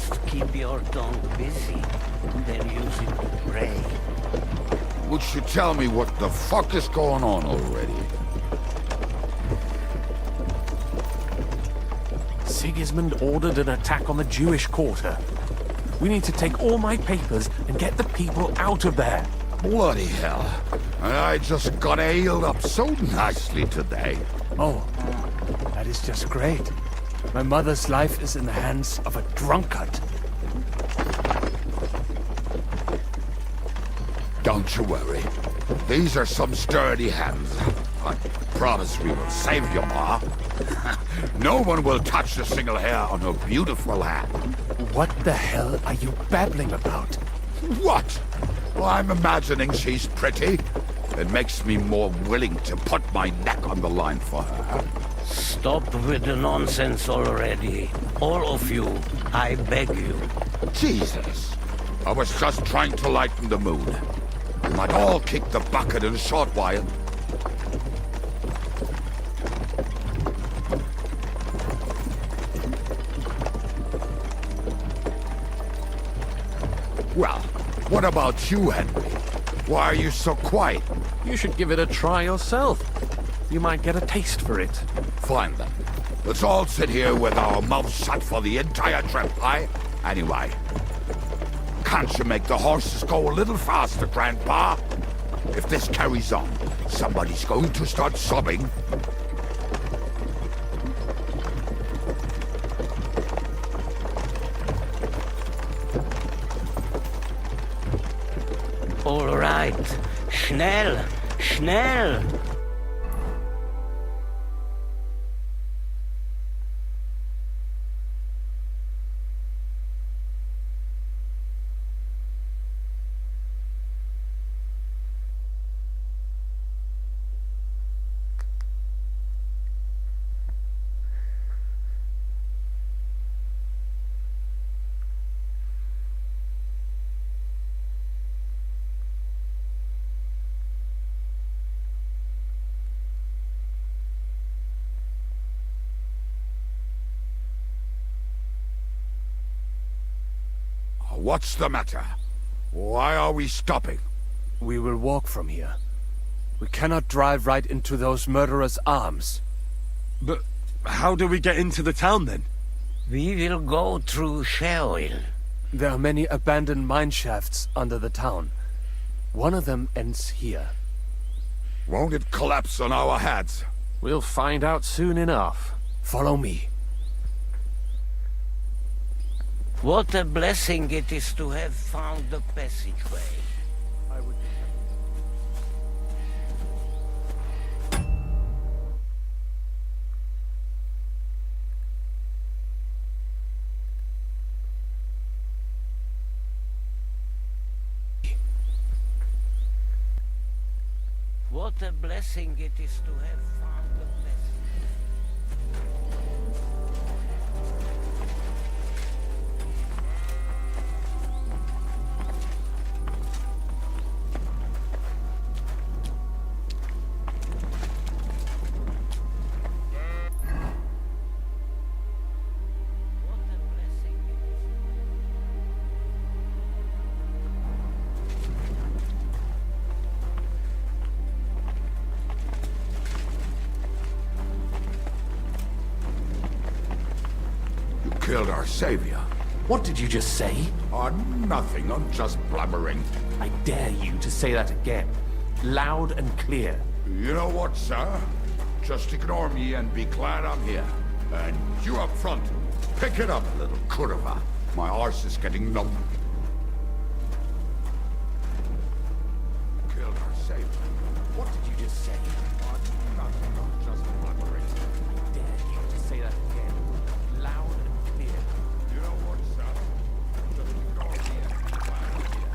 Just keep your tongue busy, then use it to pray. Would you tell me what the fuck is going on already? Sigismund ordered an attack on the Jewish quarter. We need to take all my papers and get the people out of there. Bloody hell. I just got healed up so nicely today. Oh, that is just great. My mother's life is in the hands of a drunkard. Don't you worry. These are some sturdy hands. I promise we will save you, Ma. No one will touch a single hair on her beautiful head. What the hell are you babbling about? What? Well, I'm imagining she's pretty. It makes me more willing to put my neck on the line for her. Stop with the nonsense already. All of you, I beg you. Jesus. I was just trying to lighten the mood. We might all kick the bucket in a short while. Well, what about you, Henry? Why are you so quiet? You should give it a try yourself. You might get a taste for it. Fine then. Let's all sit here with our mouths shut for the entire trip, aye? Anyway, can't you make the horses go a little faster, Grandpa? If this carries on, somebody's going to start sobbing. All right. Schnell! Schnell! What's the matter? Why are we stopping? We will walk from here. We cannot drive right into those murderers' arms. But how do we get into the town then? We will go through Sheol. There are many abandoned mine shafts under the town. One of them ends here. Won't it collapse on our heads? We'll find out soon enough. Follow me. What a blessing it is to have found the passageway. What a blessing it is to have found the passageway. Killed our savior. What did you just say? Oh, nothing. I'm just blubbering. I dare you to say that again. Loud and clear. You know what, sir? Just ignore me and be glad I'm here. And you up front, pick it up, little curva. My arse is getting numb. Killed our savior. What did you just say? Oh, nothing. I'm just blubbering. I dare you to say that again. Loud and clear. You know what, sir? Just ignore me and be glad I'm here.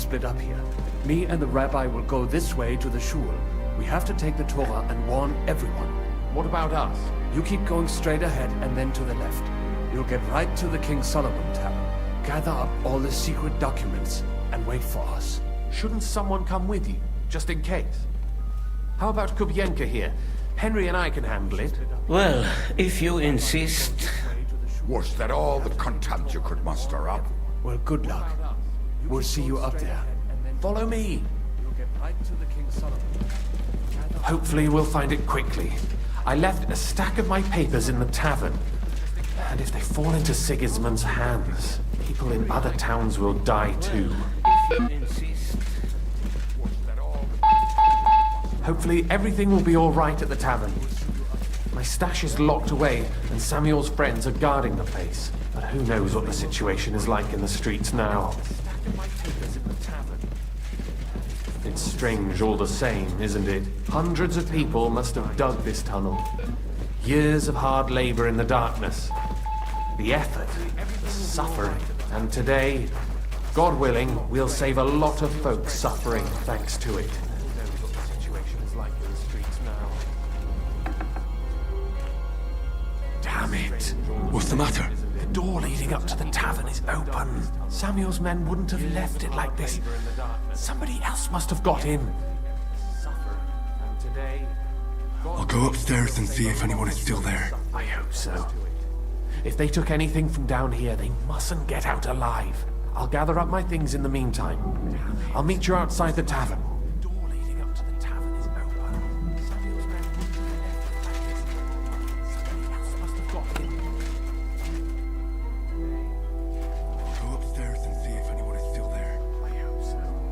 split up here. Me and the rabbi will go this way to the shul. We have to take the Torah and warn everyone. What about us? You keep going straight ahead and then to the left. You'll get right to the King Solomon Tavern. Gather up all the secret documents and wait for us. Shouldn't someone come with you, just in case? How about Kubienka here? Henry and I can handle it. Well, if you insist. Was that all the contempt you could muster up? Well, good luck. We'll see you up there. Follow me. You'll get right to the King Solomon. Hopefully we'll find it quickly. I left a stack of my papers in the tavern. And if they fall into Sigismund's hands, people in other towns will die too. If you insist. Hopefully everything will be all right at the tavern. My stash is locked away, and Samuel's friends are guarding the place. But who knows what the situation is like in the streets now. It's strange all the same, isn't it? Hundreds of people must have dug this tunnel. Years of hard labor in the darkness. The effort, the suffering. And today, God willing, we'll save a lot of folks suffering thanks to it. Damn it. What's the matter? The door leading up to the tavern is open. Samuel's men wouldn't have left it like this. Somebody else must have got in. I'll go upstairs and see if anyone is still there. I hope so. If they took anything from down here, they mustn't get out alive. I'll gather up my things in the meantime. I'll meet you outside the tavern. The door leading up to the tavern is open. Samuel's men wouldn't have left it like this. Somebody else must have got in. Go upstairs and see if anyone is still there. I hope so.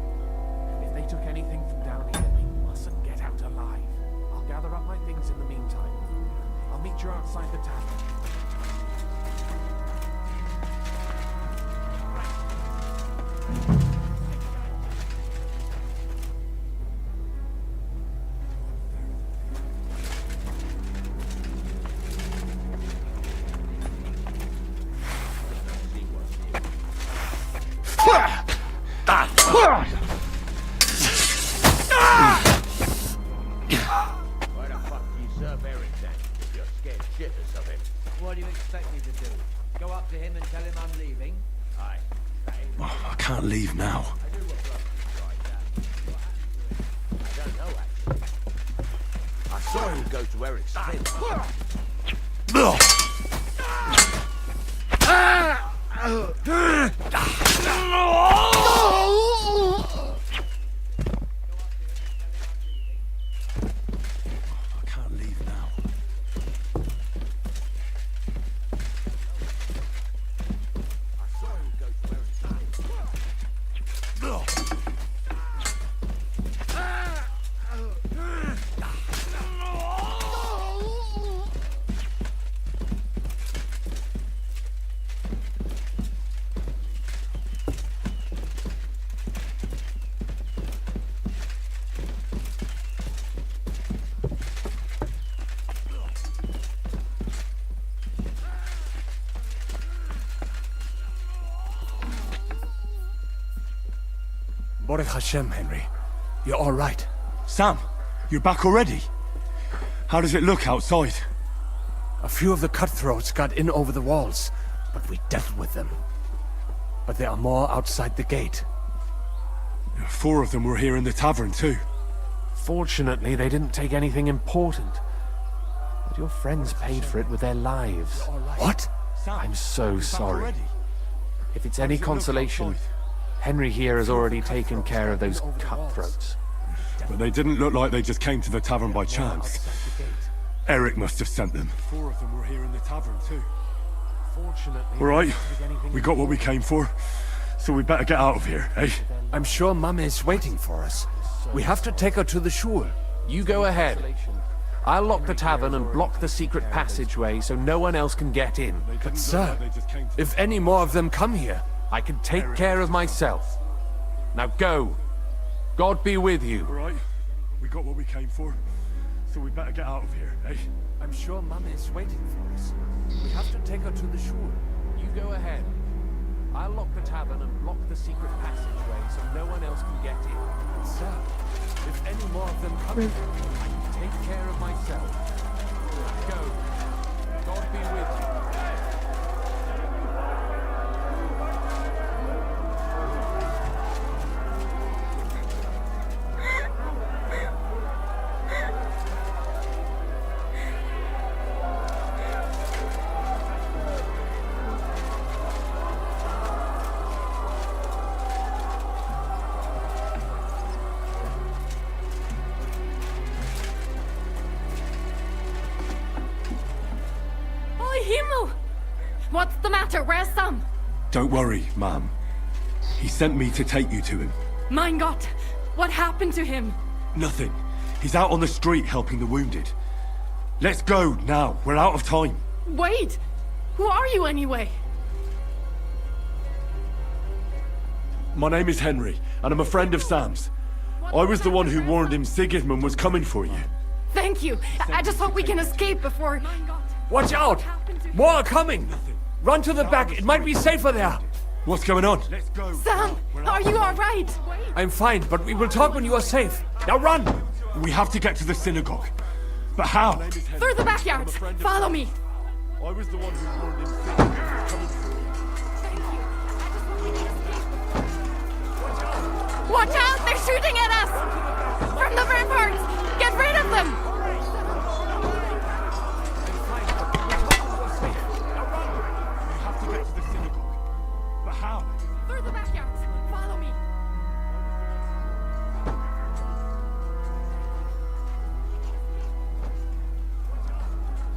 If they took anything from down here, they mustn't get out alive. I'll gather up my things in the meantime. I'll meet you outside the tavern. Why the fuck do you serve Eric then, if you're scared shitless of him? What do you expect me to do? Go up to him and tell him I'm leaving? Aye. Oh, I can't leave now. I do what I don't know, actually. I saw him go to Eric's tent. I can't leave now. I saw him go to Eric's tent. Baruch Hashem, Henry. You're all right. Sam, you're back already? How does it look outside? A few of the cutthroats got in over the walls, but we dealt with them. But there are more outside the gate. 4 of them were here in the tavern too. Fortunately, they didn't take anything important. But your friends paid for it with their lives. What? Sam, I'm so you're back sorry. already? If it's How any does it look consolation, outside? Henry here has already taken care of those cutthroats. But they didn't look like they just came to the tavern by chance. Eric must have sent them. 4 of them were here in the tavern too. Fortunately, All right, they didn't take anything we got what we came for, so we better get out of here, eh? I'm sure Mama is waiting for us. We have to take her to the shul. You go ahead. I'll lock the tavern and block the secret passageway so no one else can get in. They didn't But look sir, like they just came to if any more of them come here, I can take care of myself. Now go. God be with you. All right, we got what we came for, so we better get out of here, eh? I'm sure Mama is waiting for us. We have to take her to the shul. You go ahead. I'll lock the tavern and block the secret passageway so no one else can get in. Sir, if any more of them come in, I can take care of myself. Go. God be with you. Oi, Himmel! What's the matter? Where's Sam? Don't worry, ma'am. He sent me to take you to him. Mein Gott! What happened to him? Nothing. He's out on the street helping the wounded. Let's go now. We're out of time. Wait! Who are you anyway? My name is Henry, and I'm a friend of Sam's. What's I was the one who matter? warned him Sigismund was coming for you. Thank you. I just hope we can escape before... Mein Gott! watch out! More are coming! Run to the back, it might be safer there. What's going on? Let's go. Sam! Are you alright? I'm fine, but we will talk when you are safe. Now run! We have to get to the synagogue. But how? Through the backyard! Follow me! I was the one who warned him Sigismund was coming for you. Thank you. I just hope we can escape. Watch out! They're shooting at us! From the ramparts! Get rid of them! We have to get to the synagogue. But how? Through the backyard! Follow me!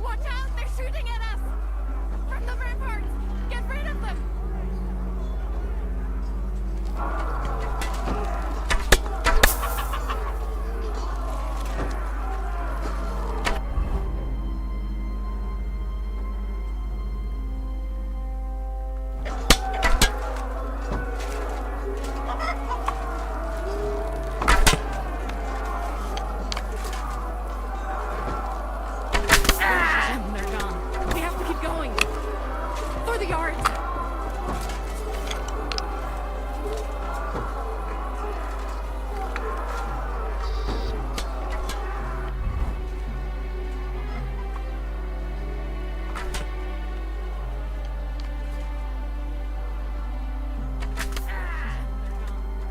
Watch out! They're shooting at us! From the ramparts! Get rid of them! They're gone. We have to keep going. Through the yards.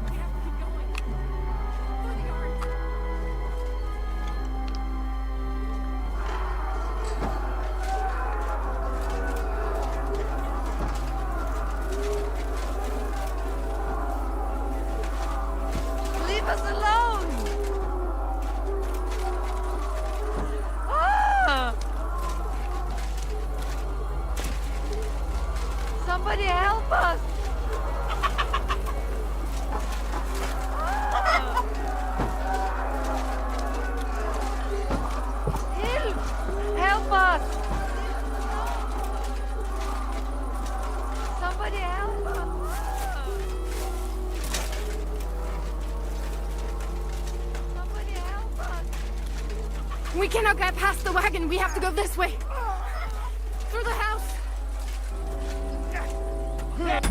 We have to keep going. Through the yards. Leave us alone! Ah! Somebody help us! Ah! Help! Help us! Somebody help us! Somebody help us! We cannot get past the wagon. We have to go this way. Through the house. Help!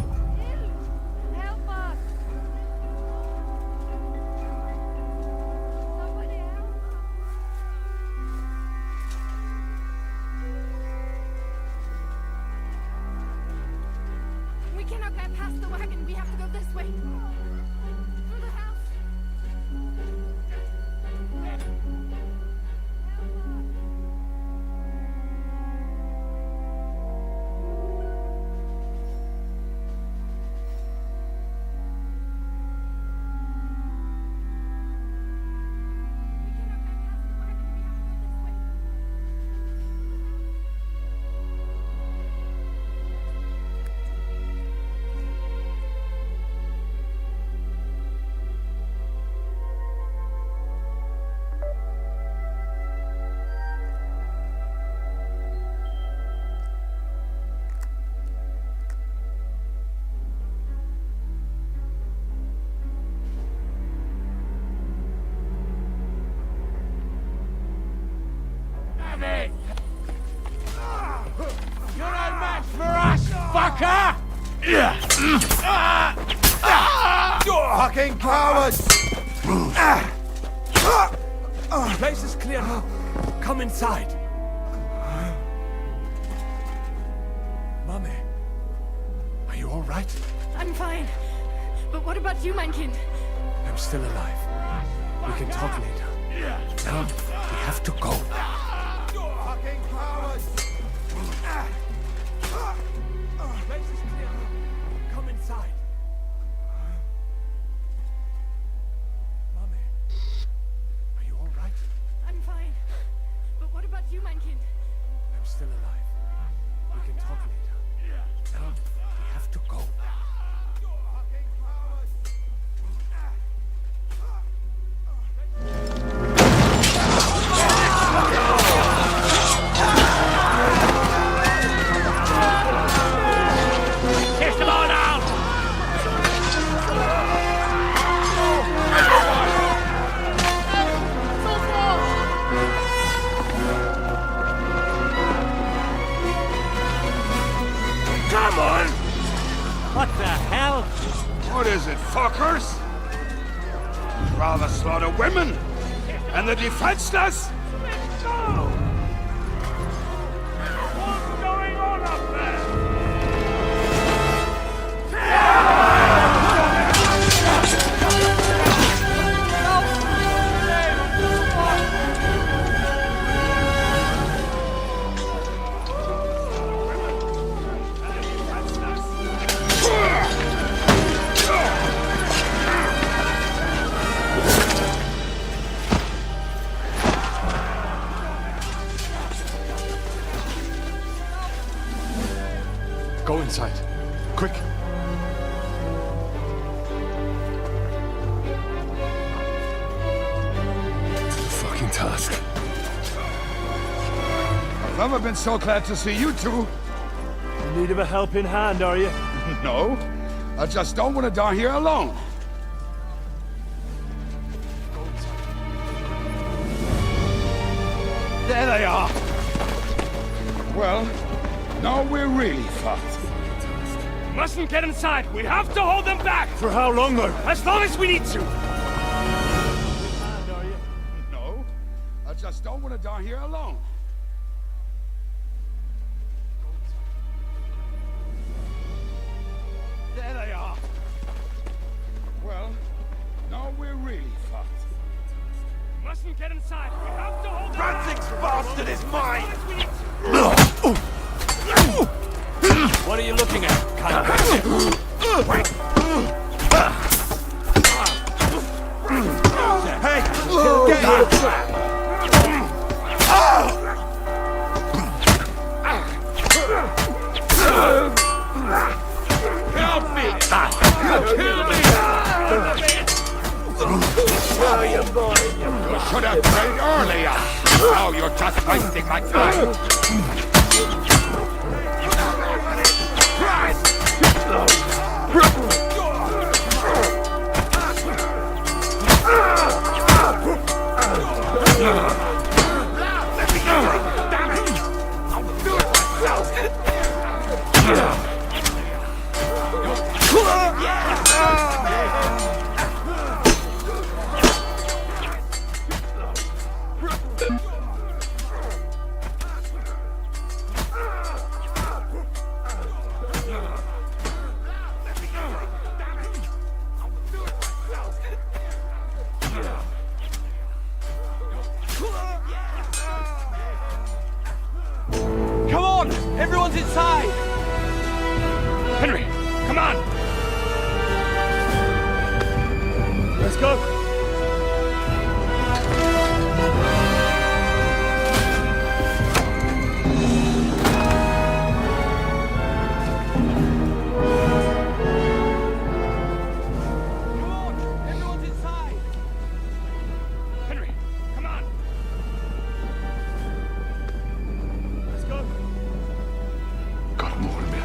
Help us! Somebody help us! We cannot get past the wagon. We have to go this way. Through the house. You're no match for us, fucker! Fucking cowards! The place is clear now. Come inside. Mummy, are you all right? I'm fine. But what about you, mein Kind? I'm still alive. We can talk later. Now, we have to go. Fucking cowards! The place is clear now. Come inside. Mummy, are you all right? I'm fine. But what about you, mein Kind? I'm still alive. We can talk later. Now, we have to go. Kiss them all down! Come on! What the hell? What is it, fuckers? Rather slaughter women and the defenseless? What's going on up there? Go inside. Quick. Fucking task. I've never been so glad to see you two. In need of a helping hand, are you? No, I just don't want to die here alone. There they are. Well, now we're really fucked. Mustn't get inside. We have to hold them back. For how long, though? As long as we need to. No, I just don't want to die here alone. There they are. Well, now we're really fucked. Mustn't get inside. We have to hold them Ranzig's bastard is mine! What are you looking at? Hey! Get Help me! Kill me! You should have prayed earlier. Now you're just wasting my time. Come on! Everyone's inside! Henry, come on! Let's go! Come on! Everyone's inside! Henry, come on! Let's go! Got more in me.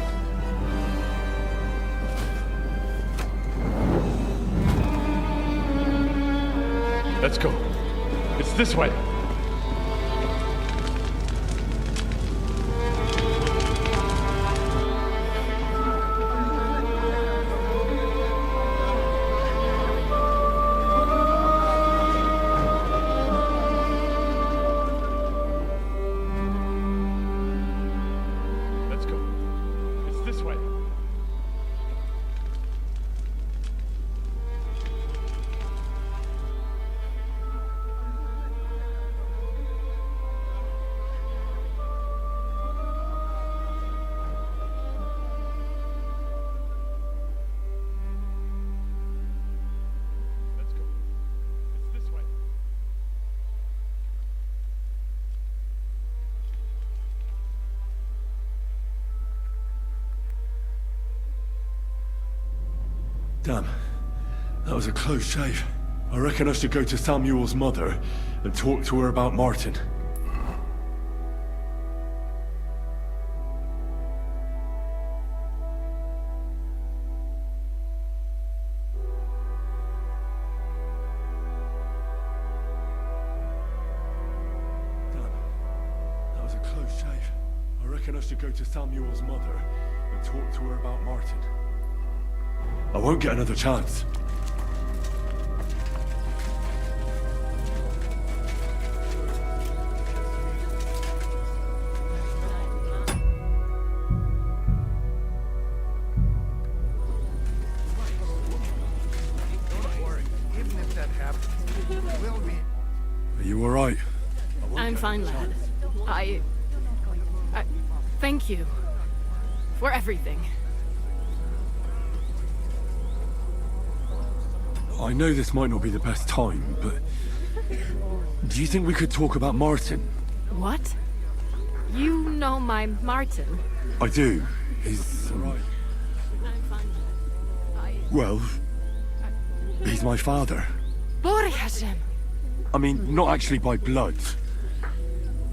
Let's go. It's this way. Damn. That was a close shave. I reckon I should go to Samuel's mother and talk to her about Martin. I reckon I should go to Samuel's mother and talk to her about Martin. I won't get another chance. Even if that happens, will we? Are you alright? I'm fine, lad. I thank you for everything. I know this might not be the best time, but do you think we could talk about Martin? What? You know my Martin? I do. He's I'm fine. well, he's my father. Borjasem, I mean, not actually by blood,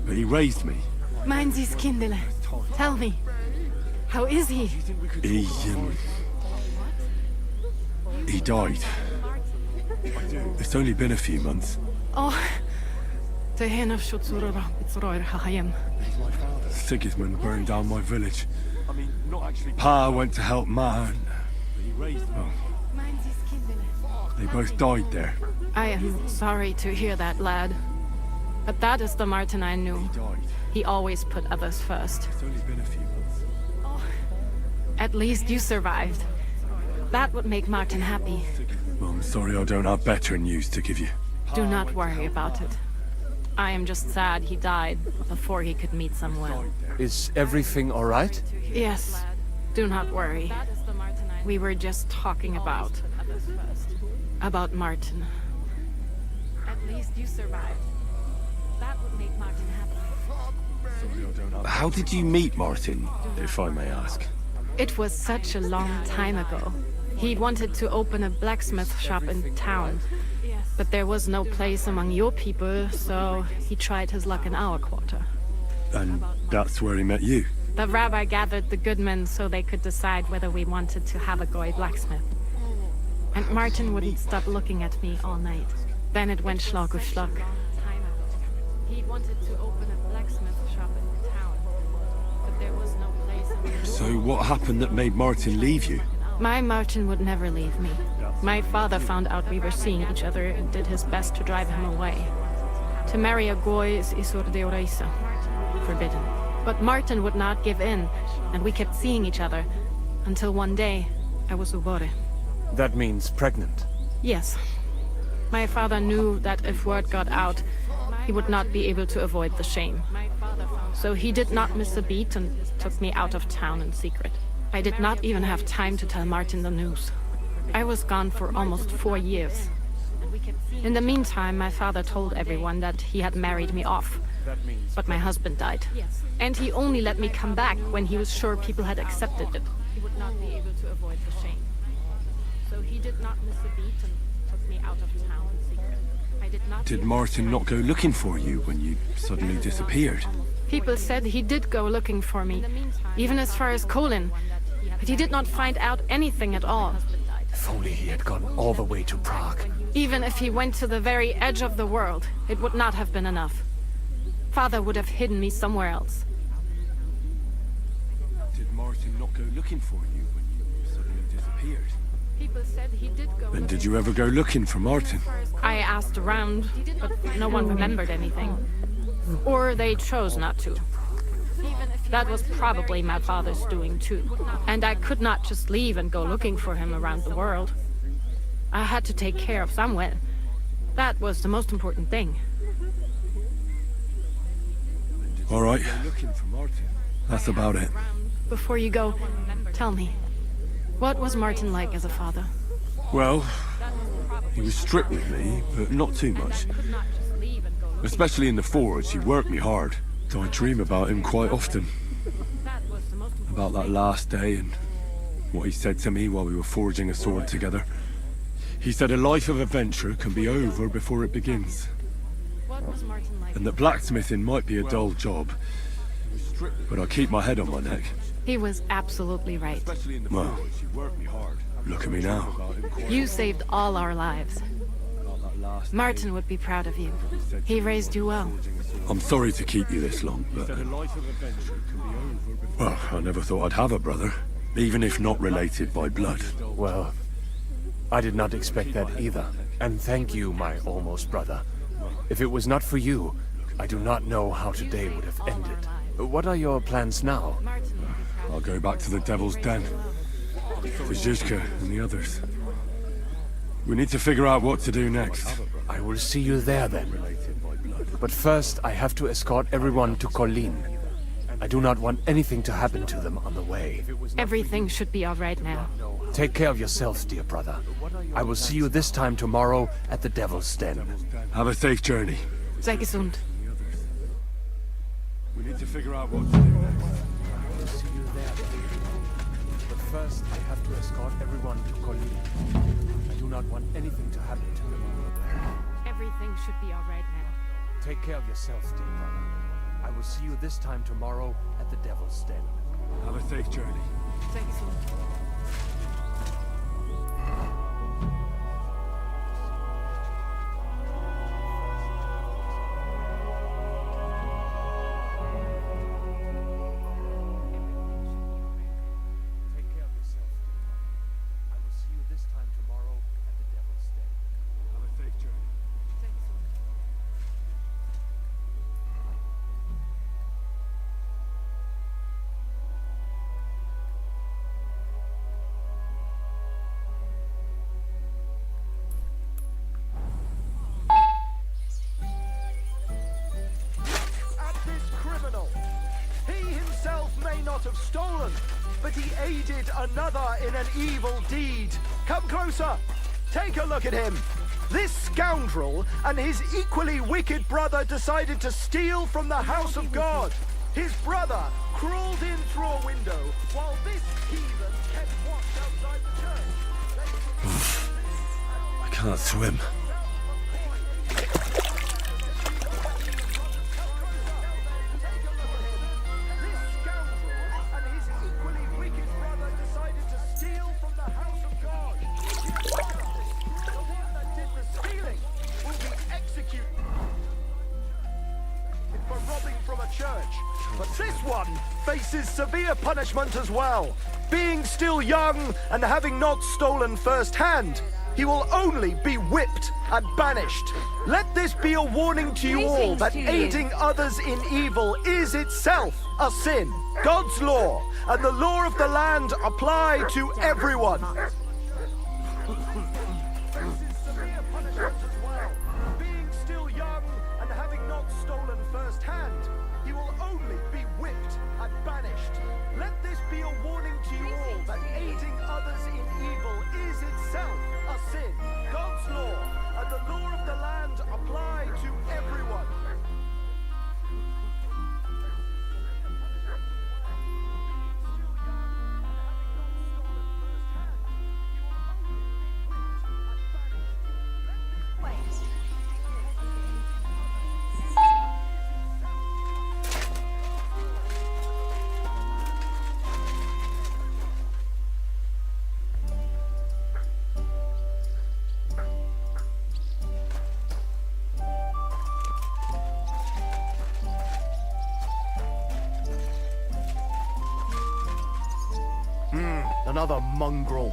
but he raised me. Meinzies kindele. Tell me, how is he? He died. It's only been a few months. Oh, the hen of Schutzurora, it's Royer Hahayem. Sigismund burned down my village. Pa went to help Ma. Well, they both died there. I am sorry to hear that, lad. But that is the Martin I knew. He died. He always put others first. It's only been a few months. At least you survived. That would make Martin happy. Well, I'm sorry I don't have better news to give you. Do not worry about it. I am just sad he died before he could meet someone. Is everything all right? Yes, do not worry. We were just talking about Martin. At least you survived. That would make Martin happy. How did you meet Martin, if I may ask? It was such a long time ago. He wanted to open a blacksmith shop in town. But there was no place among your people, so he tried his luck in our quarter. And that's where he met you? The rabbi gathered the good men so they could decide whether we wanted to have a goy blacksmith. And Martin wouldn't stop looking at me all night. Then it went schlag auf schlag. He wanted to open a blacksmith shop in town, but there was no place. So what happened that made Martin leave you? My Martin would never leave me. My father found out we were seeing each other and did his best to drive him away. To marry a goy is isur deoraisa, forbidden. But Martin would not give in, and we kept seeing each other, until one day I was ubore. That means pregnant. Yes. My father knew that if word got out, he would not be able to avoid the shame. So he did not miss a beat and took me out of town in secret. I did not even have time to tell Martin the news. I was gone for almost 4 years. In the meantime, my father told everyone that he had married me off. But my husband died. And he only let me come back when he was sure people had accepted it. He would not be able to avoid the shame. So he did not miss a beat and took me out of town in secret. I did not. Did Martin not go looking for you when you suddenly disappeared? People said he did go looking for me, even as far as Colin. But he did not find out anything at all. If only he had gone all the way to Prague. Even if he went to the very edge of the world, it would not have been enough. Father would have hidden me somewhere else. Did Martin not go looking for you when you suddenly disappeared? People said he did go. And did you ever go looking for Martin? I asked around, but no one remembered anything. Or they chose not to. That was probably my father's doing too. And I could not just leave and go looking for him around the world. I had to take care of Samuel. That was the most important thing. All right. That's about it. Before you go, tell me, what was Martin like as a father? Well, he was strict with me, but not too much. Especially in the forge, he worked me hard. So I dream about him quite often. About that last day and What he said to me while we were forging a sword together. He said a life of adventure can be over before it begins. What was Martin like? And that blacksmithing might be a dull job. But I keep my head on my neck. He was absolutely right. Well, look at me now. You saved all our lives. Martin would be proud of you. He raised you well. I'm sorry to keep you this long, but... Well, I never thought I'd have a brother. Even if not related by blood. Well, I did not expect that either. And thank you, my almost brother. If it was not for you, I do not know how today would have ended. What are your plans now? I'll go back to the Devil's Den. To Zizka and the others. We need to figure out what to do next. I will see you there then. But first, I have to escort everyone to Colleen. I do not want anything to happen to them on the way. Everything should be all right now. Take care of yourself, dear brother. I will see you this time tomorrow at the Devil's Den. Have a safe journey. Sei gesund. We need to figure out what to do next. I will see you there then. But first, I have to escort everyone to Colleen. I do not want anything to happen to them. Everything should be all right now. Take care of yourself, dear brother. I will see you this time tomorrow at the Devil's Den. Have a safe journey. Sei gesund. Take care of yourself, dear brother. I will see you this time tomorrow at the Devil's Den. Have a safe journey. Sei gesund. At this criminal. He himself may not have stolen, but he aided another in an evil deed. Come closer. Take a look at him. This scoundrel and his equally wicked brother decided to steal from the house of God. His brother crawled in through a window while this heathen kept watch outside the church. I can't swim. But this one faces severe punishment as well. Being still young and having not stolen firsthand, he will only be whipped and banished. Let this be a warning to you all that aiding others in evil is itself a sin. God's law and the law of the land apply to everyone. Being still young and having not stolen firsthand, he will only be whipped and banished. Let this be a warning to you all that aiding others in evil is itself a sin. God's law and the law of the land apply to everyone. Another mongrel.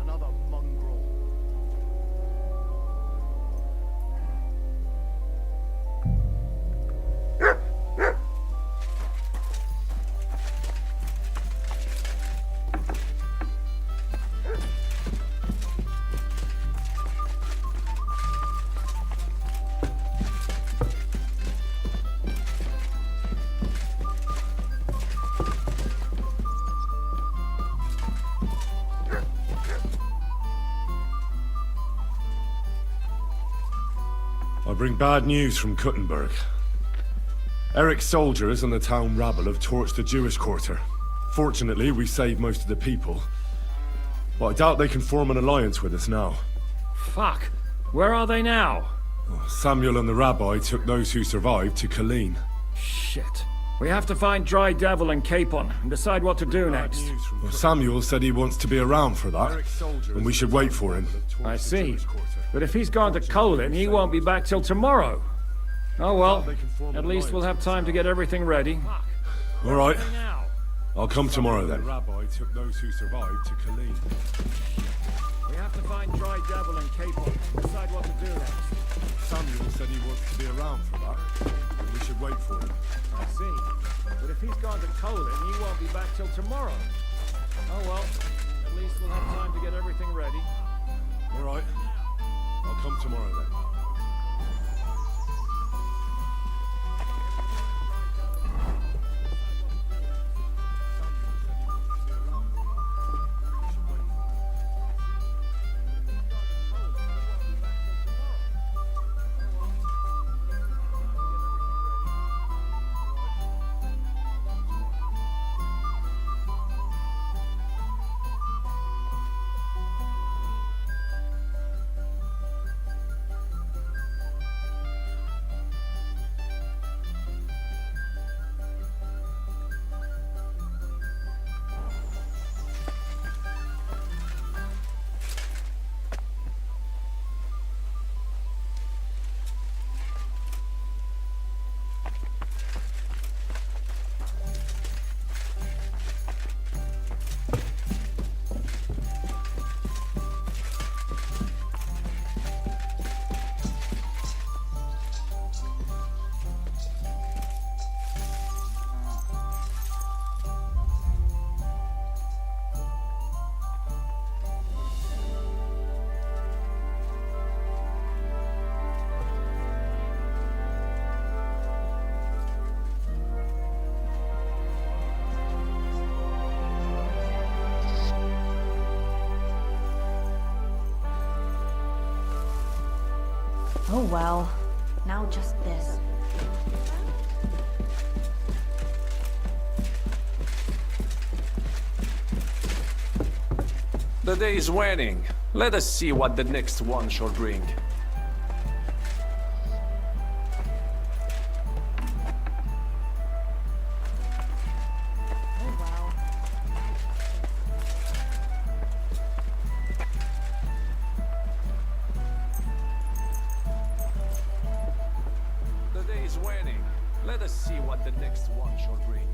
Another mongrel. I bring bad news from Kuttenberg. Eric's soldiers and the town rabble have torched the Jewish quarter. Fortunately, we saved most of the people. But I doubt they can form an alliance with us now. Fuck. Where are they now? Samuel and the rabbi took those who survived to Colleen. Shit. We have to find Dry Devil and Capon and decide what to do next. Well, Samuel said he wants to be around for that, and we should wait for him. I see. But if he's gone to Colin, he won't be back till tomorrow. Oh well, at least we'll have time to get everything ready. All right. I'll come tomorrow then. The rabbi took those who survived to Colleen. We have to find Dry Devil and Capon and decide what to do next. Samuel said he wants to be around for that, and we should wait for him. I see. But if he's gone to Colin, he won't be back till tomorrow. Oh well, at least we'll have time to get everything ready. All right. I'll come tomorrow then. Oh well, now just this. The day is waning. Let us see what the next one shall bring. Oh well. The day is waning. Let us see what the next one shall bring.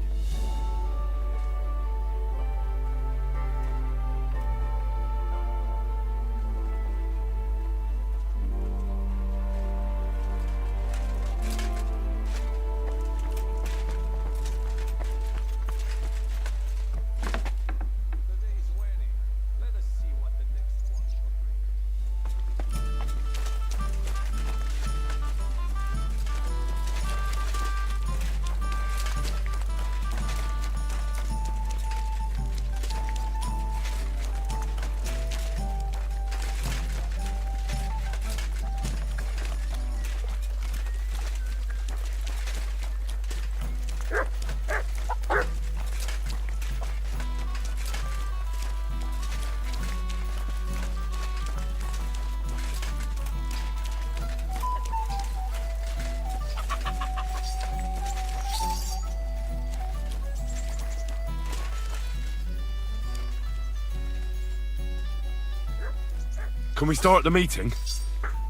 Can we start the meeting?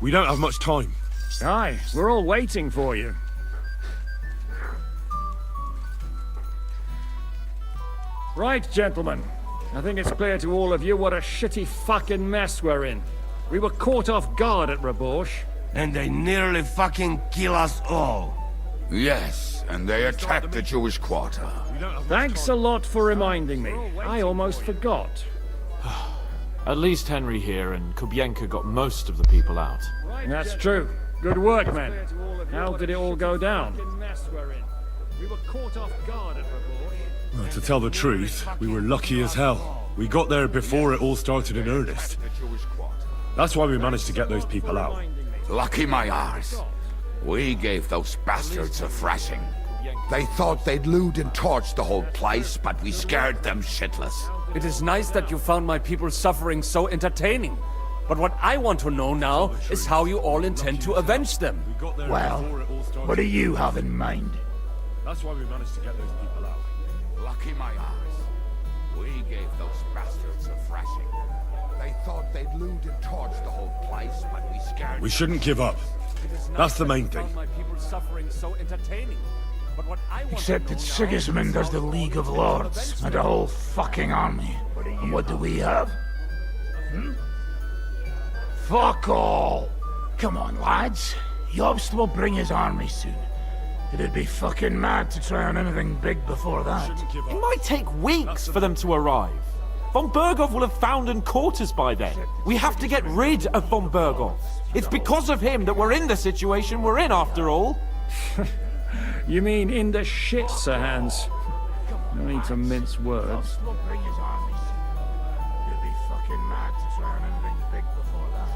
We don't have much time. Aye, we're all waiting for you. Right, gentlemen. I think it's clear to all of you what a shitty fucking mess we're in. We were caught off guard at Rabosh. And they nearly fucking kill us all. Yes, and they attacked the Jewish quarter. Thanks a lot for reminding me. I almost forgot. At least Henry here and Kubienka got most of the people out. That's true. Good work, men. How did it all go down? We were caught off guard at Rabosh. Well, to tell the truth, we were lucky as hell. We got there before it all started in earnest. That's why we managed to get those people out. Lucky my arse. We gave those bastards a thrashing. They thought they'd loot and torch the whole place, but we scared them shitless. It is nice that you found my people's suffering so entertaining. But what I want to know now is how you all intend to avenge them. Well, what do you have in mind? That's why we managed to get those people out. Lucky my eyes. We gave those bastards a thrashing. They thought they'd loot and torch the whole place, but we scared We shouldn't give up. That's the main thing. My people's suffering so entertaining. But what I want Except to know that now Sigismund has the League of Lords and a whole fucking army. And what do we have? Fuck all! Come on, lads. Jobst will bring his army soon. It'd be fucking mad to try on anything big before that. It might take weeks for them to arrive. Von Berghoff will have found and caught us by then. We have to get rid of Von Berghoff. It's because of him that we're in the situation we're in, after all. You mean in the shit, Sir Hans? No need to mince words. Jobst will bring his army soon. It'd be fucking mad to try on anything big before that.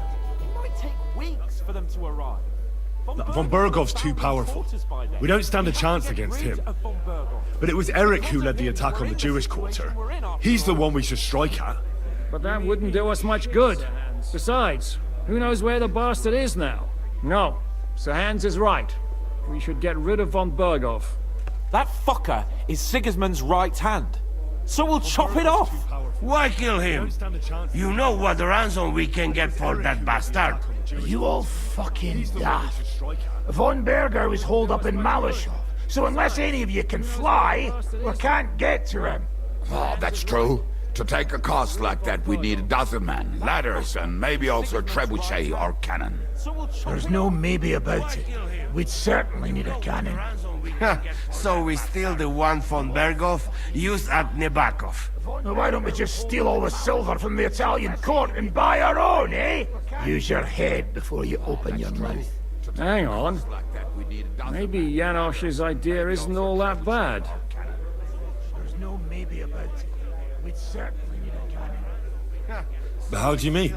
It might take weeks for them to arrive. Von Berghoff's too powerful. We don't stand a chance against him. But it was Eric who led the attack on the Jewish quarter. He's the one we should strike at. But that wouldn't do us much good. Besides, who knows where the bastard is now? No, Sir Hans is right. We should get rid of Von Berghoff. That fucker is Sigismund's right hand. So we'll chop it off. Why kill him? You know what ransom we can get for that bastard. You all fucking daft. Von Berger was holed up in Malashov, so unless any of you can fly, we can't get to him. Oh, that's true. To take a cost like that, we need a dozen men, ladders, and maybe also a trebuchet or cannon. There's no maybe about it. We'd certainly need a cannon. So we steal the one von Berghoff used at Nebakov. Now why don't we just steal all the silver from the Italian court and buy our own, eh? Use your head before you open your mouth. Hang on. Maybe Janosch's idea isn't all that bad. There's no maybe about it. We'd certainly need a cannon. How do you mean?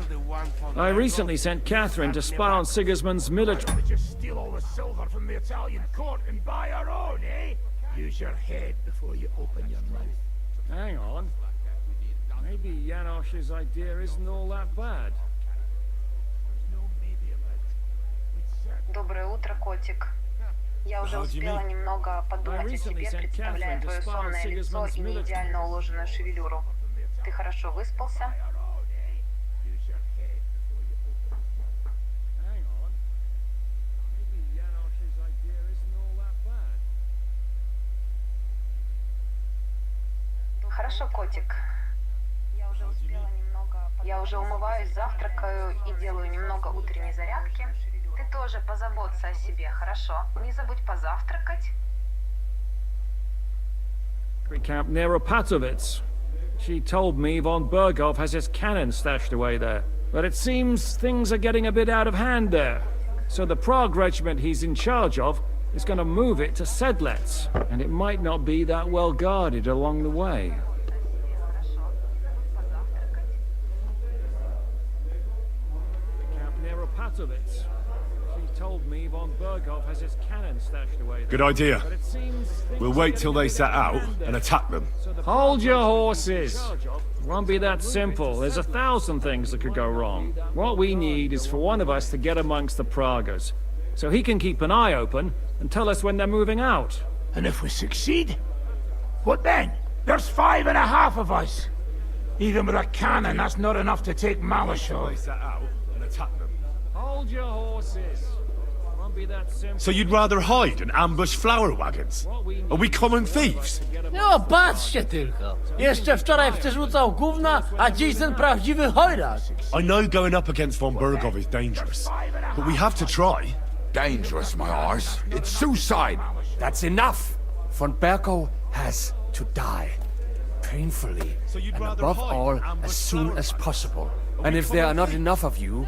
I recently sent Catherine to spy on Sigismund's military. We just steal all the silver from the Italian court and buy our own, eh? Use your head before you open your mouth. Hang on. Maybe Janosch's idea isn't all that bad. Доброе утро, котик. Я уже успела немного подумать о тебе, представляя твое сонное лицо и не идеально уложенную шевелюру. Ты хорошо выспался? Хорошо, котик. Я уже умываюсь, завтракаю и делаю немного утренней зарядки. Ты тоже позаботься о себе, хорошо? Не забудь позавтракать. Camp near Opatovitz. She told me Von Berghoff has his cannon stashed away there. But it seems things are getting a bit out of hand there. So the Prague regiment he's in charge of is going to move it to Sedlec. And it might not be that well guarded along the way. Camp near Opatovitz. She told me Von Berghoff has his cannon stashed away there. Good idea. But it seems things We'll are wait getting till a they bit set out of out hand there. and attack them. Hold your horses. It won't be that simple. There's 1,000 things that could go wrong. What we need is for one of us to get amongst the Pragas, so he can keep an eye open and tell us when they're moving out. And if we succeed, what then? There's 5.5 of us. Even with a cannon, that's not enough to take They Malashov. set out and attack them. Hold your horses. It won't be that simple. So you'd rather hide and ambush flower wagons? Are we common thieves? No, patrzcie tylko. Jeszcze wczoraj przerzucał gówna, a dziś ten prawdziwy chojrak. I know going up against Von Berghoff is dangerous, but we have to try. Dangerous, my arse. It's suicide. That's enough! Von Berghoff has to die. Painfully, and above all, as soon as possible. And if there are not enough of you,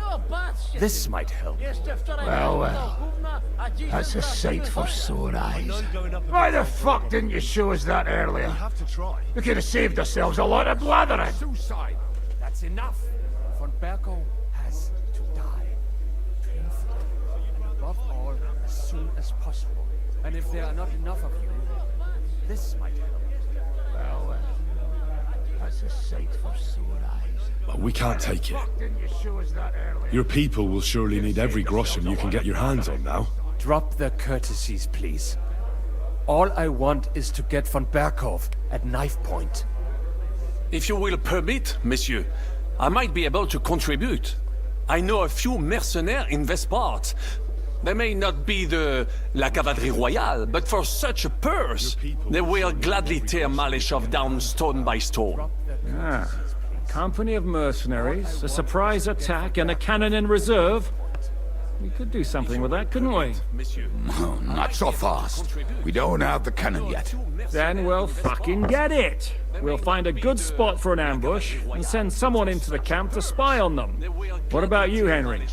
this might help. Well, that's a sight for sore eyes. Why the fuck didn't you show us that earlier? We could have saved ourselves a lot of blathering. Suicide. That's enough! Von Berghoff has to die. Painfully, and above all, as soon as possible. And if there are not enough of you, this might help. Well, that's a sight for sore eyes. But we can't take it. Didn't you show us that earlier? Your people will surely need every groschen you can get your hands on now. Drop the courtesies, please. All I want is to get von Berkhof at knife point. If you will permit, monsieur, I might be able to contribute. I know a few mercenaires in this part. They may not be la cavalerie royale, but for such a purse, they will gladly tear Malishov down stone by stone. Ah, a company of mercenaries, a surprise attack, and a cannon in reserve. We could do something with that, couldn't we? No, not so fast. We don't have the cannon yet. Then we'll fucking get it. We'll find a good spot for an ambush and send someone into the camp to spy on them. What about you, Henry?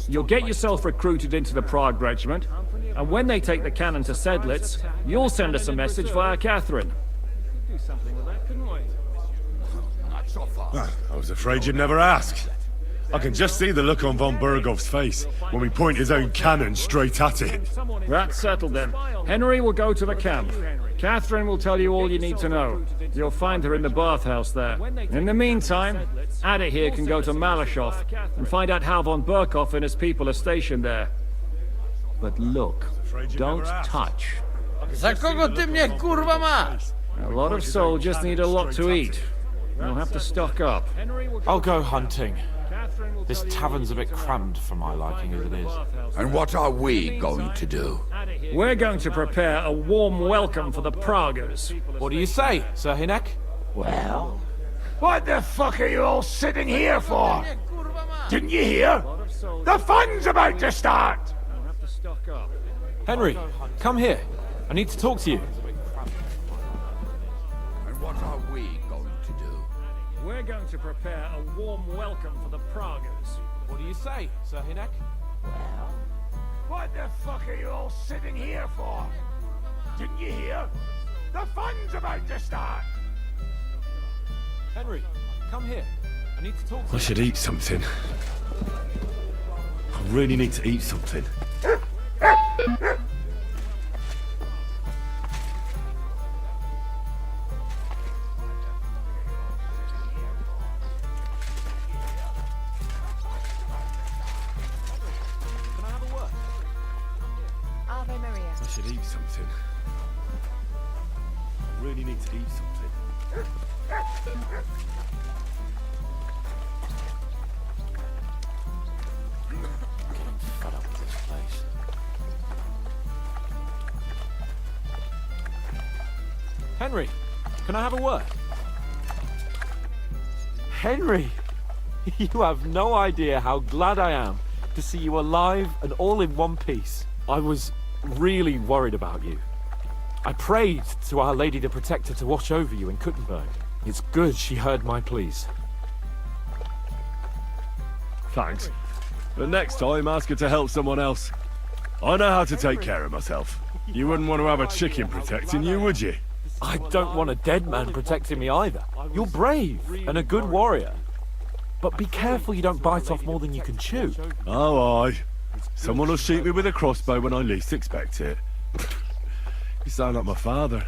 You'll get yourself recruited into the Prague regiment, and when they take the cannon to Sedlitz, you'll send us a message via Catherine. We could do something with that, couldn't we? Not so fast. I was afraid you'd never ask. I can just see the look on von Bergov's face when we point his own cannon straight at it. That's settled then. Henry will go to the camp. Catherine will tell you all you need to know. You'll find her in the bathhouse there. In the meantime, Ada here can go to Malishov and find out how von Berkhof and his people are stationed there. But look, don't touch. Za kogo ty mnie kurwa masz? A lot of soldiers need a lot to eat. You'll have to stock up. I'll go hunting. This tavern's a bit crammed for my liking as it is. And what are we going to do? We're going to prepare a warm welcome for the Praguers. What do you say, Sir Hinek? Well, what the fuck are you all sitting here for? Didn't you hear? The fun's about to start! You'll have to stock up. Henry, come here. I need to talk to you. And what are we going to do? We're going to prepare a warm welcome for the Praguers. What do you say, Sir Hinek? Well, what the fuck are you all sitting here for? Didn't you hear? The fun's about to start! Henry, come here. I need to talk to I you. should eat something. I really need to eat something. Ave Maria. I should eat something. I really need to eat something. Fed up with this place. Henry, can I have a word? Henry, you have no idea how glad I am to see you alive and all in one piece. I was really worried about you. I prayed to Our Lady the Protector to watch over you in Kuttenberg. It's good she heard my pleas. Thanks. But next time, ask her to help someone else. I know how to take care of myself. You wouldn't want to have a chicken protecting you, would you? I don't want a dead man protecting me either. You're brave and a good warrior. But be careful you don't bite off more than you can chew. Oh, aye. Someone will shoot me with a crossbow when I least expect it. You sound like my father.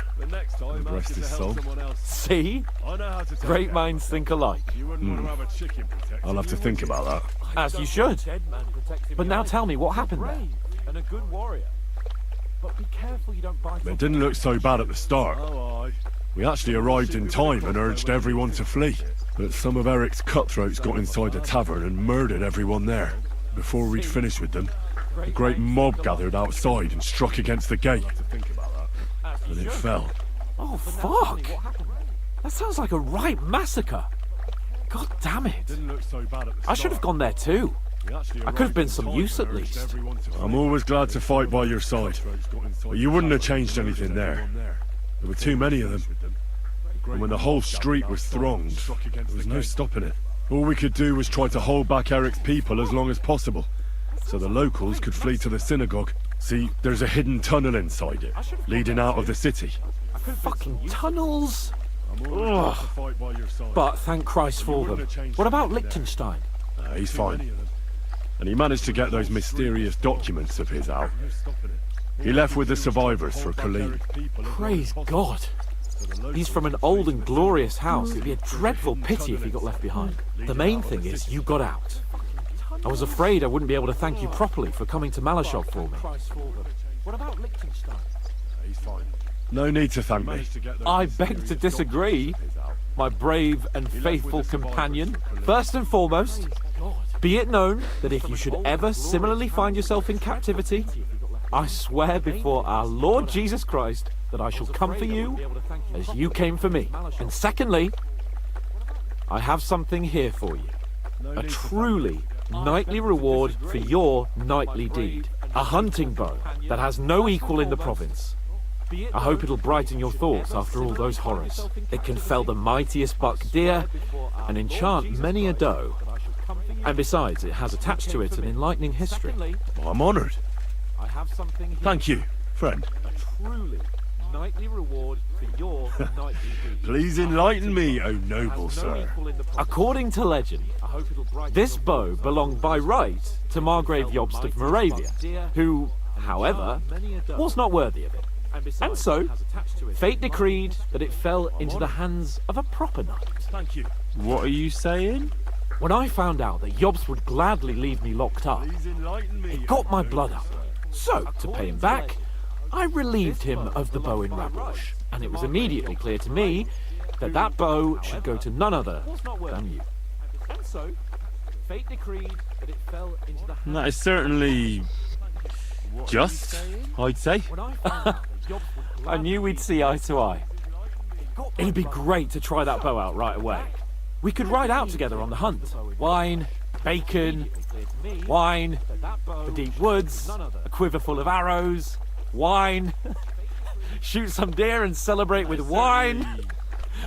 God rest his soul. See? Great minds think alike. I'll have to think about that. As you should. But now tell me what happened there. And a good warrior. But be careful you don't bite It didn't look so bad at the start. We actually arrived in time and urged everyone to flee. But some of Eric's cutthroats got inside the tavern and murdered everyone there. Before we'd finished with them, a great mob gathered outside and struck against the gate. And it fell. Oh, fuck! That sounds like a right massacre. God damn it. I should have gone there too. I could have been some use at least. I'm always glad to fight by your side. But you wouldn't have changed anything there. There were too many of them. And when the whole street was thronged, there was no stopping it. All we could do was try to hold back Eric's people as long as possible, so the locals could flee to the synagogue. See, there's a hidden tunnel inside it, leading out of the city. Fucking tunnels! Ugh. But thank Christ for them. What about Liechtenstein? He's fine. and he managed to get those mysterious documents of his out. He left with the survivors for Colleen. Praise God. He's from an old and glorious house. It'd be a dreadful pity if he got left behind. The main thing is you got out. I was afraid I wouldn't be able to thank you properly for coming to Malashov for me. What about Liechtenstein? He's fine. No need to thank me. I beg to disagree, my brave and faithful companion. First and foremost, be it known that if you should ever similarly find yourself in captivity, I swear before our Lord Jesus Christ that I shall come for you as you came for me. And secondly, I have something here for you. A truly knightly reward for your knightly deed. A hunting bow that has no equal in the province. I hope it'll brighten your thoughts after all those horrors. It can fell the mightiest buck deer and enchant many a doe. And besides, it has attached to it an enlightening history. Well, I'm honoured. I have something here. Thank you, friend. A truly knightly reward for your knightly deed. Please enlighten me, O noble sir. According to legend, this bow belonged by right to Margrave Jobst of Moravia, who, however, was not worthy of it. And so, fate decreed that it fell into the hands of a proper knight. Thank you. What are you saying? When I found out that Jobst would gladly leave me locked up, it got my blood up. So, to pay him back, I relieved him of the bow in Ravroche, and it was immediately clear to me that that bow should go to none other than you. And so, fate decreed that it fell into the hands. That is certainly just, I'd say. I knew we'd see eye to eye. It'd be great to try that bow out right away. We could ride out together on the hunt. Wine, bacon, wine, the deep woods, a quiver full of arrows, wine, shoot some deer and celebrate with wine,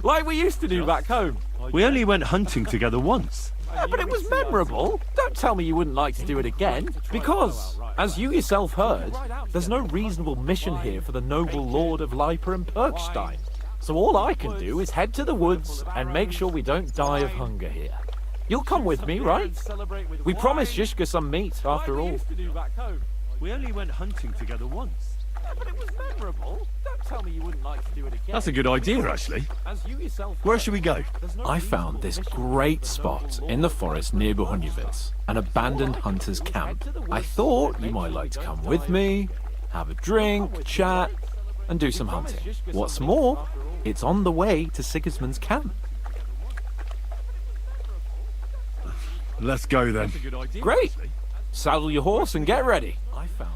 like we used to do back home. We only went hunting together once. But it was memorable. Don't tell me you wouldn't like to do it again. Because, as you yourself heard, there's no reasonable mission here for the noble lord of Leiper and Perkstein. So all I can do is head to the woods and make sure we don't die of hunger here. You'll come with me, right? We promised Zizka some meat, after all. We only went hunting together once. But it was memorable. Don't tell me you wouldn't like to do it again. That's a good idea, actually. Where should we go? I found this great spot in the forest near Bohunjevitz, an abandoned hunter's camp. I thought you might like to come with me, have a drink, chat, and do some hunting. What's more, it's on the way to Sigismund's camp. Let's go then. Great! Saddle your horse and get ready.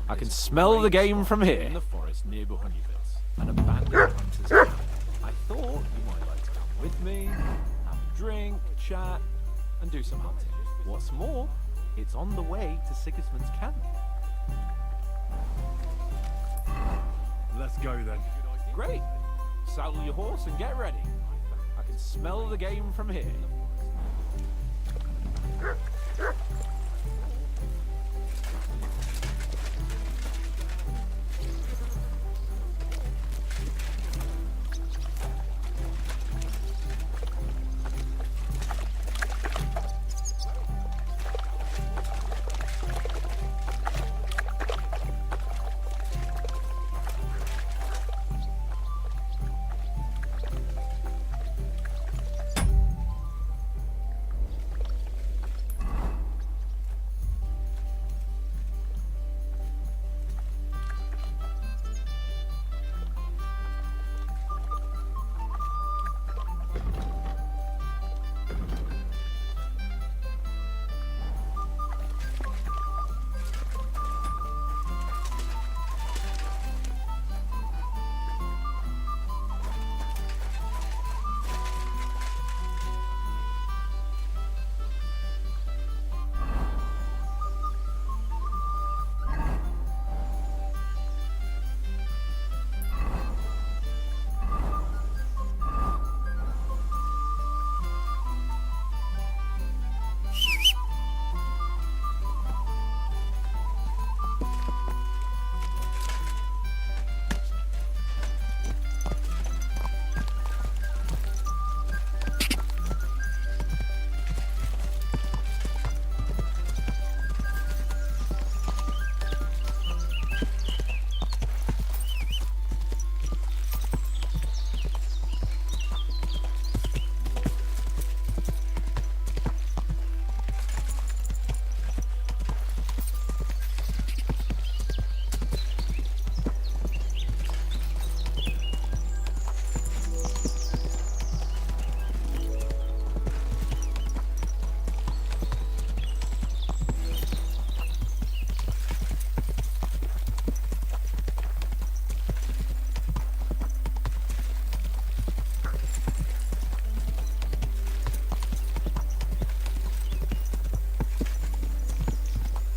I can smell the game from here. In the forest near Bohunjevitz, an abandoned hunter's camp. I thought you might like to come with me, have a drink, chat, and do some hunting. What's more, it's on the way to Sigismund's camp. Let's go then. Great! Saddle your horse and get ready. I can smell the game from here.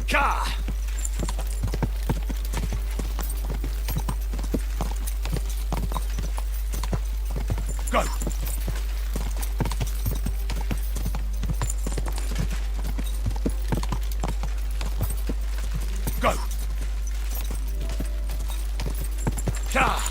Ka! Go! Go! Ka!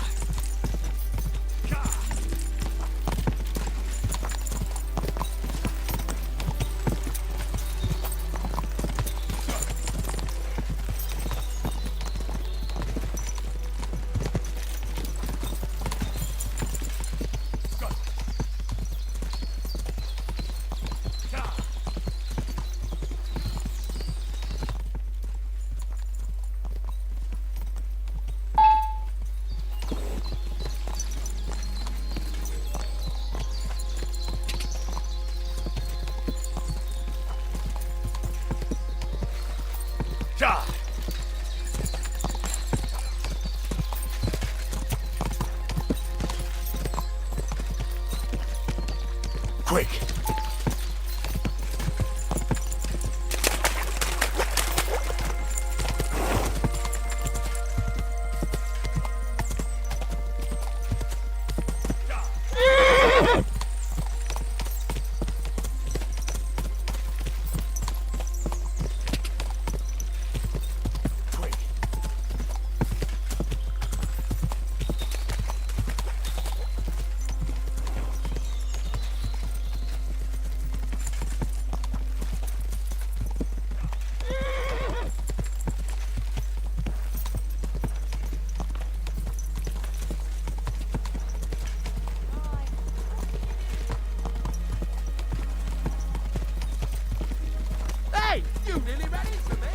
Ja! Quick! Hey, you nearly ran into me.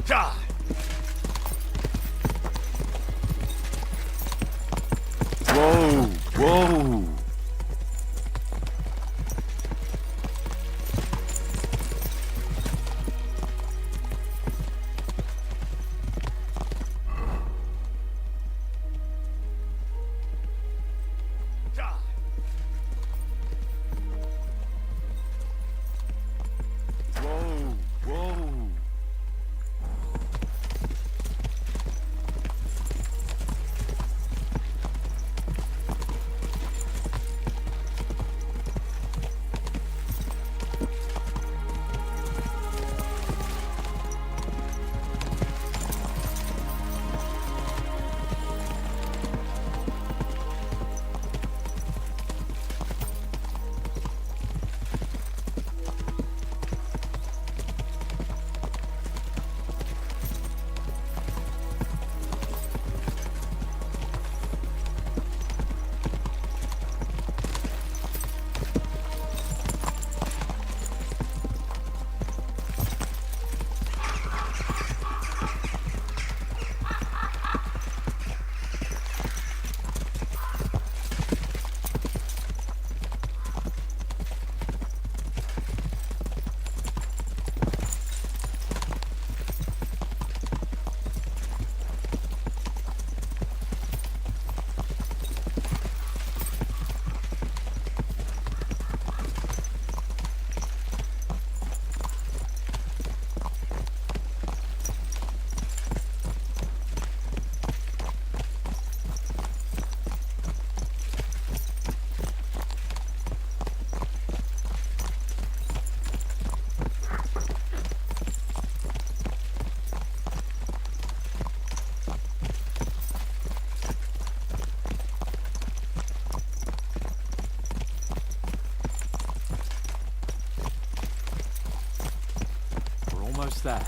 Ja! Whoa, whoa. Whoa, whoa. Almost there.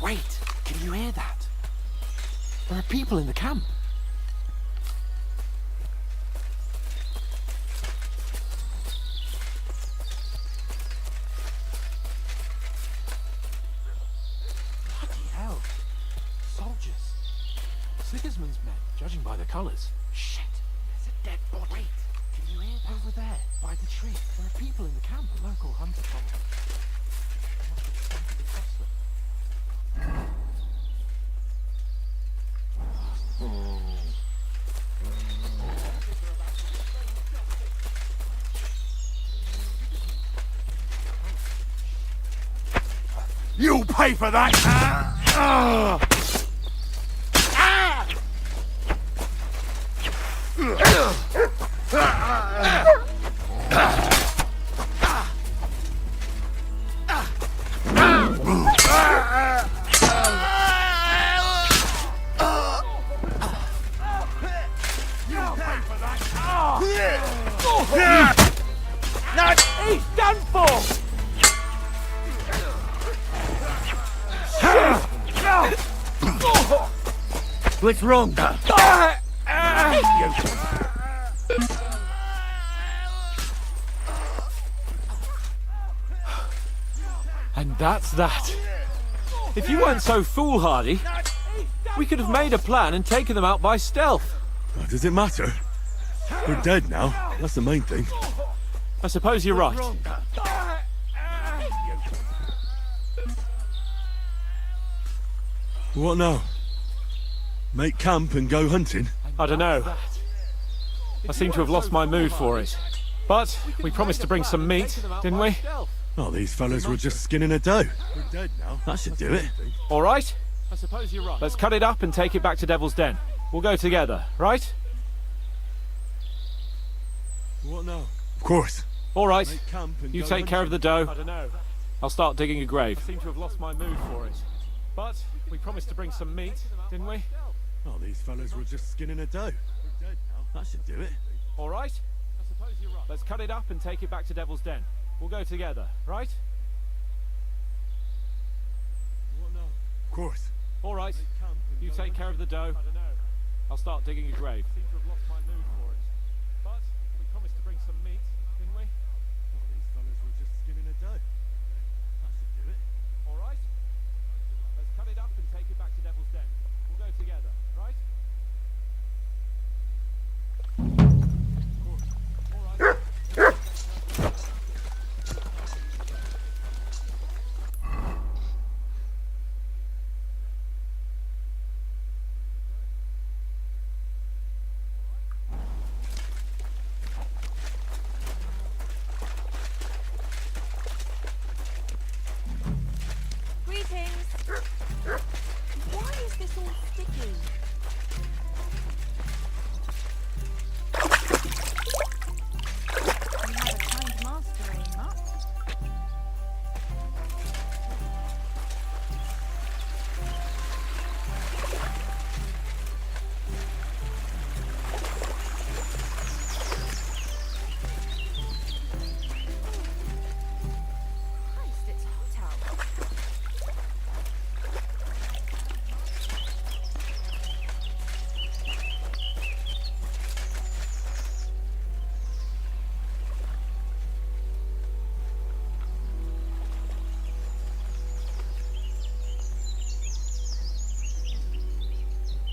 Wait, can you hear that? There are people in the camp. Bloody hell. Soldiers. Sigismund's men, judging by the colours. Shit, there's a dead body. Wait, can you hear that? Over there, by the tree. There are people in the camp. A local hunter told me. They must have stumbled across them. You pay for that! He's done for! What's wrong? And that's that. If you weren't so foolhardy, we could have made a plan and taken them out by stealth. Does it matter? We're dead now. That's the main thing. I suppose you're right. What now? Make camp and go hunting? I don't know. I seem to have lost my mood for it. But we promised to bring some meat, didn't we? Oh, these fellas were just skinning a doe. We're dead now. That should do it. All right. I suppose you're right. Let's cut it up and take it back to Devil's Den. We'll go together, right? What now? Of course. All right. You take care of the doe. I'll start digging a grave. I seem to have lost my mood for it. But we promised to bring some meat, didn't we? Oh, these fellas were just skinning a doe. We're dead now. That should do it. All right. I suppose you're right. Let's cut it up and take it back to Devil's Den. We'll go together, right? What now? Of course. All right. You take care of the doe. I'll start digging a grave. I seem to have lost my mood for it. But we promised to bring some meat, didn't we? Oh, these fellas were just skinning a doe. That should do it. All right. Let's cut it up and take it back to Devil's Den. We'll go together, right? Why is this all sticky? You have a kind master, eh, Mutt? Christ, it's hot out.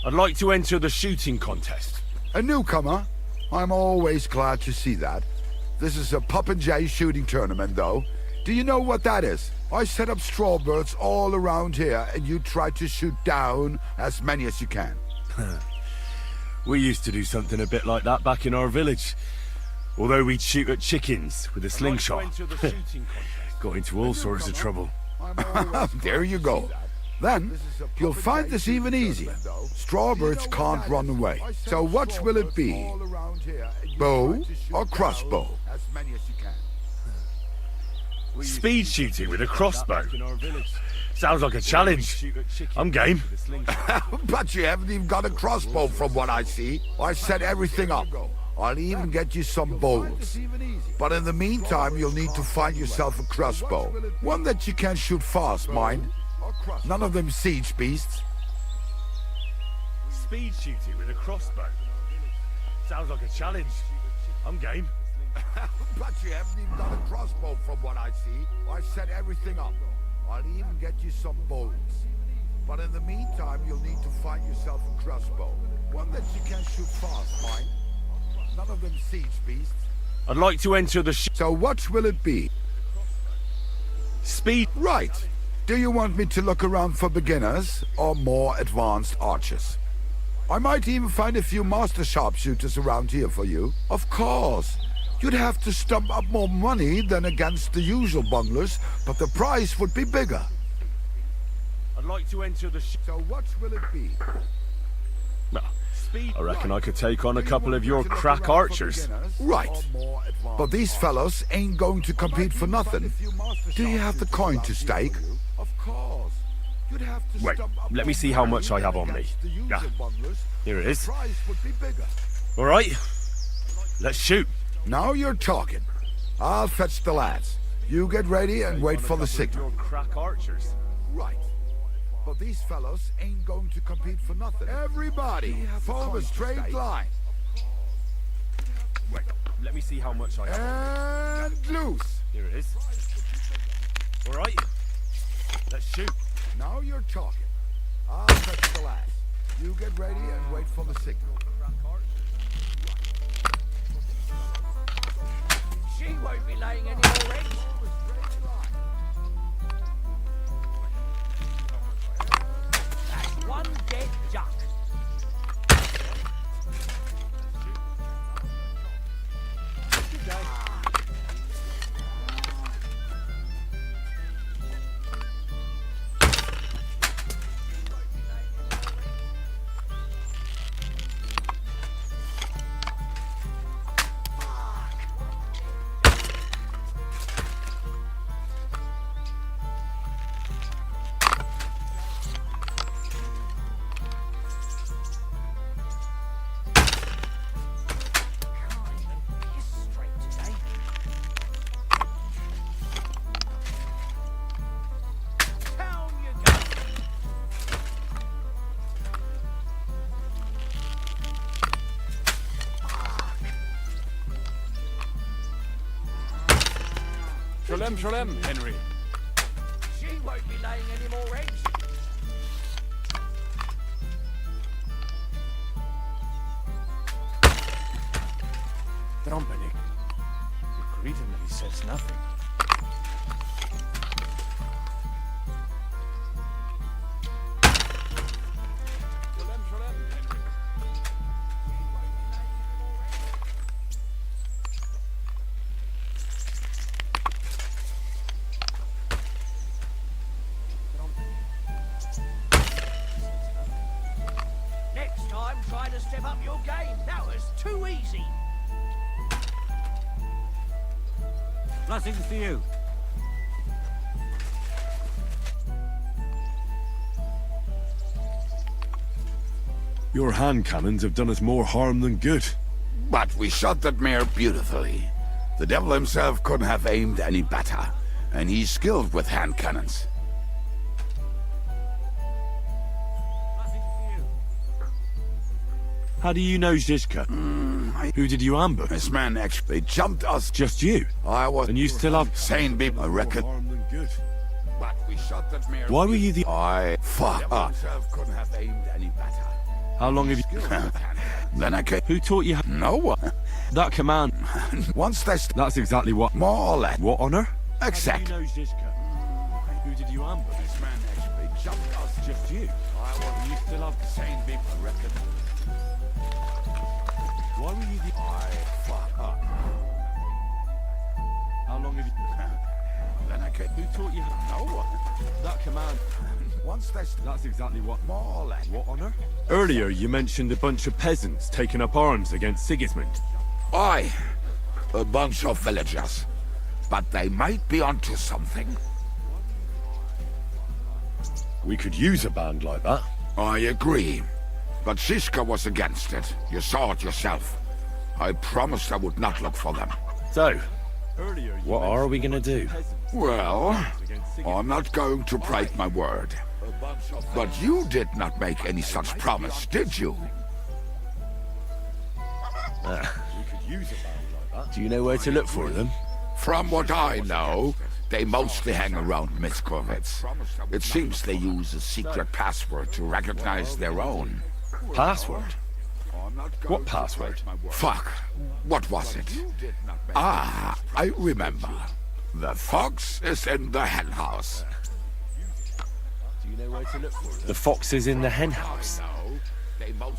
I'd like to enter the shooting contest. A newcomer? I'm always glad to see that. This is a Popinjay shooting tournament, though. Do you know what that is? I set up strawbirds all around here, and you try to shoot down as many as you can. We used to do something a bit like that back in our village. Although we'd shoot at chickens with a slingshot. Got into all sorts of trouble. There you go. Then, you'll find this even easy. Strawbirds can't run away. So which will it be? Bow or crossbow? Speed shooting with a crossbow. Sounds like a challenge. I'm game. But you haven't even got a crossbow from what I see. I set everything up. I'll even get you some bowls. But in the meantime, you'll need to find yourself a crossbow. One that you can shoot fast, mind. None of them siege beasts. Speed shooting with a crossbow. Sounds like a challenge. I'm game. But you haven't even got a crossbow from what I see. I set everything up. I'll even get you some bolts. But in the meantime, you'll need to find yourself a crossbow. One that you can shoot fast, mind. None of them siege beasts. I'd like to enter the So what will it be? Speed. Right. Do you want me to look around for beginners or more advanced archers? I might even find a few master sharpshooters around here for you. Of course. You'd have to stump up more money than against the usual bunglers, but the price would be bigger. I'd like to enter the So what will it be? I reckon I could take on a couple of your crack archers. Right. But these fellows ain't going to compete for nothing. Do you have the coin to stake? Of course. You'd have to Wait, let me see how much I have on me. Yeah, here it is. All right, let's shoot. Now you're talking. I'll fetch the lads. You get ready and wait for the signal. Crack archers. Right. But these fellows ain't going to compete for nothing. Everybody, form a straight line. Wait, let me see how much I have. And loose. Here it is. All right, let's shoot. Now you're talking. I'll fetch the lads. You get ready and wait for the signal. She won't be laying any more eggs. That's one dead duck. Sholem, Sholem, Henry. She won't be laying any more eggs. Dominic. You greet him and he says nothing. Sholem, Sholem, Henry. Next time, try to step up your game. That was too easy. Blessings to you. Your hand cannons have done us more harm than good. But we shot that mare beautifully. The devil himself couldn't have aimed any better, and he's skilled with hand cannons. How do you know Zizka? Who did you ambush? This man actually jumped us. Just you? I was. And you still have sane people, I reckon. harm than good. But we shot that mare. Why were you the? Fuck up. Himself couldn't have aimed any better. How long have you? Then I came. Who taught you? No one. That command. Once That's exactly what. more or less. What honor? Exact. How do you know Zizka? Who did you ambush? This man actually jumped us. Just you. I was. You still have Sane people, I reckon. Why were you the? Fuck up. How long have you? Then I came. Who taught you? No one. That command. Once That's exactly what. more or less. What honor? Earlier, you mentioned a bunch of peasants taking up arms against Sigismund. Aye, a bunch of villagers. But they might be onto something. We could use a band like that. I agree. But Zizka was against it. You saw it yourself. I promised I would not look for them. So, What are we gonna do? Well, I'm not going to break my word. But you did not make any such promise, did you? Do you know where to look for them? From what I know, they mostly hang around Miskovitz. It seems they use a secret password to recognize their own. Password? What password? Fuck. What was it? Ah, I remember. The fox is in the hen house. Do you know where to look for them? The fox is in the hen house.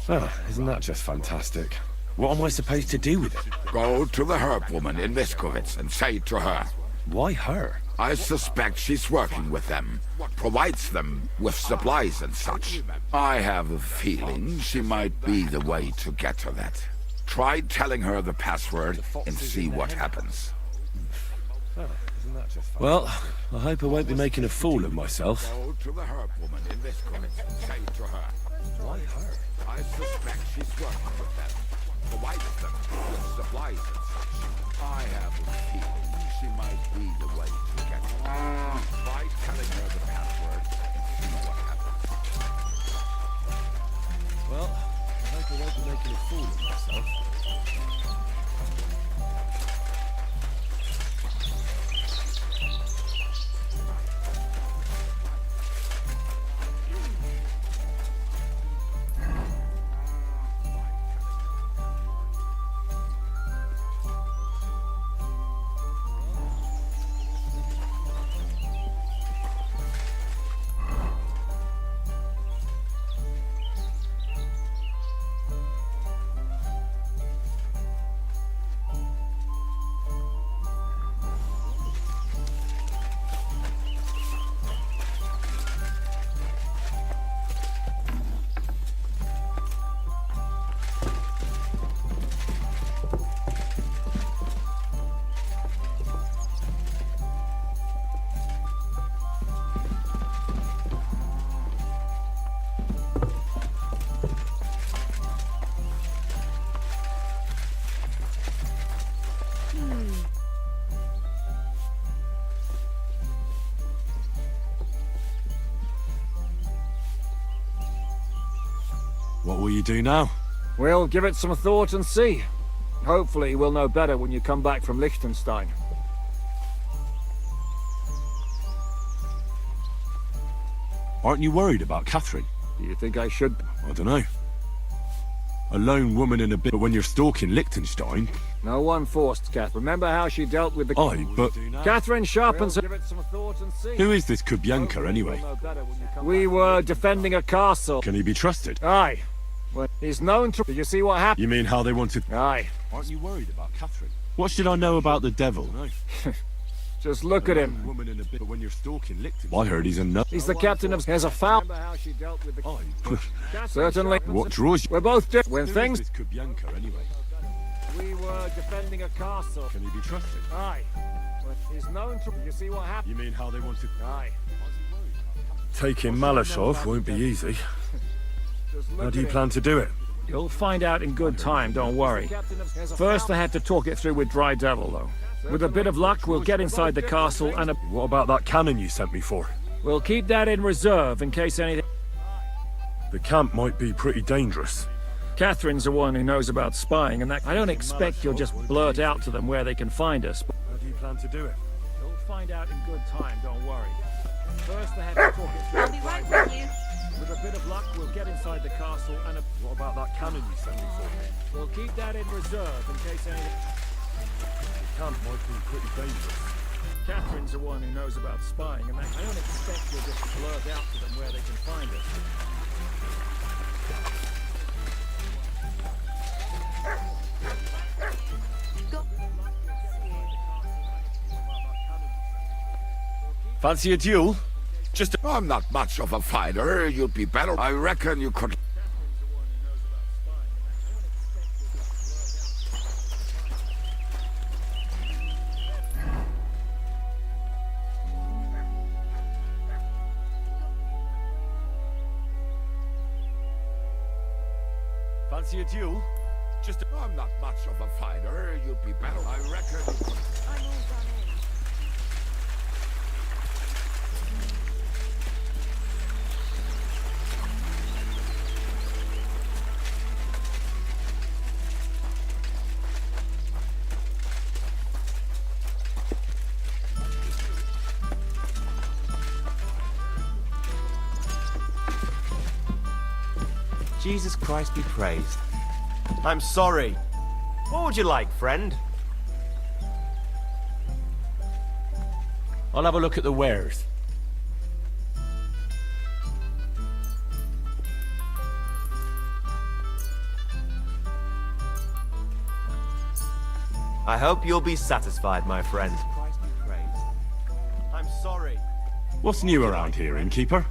Oh, isn't that just fantastic? What am I supposed to do with it? Go to the herb woman in Miskovitz and say to her. Why her? I suspect she's working with them, provides them with supplies and such. I have a feeling she might be the way to get to that. Try telling her the password and see what happens. Well, I hope I won't be making a fool of myself. Go to the herb woman in Miskovitz and say to her. Why her? I suspect she's working with them, provides them with supplies and such. I have a feeling she might be the way to get to her. Try telling her the password and see what happens. Well, I hope I won't be making a fool of myself. What will you do now? We'll give it some thought and see. Hopefully we'll know better when you come back from Liechtenstein. Aren't you worried about Catherine? Do you think I should? I don't know. A lone woman in a bit, but when you're stalking Liechtenstein... No one forced Catherine. Remember how she dealt with the... Aye, but... Catherine sharpens... Give it some thought and see. Who is this Kubyanka, anyway? We were defending a castle. Can he be trusted? Aye. Well, he's known to... Did you see what happened? You mean how they wanted... Aye. Aren't you worried about Catherine? What should I know about the devil? Just look at him. Woman in a bit, but when you're stalking Liechtenstein... I heard he's a nut. He's the captain of... Has a foul... Remember how she dealt with the... Certainly. What draws you? We're both... When things... Who is this Kubyanka, anyway? We were defending a castle. Can he be trusted? Aye. Well, he's known to... Did you see what happened? You mean how they wanted... Aye. Taking Malashov won't be easy. How do you plan to do it? You'll find out in good time, don't worry. First I had to talk it through with Dry Devil, though. With a bit of luck, we'll get inside the castle and... What about that cannon you sent me for? We'll keep that in reserve in case anything... The camp might be pretty dangerous. Catherine's the one who knows about spying, and that... I don't expect you'll just blurt out to them where they can find us. How do you plan to do it? You'll find out in good time, don't worry. First I have to talk it through. I'll be right with you. With a bit of luck, we'll get inside the castle and... What about that cannon you sent me for? We'll keep that in reserve in case anything... The camp might be pretty dangerous. Catherine's the one who knows about spying, and that... I don't expect you'll just blurt out to them where they can find us. Fancy a duel? I'm not much of a fighter. You'd be better. I reckon you could... Fancy a duel? I'm not much of a fighter. You'd be better. I reckon you could... I'm all done in. Jesus Christ be praised. I'm sorry. What would you like, friend? I'll have a look at the wares. I hope you'll be satisfied, my friend. I'm sorry. What's new around here, innkeeper?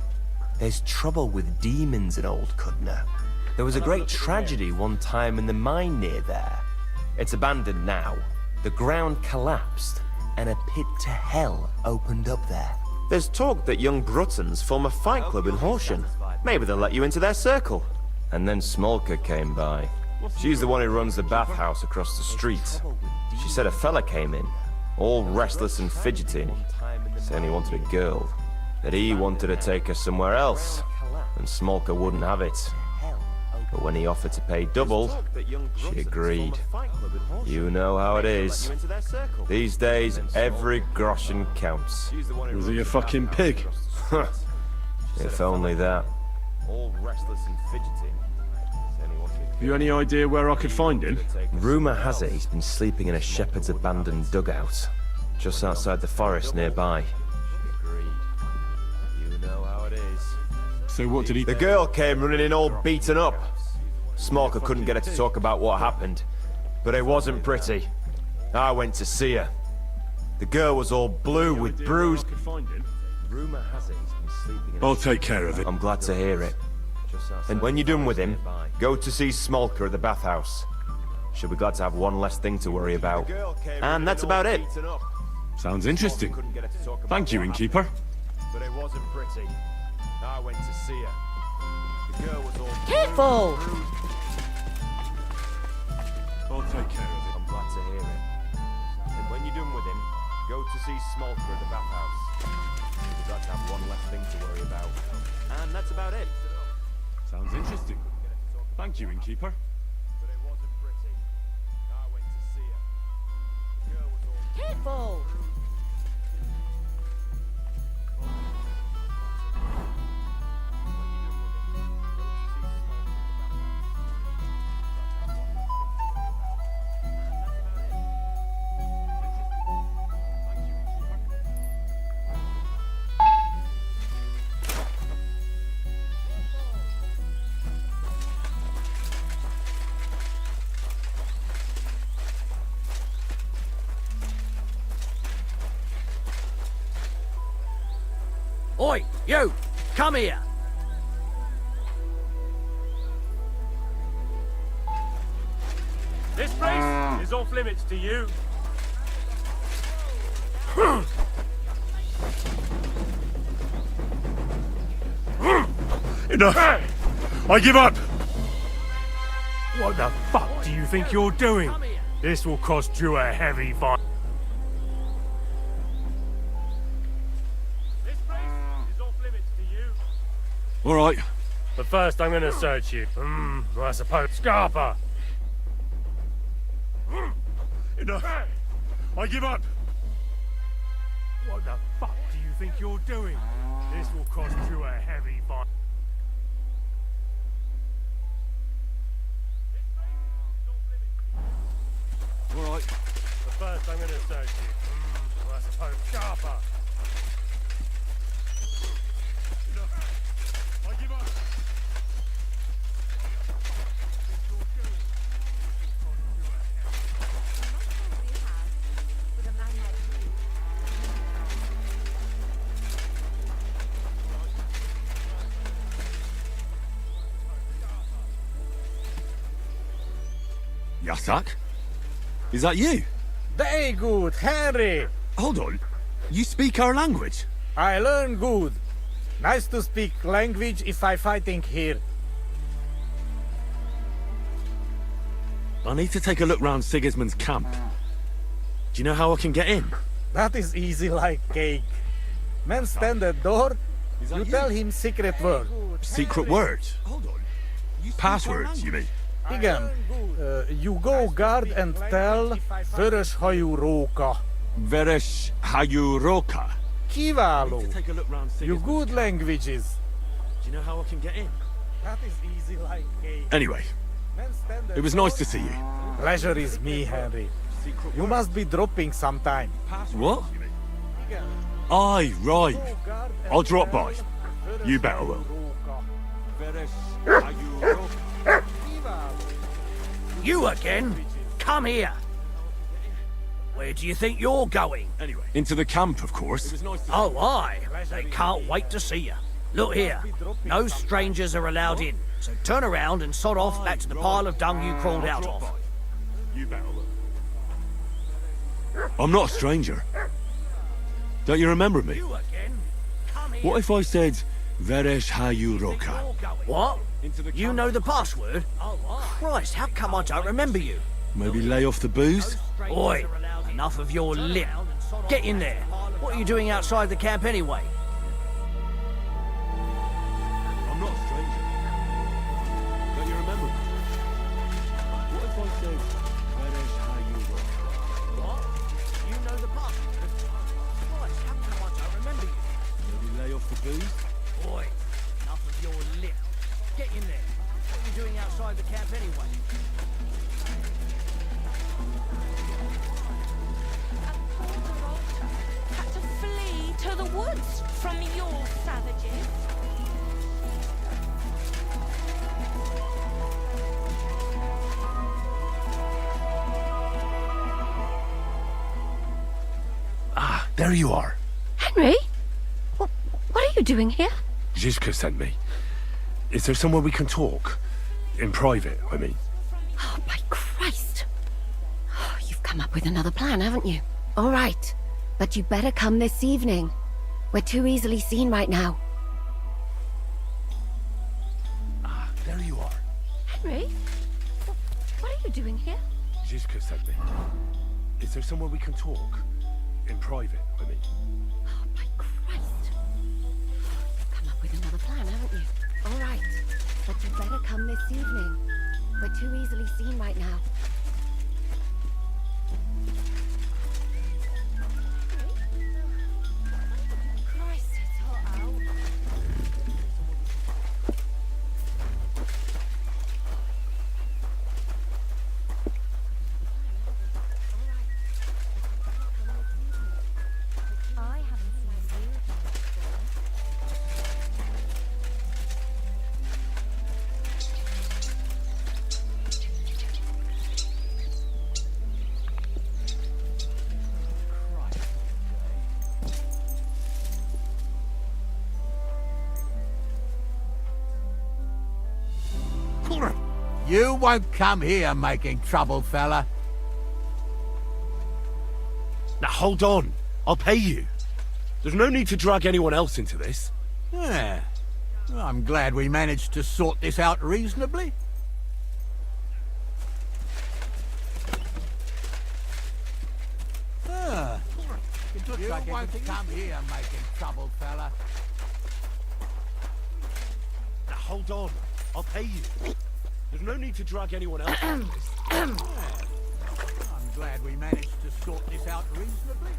There's trouble with demons in Old Cudna. There was a great tragedy one time in the mine near there. It's abandoned now. The ground collapsed, and a pit to hell opened up there. There's talk that young Bruttons form a fight club in Horsham. Maybe they'll let you into their circle. And then Smolka came by. She's the one who runs the bathhouse across the street. She said a fella came in, all restless and fidgety, saying he wanted a girl. That he wanted to take her somewhere else, and Smolka wouldn't have it. But when he offered to pay double, she agreed. You know how it is. These days, every groschen counts. Was he a fucking pig? If only that. All restless and fidgety. Have you any idea where I could find him? Rumour has it he's been sleeping in a shepherd's abandoned dugout, just outside the forest nearby. You know how it is. So what did he... The girl came running in all beaten up. Smolka couldn't get her to talk about what happened, but it wasn't pretty. I went to see her. The girl was all blue with bruised... Rumour has it he's been sleeping in I'll take care of it. I'm glad to hear it. And when you're done with him, go to see Smolka at the bathhouse. She'll be glad to have one less thing to worry about. And that's about it. Sounds interesting. Thank you, innkeeper. But it wasn't pretty. I went to see her. The girl was all... Careful! I'll take care of it. I'm glad to hear it. And when you're done with him, go to see Smolka at the bathhouse. She'll be glad to have one less thing to worry about. And that's about it. Sounds interesting. Thank you, innkeeper. But it wasn't pretty. I went to see her. The girl was all... Careful! Oi, you! Come here! This place is off limits to you. Enough! I give up! What the fuck do you think you're doing? This will cost you a heavy fine. This place is off limits to you. All right. But first I'm gonna search you. I suppose. Scarpa! Enough! I give up! What the fuck do you think you're doing? This will cost you a heavy fine. All right. But first I'm gonna search you. I suppose. Scarpa! Enough! I give up! Yasak? Is that you? Very good, Henry. Hold on. You speak our language? I learn good. Nice to speak language if I fighting here. I need to take a look round Sigismund's camp. Do you know how I can get in? That is easy like cake. Men stand at door, you tell him secret word. Secret words? Passwords, you mean? Igen. You go guard and tell Vörös hajú róka. Veresh Hayuroka. Kiváló. You good languages. Do you know how I can get in? That is easy like cake. Anyway, it was nice to see you. Pleasure is me, Henry. You must be dropping sometime. What? Aye, right. I'll drop by. You better will. You again? Come here. Where do you think you're going? Into the camp, of course. Oh, aye. They can't wait to see you. Look here. No strangers are allowed in. So turn around and sod off back to the pile of dung you crawled out of. You better will. I'm not a stranger. Don't you remember me? What if I said Veresh Hayuroka? What? You know the password? Christ, how come I don't remember you? Maybe lay off the booze? Oi, enough of your lip. Get in there. What are you doing outside the camp anyway? I'm not a stranger. Don't you remember me? What if I said Veresh Hayuroka? What? You know the password? Christ, how come I don't remember you? Maybe lay off the booze? Oi, enough of your lip. Get in there. What are you doing outside the camp anyway? Had to flee to the woods from your savages. Ah, there you are. Henry? What are you doing here? Zizka sent me. Is there somewhere we can talk? In private, I mean. Oh, by Christ. Oh, you've come up with another plan, haven't you? All right. But you better come this evening. We're too easily seen right now. Ah, there you are. Henry? What are you doing here? Zizka sent me. Is there somewhere we can talk? In private, I mean. Oh, by Christ. You've come up with another plan, haven't you? All right. But you better come this evening. We're too easily seen right now. Christ, it's hot out. I haven't seen you here before. You won't come here making trouble, fella. Now hold on. I'll pay you. There's no need to drag anyone else into this. Yeah. Well, I'm glad we managed to sort this out reasonably. It looks like won't come here making trouble, fella. Now hold on. I'll pay you. There's no need to drag anyone else into this. I'm glad we managed to sort this out reasonably.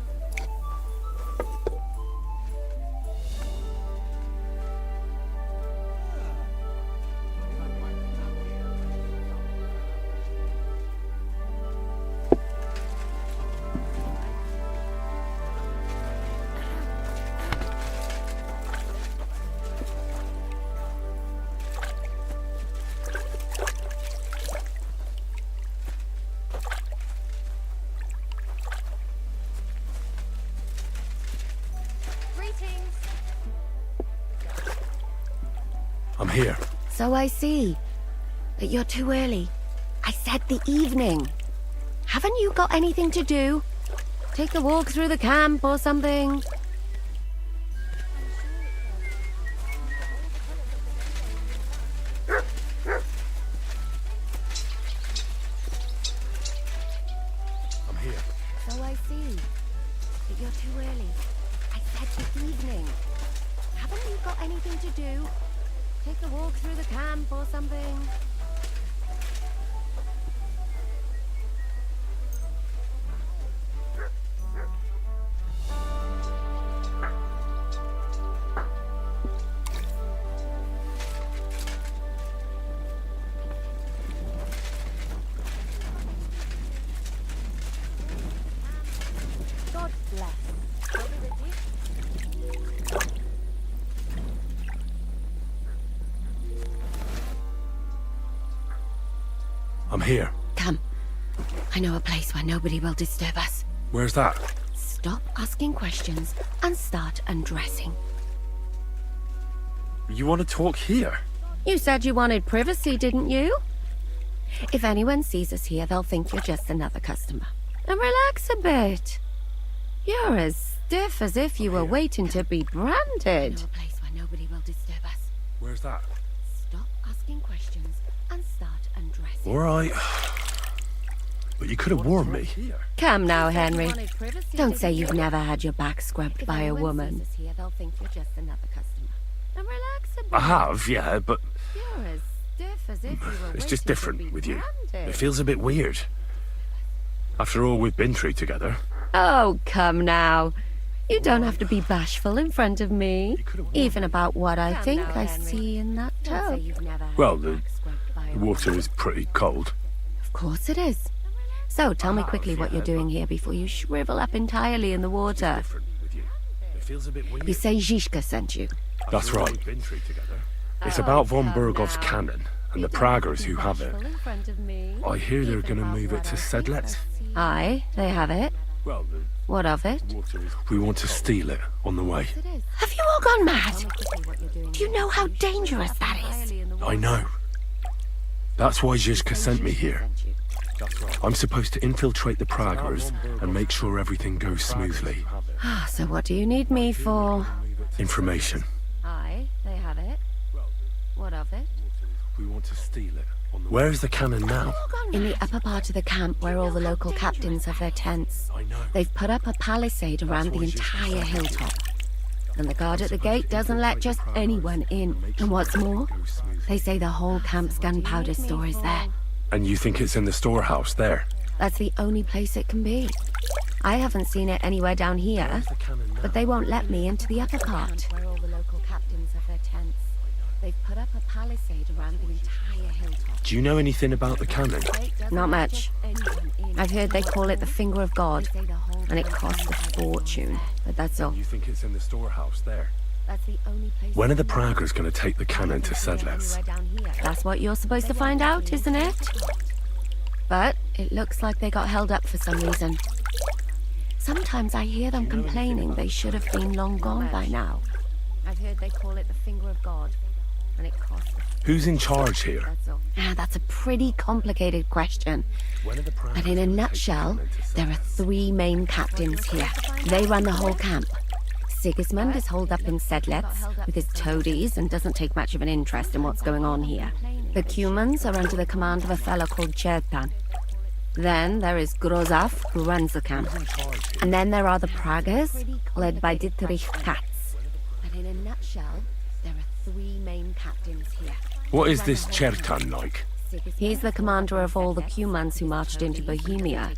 I'm here. So I see. But you're too early. I said the evening. Haven't you got anything to do? Take a walk through the camp or something? early. I said this evening. Haven't you got anything to do? Take a walk through the camp or something? God bless. I'll be with you. I'm here. Come. I know a place where nobody will disturb us. Where's that? Stop asking questions and start undressing. You want to talk here? You said you wanted privacy, didn't you? If anyone sees us here, they'll think you're just another customer. And relax a bit. You're as stiff as if you were waiting to be branded. I know a place where nobody will disturb us. Where's that? Stop asking questions and start undressing. All right. But you could have warned me. Come now, Henry. Don't say you've never had your back scrubbed by a woman. Sees us here, they'll think you're just another customer. And relax a bit. I have, yeah, but You're as stiff as if you were it's just waiting to be different with you. branded. It feels a bit weird. After all we've been through together. Oh, come now. You don't have to be bashful in front of me. Even about what I think I see in that tub. Well, the water is pretty cold. Of course it is. So tell me quickly what you're doing here before you shrivel up entirely in the water. It feels a bit weird. You say Zizka sent you. That's right. It's about von Bergov's cannon and the Praggers who have it. I hear they're going to move it to Sedlec. Aye, they have it. Well, What of it? we want to steal it on the way. Have you all gone mad? Do you know how dangerous that is? I know. That's why Zizka sent me here. I'm supposed to infiltrate the Praggers and make sure everything goes smoothly. So what do you need me for? Information. Aye, they have it. What of it? We want to steal it. Where's the cannon now? In the upper part of the camp where all the local captains have their tents. They've put up a palisade around the entire hilltop. And the guard at the gate doesn't let just anyone in. And what's more, they say the whole camp's gunpowder store is there. And you think it's in the storehouse there? That's the only place it can be. I haven't seen it anywhere down here, but they won't let me into the upper part. Where all the local captains have their tents. They've put up a palisade around the entire hilltop. Do you know anything about the cannon? Not much. I've heard they call it the Finger of God, and it costs a fortune, but that's all. You think it's in the storehouse there? That's the only place. When are the Praggers going to take the cannon to Sedlec? That's what you're supposed to find out, isn't it? But it looks like they got held up for some reason. Sometimes I hear them complaining they should have been long gone by now. I've heard they call it the Finger of God, and it costs. Who's in charge here? That's a pretty complicated question. But in a nutshell, there are 3 main captains here. They run the whole camp. Sigismund is holed up in Sedlec with his toadies and doesn't take much of an interest in what's going on here. The Cumans are under the command of a fellow called Chertan. Then there is Grozaf, who runs the camp. And then there are the Praggers, led by Dietrich Katz. But in a nutshell, there are 3 main captains here. What is this Chertan like? He's the commander of all the Cumans who marched into Bohemia.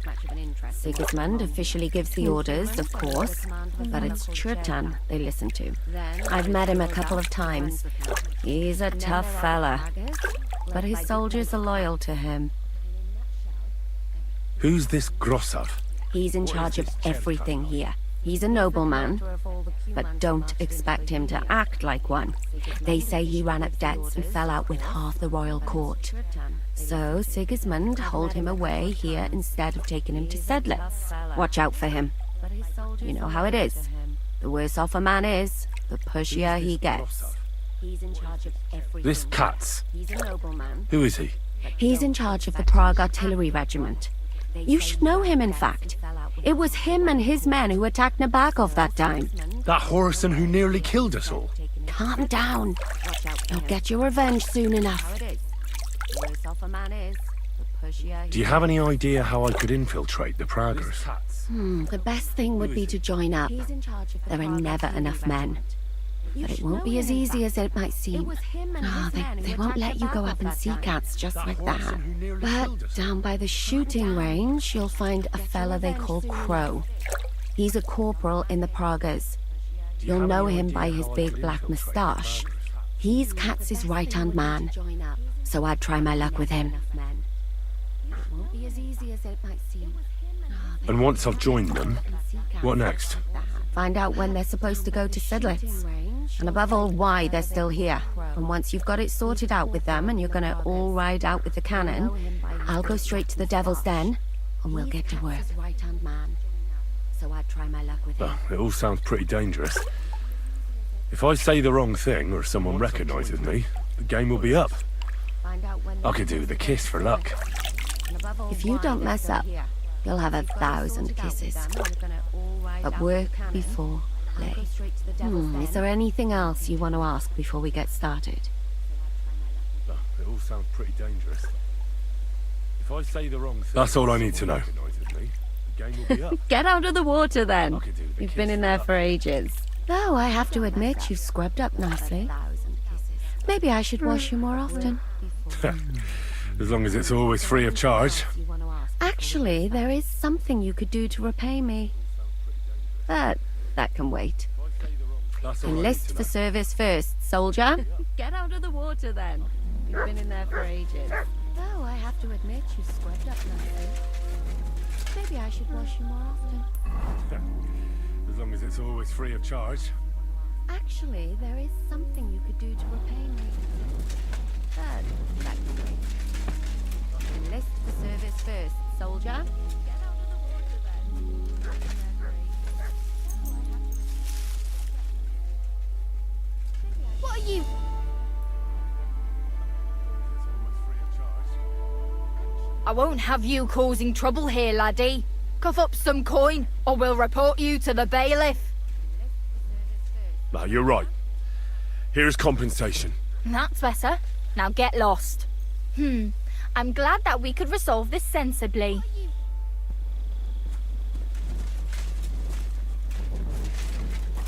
Sigismund officially gives the orders, of course, but it's Chertan they listen to. I've met him a couple of times. He's a tough fella, but his soldiers are loyal to him. Who's this Grossav? He's in charge of everything here. He's a nobleman, but don't expect him to act like one. They say he ran up debts and fell out with half the royal court. So Sigismund holed him away here instead of taking him to Sedlec. Watch out for him. You know how it is. The worse off a man is, the pushier he gets. He's in charge of everything. This Katz. He's a nobleman. Who is he? He's in charge of the Prague Artillery Regiment. You should know him, in fact. It was him and his men who attacked Nabokov that time. That Horison who nearly killed us all. Calm down. You'll get your revenge soon enough. The worse off a man is, the Do you have any idea how I could infiltrate the Praggers? The best thing would be to join up. There are never enough men. But it won't be as easy as it might seem. Oh, they won't let you go up and see cats just like that. But down by the shooting range, you'll find a fella they call Crow. He's a corporal in the Praggers. You'll know him by his big black moustache. He's Katz's right-hand man. So I'd try my luck with him. And once I've joined them, what next? Find out when they're supposed to go to Sedlitz. And above all, why they're still here. And once you've got it sorted out with them and you're gonna all ride out with the cannon, I'll go straight to the Devil's Den and we'll get to work. So I'd try my luck with him. It all sounds pretty dangerous. If I say the wrong thing or someone recognizes me, the game will be up. I could do with a kiss for luck. If you don't mess up, you'll have 1,000 kisses. But work before play. Is there anything else you want to ask before we get started? It all sounds pretty dangerous. If I say the wrong thing... That's all I need to know. The game will be up. Get out of the water then. You've been in there for ages. Though I have to admit you've scrubbed up nicely. Maybe I should wash you more often. As long as it's always free of charge. Actually, there is something you could do to repay me. But that can wait. Enlist for service first, soldier. Get out of the water then. You've been in there for ages. Though I have to admit you've scrubbed up nicely. Maybe I should wash you more often. As long as it's always free of charge. Actually, there is something you could do to repay me. But that can wait. Enlist for service first, soldier. What are you... I won't have you causing trouble here, laddie. Cough up some coin, or we'll report you to the bailiff. No, you're right. Here's compensation. That's better. Now get lost. I'm glad that we could resolve this sensibly.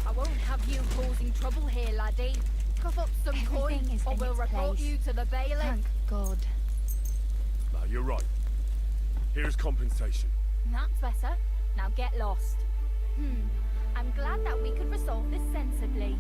I won't have you causing trouble here, laddie. Cough up some coin, or we'll report you to the bailiff. Thank God. No, you're right. Here's compensation. That's better. Now get lost. I'm glad that we could resolve this sensibly.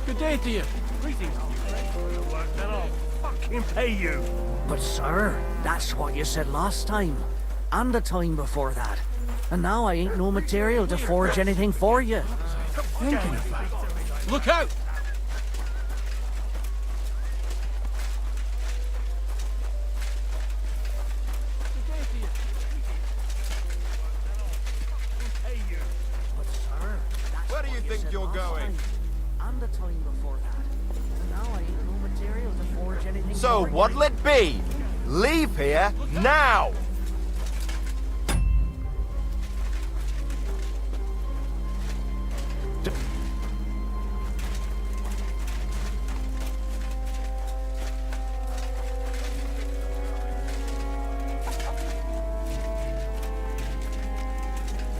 Good day to you. Greetings. Then I'll fucking pay you. But sir, that's what you said last time. And the time before that. And now I ain't no material to forge anything for you. Thinking about it. Look out! Where do you think you're going? And the time before that. And now I ain't no material to forge anything So for you. what'll it be? Leave here now!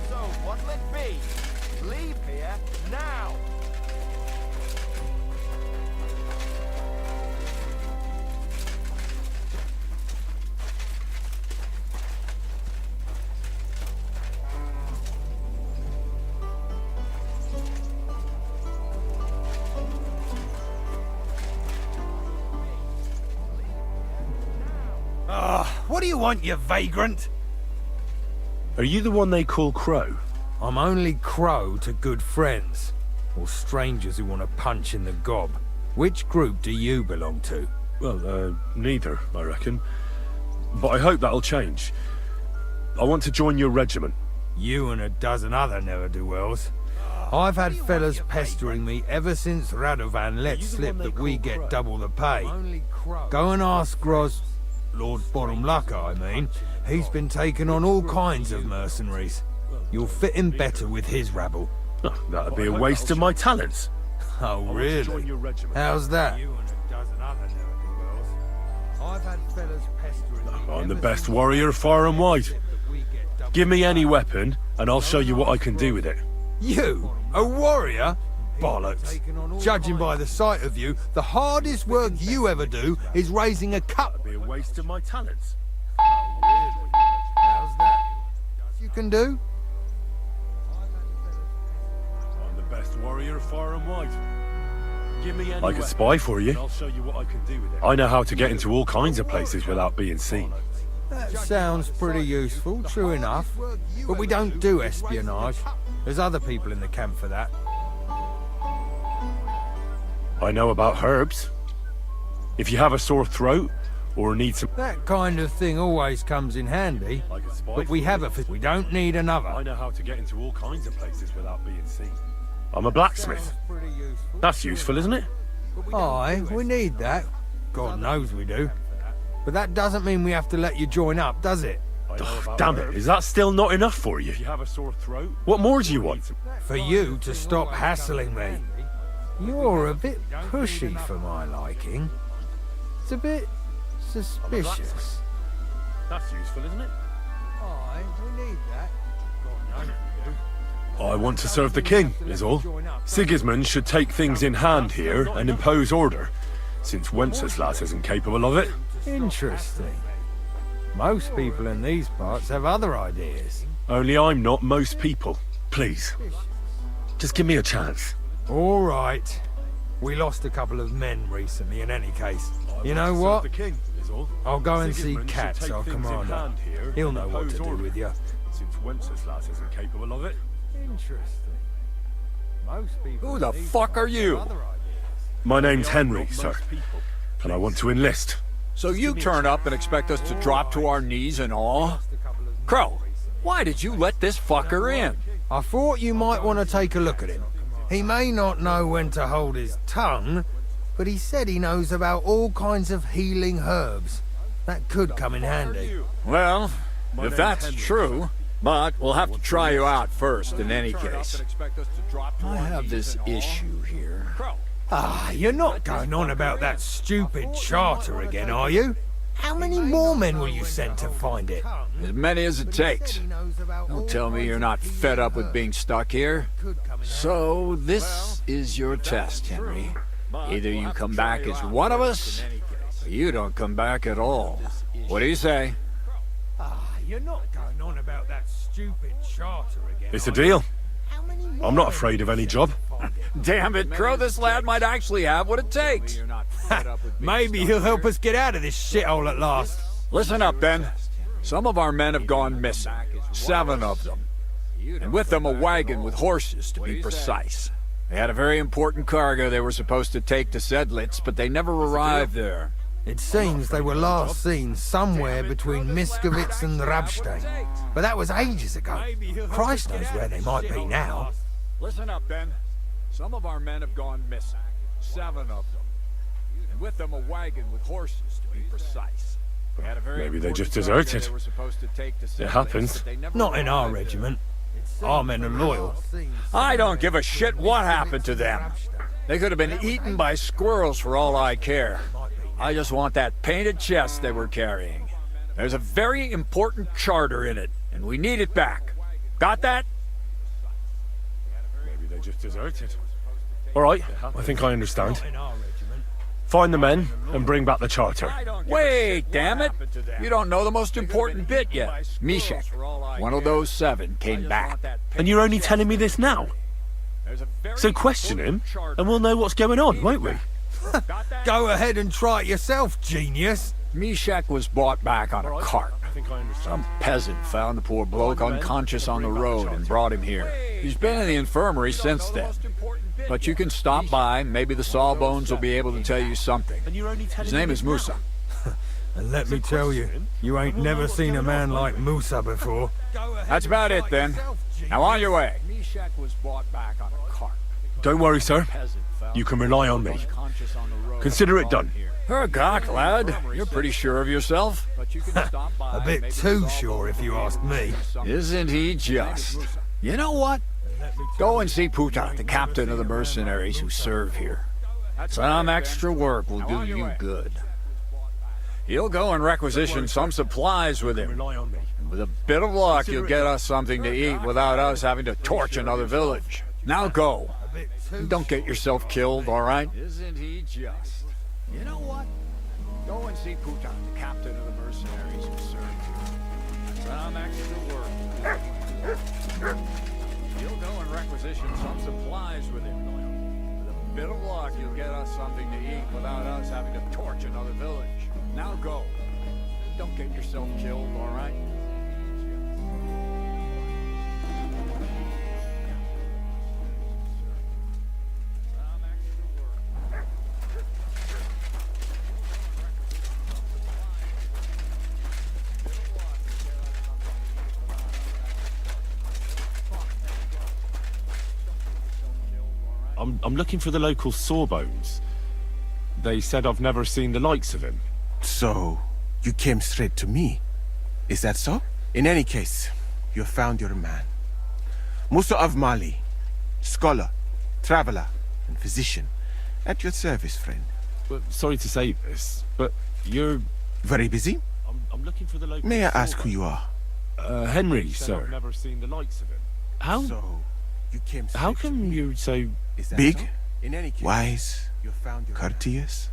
So what'll it be? Leave here now! What do you want, you vagrant? Are you the one they call Crow? I'm only Crow to good friends, or strangers who want to punch in the gob. Which group do you belong to? Well, neither, I reckon. But I hope that'll change. I want to join your regiment. You and a dozen other ne'er-do-wells. I've had fellas pestering me ever since Radovan let slip that we get double the pay. Go and ask Gros... Lord Borumlaka, I mean. He's been taking on all kinds of mercenaries. You'll fit in better with his rabble. Oh, that'd be a waste of my talents. Oh, really? How's that? I'm the best warrior far and wide. Give me any weapon, and I'll show you what I can do with it. You? A warrior? Bollocks. Judging by the sight of you, the hardest work you ever do is raising a cup. That'd be a waste of my talents. Oh, really? How's that? You can do? I'm the best warrior far and wide. Give me any I can spy for you. I'll show you what I can do with it. I know how to get into all kinds of places without being seen. That sounds pretty useful, true enough. But we don't do espionage. There's other people in the camp for that. I know about herbs. If you have a sore throat, or need some... That kind of thing always comes in handy. But we have it, we don't need another. I know how to get into all kinds of places without being seen. I'm a blacksmith. That's useful, isn't it? Aye, we need that. God knows we do. But that doesn't mean we have to let you join up, does it? Oh, damn it, is that still not enough for you? If you have a sore throat? What more do you want? For you to stop hassling me. You're a bit pushy for my liking. It's a bit suspicious. That's useful, isn't it? Aye, we need that. God knows we do. I want to serve the king, is all. Sigismund should take things in hand here and impose order, since Wenceslas isn't capable of it. Interesting. Most people in these parts have other ideas. Only I'm not most people. Please. Just give me a chance. All right. We lost a couple of men recently in any case. You know what? I'll go and see Katz, our commander. He'll know what to do with you. Since Wenceslas isn't capable of it. Interesting. Most people... Who the fuck are you? My name's Henry, sir. And I want to enlist. So you turn up and expect us to drop to our knees in awe? Crow, why did you let this fucker in? I thought you might want to take a look at him. He may not know when to hold his tongue, but he said he knows about all kinds of healing herbs. That could come in handy. Well, if that's true, but we'll have to try you out first in any case. I have this issue here. Ah, you're not going on about that stupid charter again, are you? How many more men will you send to find it? As many as it takes. Don't tell me you're not fed up with being stuck here. So, this is your test, Henry. Either you come back as one of us, or you don't come back at all. What do you say? Ah, you're not going on about that stupid charter again. It's a deal. I'm not afraid of any job. Damn it, Crow, this lad might actually have what it takes. Maybe he'll help us get out of this shithole at last. Listen up, then. Some of our men have gone missing. 7 of them. And with them a wagon with horses, to be precise. They had a very important cargo they were supposed to take to Sedlitz, but they never arrived there. It seems they were last seen somewhere between Miskovitz and Rabstein. But that was ages ago. Christ knows where they might be now. Listen up, then. Some of our men have gone missing. 7 of them. And with them a wagon with horses, to be precise. Maybe they just deserted. It happens. Not in our regiment. Our men are loyal. I don't give a shit what happened to them. They could have been eaten by squirrels for all I care. I just want that painted chest they were carrying. There's a very important charter in it, and we need it back. Got that? Maybe they just deserted. All right, I think I understand. Find the men and bring back the charter. Wait, damn it! You don't know the most important bit yet. Mishek, one of those 7, came back. And you're only telling me this now? So question him, and we'll know what's going on, won't we? Go ahead and try it yourself, genius. Meshach was brought back on a cart. Some peasant found the poor bloke unconscious on the road and brought him here. He's been in the infirmary since then. But you can stop by, maybe the Sawbones will be able to tell you something. His name is Musa. And let me tell you, you ain't never seen a man like Musa before. That's about it then. Now on your way. Meshach was brought back on a cart. Don't worry, sir. You can rely on me. Consider it done. Gawk, lad. You're pretty sure of yourself. A bit too sure, if you ask me. Isn't he just? You know what? Go and see Puta, the captain of the mercenaries who serve here. Some extra work will do you good. He'll go and requisition some supplies with him. With a bit of luck, you'll get us something to eat without us having to torch another village. Now go. And don't get yourself killed, all right? Isn't he just? You know what? Go and see Puta, the captain of the mercenaries who serve here. Some extra work. He'll go and requisition some supplies with him. With a bit of luck, you'll get us something to eat without us having to torch another village. Now go. Don't get yourself killed, all right? I'm looking for the local Sawbones. They said I've never seen the likes of him. So, you came straight to me. Is that so? In any case, you found your man. Musa of Mali, scholar, traveler, and physician. At your service, friend. Sorry to say this, but you're... Very busy? I'm looking for the local May I ask who you are? Henry, sir. I've never seen the likes of him. How? So, you came How come you're so... Big, so? In any case, wise, courteous?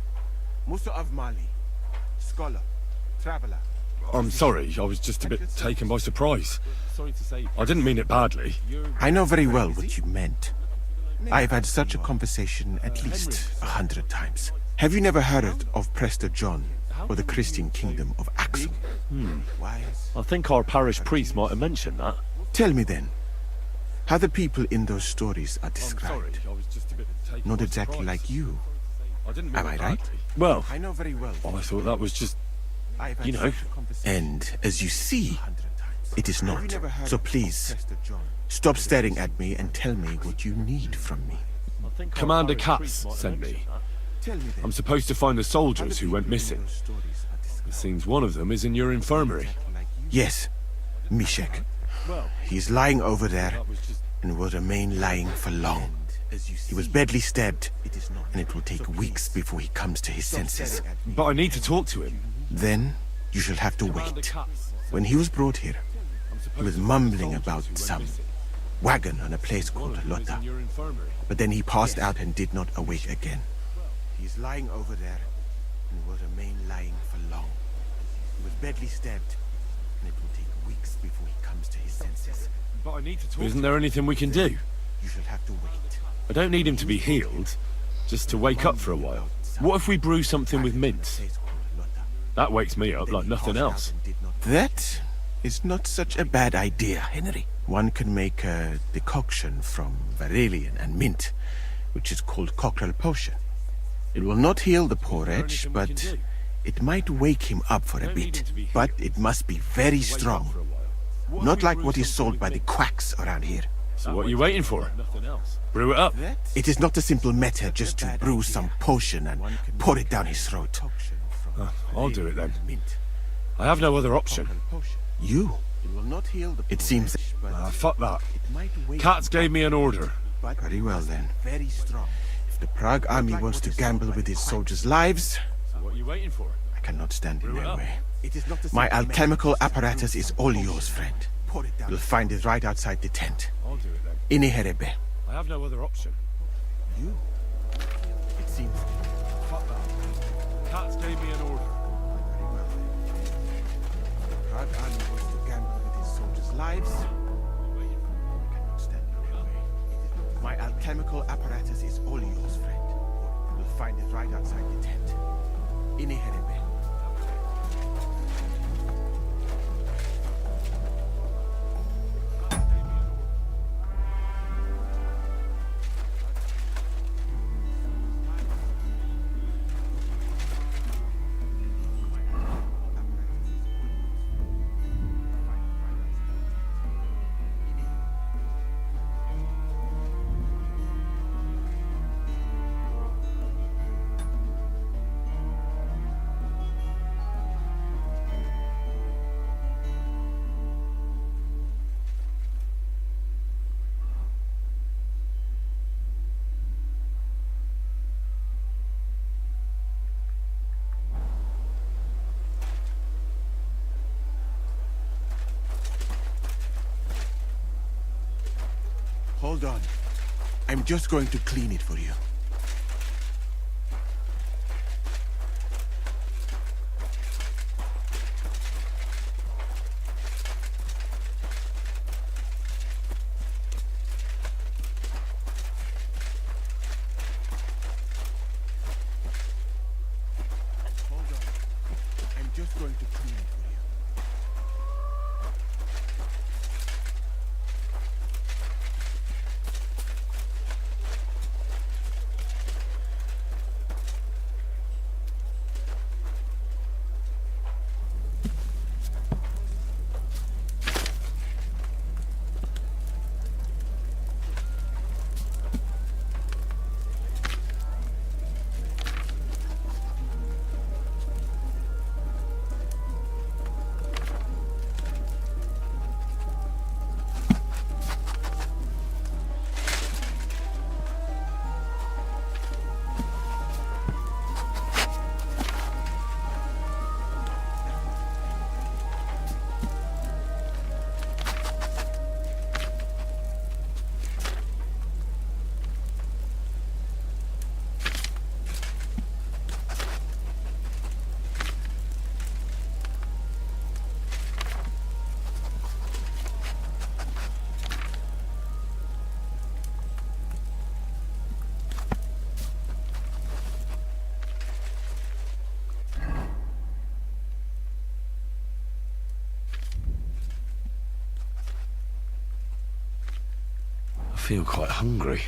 Musa of Mali, scholar, traveler. I'm sorry, I was just a bit taken by surprise. I didn't mean it badly. I know very well what you meant. I've had such a conversation at least 100 times. Have you never heard of Prester John or the Christian kingdom of Axum? I think our parish priest might have mentioned that. Tell me then, how the people in those stories are described. Not exactly like you. Am I right? Well, I know very well. I thought that was just, you know. And as you see, it is not. So please, stop staring at me and tell me what you need from me. Commander Katz sent me. I'm supposed to find the soldiers who went missing. It seems one of them is in your infirmary. Yes, Meshach. He's lying over there and will remain lying for long. He was badly stabbed, and it will take weeks before he comes to his senses. But I need to talk to him. Then you shall have to wait. When he was brought here, he was mumbling about some wagon on a place called Lota. But then he passed out and did not awake again. He's lying over there and will remain lying for long. He was badly stabbed, and it will take weeks before he comes to his senses. But I need to talk. Isn't there anything we can do? You shall have to wait. I don't need him to be healed, just to wake up for a while. What if we brew something with mint? That wakes me up like nothing else. That is not such a bad idea, Henry. One can make a decoction from Varelian and mint, which is called cockerel potion. It will not heal the poor wretch, but it might wake him up for a bit. But it must be very strong. Not like what is sold by the quacks around here. So what are you waiting for? Brew it up. It is not a simple matter just to brew some potion and pour it down his throat. I'll do it then. I have no other option. You? It seems... fuck that. Katz gave me an order. Very well then. If the Prague army wants to gamble with his soldiers' lives... So what are you waiting for? I cannot stand in their way. My alchemical apparatus is all yours, friend. You'll find it right outside the tent. I'll do it then. Iniherebe. I have no other option. You? It seems... Fuck that. Katz gave me an order. Very well then. The Prague army wants to gamble with his soldiers' lives. I cannot stand in their way. My alchemical apparatus is all yours, friend. You'll find it right outside the tent. Iniherebe. Hold on. I'm just going to clean it for you. Hold on. I'm just going to clean it for you. I feel quite hungry.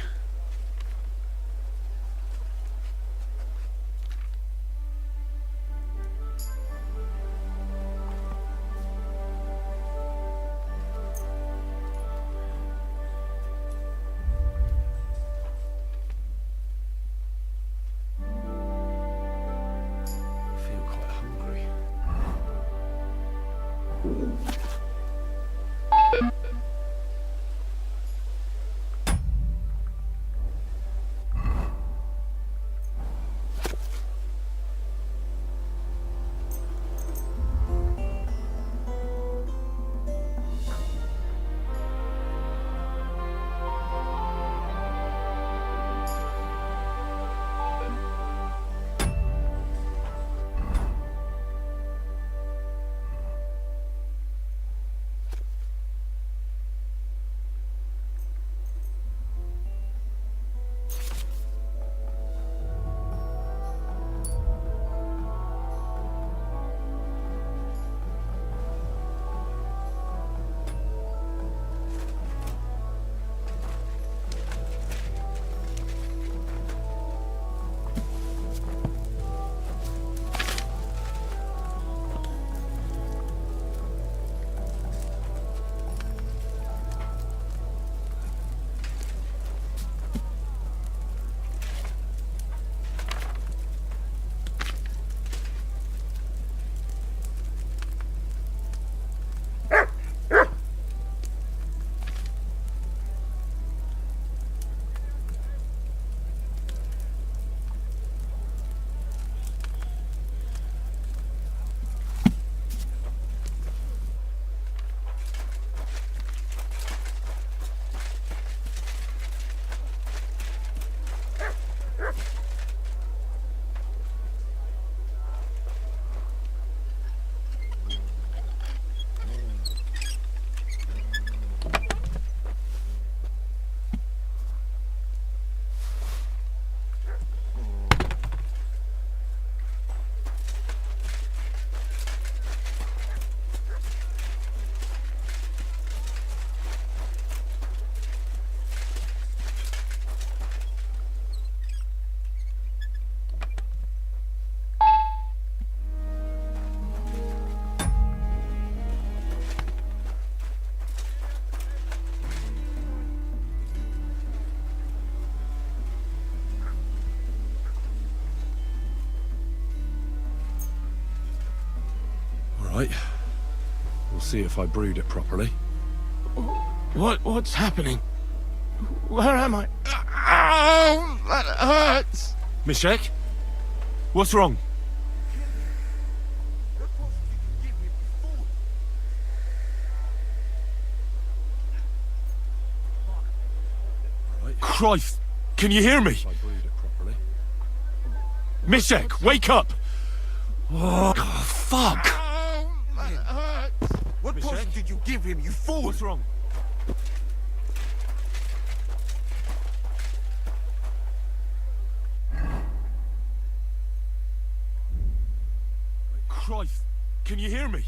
Right. We'll see if I brewed it properly. What's happening? Where am I? Ow! That hurts! Mishek? What's wrong? Christ! Can you hear me? Mishek, wake up! Oh, fuck! What poison did you give him, you fool? What's wrong? Christ! Can you hear me?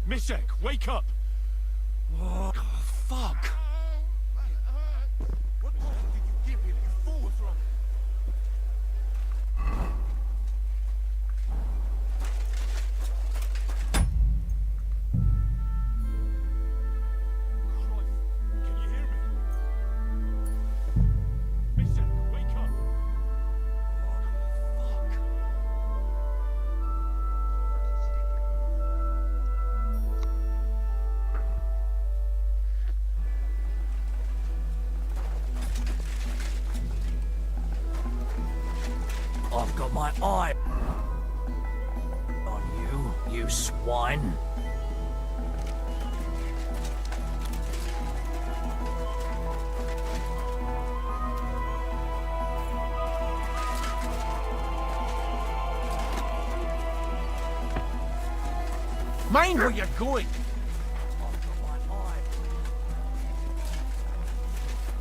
Mishek, wake up! Oh, fuck! What poison did you give him, you fool? What's wrong? Can you hear me? Mishek, wake up! I've got my eye on you, you swine. Mind where you're going.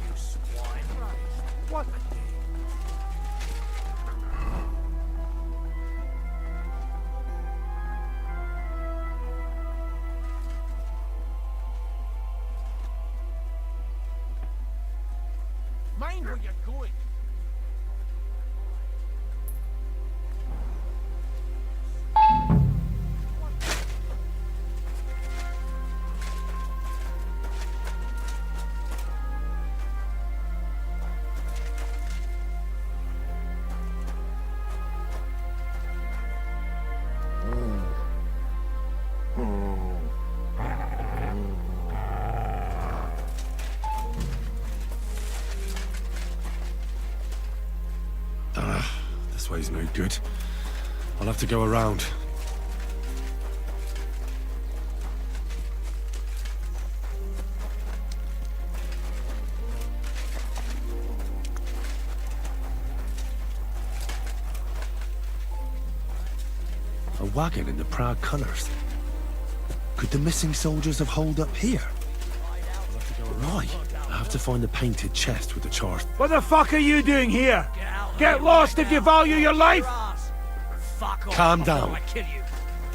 You swine. What? Mind where you're going. This way's no good. I'll have to go around. A wagon in the proud colours. Could the missing soldiers have holed up here? Right. I have to find the painted chest with the chart. What the fuck are you doing here? Get lost if you value your life! Fuck off. Calm down. I kill you.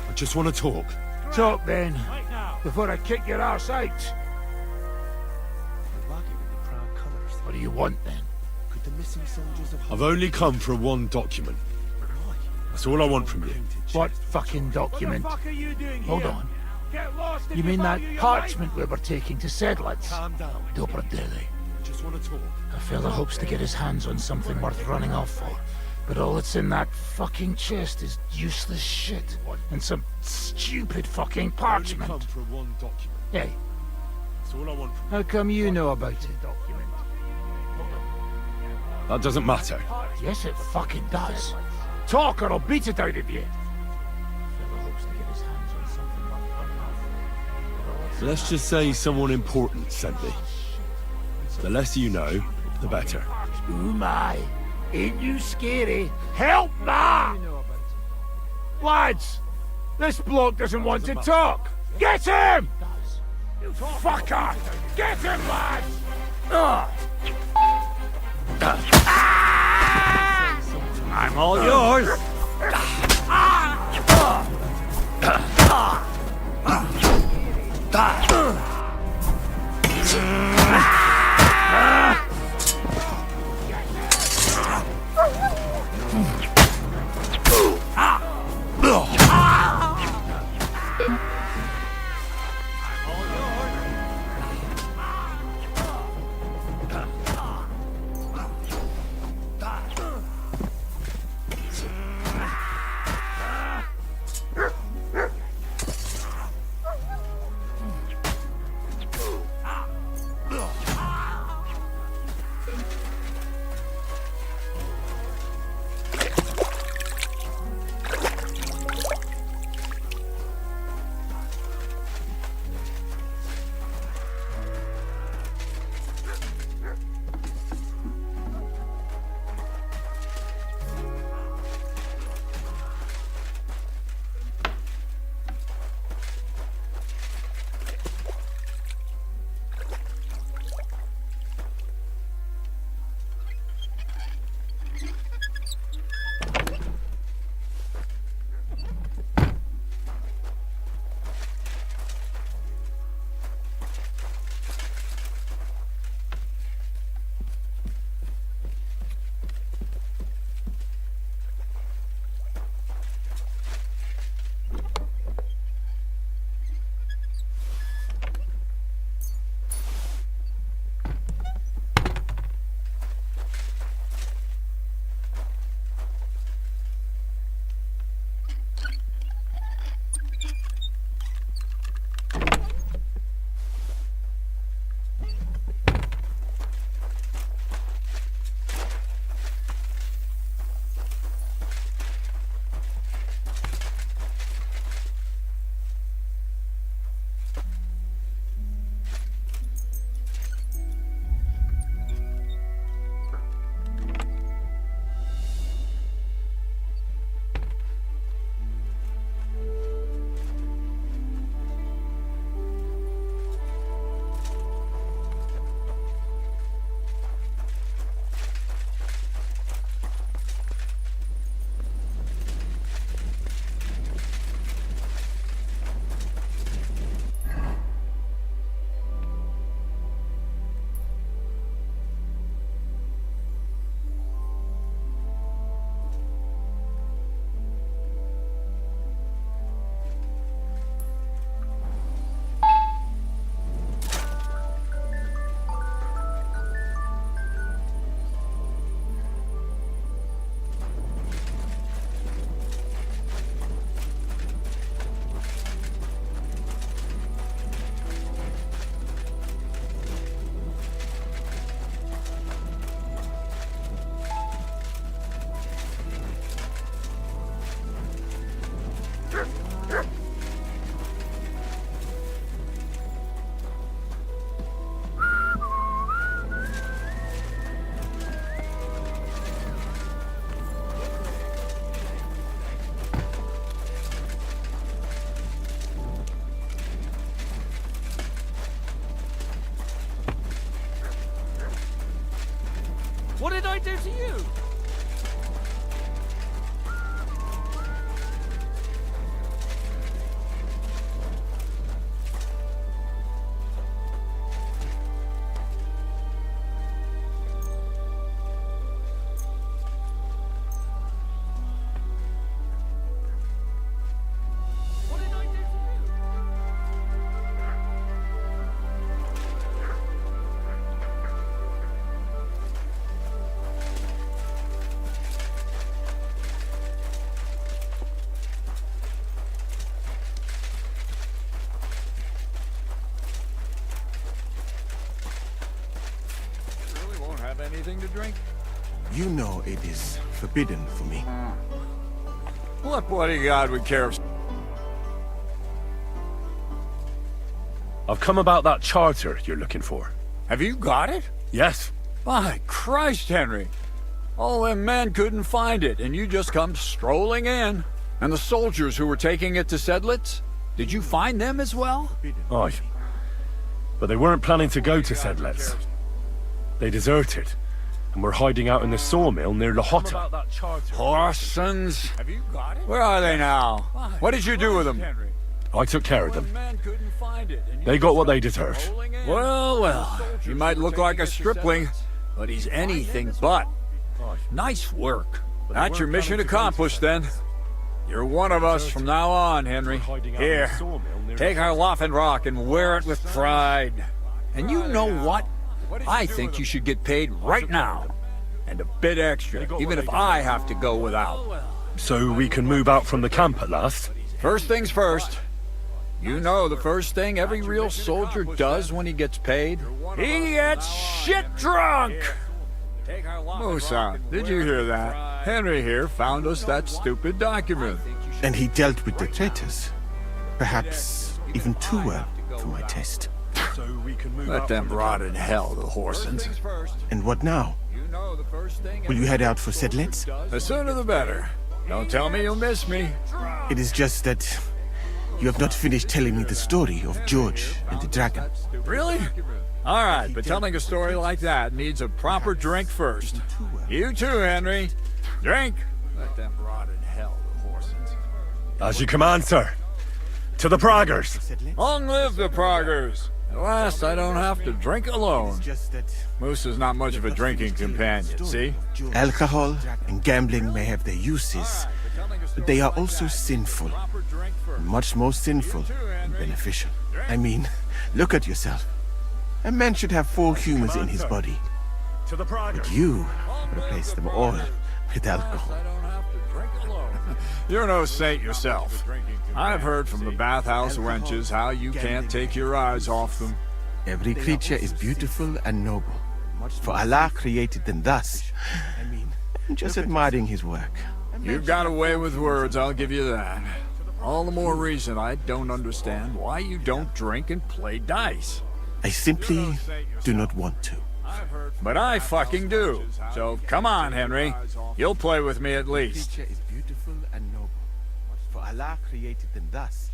I just want to talk. Talk then, before I kick your arse out. What do you want then? Could the missing soldiers have I've only come for one document. That's all I want from you. What fucking document? What the fuck are you doing Hold here? on. Get lost if You mean that value your parchment we were taking to Sedlitz? Calm down. Dobrodele. Just want to talk. A fella hopes to get his hands on something worth running off for. But all that's in that fucking chest is useless shit. And some stupid fucking I've only parchment. come for one document. Hey, That's all I want from how come you know about it? That doesn't matter. Yes, it fucking does. Talk or I'll beat it out of you. Fella hopes to get his hands on something worth running off for. Let's just say someone important sent me. The less you know, the better. Ooh my, ain't you scary? Help ma! Lads, this bloke doesn't want to talk. Get him! You fucker! Get him, lads! I'm all yours. What did I do to you? Anything to drink? You know it is forbidden for me. What bloody god would care if... I've come about that charter you're looking for. Have you got it? Yes. By Christ, Henry. All them men couldn't find it, and you just come strolling in. And the soldiers who were taking it to Sedlitz? Did you find them as well? Aye. But they weren't planning to go to Sedlitz. They deserted, and were hiding out in the sawmill near Lahota. Horsons? Where are they now? What did you do with them? I took care of them. They got what they deserved. Well, well, he might look like a stripling, but he's anything but. Nice work. That's your mission accomplished, then. You're one of us from now on, Henry. Here, take our Loffenrock and wear it with pride. And you know what? I think you should get paid right now. And a bit extra, even if I have to go without. So we can move out from the camp at last? First things first. You know the first thing every real soldier does when he gets paid? He gets shit drunk! Musa, did you hear that? Henry here found us that stupid document. And he dealt with the traitors. Perhaps even too well for my taste. Let them rot in hell, the Horsons. And what now? Will you head out for Sedlitz? The sooner the better. Don't tell me you'll miss me. It is just that you have not finished telling me the story of George and the dragon. Really? All right, but telling a story like that needs a proper drink first. You too, Henry. Drink. Let them rot in hell, the Horsons. As you command, sir. To the Praggers. Long live the Praggers. At last, I don't have to drink alone. Moose is not much of a drinking companion, see? Alcohol and gambling may have their uses, but they are also sinful. Much more sinful than beneficial. I mean, look at yourself. A man should have 4 humors in his body. But you replace them all with alcohol. You're no saint yourself. I've heard from the bathhouse wenches how you can't take your eyes off them. Every creature is beautiful and noble. For Allah created them thus. I'm just admiring his work. You've got a way with words, I'll give you that. All the more reason I don't understand why you don't drink and play dice. I simply do not want to. But I fucking do. So come on, Henry. You'll play with me at least. Creature is beautiful and noble. For Allah created them thus.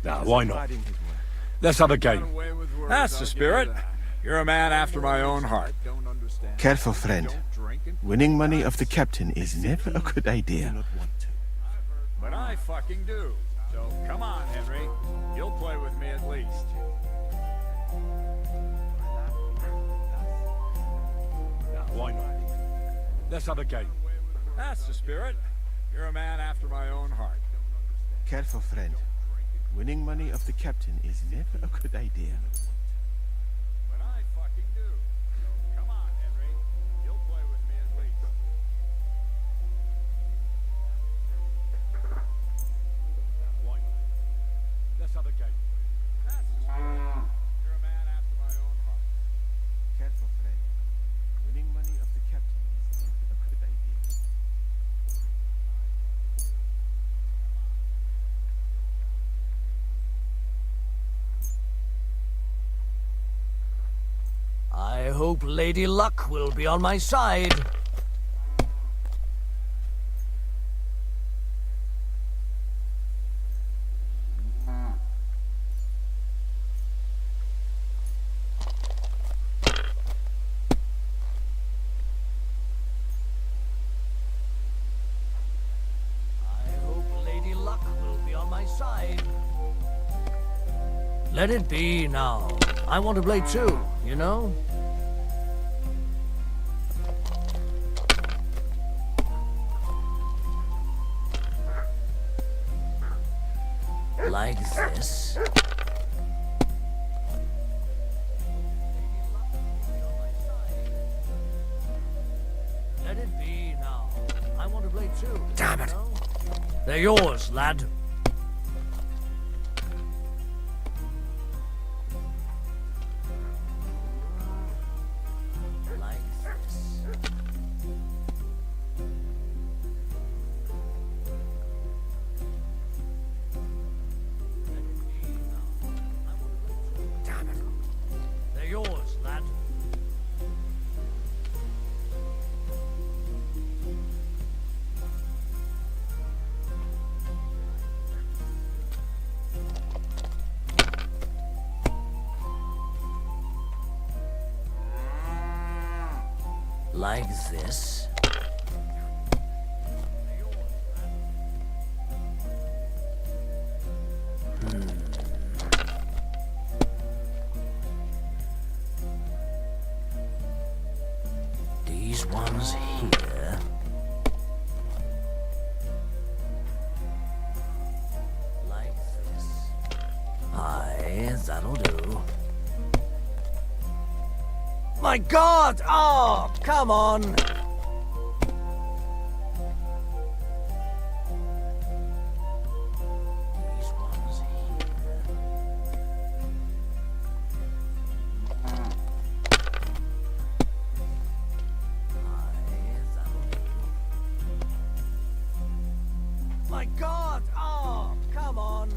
Now, why not? Let's have a game. That's the spirit. You're a man after my own heart. Careful, friend. Winning money of the captain is never a good idea. But I fucking do. So come on, Henry. You'll play with me at least. Why not? Let's have a game. That's the spirit. You're a man after my own heart. Careful, friend. Winning money of the captain is never a good idea. But I fucking do. So come on, Henry. You'll play with me at least. Why not? Let's have a game. That's the spirit. You're a man after my own heart. Careful, friend. Winning money of the captain is never a good idea. I hope Lady Luck will be on my side. Let it be now. I want to play too, you know? Like this. Let it be now. I want to play too. Damn it. They're yours, lad. Like this. Damn it. They're yours, lad. Like this. These ones here. Like this. Aye, that'll do. My God! Oh, come on! These ones here. Aye, that'll do. My God! Oh, come on!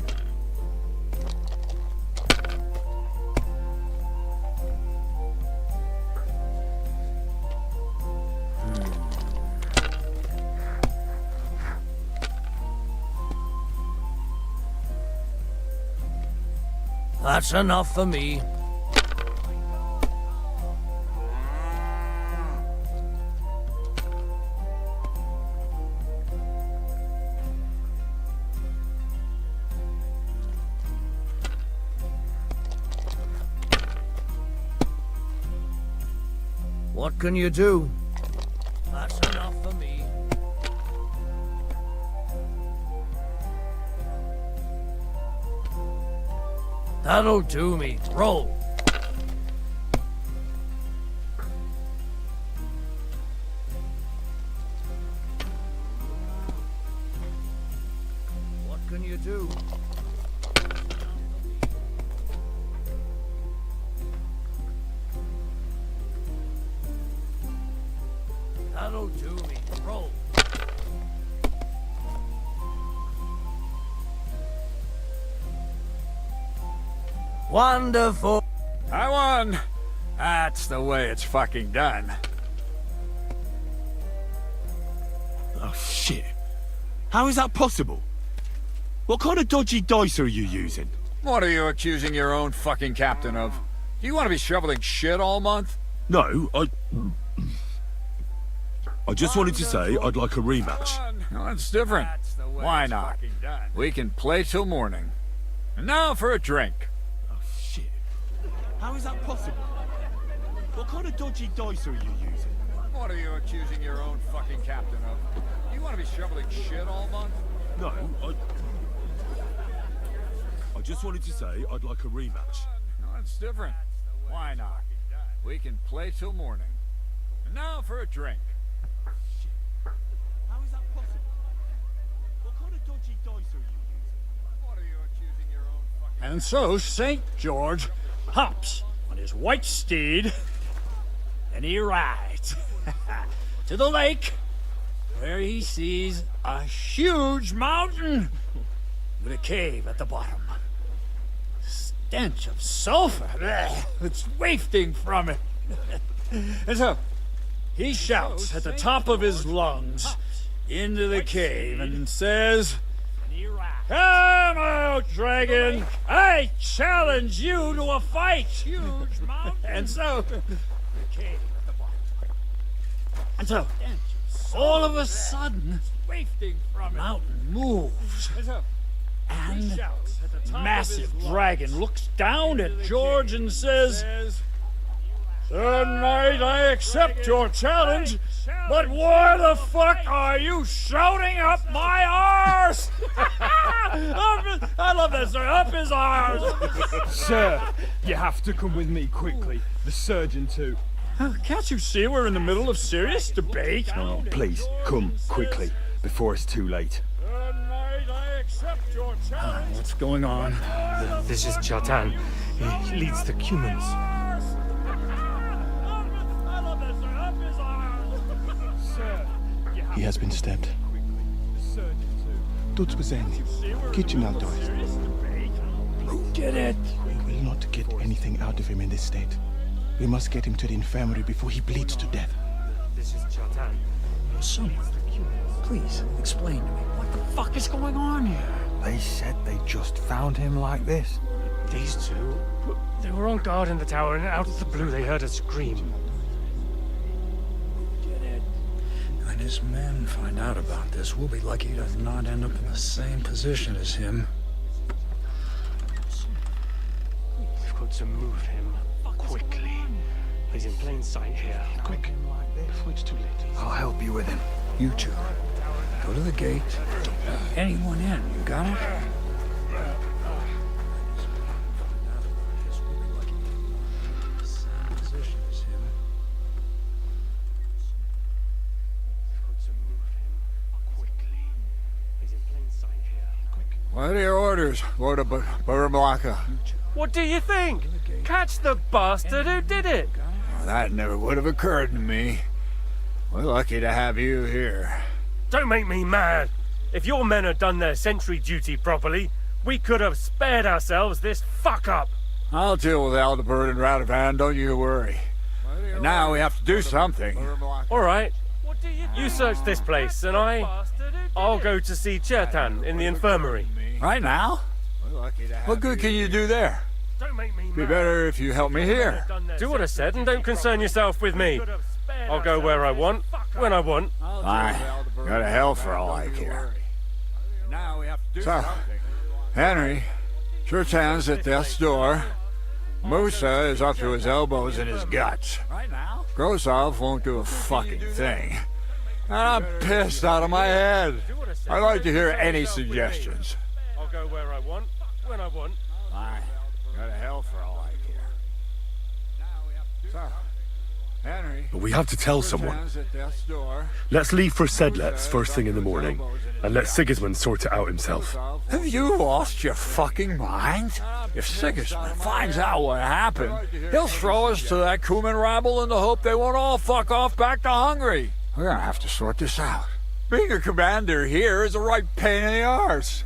That's enough for me. What can you do? That's enough for me. That'll do me. Roll. What can you do? That'll do me. Roll. Wonderful. I won. That's the way it's fucking done. Oh, shit. How is that possible? What kind of dodgy dice are you using? What are you accusing your own fucking captain of? Do you want to be shoveling shit all month? No, I just wanted to say I'd like a rematch. No, that's different. Why not? We can play till morning. And now for a drink. How is that possible? What kind of dodgy dice are you using? What are you accusing your own fucking captain of? Do you want to be shoveling shit all month? No, I just wanted to say I'd like a rematch. No, that's different. Why not? We can play till morning. And now for a drink. How is that possible? What kind of dodgy dice are you using? What are you accusing your own fucking... And so St. George hops on his white steed, and he rides to the lake, where he sees a huge mountain with a cave at the bottom. Stench of sulfur, it's wafting from it. And so he shouts at the top of his lungs into the cave and says, "Come out, dragon! I challenge you to a fight!" And so, all of a sudden, the mountain moves, And massive dragon looks down at George and says, "Sir Knight, I accept your challenge, but why the fuck are you shouting up my arse?" I love that, sir. Up his arse. Sir, you have to come with me quickly. The surgeon too. Can't you see we're in the middle of serious debate? No, please, come quickly, before it's too late. Sir Knight, I accept your challenge. What's going on? This is Chatan. He leads the Cumans. He has been stabbed. Tudo bem. Kitchen outdoors. Who did it? We will not get anything out of him in this state. We must get him to the infirmary before he bleeds to death. This is Chatan. Someone, please explain to me what the fuck is going on here. They said they just found him like this. These two? They were on guard in the tower, and out of the blue they heard a scream. When his men find out about this, we'll be lucky to not end up in the same position as him. We've got to move him quickly. He's in plain sight here. Quick, before it's too late. I'll help you with him. You two, go to the gate. Don't let anyone in. You got it? What are your orders, Lord of Burmlaka? What do you think? Catch the bastard who did it! That never would have occurred to me. We're lucky to have you here. Don't make me mad. If your men had done their sentry duty properly, we could have spared ourselves this fuck-up. I'll deal with Aldebert and Radovan, don't you worry. And now we have to do something. All right. You search this place, and I'll go to see Chertan in the infirmary. Right now? What good can you do there? Be better if you help me here. Do what I said and don't concern yourself with me. I'll go where I want, when I want. I got a hell for all I care. So, Henry, Chertan's at death's door. Musa is up to his elbows in his guts. Grosov won't do a fucking thing. And I'm pissed out of my head. I'd like to hear any suggestions. I'll go where I want, when I want. I got a hell for all I care. So, Henry, But we have to tell someone. Chertan's at death's door. Let's leave for Sedlets first thing in the morning, and let Sigismund sort it out himself. Have you lost your fucking mind? If Sigismund finds out what happened, he'll throw us to that Cuman rabble in the hope they won't all fuck off back to Hungary. We're gonna have to sort this out. Being a commander here is a right pain in the arse.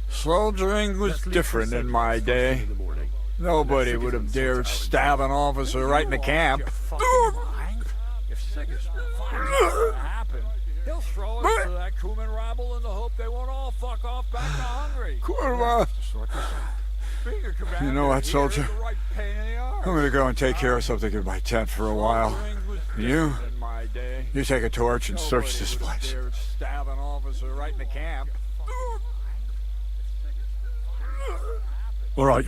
Soldiering was different in my day. Nobody would have dared stab an officer right in the camp. If Sigismund finds out what happened, he'll throw us to that Cuman rabble in the hope they won't all fuck off back to Hungary. You know what, soldier? I'm gonna go and take care of something in my tent for a while. You take a torch and search this place. Stab an officer right in the camp. All right.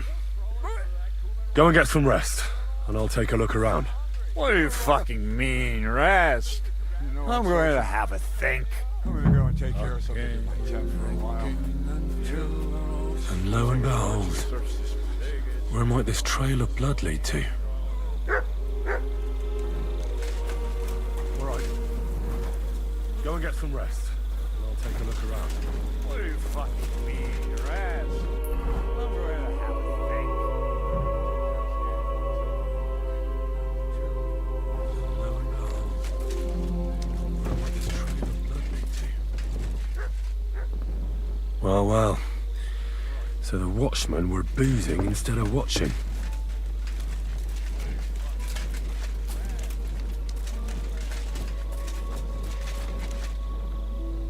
Go and get some rest, and I'll take a look around. What do you fucking mean, rest? I'm going to have a think. I'm gonna go and take care of something in my tent for a while. And lo and behold, where might this trail of blood lead to? All right. Go and get some rest, and I'll take a look around. What do you fucking mean, rest? I'm going to have a think. Well, well. So the watchmen were boozing instead of watching.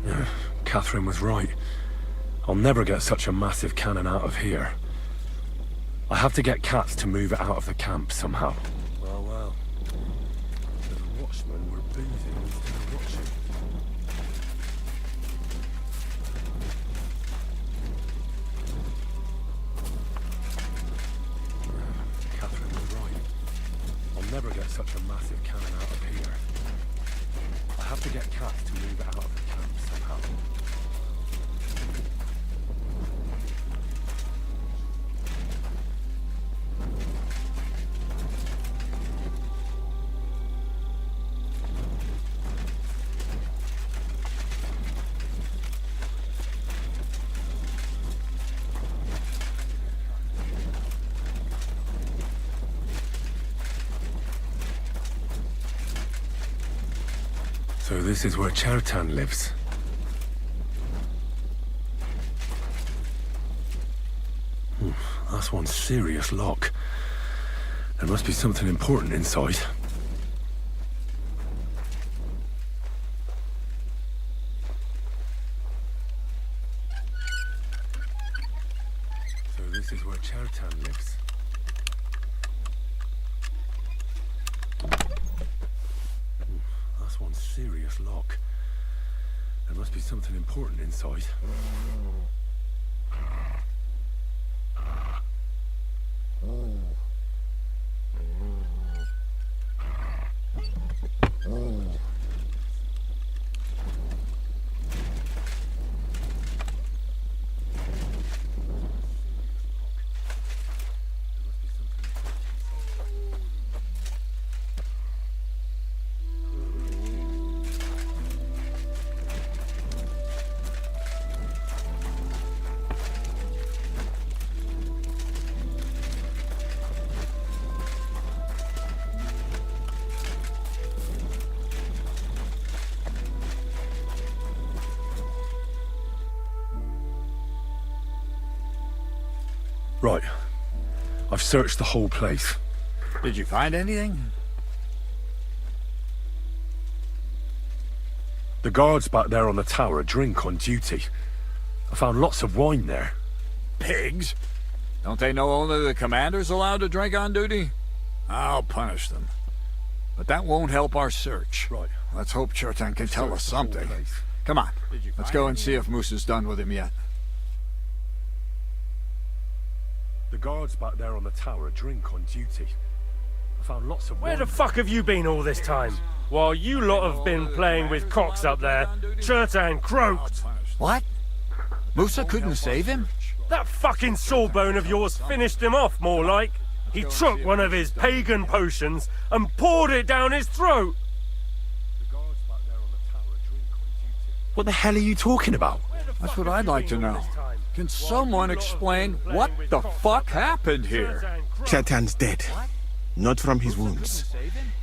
Yeah, Catherine was right. I'll never get such a massive cannon out of here. I have to get Katz to move it out of the camp somehow. Well, well. So the watchmen were boozing instead of watching. never get such a massive cannon out of here. I have to get Kat to move it out of the camp somehow. So this is where Chertan lives. That's one serious lock. There must be something important inside. So this is where Chertan lives. That's one serious lock. There must be something important inside. Right. I've searched the whole place. Did you find anything? The guards back there on the tower drink on duty. I found lots of wine there. Pigs? Don't they know only the commander's allowed to drink on duty? I'll punish them. But that won't help our search. Right. Let's hope Chertan can tell us something. Come on, let's go and see if Moosa's done with him yet. The guards back there on the tower drink on duty. I found lots of Where wine. the fuck have you been all this time? While you lot have been playing with cocks up there, Chertan croaked. What? Moosa couldn't save him? That fucking sawbone of yours finished him off, more like. He took one of his pagan potions and poured it down his throat. What the hell are you talking about? That's what I'd like to know. Can someone explain what the fuck happened here? Chertan's dead. Not from his wounds.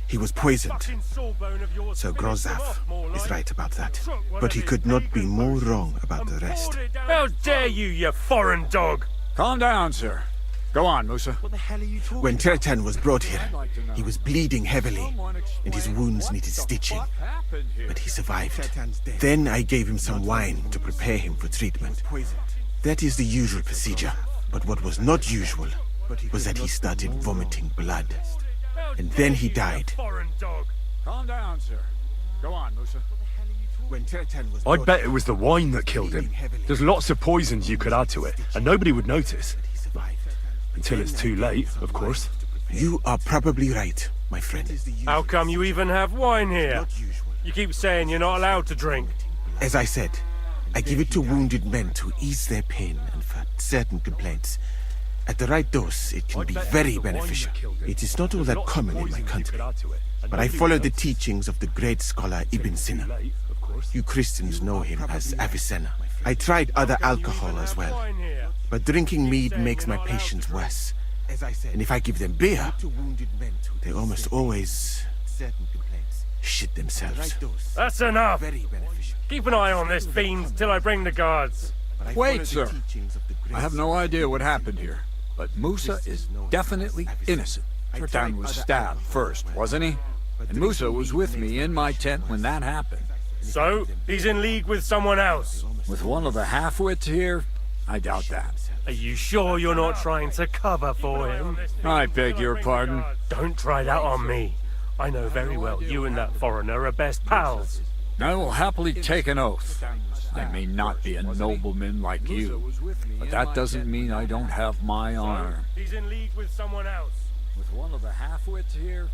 He was poisoned. Sir Grozaf is right about that. But he could not be more wrong about the rest. How dare you foreign dog! Calm down, sir. Go on, Moosa. When Chertan was brought here, he was bleeding heavily, and his wounds needed stitching. But he survived. Then I gave him some wine to prepare him for treatment. That is the usual procedure. But what was not usual was that he started vomiting blood. And then he died. Calm down, sir. Go on, Moosa. When Chertan was I'd bet it was the wine that killed him. There's lots of poisons you could add to it, and nobody would notice. Until it's too late, of course. You are probably right, my friend. How come you even have wine here? You keep saying you're not allowed to drink. As I said, I give it to wounded men to ease their pain and for certain complaints. At the right dose, it can be very beneficial. It is not all that common in my country, but I follow the teachings of the great scholar Ibn Sina. You Christians know him as Avicenna. I tried other alcohol as well, but drinking mead makes my patients worse. And if I give them beer, they almost always shit themselves. That's enough! Keep an eye on this fiend till I bring the guards. Wait, sir. I have no idea what happened here, but Moosa is definitely innocent. Chertan was stabbed first, wasn't he? And Moosa was with me in my tent when that happened. So, he's in league with someone else? With one of the half-wits here? I doubt that. Are you sure you're not trying to cover for him? I beg your pardon. Don't try that on me. I know very well you and that foreigner are best pals. I will happily take an oath. I may not be a nobleman like you, but that doesn't mean I don't have my honor. He's in league with someone else. With one of the half-wits here?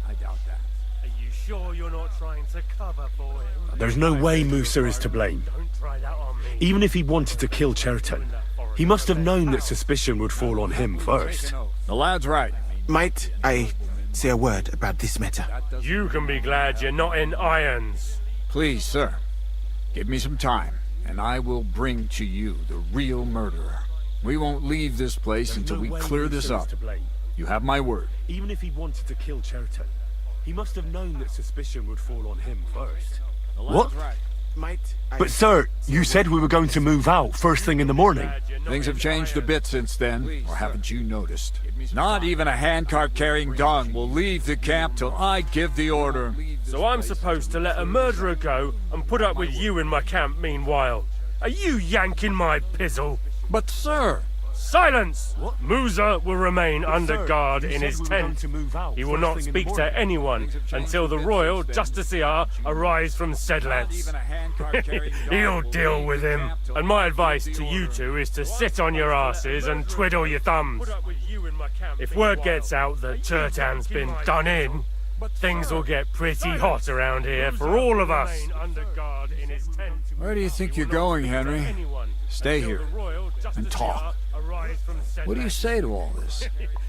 I doubt that. Are you sure you're not trying to cover for him? There's no way Musa is to blame. Don't try that on me. Even if he wanted to kill Cherton, he must have known that suspicion would fall on him first. The lad's right. Might I say a word about this matter? You can be glad you're not in irons. Please, sir. Give me some time, and I will bring to you the real murderer. We won't leave this place until we clear this up. You have my word. Even if he wanted to kill Cherton, he must have known that suspicion would fall on him first. What? Might I... But sir, you said we were going to move out first thing in the morning. Things have changed a bit since then, or haven't you noticed? Not even a handcart carrying dung will leave the camp till I give the order. So I'm supposed to let a murderer go and put up with you in my camp meanwhile. Are you yanking my pizzle? But sir... Silence! Musa will remain under guard in his tent. He will not speak to anyone until the royal justiciar arrives from Sedlets. He'll deal with him. And my advice to you two is to sit on your asses and twiddle your thumbs. If word gets out that Chertan's been done in, things will get pretty hot around here for all of us. Where do you think you're going, Henry? Stay here and talk. What do you say to all this?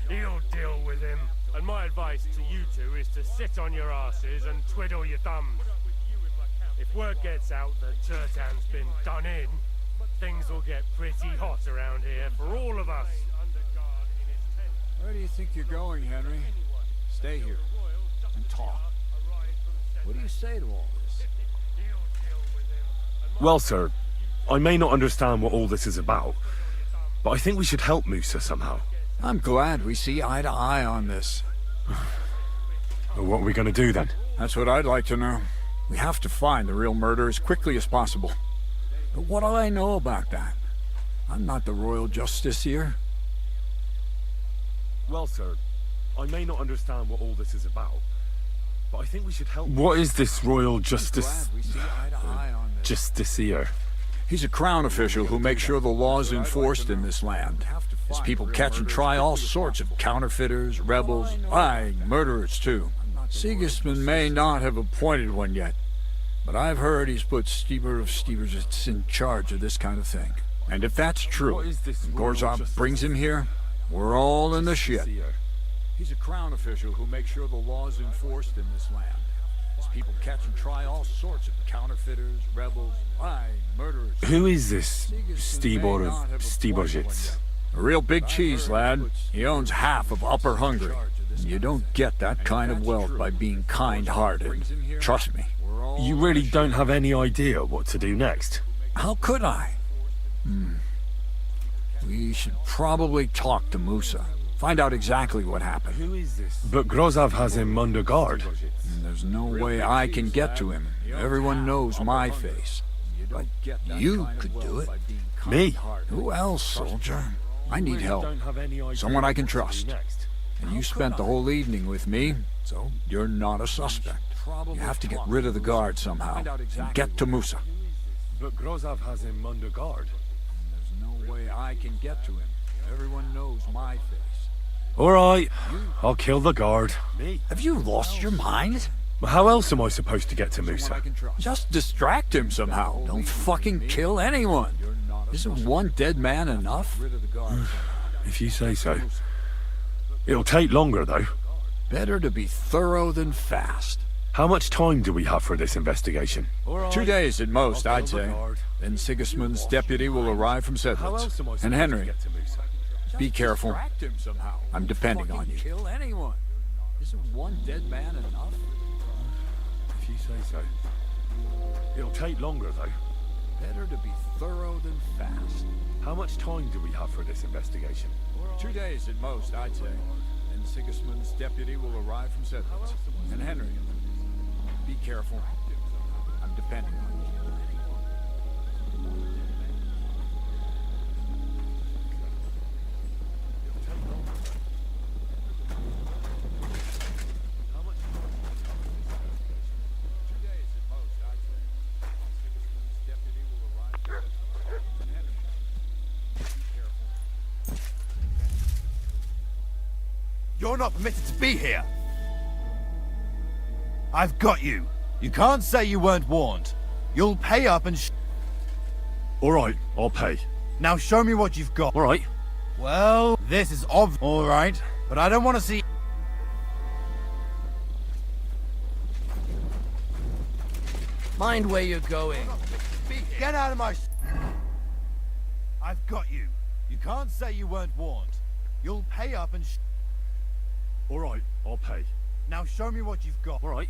He'll deal with him. And my advice to you two is to sit on your asses and twiddle your thumbs. If word gets out that Chertan's been done in, things will get pretty hot around here for all of us. Where do you think you're going, Henry? Stay here and talk. What do you say to all this? Well, sir, I may not understand what all this is about, but I think we should help Musa somehow. I'm glad we see eye to eye on this. Well, what are we going to do then? That's what I'd like to know. We have to find the real murderer as quickly as possible. But what do I know about that? I'm not the royal justiciar. Well, sir, I may not understand what all this is about, but I think we should help. What is this royal justiciar? He's a crown official who makes sure the law is enforced in this land. His people catch and try all sorts of counterfeiters, rebels, aye, murderers too. Sigismund may not have appointed one yet, but I've heard he's put Stieber of Stiebersitz in charge of this kind of thing. And if that's true, and Gorzov brings him here, we're all in the shit. He's a crown official who makes sure the law is enforced in this land. His people catch and try all sorts of counterfeiters, rebels, aye, murderers. Who is this Stibor of Stiebersitz? A real big cheese, lad. He owns half of Upper Hungary. You don't get that kind of wealth by being kind-hearted. Trust me. You really don't have any idea what to do next? How could I? We should probably talk to Musa. Find out exactly what happened. Who is this? But Grozov has him under guard. There's no way I can get to him. Everyone knows my face. But you could do it. Me? Who else, soldier? I need help. Someone I can trust. And you spent the whole evening with me, so you're not a suspect. You have to get rid of the guard somehow, and get to Musa. But Grozov has him under guard. There's no way I can get to him. Everyone knows my face. All right, I'll kill the guard. Have you lost your mind? Well, how else am I supposed to get to Musa? Just distract him somehow. Don't fucking kill anyone. Isn't one dead man enough? If you say so. It'll take longer, though. Better to be thorough than fast. How much time do we have for this investigation? 2 days at most, I'd say. Then Sigismund's deputy will arrive from Sedlitz. And Henry, be careful. I'm depending on you. Kill anyone. Isn't one dead man enough? If you say so. It'll take longer, though. Better to be thorough than fast. How much time do we have for this investigation? 2 days at most, I'd say. Then Sigismund's deputy will arrive from Sedlitz. And Henry, be careful. I'm depending on you. You're not permitted to be here. I've got you. You can't say you weren't warned. You'll pay up and All right, I'll pay. Now show me what you've got. All right. Well, this is all right, but I don't want to see... Mind where you're going. Get out of my... I've got you. You can't say you weren't warned. You'll pay up and... All right, I'll pay. Now show me what you've got. All right.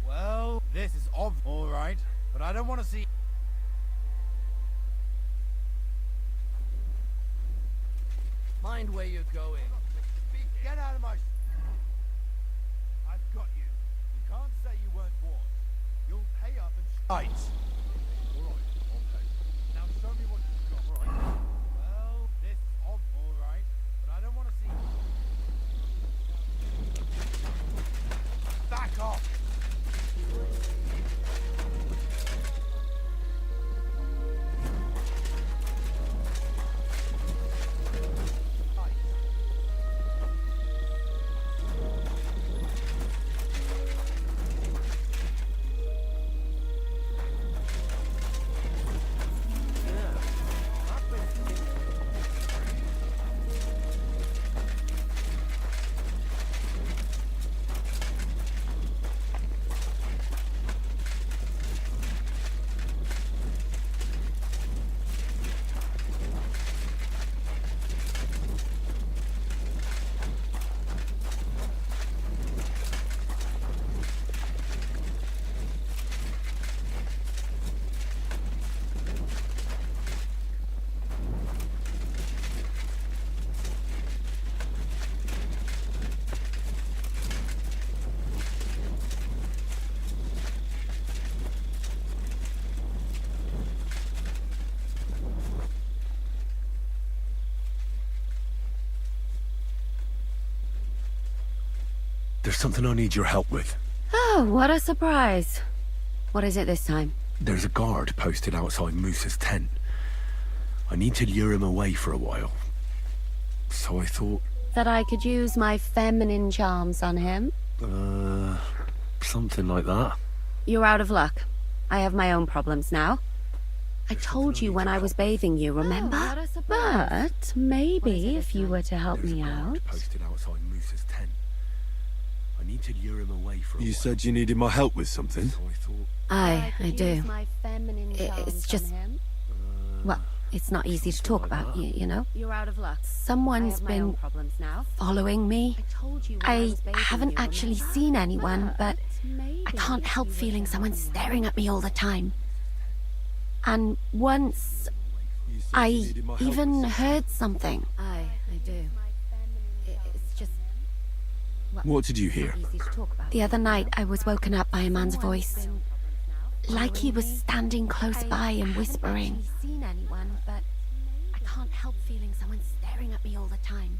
Well, this is all right, but I don't want to see... Mind where you're going. Get out of my... I've got you. You can't say you weren't warned. You'll pay up and... Right. All right, I'll pay. Now show me what you've got. All right. Well, this is all right, but I don't want to see... Back off! There's something I need your help with. Oh, what a surprise. What is it this time? There's a guard posted outside Moose's tent. I need to lure him away for a while. So I thought... That I could use my feminine charms on him? Something like that. You're out of luck. I have my own problems now. I told you when I was bathing you, remember? But maybe if you were to help me out... Posted outside Moose's tent. I need to lure him away for a while. You said you needed my help with something? So I thought... I do. It's just... Well, it's not easy to talk about, you know? You're out of luck. Someone's been following me. I haven't actually seen anyone, but I can't help feeling someone staring at me all the time. And once I even heard something. I do. It's just... What did you hear? The other night I was woken up by a man's voice. Like he was standing close by and whispering. Seen anyone, but I can't help feeling someone staring at me all the time.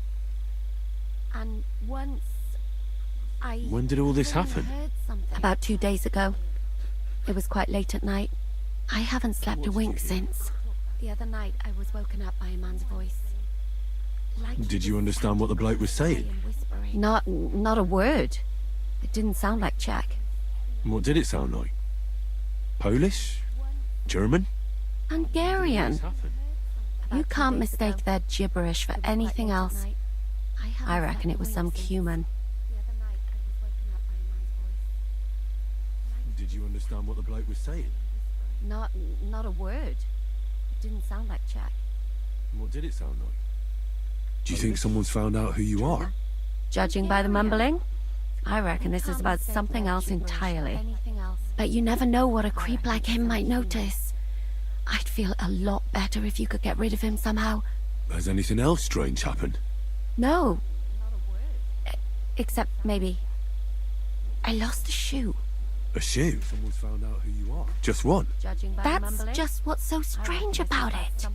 And once I... When did all this happen? About 2 days ago. It was quite late at night. I haven't slept a wink since. The other night I was woken up by a man's voice. Did you understand what the bloke was saying? Not a word. It didn't sound like Czech. What did it sound like? Polish? German? Hungarian. You can't mistake their gibberish for anything else. I reckon it was some Cuman. Did you understand what the bloke was saying? Not a word. It didn't sound like Czech. What did it sound like? Do you think someone's found out who you are? Judging by the mumbling, I reckon this is about something else entirely. But you never know what a creep like him might notice. I'd feel a lot better if you could get rid of him somehow. Has anything else strange happened? No. Except maybe... I lost a shoe. A shoe? Someone's found out who you are. Just one? That's just what's so strange about it.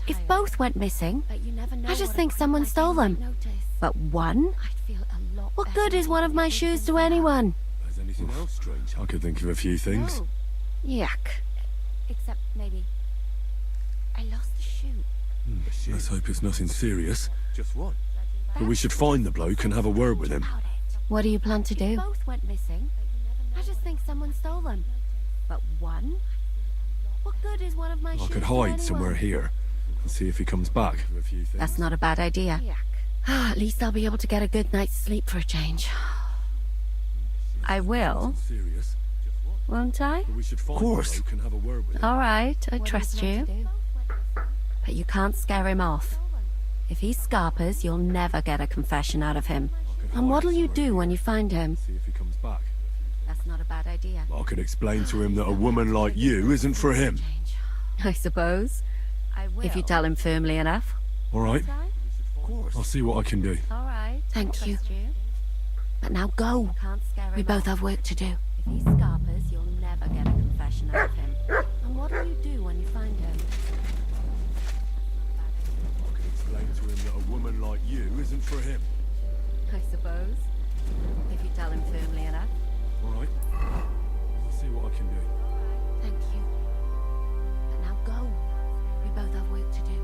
If both went missing, I just think someone stole them. But one? What good is one of my shoes to anyone? Has anything else strange? I could think of a few things. Yuck. Except maybe... I lost a shoe. Let's hope it's nothing serious. Just one. But we should find the bloke and have a word with him. What do you plan to do? I just think someone stole them. But one? What good is one of my shoes I could to hide anyone? somewhere here and see if he comes back. That's not a bad idea. At least I'll be able to get a good night's sleep for a change. I will. Serious. Won't I? We should find Of course. the bloke and have a word with him. All right, I trust you. But you can't scare him off. If he scarpers, you'll never get a confession out of him. And what'll you do when you find him? See if he comes back. That's not a bad idea. I could explain to him that a woman like you isn't for him. I suppose. If you tell him firmly enough. All right. Of course. I'll see what I can do. All right. Thank you. But now go. We both have work to do. If he scarpers, you'll never get a confession out of him. And what'll you do when you find him? I could explain to him that a woman like you isn't for him. I suppose. If you tell him firmly enough. All right. I'll see what I can do. Thank you. But now go. We both have work to do.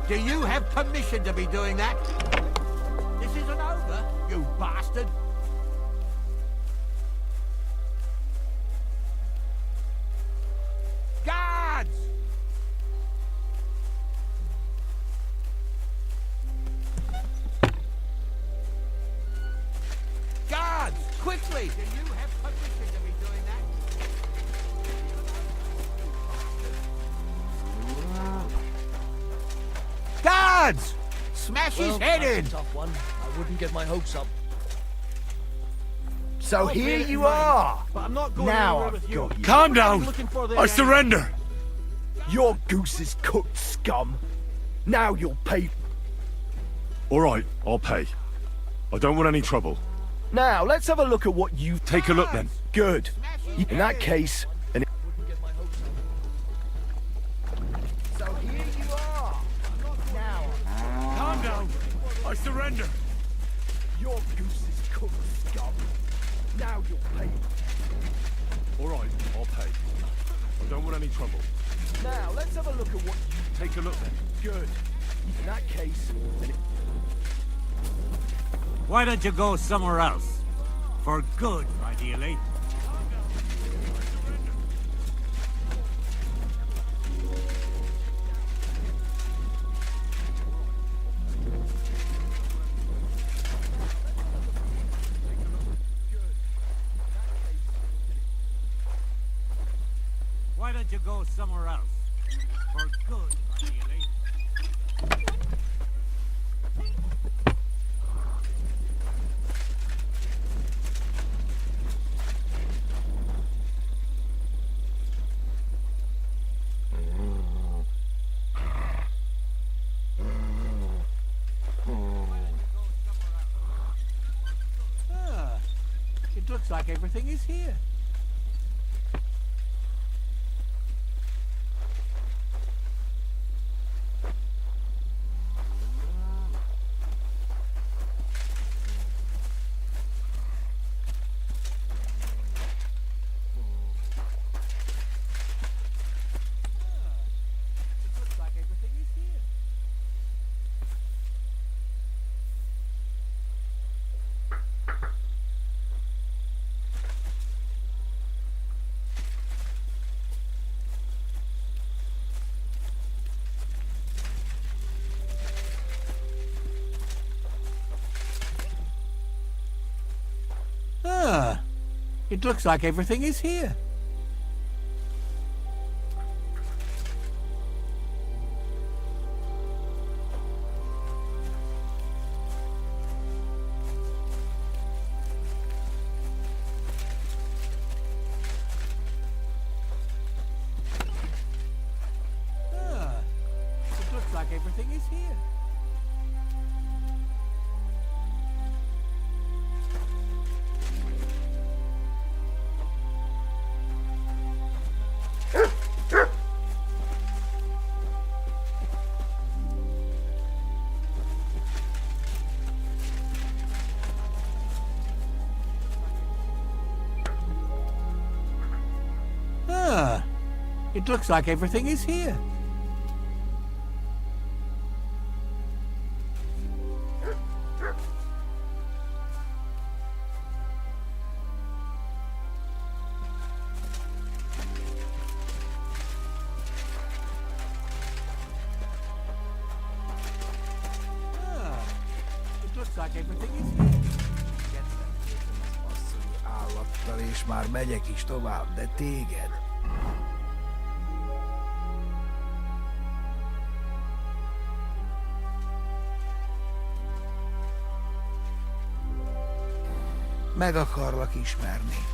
Do you have permission to be doing that? This isn't over, you bastard. Guards! Guards, quickly! Do you have permission to be doing that? Guards! Smash his head in! Tough one. I wouldn't get my hopes up. So here you are! But I'm not going Now anywhere I've with you. got you. Calm I'm down! looking for the I surrender! Your goose is cooked, scum. Now you'll pay. All right, I'll pay. I don't want any trouble. Now, let's have a look at what you've... Take a look then. Good. In that case... So here you are. Now... Calm down! I surrender! Your goose is cooked, scum. Now you'll pay. All right, I'll pay. I don't want any trouble. Now, let's have a look at what you... Take a look then. Good. In that case... Why don't you go somewhere else? For good, ideally. Why don't you go somewhere else? For good, ideally. looks like everything is here. It looks like everything is here. It looks like everything is here. It looks like everything is here. It looks like everything is here. Állattal, és már megyek is tovább, de téged. Meg akarlak ismerni.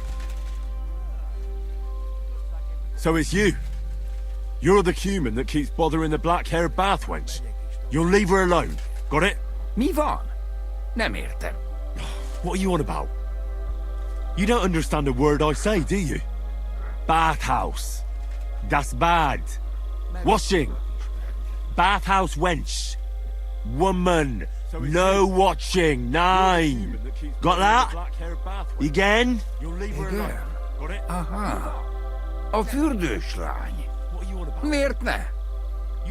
So it's you. You're the human that keeps bothering the black-haired bath wench. You'll leave her alone. Got it? Mi van? Nem értem. What are you on about? You don't understand a word I say, do you? Bathhouse. Das bad. Washing. Bathhouse wench. Woman. No watching. 9. Got that? Again? Igen? Aha. A fürdős lány. Miért ne?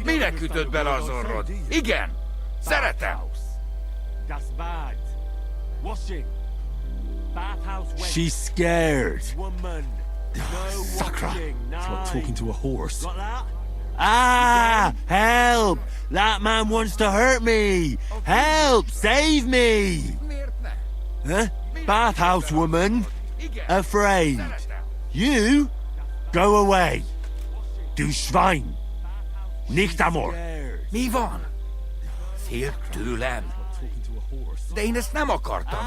Minek ütött bele az orrod? Igen. Szeretem. Das bad. Washing. She's scared. Sakra. It's like talking to a horse. Ah! Help! That man wants to hurt me! Help! Save me! Huh? Bathhouse woman? Afraid. You? Go away. Du Schwein. Nicht amor. Mi van? Félt tőlem. De én ezt nem akartam.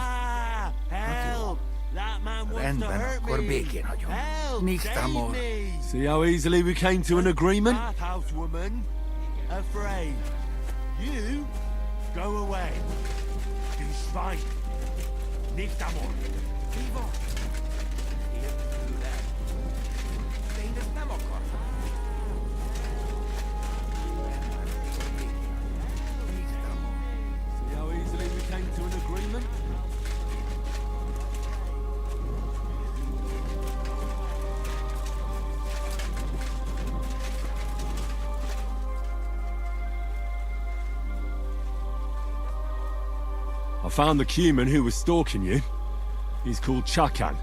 Rendben, akkor békén hagyom. Nicht amor. See how easily we came to an agreement? Bathhouse woman, afraid. You go away. Du Schwein. Nicht amor. De én ezt nem akartam. See how easily we came to an agreement? I found the Cuman who was stalking you. He's called Chakan.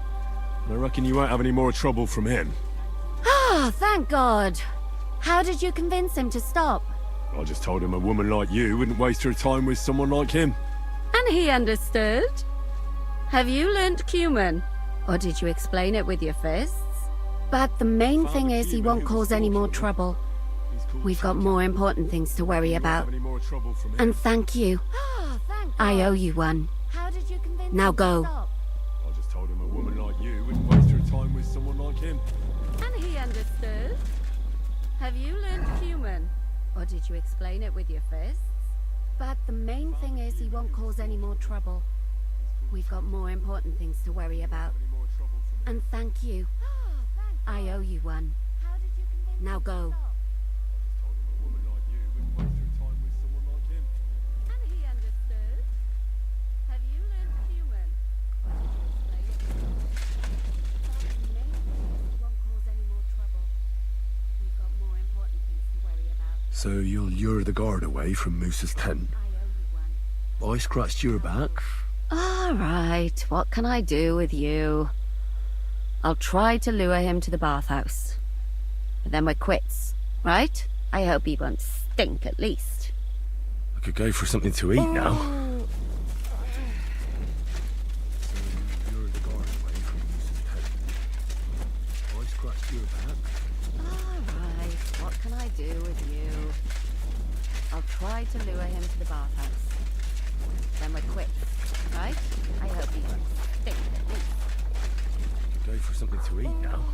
I reckon you won't have any more trouble from him. Ah, thank God. How did you convince him to stop? I just told him a woman like you wouldn't waste her time with someone like him. And he understood? Have you learnt Cuman? Or did you explain it with your fists? But the main thing is he won't cause any more trouble. We've got more important things to worry about. And thank you. I owe you one. Now go. I just told him a woman like you wouldn't waste her time with someone like him. And he understood? Have you learnt Cuman? Or did you explain it with your fists? But the main thing is he won't cause any more trouble. We've got more important things to worry about. And thank you. I owe you one. Now go. And he understood. Have you learned human? Won't cause any more trouble. We've got more important things to worry about. So you'll lure the guard away from Moose's tent? I scratched your back. All right, what can I do with you? I'll try to lure him to the bathhouse. But then we're quits, right? I hope he won't stink at least. I could go for something to eat now. Alright, what can I do with you? I'll try to lure him to the bathhouse. Then we're quits, right? I hope he won't stink at least. I could go for something to eat now.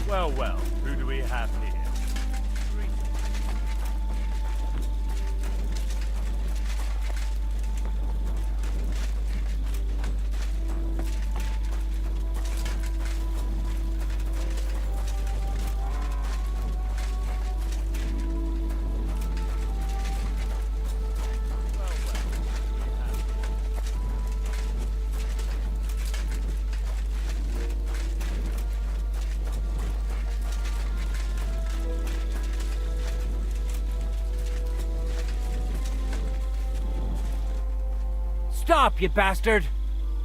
Well, well, who do we have here? Stop, you bastard!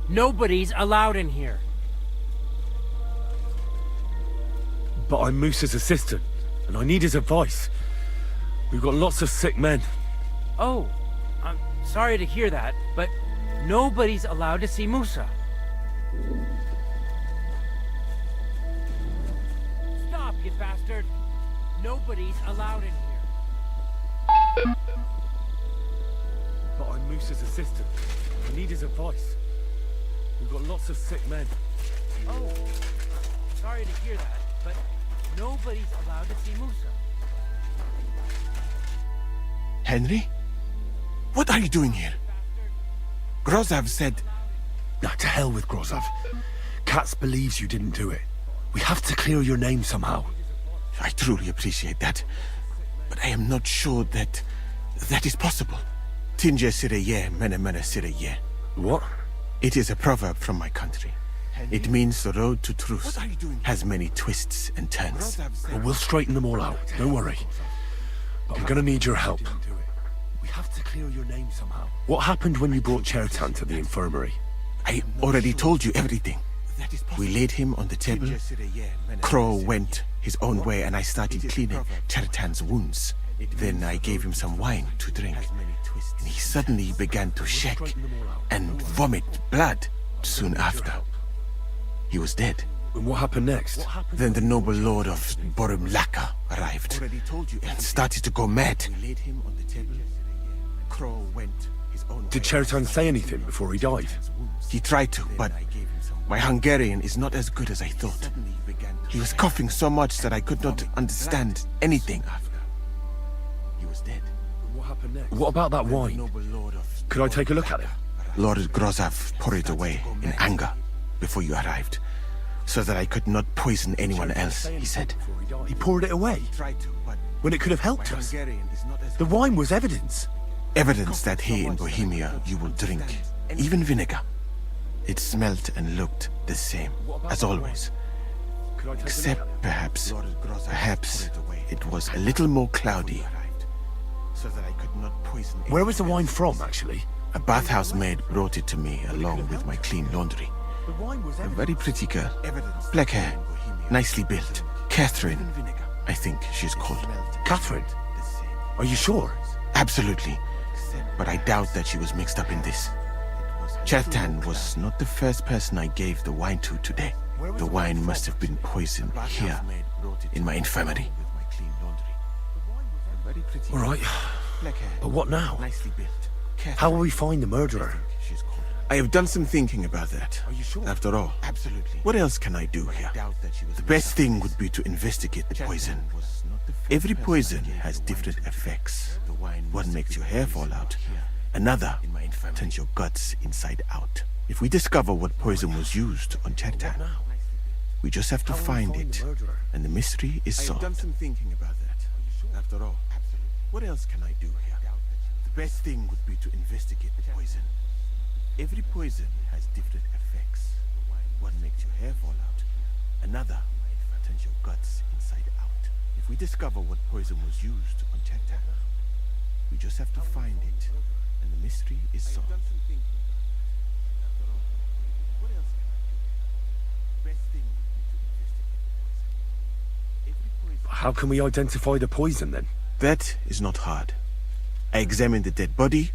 Nobody's allowed in here. But I'm Moose's assistant, and I need his advice. We've got lots of sick men. Oh, I'm sorry to hear that, but nobody's allowed to see Musa. Stop, you bastard! Nobody's allowed in here. But I'm Moose's assistant. I need his advice. We've got lots of sick men. Oh, I'm sorry to hear that, but nobody's allowed to see Musa. Henry? What are you doing here? Grozav said... Now, to hell with Grozav. Katz believes you didn't do it. We have to clear your name somehow. I truly appreciate that. But I am not sure that is possible. Tinja Sireye, mene mene Sireye. What? It is a proverb from my country. It means the road to truth has many twists and turns. Well, we'll straighten them all out. Don't worry. But I'm gonna need your help. We have to clear your name somehow. What happened when you brought Chertan to the infirmary? I already told you everything. We laid him on the table. Crow went his own way and I started cleaning Chertan's wounds. Then I gave him some wine to drink. And he suddenly began to shake and vomit blood soon after. He was dead. And what happened next? Then the noble lord of Borum Laka arrived and started to go mad. Did Chertan say anything before he died? He tried to, but my Hungarian is not as good as I thought. He was coughing so much that I could not understand anything. He was dead. What happened next? What about that wine? Could I take a look at it? Lord Grozav poured it away in anger before you arrived, so that I could not poison anyone else, he said. He poured it away? When it could have helped us? The wine was evidence. Evidence that here in Bohemia you will drink, even vinegar. It smelt and looked the same, as always. Except perhaps it was a little more cloudy. Where was the wine from, actually? A bathhouse maid brought it to me along with my clean laundry. A very pretty girl. Black hair, nicely built. Catherine, I think she's called. Catherine? Are you sure? Absolutely. But I doubt that she was mixed up in this. Chertan was not the first person I gave the wine to today. The wine must have been poisoned here, in my infirmary. All right. But what now? How will we find the murderer? I have done some thinking about that. Are you sure? After all, absolutely. What else can I do here? The best thing would be to investigate the poison. Every poison has different effects. One makes your hair fall out. Another turns your guts inside out. If we discover what poison was used on Chertan, we just have to find it, and the mystery is solved. I have done some thinking about that. After all, what else can I do here? The best thing would be to investigate the poison. Every poison has different effects. One makes your hair fall out. Another turns your guts inside out. If we discover what poison was used on Chertan, we just have to find it, and the mystery is solved. How can we identify the poison then? That is not hard. I examine the dead body,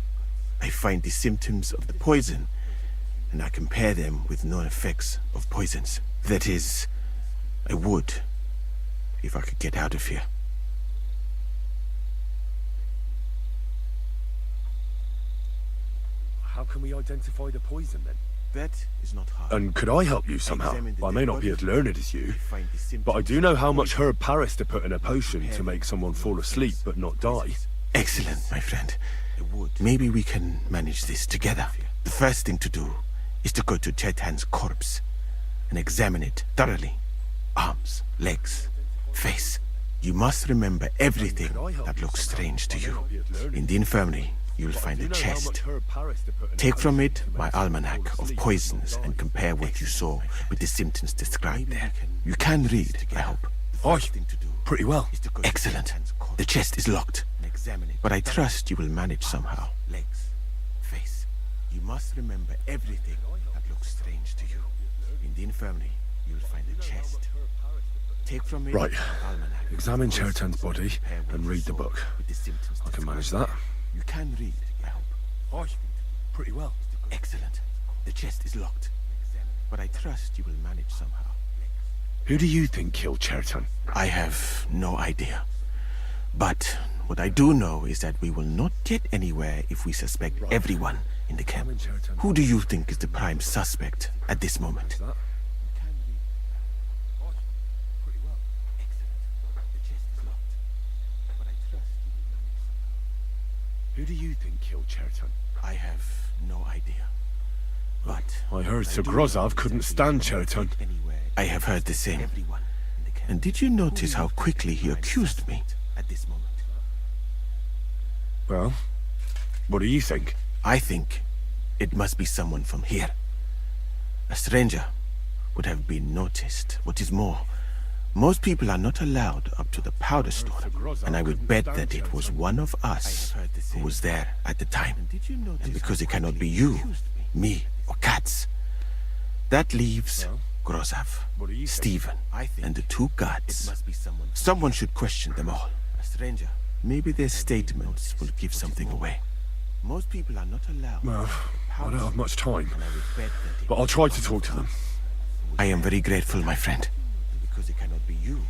I find the symptoms of the poison, and I compare them with known effects of poisons. That is, I would, if I could get out of here. How can we identify the poison then? That is not hard. And could I help you somehow? I may not be as learned as you, but I do know how much herb Paris to put in a potion to make someone fall asleep but not die. Excellent, my friend. Maybe we can manage this together. The first thing to do is to go to Chertan's corpse and examine it thoroughly. Arms, legs, face. You must remember everything that looks strange to you. In the infirmary, you'll find a chest. Take from it my almanac of poisons and compare what you saw with the symptoms described there. You can read, I hope. Oh, pretty well. Excellent. The chest is locked, but I trust you will manage somehow. Legs, face. You must remember everything that looks strange to you. In the infirmary, you'll find a chest. Take from it right. almanac. Examine Chertan's body and read the book. I can manage that. You can read, I hope. Oh, pretty well. Excellent. The chest is locked, but I trust you will manage somehow. Who do you think killed Chertan? I have no idea. But what I do know is that we will not get anywhere if we suspect everyone in the camp. Who do you think is the prime suspect at this moment? Who do you think killed Chertan? I have no idea. But I heard Sir Grozov couldn't stand Chertan. I have heard the same. And did you notice how quickly he accused me at this moment? Well, what do you think? I think it must be someone from here. A stranger would have been noticed. What is more, most people are not allowed up to the powder store, and I would bet that it was one of us who was there at the time. And because it cannot be you, me, or Katz, that leaves Grozov, Stephen, and the two guards. Someone should question them all. Maybe their statements will give something away. Most people are not allowed. Well, I don't have much time, but I'll try to talk to them. I am very grateful, my friend. Because it cannot be you.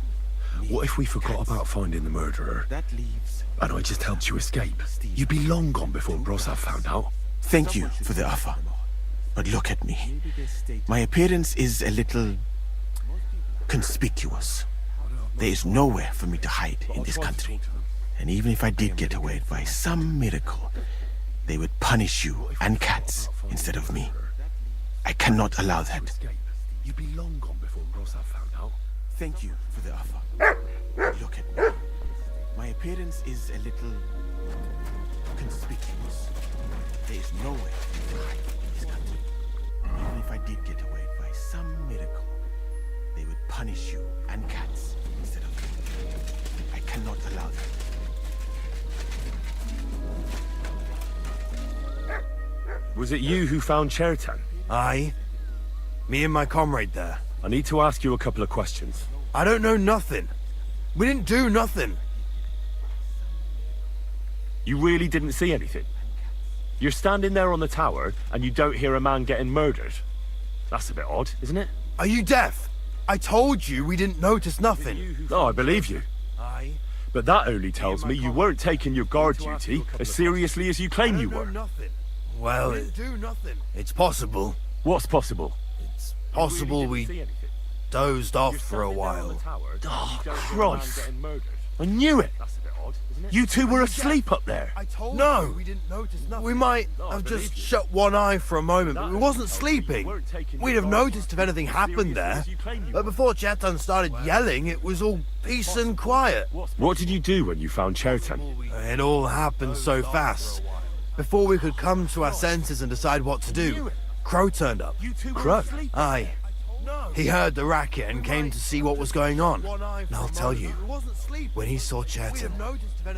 What if we forgot about finding the murderer, and I just helped you escape? You'd be long gone before Grozov found out. Thank you for the offer. But look at me. My appearance is a little conspicuous. There is nowhere for me to hide in this country. And even if I did get away by some miracle, they would punish you and Katz instead of me. I cannot allow that. You'd be long gone before Grozov found out. Thank you for the offer. Look at me. My appearance is a little conspicuous. There is nowhere to hide in this country. Even if I did get away by some miracle, they would punish you and Katz instead of me. I cannot allow that. Was it you who found Chertan? Aye. Me and my comrade there. I need to ask you a couple of questions. I don't know nothing. We didn't do nothing. You really didn't see anything? You're standing there on the tower, and you don't hear a man getting murdered? That's a bit odd, isn't it? Are you deaf? I told you we didn't notice nothing. No, I believe you. Aye. But that only tells me you weren't taking your guard duty as seriously as you claim you were. Nothing. Well, We didn't do nothing. it's possible. What's possible? Possible we dozed off for a while. Oh, Christ. I knew it. You two were asleep up there. No, We didn't notice nothing. we might have just shut one eye for a moment, but we wasn't sleeping. We'd have noticed if anything happened there. But before Chetan started yelling, it was all peace and quiet. What did you do when you found Chertan? It all happened so fast. Before we could come to our senses and decide what to do, Crow turned up. Crow? Aye. He heard the racket and came to see what was going on. And I'll tell you, when he saw Chetan,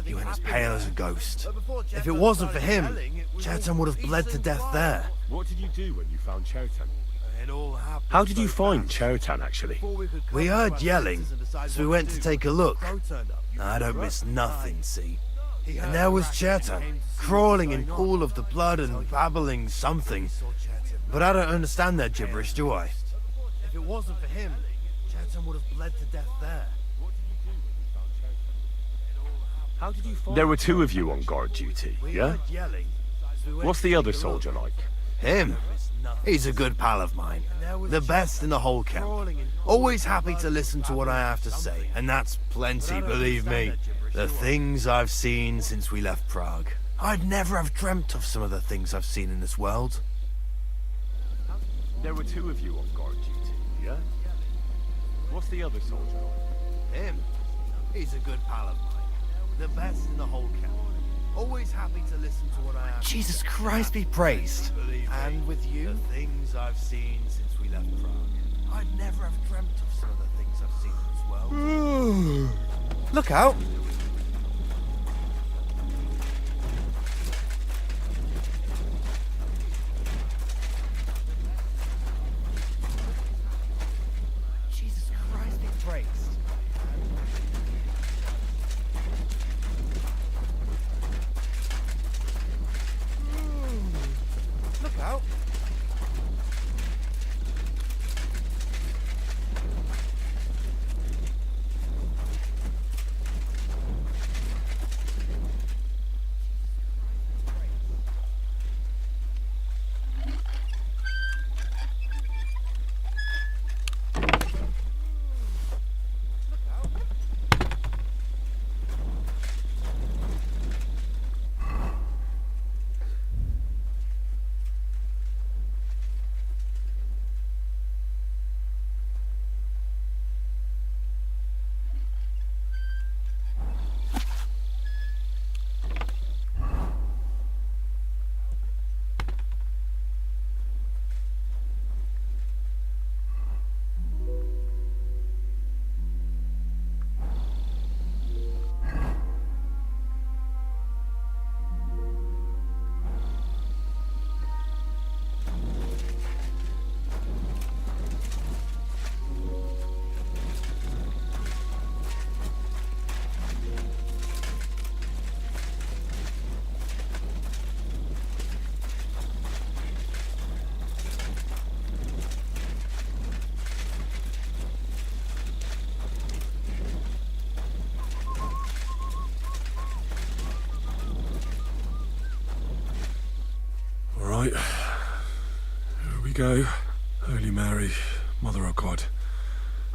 he went as pale as a ghost. If it wasn't for him, Chetan would have bled to death there. What did you do when you found Chertan? How did you find Chertan, actually? We heard yelling, so we went to take a look. I don't miss nothing, see? And there was Chetan, crawling in pool of the blood and babbling something. But I don't understand their gibberish, do I? If it wasn't for him, Chetan would have bled to death there. How did you find There were two of you on guard duty, yeah? What's the other soldier like? Him? He's a good pal of mine. The best in the whole camp. Always happy to listen to what I have to say. And that's plenty, believe me. The things I've seen since we left Prague. I'd never have dreamt of some of the things I've seen in this world. There were two of you on guard duty, yeah? What's the other soldier like? Him? He's a good pal of mine. The best in the whole camp. Always happy to listen to what I have. Jesus Christ be praised. And with you? The things I've seen since we left Prague. I'd never have dreamt of some of the things I've seen in this world. Look out. Jesus Christ be praised. Look out. Right. Here we go. Holy Mary, Mother of God,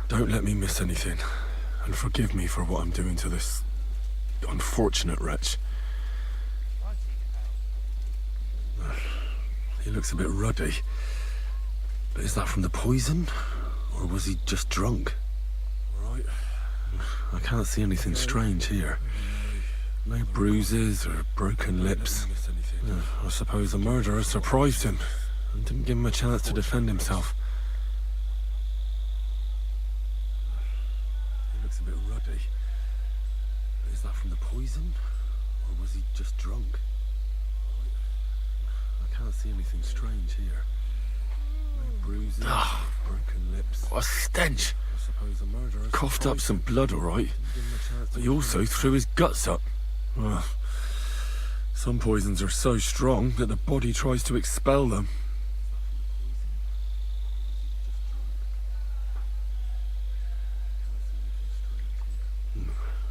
don't let me miss anything. And forgive me for what I'm doing to this unfortunate wretch. He looks a bit ruddy. But is that from the poison? Or was he just drunk? Right. I can't see anything strange here. No bruises or broken lips. I suppose the murderer surprised him and didn't give him a chance to defend himself. He looks a bit ruddy. Is that from the poison? Or was he just drunk? I can't see anything strange here. No bruises, broken lips. What a stench! I suppose the murderer Coughed up some blood, all right. but he also threw his guts up. Well, some poisons are so strong that the body tries to expel them.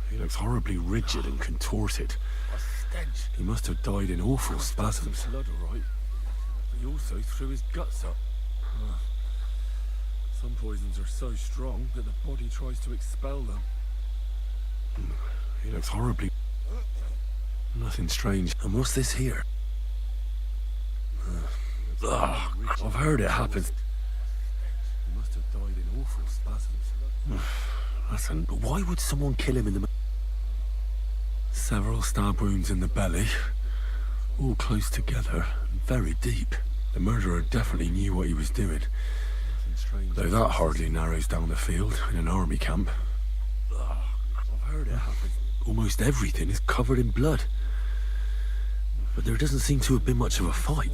He looks horribly rigid and contorted. He must have died in awful spasms. He also threw his guts up. Some poisons are so strong that the body tries to expel them. He looks horribly... Nothing strange. And what's this here? I've heard it happens. He must have died in awful spasms. But why would someone kill him in the... Several stab wounds in the belly. All close together, and very deep. The murderer definitely knew what he was doing. Though that hardly narrows down the field in an army camp. I've heard it happen. Almost everything is covered in blood. But there doesn't seem to have been much of a fight.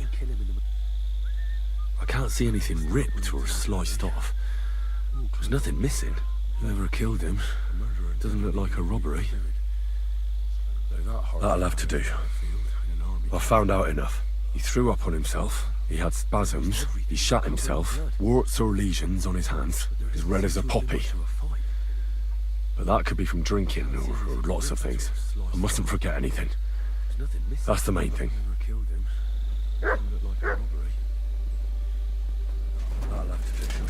I can't see anything ripped or sliced off. There's nothing missing. Whoever killed him doesn't look like a robbery. That'll have to do. I found out enough. He threw up on himself. He had spasms. He shot himself. Warts or lesions on his hands. As red as a poppy. But that could be from drinking or lots of things. I mustn't forget anything. That's the main thing. That'll have to do.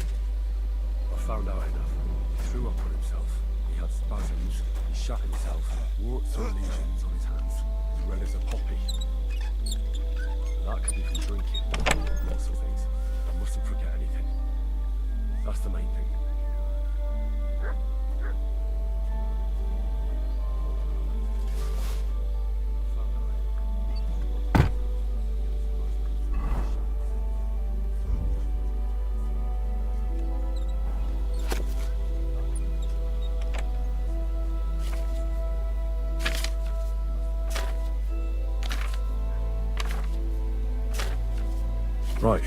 I found out enough. He threw up on himself. He had spasms. He shot himself. Warts or lesions on his hands. As red as a poppy. That could be from drinking. Lots of things. I mustn't forget anything. That's the main thing. Right,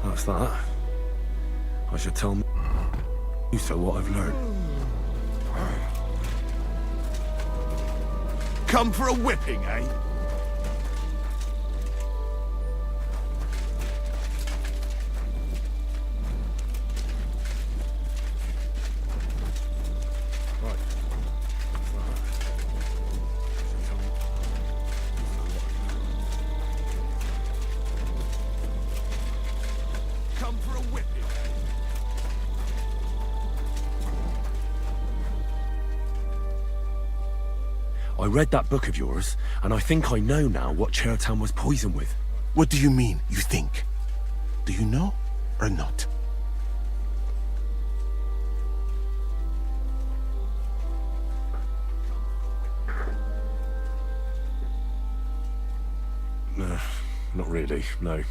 that's that. I should tell Musa what I've learned. Come for a whipping, eh? I read that book of yours, and I think I know now what Chertan was poisoned with. What do you mean, you think? Do you know, or not? Not really, no.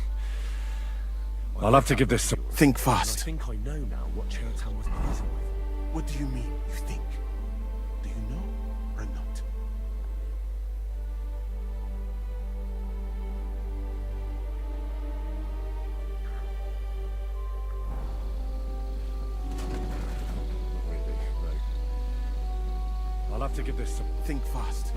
I'll have to give this some... Think fast. I think I know now what Chertan was poisoned with. What do you mean, you think? Do you know, or not? I'll have to give this some... Think fast.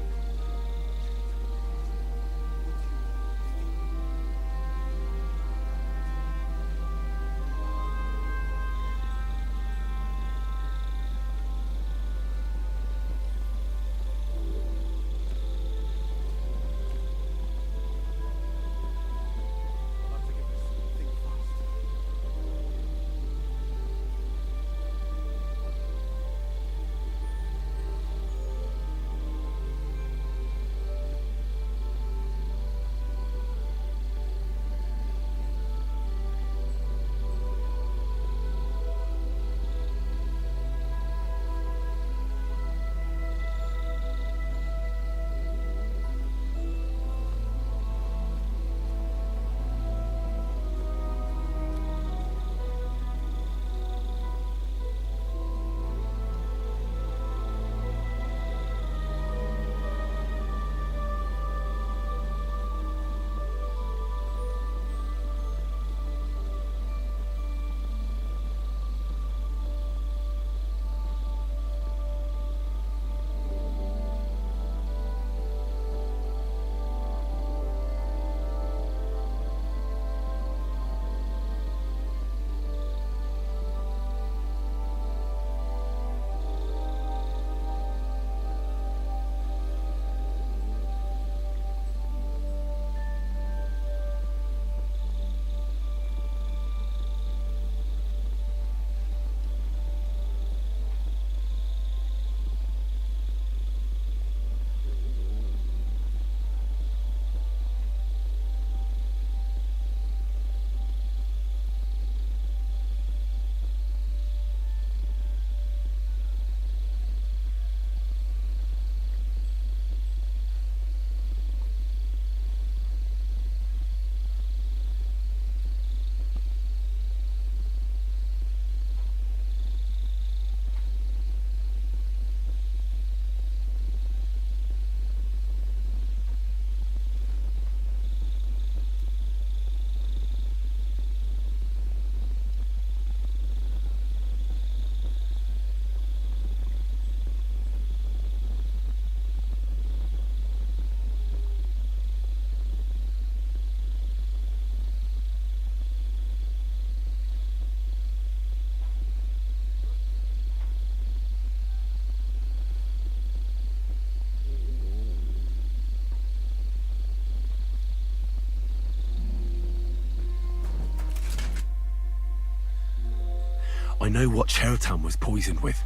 I know what Chertown was poisoned with.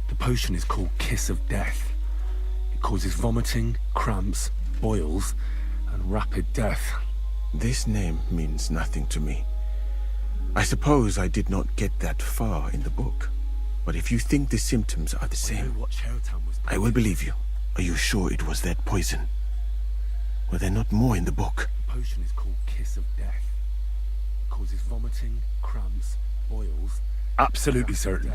The potion is called Kiss of Death. It causes vomiting, cramps, boils, and rapid death. This name means nothing to me. I suppose I did not get that far in the book. But if you think the symptoms are the same, I will believe you. Are you sure it was that poison? Were there not more in the book? The potion is called Kiss of Death. It causes vomiting, cramps, boils. Absolutely certain.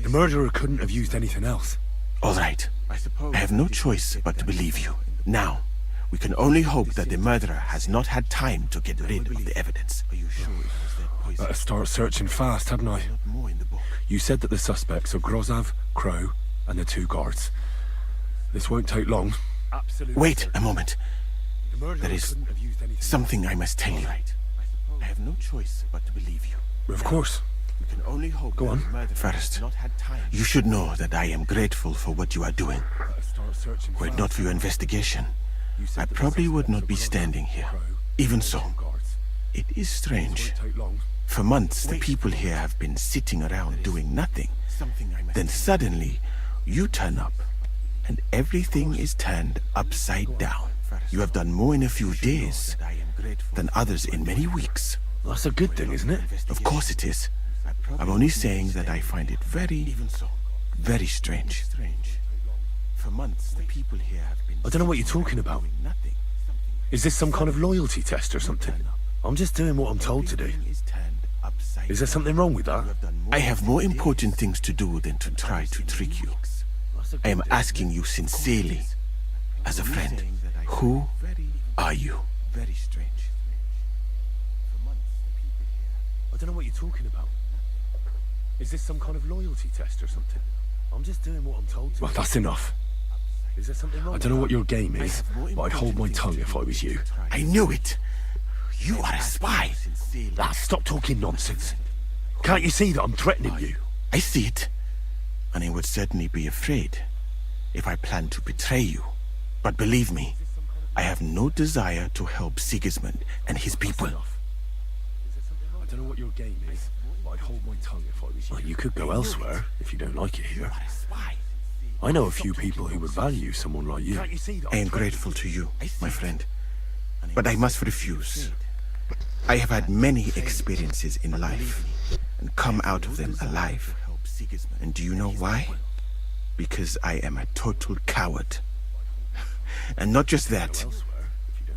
The murderer couldn't have used anything else. All right. I have no choice but to believe you. Now, we can only hope that the murderer has not had time to get rid of the evidence. Are you sure it was that poison? Better start searching fast, hadn't I? You said that the suspects are Grozav, Crow, and the 2 guards. This won't take long. Wait a moment. There is something I must tell you. I have no choice but to believe you. Of course. We can only hope Go on. First, you should know that I am grateful for what you are doing. Were it not for your investigation, I probably would not be standing here. Even so, it is strange. For months, the people here have been sitting around doing nothing. Then suddenly, you turn up, and everything is turned upside down. You have done more in a few days than others in many weeks. That's a good thing, isn't it? Of course it is. I'm only saying that I find it very, very strange. For months, the people here have been... I don't know what you're talking about. Is this some kind of loyalty test or something? I'm just doing what I'm told to do. Is there something wrong with that? I have more important things to do than to try to trick you. I am asking you sincerely, as a friend, who are you? Very strange. I don't know what you're talking about. Is this some kind of loyalty test or something? I'm just doing what I'm told to. Well, that's enough. Is there something wrong? I don't know what your game is, but I'd hold my tongue if I was you. I knew it. You are a spy. Stop talking nonsense. Can't you see that I'm threatening you? I see it. And I would certainly be afraid if I planned to betray you. But believe me, I have no desire to help Sigismund and his people. I don't know what your game is, but I'd hold my tongue if I was you. Well, you could go elsewhere if you don't like it here. I know a few people who would value someone like you. I am grateful to you, my friend. But I must refuse. I have had many experiences in life and come out of them alive. And do you know why? Because I am a total coward. And not just that,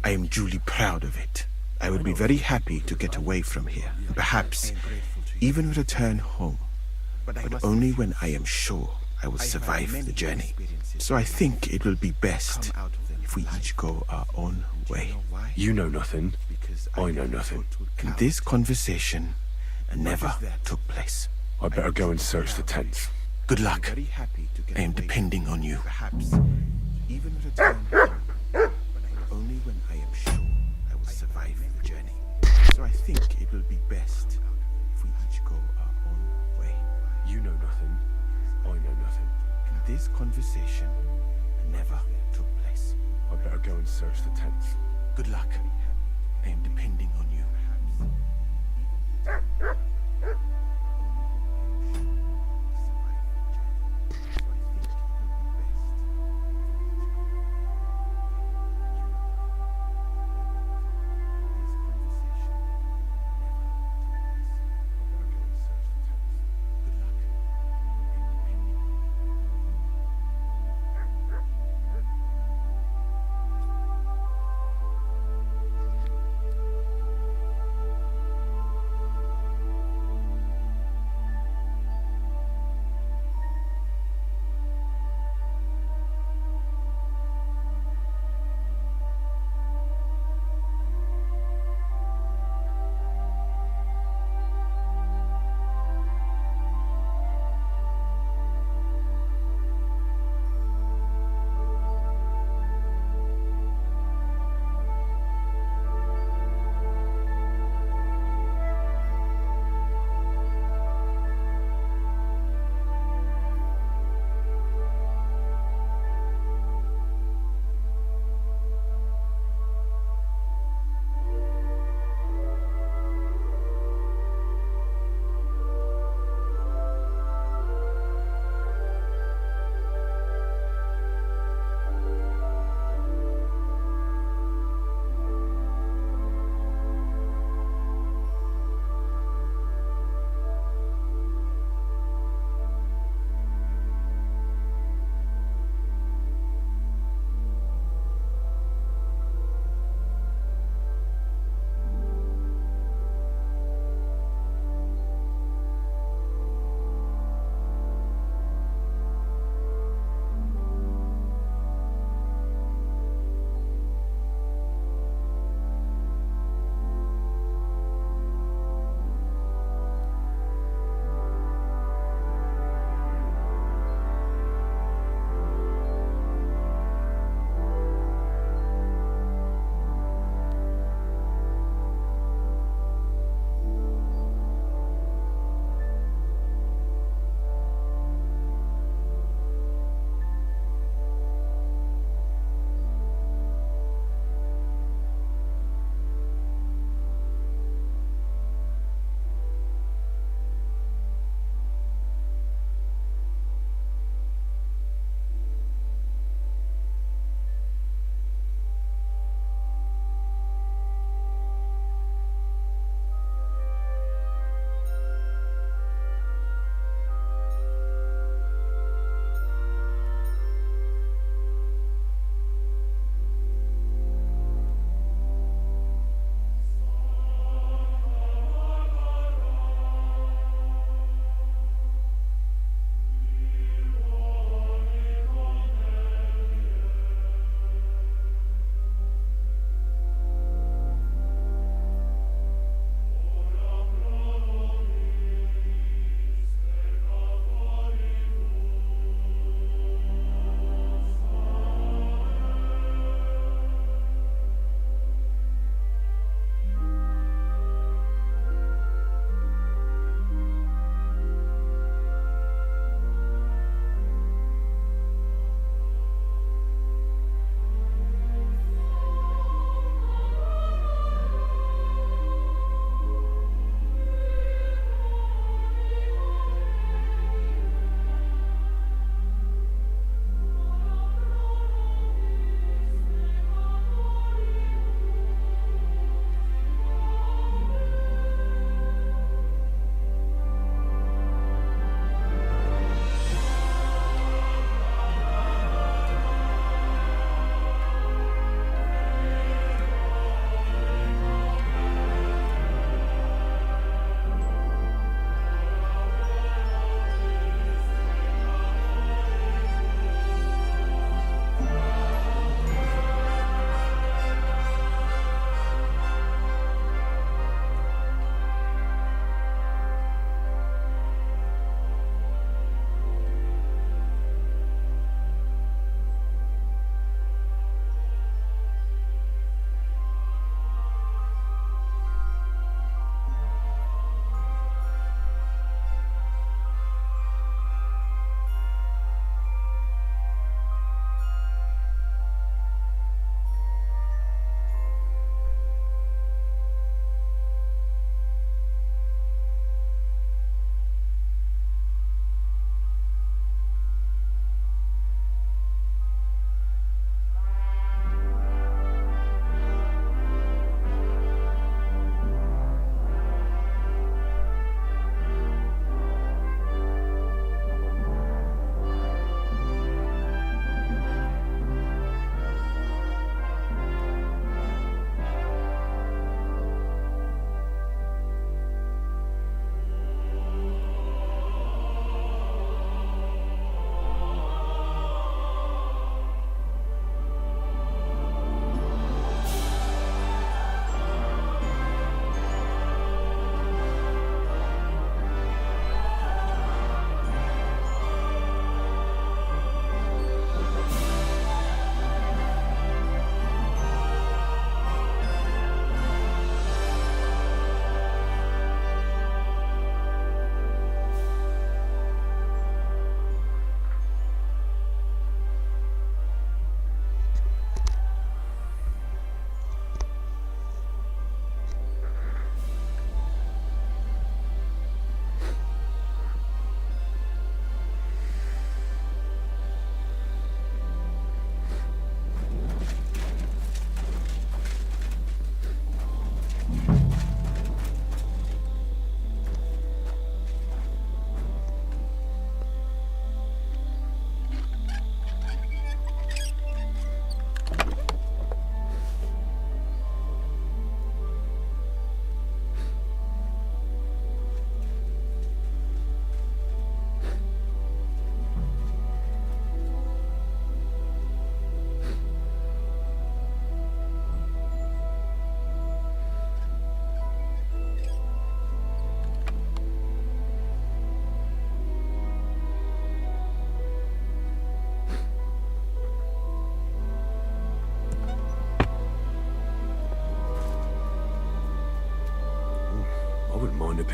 I am duly proud of it. I would be very happy to get away from here, and perhaps even return home, but only when I am sure I will survive the journey. So I think it will be best if we each go our own way. You know nothing, I know nothing. And this conversation never took place. I better go and search the tents. Good luck. I am depending on you. Even return home, but only when I am sure I will survive the journey. So I think it will be best if we each go our own way. You know nothing, I know nothing. And this conversation never took place. I better go and search the tents. Good luck. I am depending on you.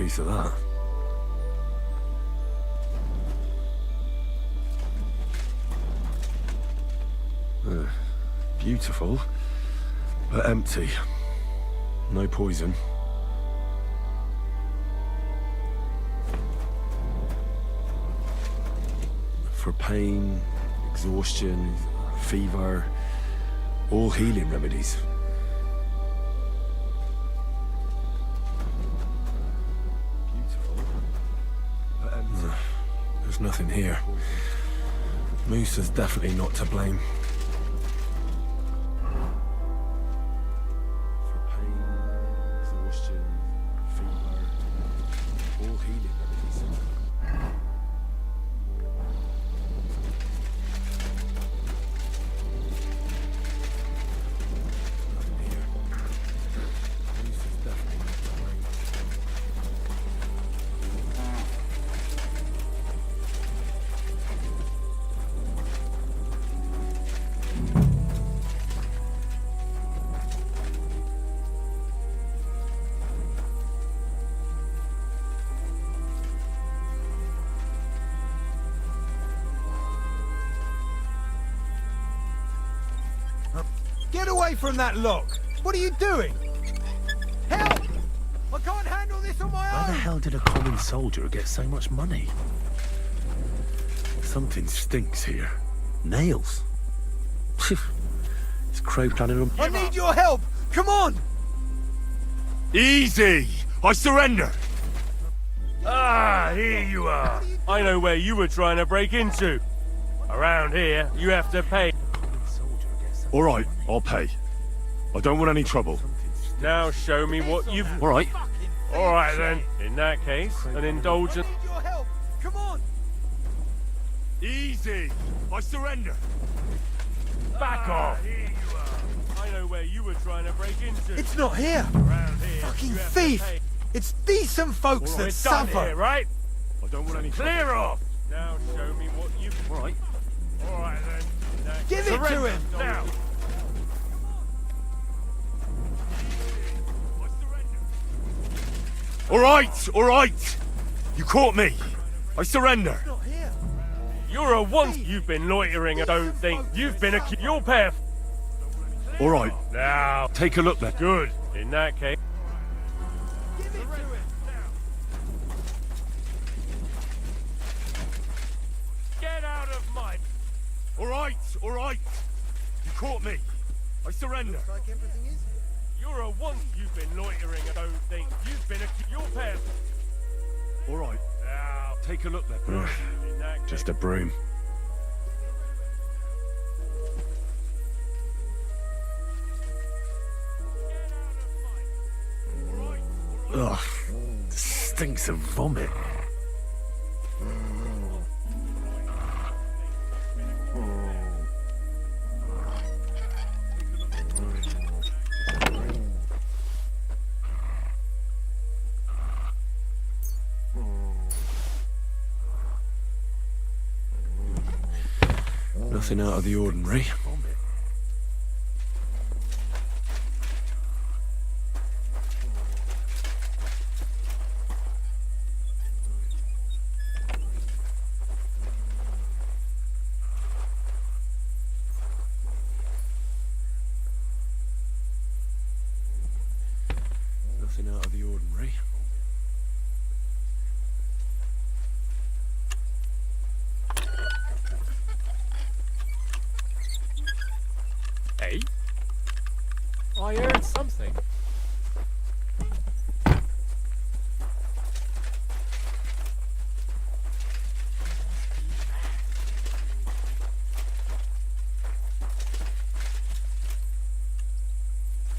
piece of that. Beautiful, but empty. No poison. For pain, exhaustion, fever, all healing remedies. There's nothing here. Moose is definitely not to blame. For pain, exhaustion, fever, all healing remedies. Nothing here. Moose is definitely not to blame. Get away from that lock! What are you doing? Help! I can't handle this on my How the own! hell did a common soldier get so much money? Something stinks here. Nails. It's Crow planning on... I need your help! Come on! Easy! I surrender! Ah, here you are. I know where you were trying to break into. Around here, you have to pay. All right, I'll pay. I don't want any trouble. Now show me what you've... All right. All right then. In that case, an indulgence... I need your help! Come on! Easy! I surrender! Back off! Here you are. I know where you were trying to break into. It's not here! Around here, Fucking you have thief! to pay. It's decent folks that It's done suffer! here, right? I don't want any Clear off! Now show me what you've... All right. All right then. In that Give case, it to surrender. him! Now! All right! You caught me! I surrender! Not here! You're a once. You've been loitering. I don't think you've been accused. You'll pay. All right, Now, take a look then. good. In that case, Give it to him! get out of my. All right! You caught me! I surrender! Like everything is here. You're a once. You've been loitering. I don't think you've been accused. You'll pay. All right, Now, take a look then. in that case, Just a broom. Ugh. Stinks of vomit. Nothing out of the ordinary. Nothing out of the ordinary. hey, I heard something.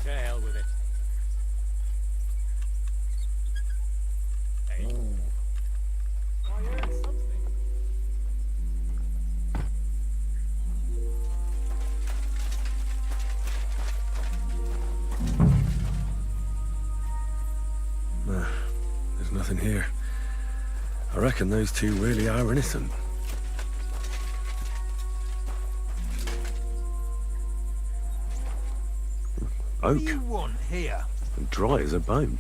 To hell with it. Hey. I heard something. There's nothing here. I reckon those two really are innocent. Oak, What do you want here? and dry as a bone.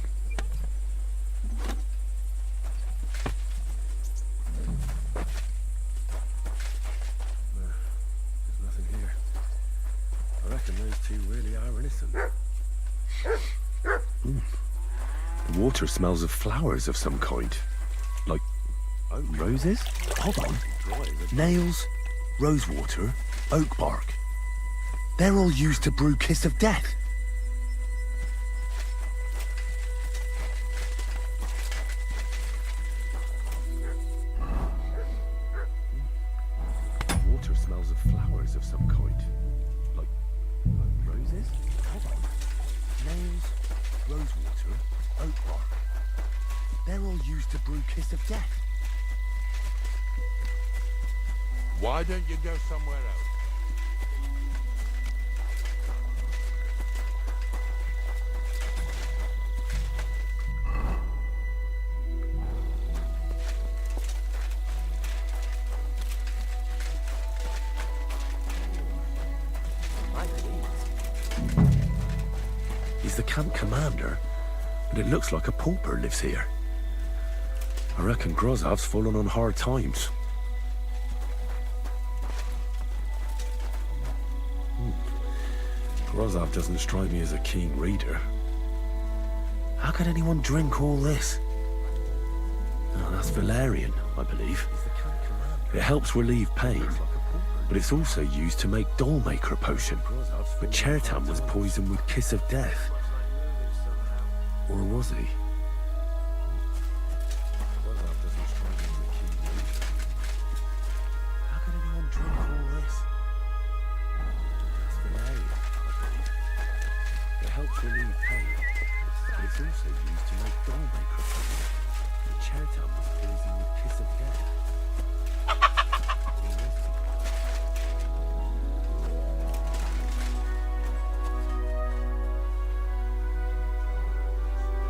you really are innocent. The water smells of flowers of some kind. Like roses? Hold on. Nails, rosewater, oak bark. They're all used to brew Kiss of Death. Water smells of flowers of some kind. Like roses? Hold on. Nails, rosewater, oak bark. They're all used to brew Kiss of Death. Why don't you go somewhere else? He's the camp commander, but it looks like a pauper lives here. I reckon Grozov's fallen on hard times. Grozov doesn't strike me as a keen reader. How could anyone drink all this? Oh, that's Valerian, I believe. It helps relieve pain, but it's also used to make Dollmaker potion. But Chertan was poisoned with Kiss of Death. Or was he? How could anyone drink all this? That's Valerian, I believe. It helps relieve pain, but it's also used to make Dollmaker potion. But Chertan was poisoned with Kiss of Death.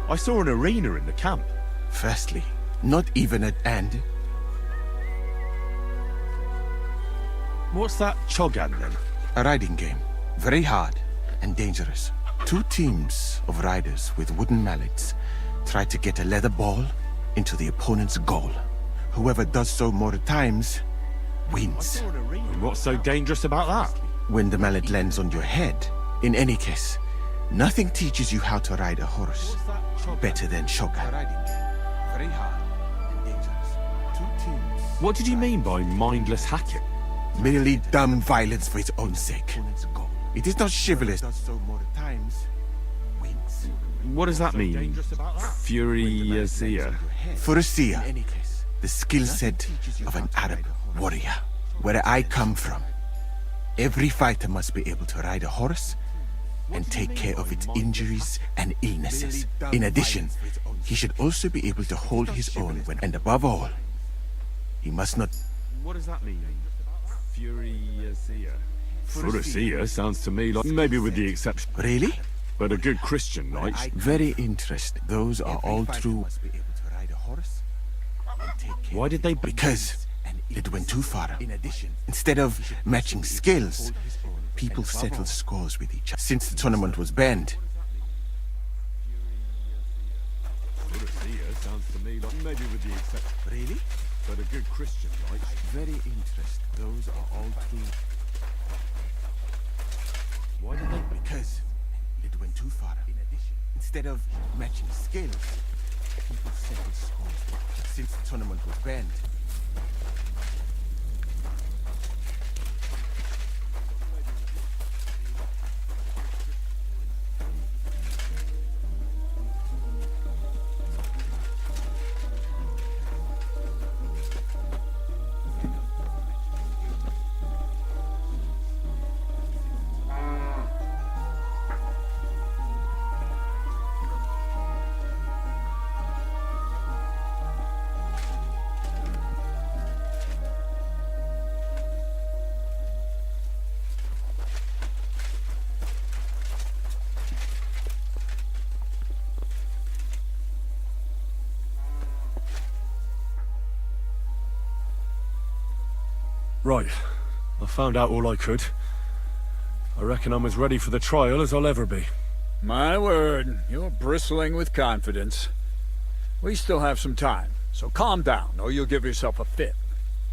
I saw an arena in the camp. Firstly, not even at end. What's that Chogan then? A riding game. Very hard and dangerous. Two teams of riders with wooden mallets try to get a leather ball into the opponent's goal. Whoever does so more times wins. And what's so dangerous about that? When the mallet lands on your head, in any case, nothing teaches you how to ride a horse better than Shogun. Very hard and dangerous. Two teams. What did you mean by mindless hacking? Merely dumb violence for its own sake. It is not chivalrous. What does that mean? Furiosia? Furusia, the skill set of an Arab warrior. Where I come from, every fighter must be able to ride a horse and take care of its injuries and illnesses. In addition, he should also be able to hold his own when, and above all, he must not... What does that mean? Furiosia? Furiosia sounds to me like, maybe with the exception... Really? But a good Christian knight. Very interesting. Those are all true. Why did they... Because it went too far. Instead of matching skills, people settled scores with each other. Since the tournament was banned. Furiosia sounds to me like, maybe with the exception... Really? But a good Christian knight. Very interesting. Those are all true. Why did they... Because it went too far. Instead of matching skills, people settled scores. Since the tournament was banned. Right. I found out all I could. I reckon I'm as ready for the trial as I'll ever be. My word, you're bristling with confidence. We still have some time, so calm down, or you'll give yourself a fit.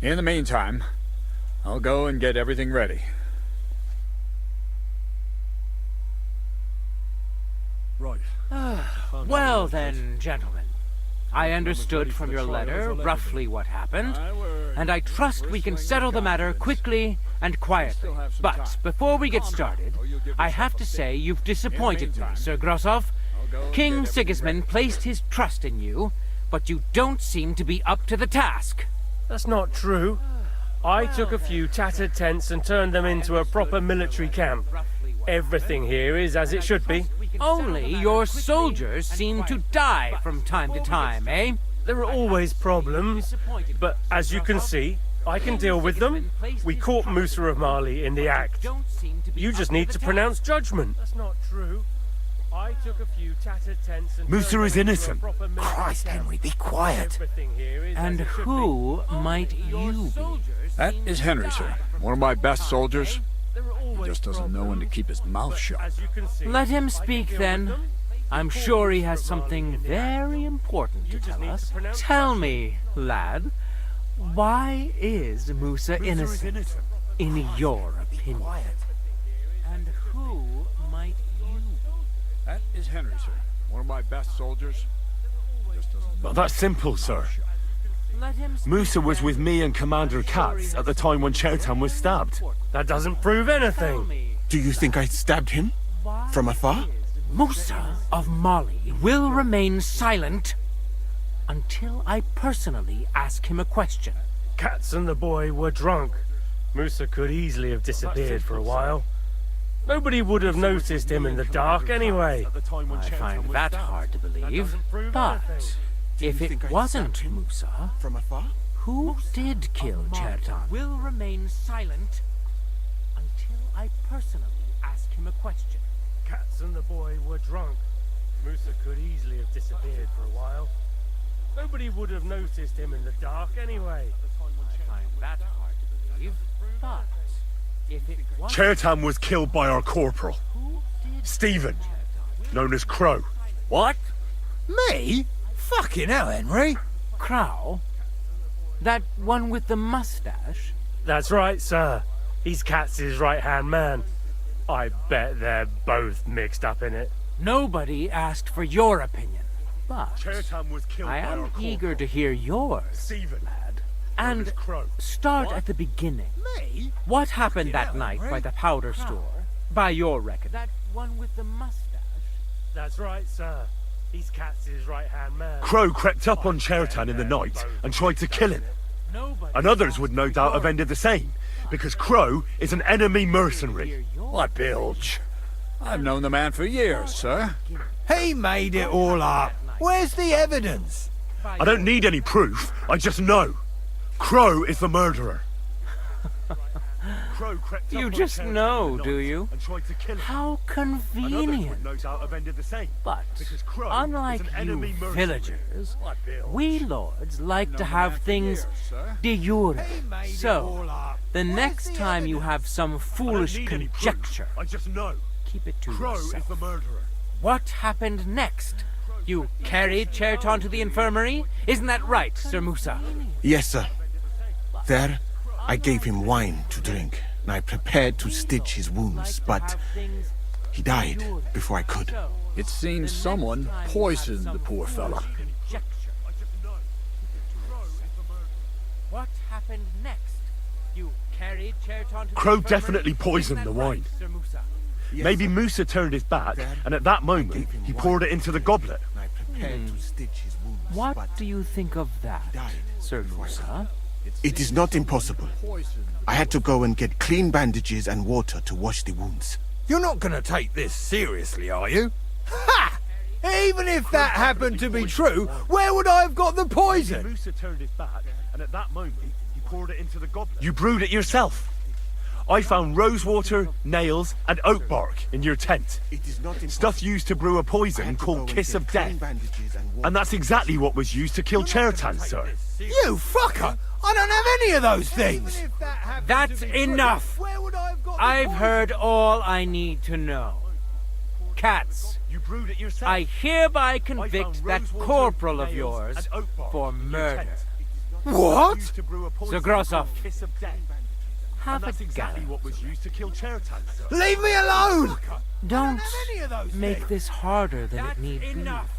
In the meantime, I'll go and get everything ready. Well then, gentlemen. I understood from your letter roughly what happened, and I trust we can settle the matter quickly and quietly. But before we get started, I have to say you've disappointed me, Sir Grosov. King Sigismund placed his trust in you, but you don't seem to be up to the task. That's not true. I took a few tattered tents and turned them into a proper military camp. Everything here is as it should be. Only your soldiers seem to die from time to time, eh? There are always problems, but as you can see, I can deal with them. We caught Musa of Mali in the act. You just need to pronounce judgment. That's not true. I took a few tattered tents and Musa is innocent. Christ, Henry, be quiet. And who might you be? That is Henry, sir. One of my best soldiers. He just doesn't know when to keep his mouth shut. Let him speak then. I'm sure he has something very important to tell us. Tell me, lad, why is Musa innocent, in your opinion? And who might you be? That is Henry, sir. One of my best soldiers. Just doesn't know. Well, that's simple, sir. Musa was with me and Commander Katz at the time when Chertan was stabbed. That doesn't prove anything. Do you think I stabbed him? From afar? Musa of Mali will remain silent until I personally ask him a question. Katz and the boy were drunk. Musa could easily have disappeared for a while. Nobody would have noticed him in the dark anyway. I find that hard to believe, but if it wasn't Musa, from afar, who did kill Chertan? Will remain silent until I personally ask him a question. Katz and the boy were drunk. Musa could easily have disappeared for a while. Nobody would have noticed him in the dark anyway. I find that hard to believe, but if it wasn't... Chertan was killed by our corporal, Stephen, known as Crow. What? Me? Fucking hell, Henry. Crow? That one with the mustache? That's right, sir. He's Katz's right-hand man. I bet they're both mixed up in it. Nobody asked for your opinion, but Chertan was killed I by am our eager to hear yours, Stephen, lad. And start at the beginning. Me? What happened that night by the powder store, by your reckoning? That one with the mustache? That's right, sir. He's Katz's right-hand man. Crow crept up on Chertan in the night and tried to kill him. And others would no doubt have ended the same, because Crow is an enemy mercenary. What bilge? I've known the man for years, sir. He made it all up. Where's the evidence? I don't need any proof, I just know. Crow is the murderer. Crow crept up You on just Chertan know, in the do night you? and tried to kill him. How And others convenient. would no doubt have ended the same, But, because Crow unlike is an you enemy mercenary. villagers, What bilge? we lords like to Known the have man for things years, sir. de jure. He made it So, all up. the Where's next the time you evidence? have some I don't foolish need any proof, conjecture, I just know. keep it to Crow is yourself. the murderer. What happened next? You carried Chertan to the infirmary? Isn't that right, Sir Musa? Yes, sir. There, I gave him wine to drink, and I prepared to stitch his wounds, but he died before I could. It seems someone poisoned the poor fella. What happened next? You carried Chertan to the Crow infirmary? definitely poisoned Isn't the that wine. right, Sir Musa? Maybe Musa turned his back, and at that moment, he poured it into the goblet. And I prepared to stitch his wounds, What but do you think of that, died Sir before I Musa? it is not impossible. I had to go and get clean bandages and water to wash the wounds. You're not gonna take this seriously, are you? Ha! Even if that happened to be true, where would I have got the poison? Musa turned his back, and at that moment, he poured it into the goblet. You brewed it yourself. I found rosewater, nails, and oak bark in your tent. It is not impossible. Stuff used to brew a I poison had to go called and Kiss get of clean Death. bandages and water. And that's exactly what was used to kill Chertan, sir. You fucker! I don't have any of those things! That's enough! I've heard all I need to know. Katz, You brewed it yourself. I hereby convict found that rosewater, corporal of nails, yours and oak bark for in your murder. tent. What? Used to brew a poison Sir Grosov. called Kiss of Death. have that's it, exactly Garrett. what was used to kill Chertan, sir. Leave me alone! Don't any of those make things. this harder than it need be. Enough.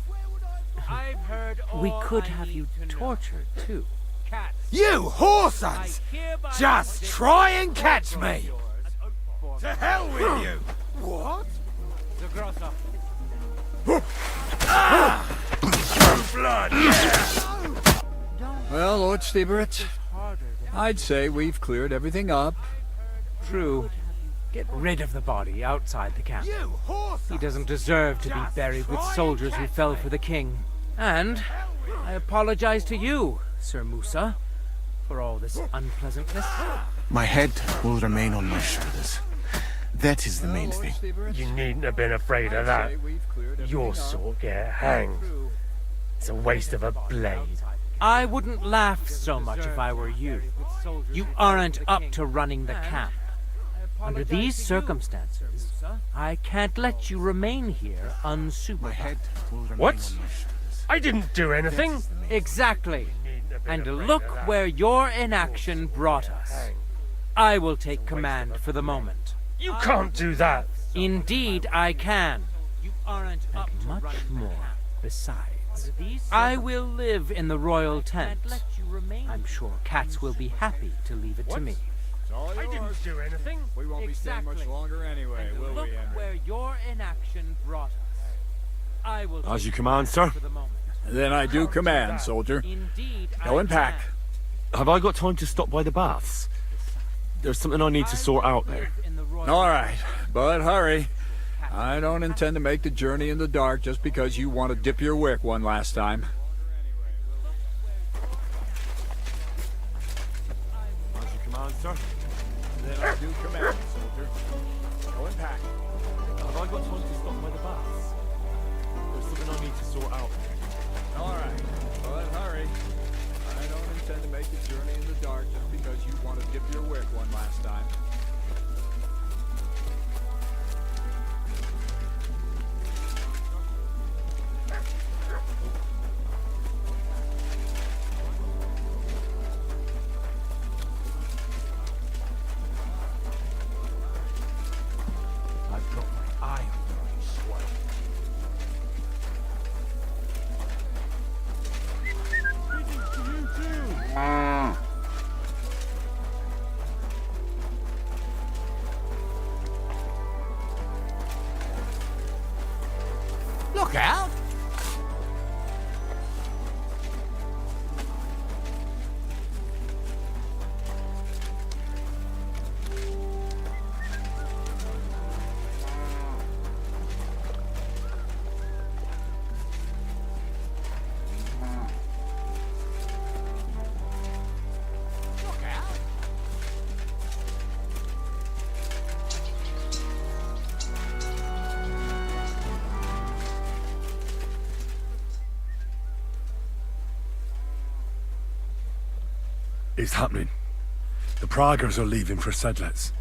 I've heard We all could I have need you to know. tortured, too. Cats. You whoresons! I hereby Just declare try and catch me! yours. To hell with you! What? Zagrossa. Blood! Well, Lord Stieberitz, I'd say we've cleared everything up. True. Get rid of the body outside the camp. You whoresons! He doesn't deserve to be buried with soldiers who fell for the king. And I apologize to you, Sir Musa, for all this unpleasantness. My head will remain on my shoulders. That is the main thing. You needn't have been afraid of that. Your sort get hanged. It's a waste of a blade. I wouldn't laugh so much if I were you. You aren't up to running the camp. Under these circumstances, I can't let you remain here unsupervised. What? I didn't do anything. Exactly. And look where your inaction brought us. I will take command for the moment. You can't do that. Indeed, I can. And much more besides. I will live in the royal tent. I'm sure cats will be happy to leave it to me. I didn't do anything. We won't be staying much longer anyway, will Look we, Henry? where your inaction brought us. I will As take you command, sir. for the moment. Then I do command, soldier. Indeed, Go I and pack. can. Have I got time to stop by the baths? There's something I need to sort out there. In the royal All right, but hurry. I don't intend to make the journey in the dark just because you want to dip your wick one last time. As you command, sir. Then I do command, soldier. Go and pack. Have I got time to stop by the baths? There's something I need to sort out there. All right, but hurry. I don't intend to make the journey in the dark just because you want to dip your wick one last time. I've got my eye on you, swine. Look out! Look out! It's happening. The Praggers are leaving for Sedlets.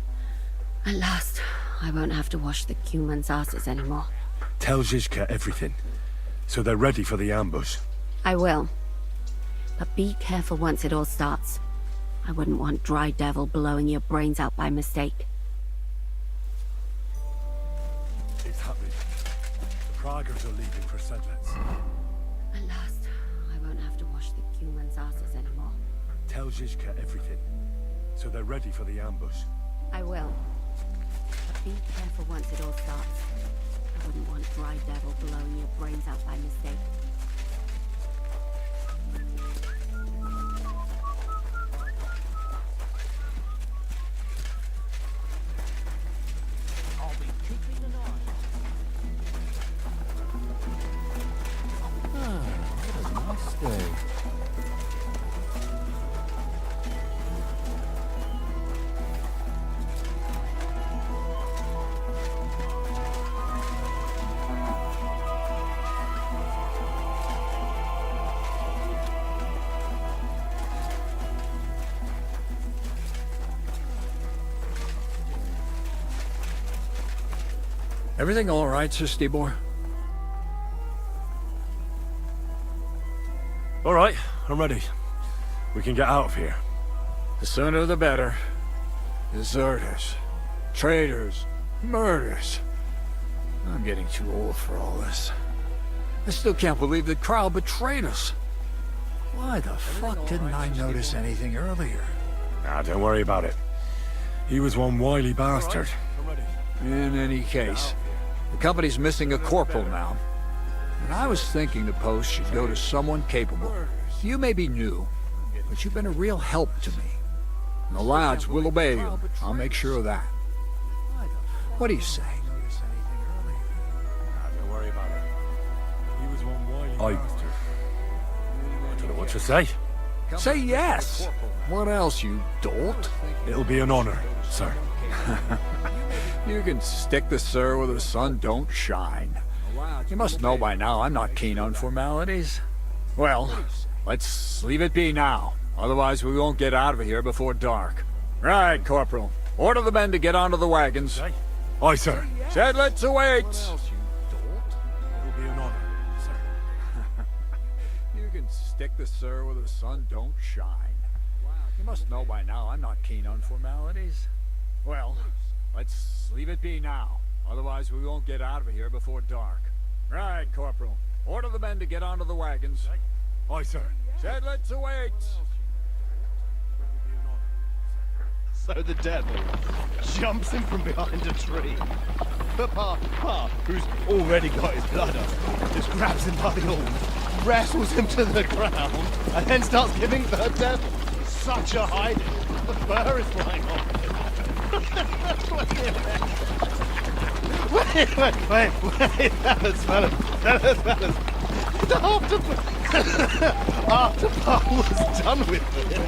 At last, I won't have to wash the Cumans' asses anymore. Tell Zizka everything, so they're ready for the ambush. I will. But be careful once it all starts. I wouldn't want Dry Devil blowing your brains out by mistake. It's happening. The Praggers are leaving for Sedlets. At last, I won't have to wash the Cumans' asses anymore. Tell Zizka everything, so they're ready for the ambush. I will. But be careful once it all starts. I wouldn't want Dry Devil blowing your brains out by mistake. I'll be keeping an eye. What a nice day. Everything all right, Sir Stibor? All right, I'm ready. We can get out of here. The sooner the better. Deserters. Traitors. Murders. I'm getting too old for all this. I still can't believe that Kyle betrayed us. Why the fuck didn't I notice anything earlier? Nah, don't worry about it. He was one wily bastard. In any case, the company's missing a corporal now. And I was thinking the post should go to someone capable. You may be new, but you've been a real help to me. And the lads will obey you. I'll make sure of that. What do you say? Don't worry about it. He was one wily bastard. I don't know what to say. Say yes! What else, you dolt? It'll be an honor, sir. You can stick the sir where the sun don't shine. You must know by now I'm not keen on formalities. Well, let's leave it be now. Otherwise we won't get out of here before dark. Right, Corporal. Order the men to get onto the wagons. Aye, sir. Sedlets await! It'll be an honor, sir. You can stick the sir where the sun don't shine. You must know by now I'm not keen on formalities. Well, let's leave it be now. Otherwise we won't get out of here before dark. Right, Corporal. Order the men to get onto the wagons. Aye, sir. Sedlets await! So the devil jumps in from behind a tree. But Pa, who's already got his blood up, just grabs him by the horns, wrestles him to the ground, and then starts giving the devil such a hiding. The fur is flying off. Wait, fellas. After Pa was done with it.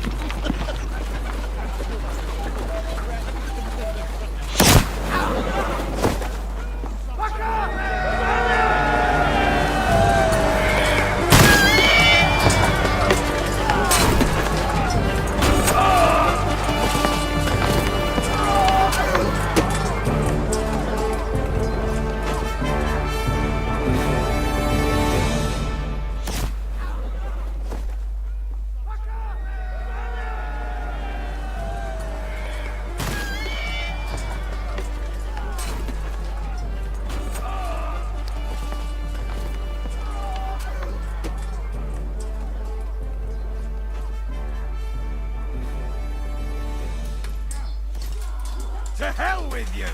To hell with you!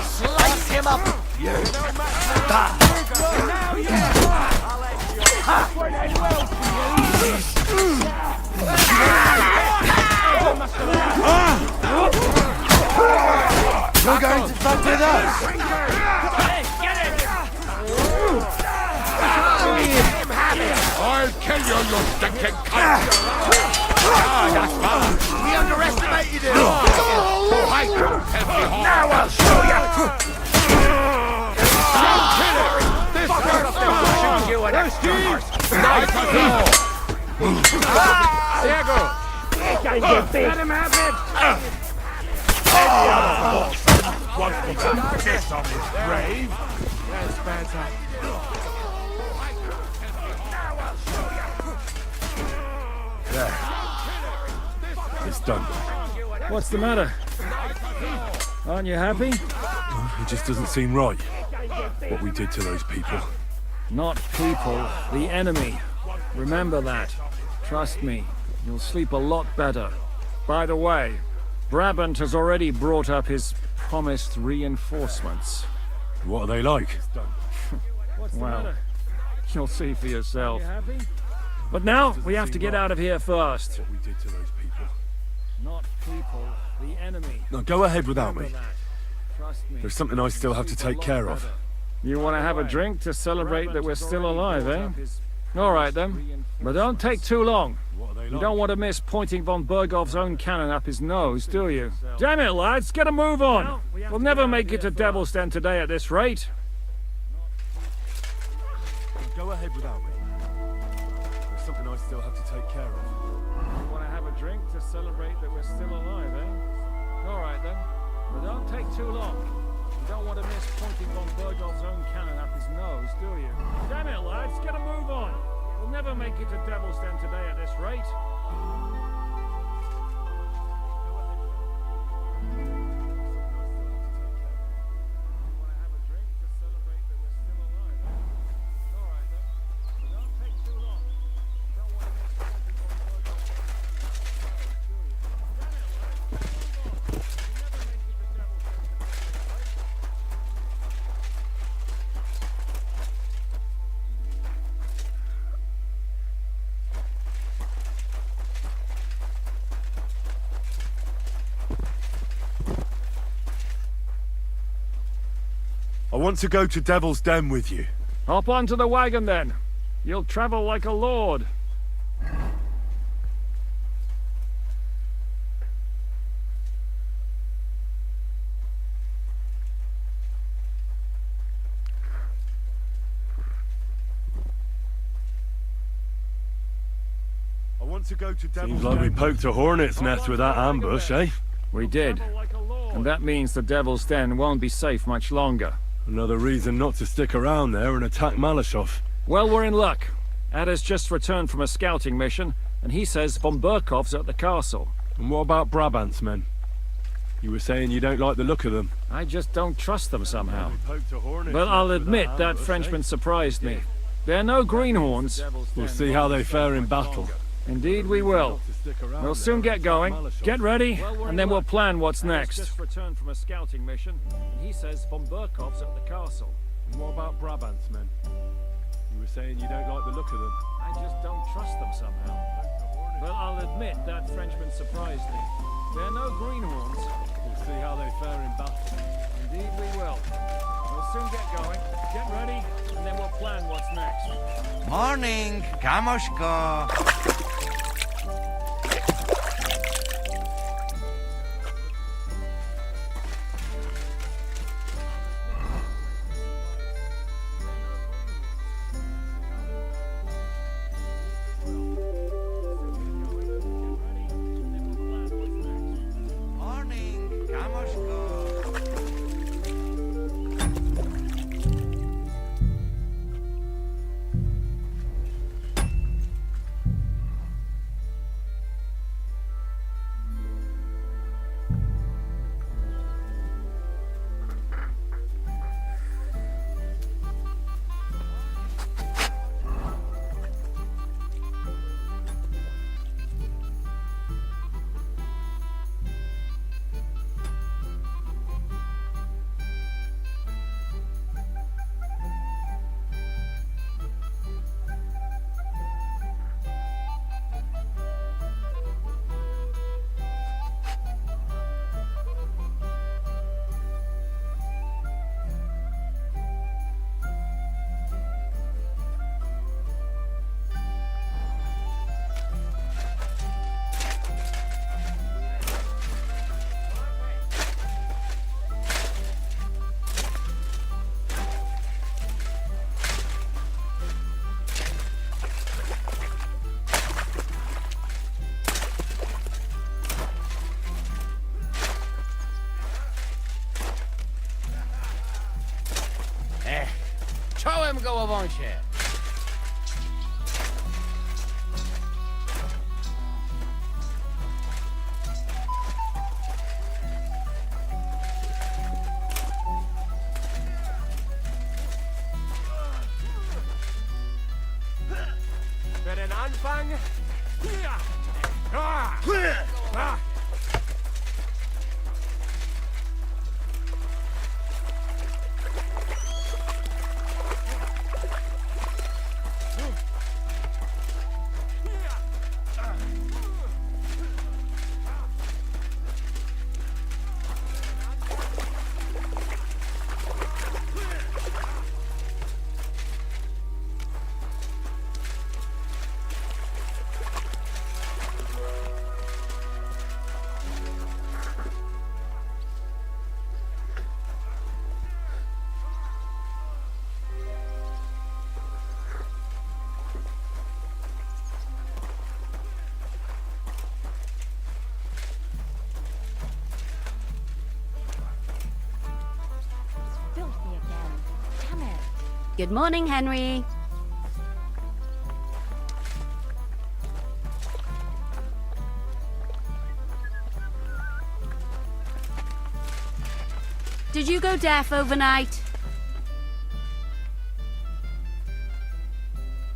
Slice him up! You're going to fight with us? I'll kill you, you stinking cunt! That's fine. We underestimated him! Now I'll show you! This is you an extra Let him have it! Wants me to piss on his grave? That's fantastic. There. It's done. What's the matter? Aren't you happy? It just doesn't seem right. What we did to those people. Not people, the enemy. Remember that. Trust me, you'll sleep a lot better. By the way, Brabant has already brought up his promised reinforcements. What are they like? Well, you'll see for yourself. But now, we have to get out of here first. What we did to those people. Not people, the enemy. Now go ahead without me. Trust me. There's something I still have to take care of. You want to have a drink to celebrate that we're still alive, eh? All right, then. But don't take too long. You don't want to miss pointing von Bergov's own cannon up his nose, do you? Damn it, lads, get a move on! We'll never make it to Devil's Den today at this rate. Go ahead without me. There's something I still have to take care of. You want to have a drink to celebrate that we're still alive, eh? All right, then. But don't take too long. You don't want to miss pointing von Bergov's own cannon up his nose, do you? do you? Damn it, lads, get a move on. We'll never make it to Devil's Den today at this rate. I want to go to Devil's Den with you. Hop onto the wagon then. You'll travel like a lord. I want to go to Devil's Den. Seems like we poked a hornet's nest with that ambush, eh? We did. And that means the Devil's Den won't be safe much longer. Another reason not to stick around there and attack Malashov. Well, we're in luck. Ada's just returned from a scouting mission, and he says von Burkov's at the castle. And what about Brabant's men? You were saying you don't like the look of them. I just don't trust them somehow. But I'll admit that Frenchman surprised me. They're no greenhorns. We'll see how they fare in battle. Indeed we will. We'll soon get going. Get ready, and then we'll plan what's next. Just returned from a scouting mission, and he says von Burkov's at the castle. And what about Brabant's men? You were saying you don't like the look of them. I just don't trust them somehow. But I'll admit that Frenchman surprised me. They're no greenhorns. We'll see how they fare in battle. Indeed we will. We'll soon get going. Get ready, and then we'll plan what's next. Morning, Kamoshko. Czołem gołowąsie! Für den Anfang? Good morning, Henry. Did you go deaf overnight?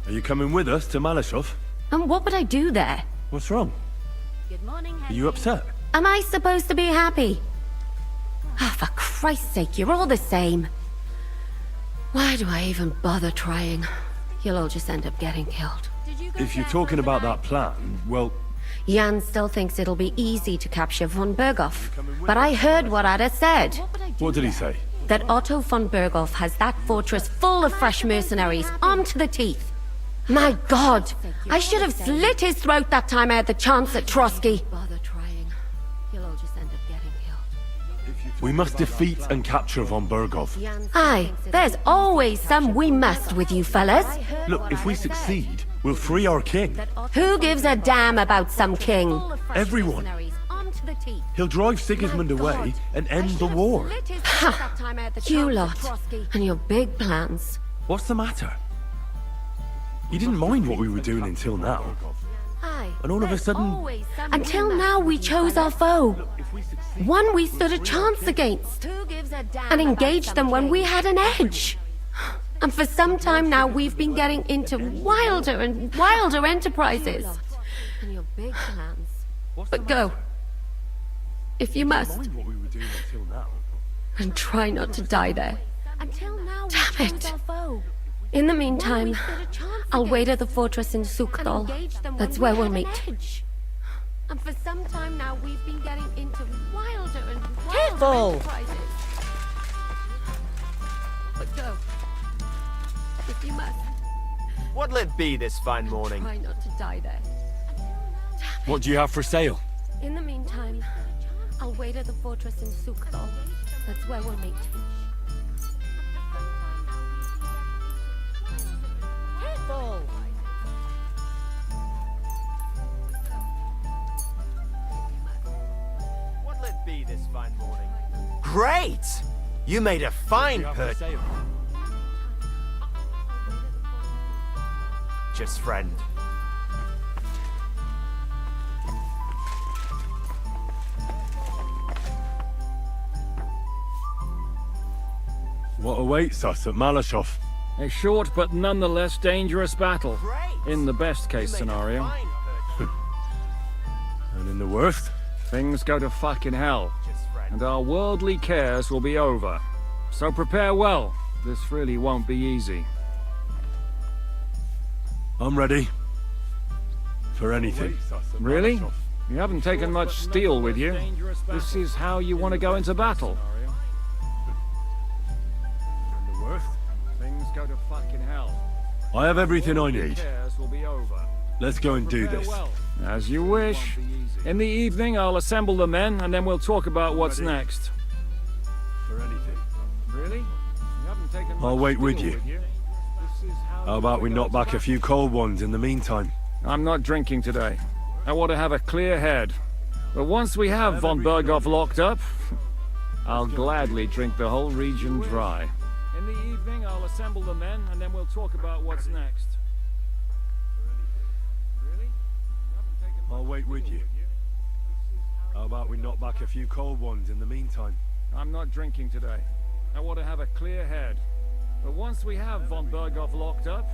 Are you coming with us to Malashov? And what would I do there? What's wrong? Good morning, Henry. Are you upset? Am I supposed to be happy? Oh, for Christ's sake, you're all the same. Why do I even bother trying? You'll all just end up getting killed. If you're talking about that plan, well... Jan still thinks it'll be easy to capture von Berghoff. But I heard what Ada said. What did he say? That Otto von Berghoff has that fortress full of fresh mercenaries, armed to the teeth. My God! I should have slit his throat that time I had the chance at Trotsky. We must defeat and capture von Berghoff. Aye, there's always some we must with you fellas. Look, if we succeed, we'll free our king. Who gives a damn about some king? Everyone. He'll drive Sigismund away and end the war. Ha! You lot, and your big plans. What's the matter? He didn't mind what we were doing until now. And all of a sudden... Until now we chose our foe. One we stood a chance against. And engaged them when we had an edge. And for some time now we've been getting into wilder and wilder enterprises. And your big plans. But go. If you must. And try not to die there. Damn it. In the meantime, I'll wait at the fortress in Sukhdal. That's where we'll meet. And for some time now, we've been getting into wilder and wilder enterprises. But go. If you must. What'll it be this fine morning? Try not to die there. What do you have for sale? In the meantime, I'll wait at the fortress in Sukhdal. That's where we'll meet. Careful! What'll it be this fine morning? Great! You made a fine Just friend. What awaits us at Malashov? A short but nonetheless dangerous battle. In the best case scenario. And in the worst? Things go to fucking hell. And our worldly cares will be over. So prepare well. This really won't be easy. I'm ready. For anything. Really? You haven't taken much steel with you. This is how you want to go into battle. In the worst? Things go to fucking hell. I have everything I need. Cares will be over. Let's go and do this. As you wish. In the evening, I'll assemble the men, and then we'll talk about what's next. For anything. Really? You haven't taken I'll wait with you. How about we knock back a few cold ones in the meantime? I'm not drinking today. I want to have a clear head. But once we have von Berghoff locked up, I'll gladly drink the whole region dry. In the evening, I'll assemble the men, and then we'll talk about what's next. Really? I'll wait with you. How about we knock back a few cold ones in the meantime? I'm not drinking today. I want to have a clear head. But once we have von Berghoff locked up,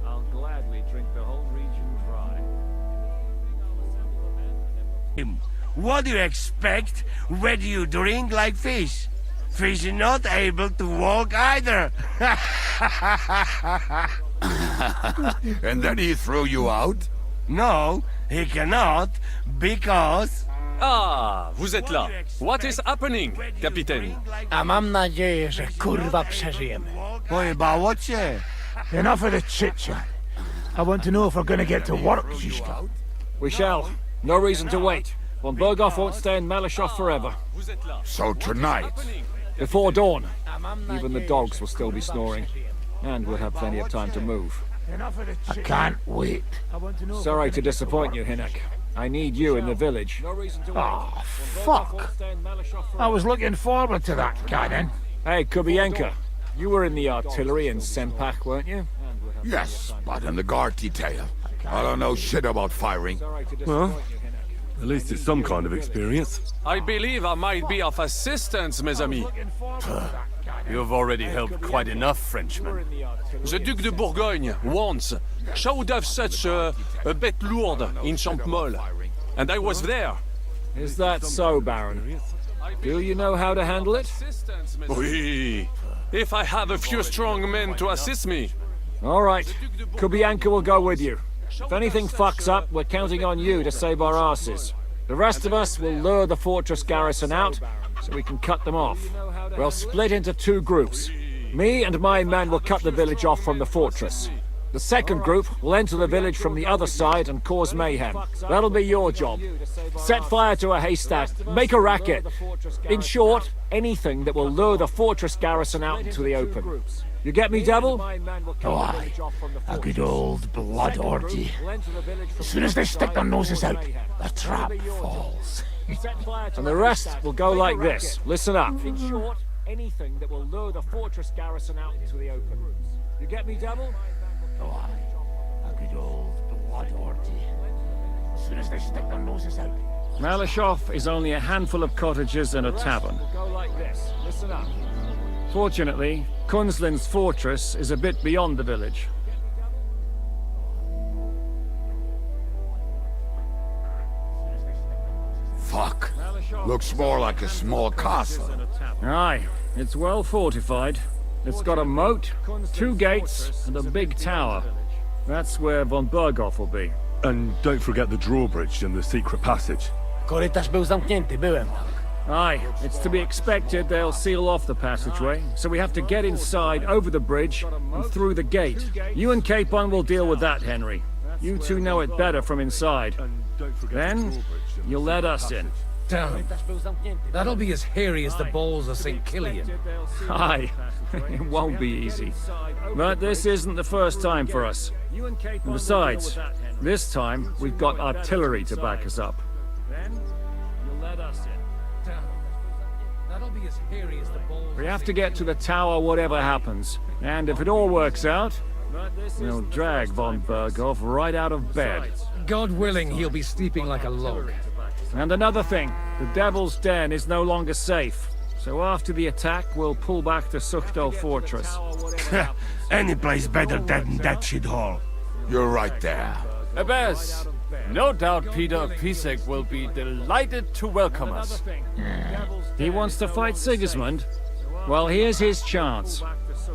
I'll gladly drink the whole region dry. What do you expect when you drink like fish? Fish is not able to walk either. And then he threw you out? No, he cannot, because... Ah, vous êtes là. What is happening, Captain? A mam nadzieję, że kurwa przeżyjemy. Pojebało cię. Enough of the chit-chat. I want to know if we're gonna get to work, Zizka. We shall. No reason to wait. Von Berghoff won't stay in Malashov forever. So tonight? Before dawn. Even the dogs will still be snoring. And we'll have plenty of time to move. I can't wait. Sorry to disappoint you, Hinnock. I need you in the village. Oh, fuck. I was looking forward to that, Canon. Hey, Kubienka. You were in the artillery in Sempak, weren't you? Yes, but in the guard detail. I don't know shit about firing. Well, at least it's some kind of experience. I believe I might be of assistance, mes amis. You've already helped quite enough, Frenchmen. The Duc de Bourgogne, once, showed off such a bête lourde in Champmol. And I was there. Is that so, Baron? Do you know how to handle it? Oui. If I have a few strong men to assist me. All right. Kubianka will go with you. If anything fucks up, we're counting on you to save our asses. The rest of us will lure the fortress garrison out, so we can cut them off. We'll split into 2 groups. Me and my men will cut the village off from the fortress. The second group will enter the village from the other side and cause mayhem. That'll be your job. Set fire to a haystack, make a racket. In short, anything that will lure the fortress garrison out into the open. You get me, Devil? Oh, aye. A good old blood orgy. As soon as they stick their noses out, the trap falls. And the rest will go like this. Listen up. In short, anything that will lure the fortress garrison out into the open. You get me, Devil? Oh, aye. A good old blood orgy. As soon as they stick their noses out. Malashov is only a handful of cottages and a tavern. Go like this. Listen up. Fortunately, Kunzlin's fortress is a bit beyond the village. Fuck. Looks more like a small castle. Aye, it's well fortified. It's got a moat, 2 gates, and a big tower. That's where von Berghoff will be. And don't forget the drawbridge and the secret passage. Korytarz był zamknięty, byłem. Aye, it's to be expected they'll seal off the passageway, so we have to get inside, over the bridge, and through the gate. You and Capon will deal with that, Henry. You two know it better from inside. Then, you'll let us in. Damn. That'll be as hairy as the balls of St. Killian. Aye, it won't be easy. But this isn't the first time for us. And besides, this time we've got artillery to back us up. Then, you'll let us in. That'll be as hairy as the balls. We have to get to the tower whatever happens. And if it all works out, we'll drag von Berghoff right out of bed. God willing, he'll be sleeping like a log. And another thing, the Devil's Den is no longer safe. So after the attack, we'll pull back to Suchtal Fortress. Any place better than that shithole. You're right there. Abbas, no doubt Peter Pisek will be delighted to welcome us. He wants to fight Sigismund? Well, here's his chance.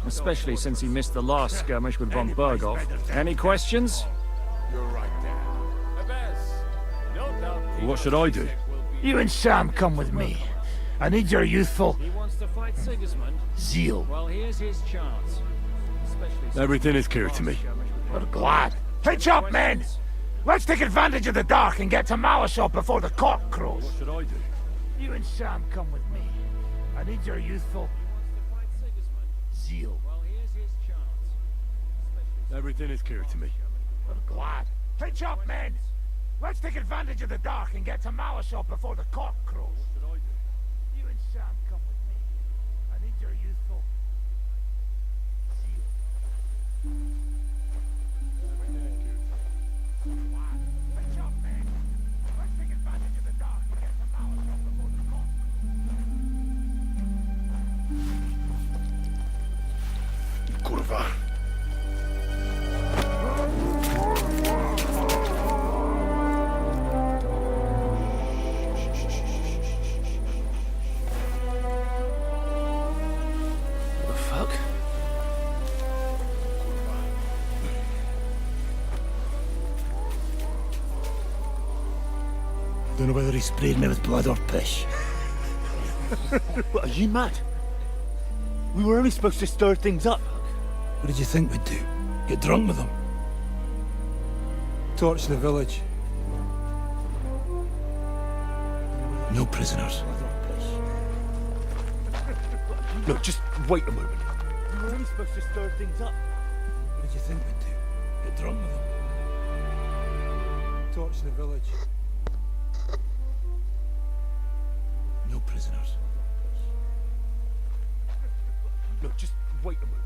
Especially since he missed the last skirmish with von Berghoff. Any questions? You're right there. What should I do? You and Sam come with me. I need your youthful He wants to fight Sigismund? zeal. Well, here's his chance. Everything is clear to me. We're glad. Pitch up, men! Let's take advantage of the dark and get to Malashov before the cock crows. What should I do? You and Sam come with me. I need your youthful zeal. Everything is clear to me. We're glad. Pitch up, men! Let's take advantage of the dark and get to Malashov before the cock crows. You and Sam come with me. I need your youthful zeal. Pitch up, men! Let's take advantage of the dark and get to Malashov before the cock crows. Kurwa. Don't know whether he sprayed me with blood or piss. What, are you mad? We were only supposed to stir things up. What did you think we'd do? Get drunk with them? Torch the village. No prisoners. Look, just wait a moment. We were only supposed to stir things up. What did you think we'd do? Get drunk with them? Torch the village. No prisoners. Look, just Wait a minute.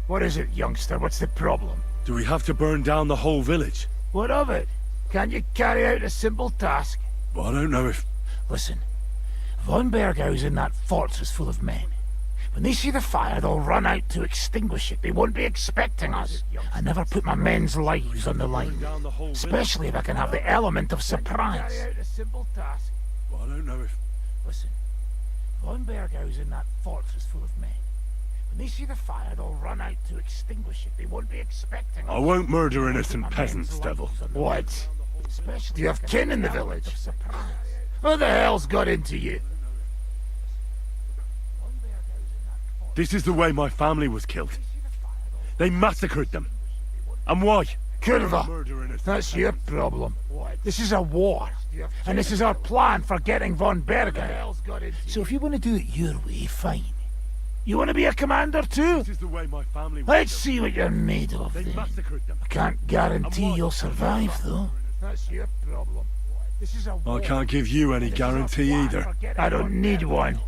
What is it, youngster? What's the problem? Do we have to burn down the whole village? What of it? Can't you carry out a simple task? Well, I don't know if... Listen, Von Berghaus in that fortress full of men. When they see the fire, they'll run out to extinguish it. They won't be expecting us. I never put my men's lives on the line, especially if I can have the element of surprise. Well, I don't know if... Listen, Von Berghaus in that fortress full of men. When they see the fire, they'll run out to extinguish it. They won't be expecting us. I won't murder innocent peasants, Devil. What? Do you have kin in the village? Who the hell's got into you? This is the way my family was killed. They massacred them. And why? Kurva, that's your problem. This is a war, and this is our plan for getting Von Berghaus. So if you want to do it your way, fine. You want to be a commander too? This is the way my family was Let's see what you're made of. They massacred them. I can't guarantee you'll survive, though. That's your problem. This is a war. I can't give you any guarantee either. I don't need one.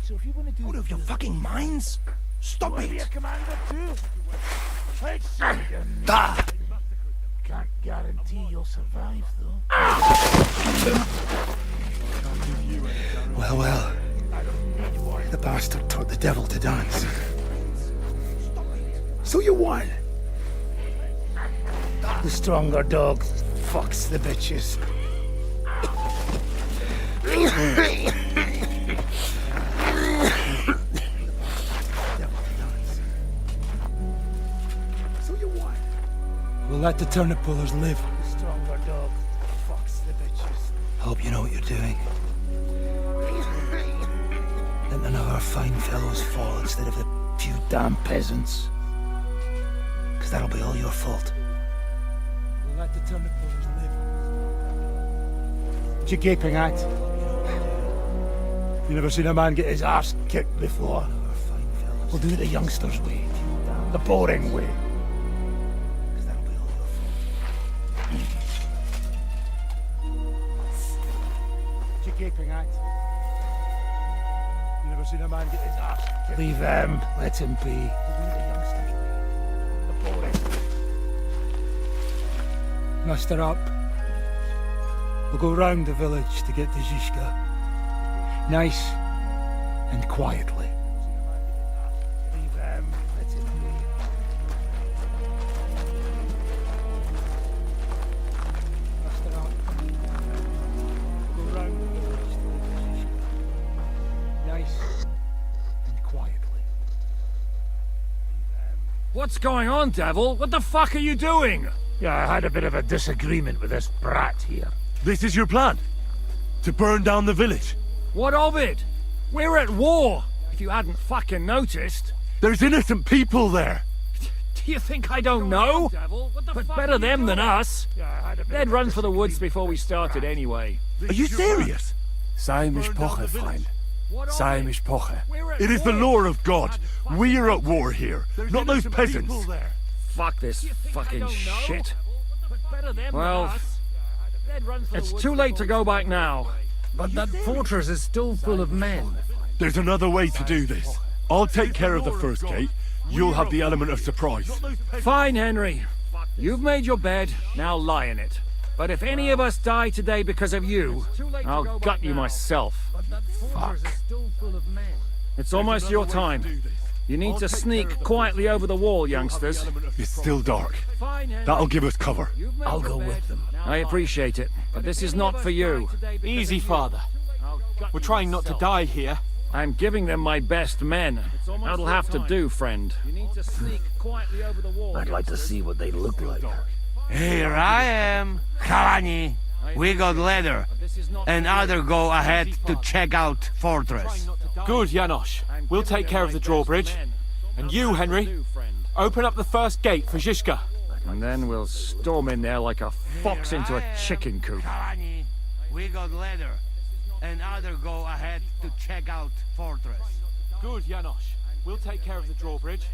So if you want to do Out of your fucking minds? Stop Be a it! commander too? Let's see what you're made of. Can't guarantee you'll survive, though. Well, well. The bastard taught the devil to dance. So you won. The stronger dog fucks the bitches. So you won. We'll let the turnip pullers live. The stronger dog fucks the bitches. Hope you know what you're doing. Let none of our fine fellows fall instead of the few damn peasants. Because that'll be all your fault. We'll let the turnip pullers live. What you gaping at? You never seen a man get his arse kicked before? We'll do it the youngsters' way. The boring way. What you gaping at? You never seen a man get his arse kicked. Leave him. Let him be. We'll do it the youngsters' way. The boring way. Muster up. We'll go round the village to get to Zizka. Nice and quietly. Leave him. Let him be. Muster up. We'll go round the village to get to Zizka. Nice and quietly. What's going on, Devil? What the fuck are you doing? Yeah, I had a bit of a disagreement with this brat here. This is your plan? To burn down the village? What of it? We're at war, if you hadn't fucking noticed. There's innocent people there. Do you think I don't know? But better them than us. They'd run for the woods before we started anyway. Are you serious? Sei mich poche, Freund. Sei mich poche. It is the law of God. We are at war here, not those peasants. Fuck this fucking shit. Well, it's too late to go back now. But that fortress is still full of men. There's another way to do this. I'll take care of the first gate. You'll have the element of surprise. Fine, Henry. You've made your bed, now lie in it. But if any of us die today because of you, I'll gut you myself. Fuck. It's almost your time. You need to sneak quietly over the wall, youngsters. It's still dark. That'll give us cover. I'll go with them. I appreciate it, but this is not for you. Easy, Father. We're trying not to die here. I'm giving them my best men. That'll have to do, friend. You need to sneak quietly over the wall. I'd like to see what they look like. Here I am, Kalani. We got leather, and other go ahead to check out fortress. Good, Janosch. We'll take care of the drawbridge. And you, Henry, open up the first gate for Zizka. And then we'll storm in there like a fox into a chicken coop. Kalani, we got leather, and other go ahead to check out fortress. Good, Janosch. We'll take care of the drawbridge.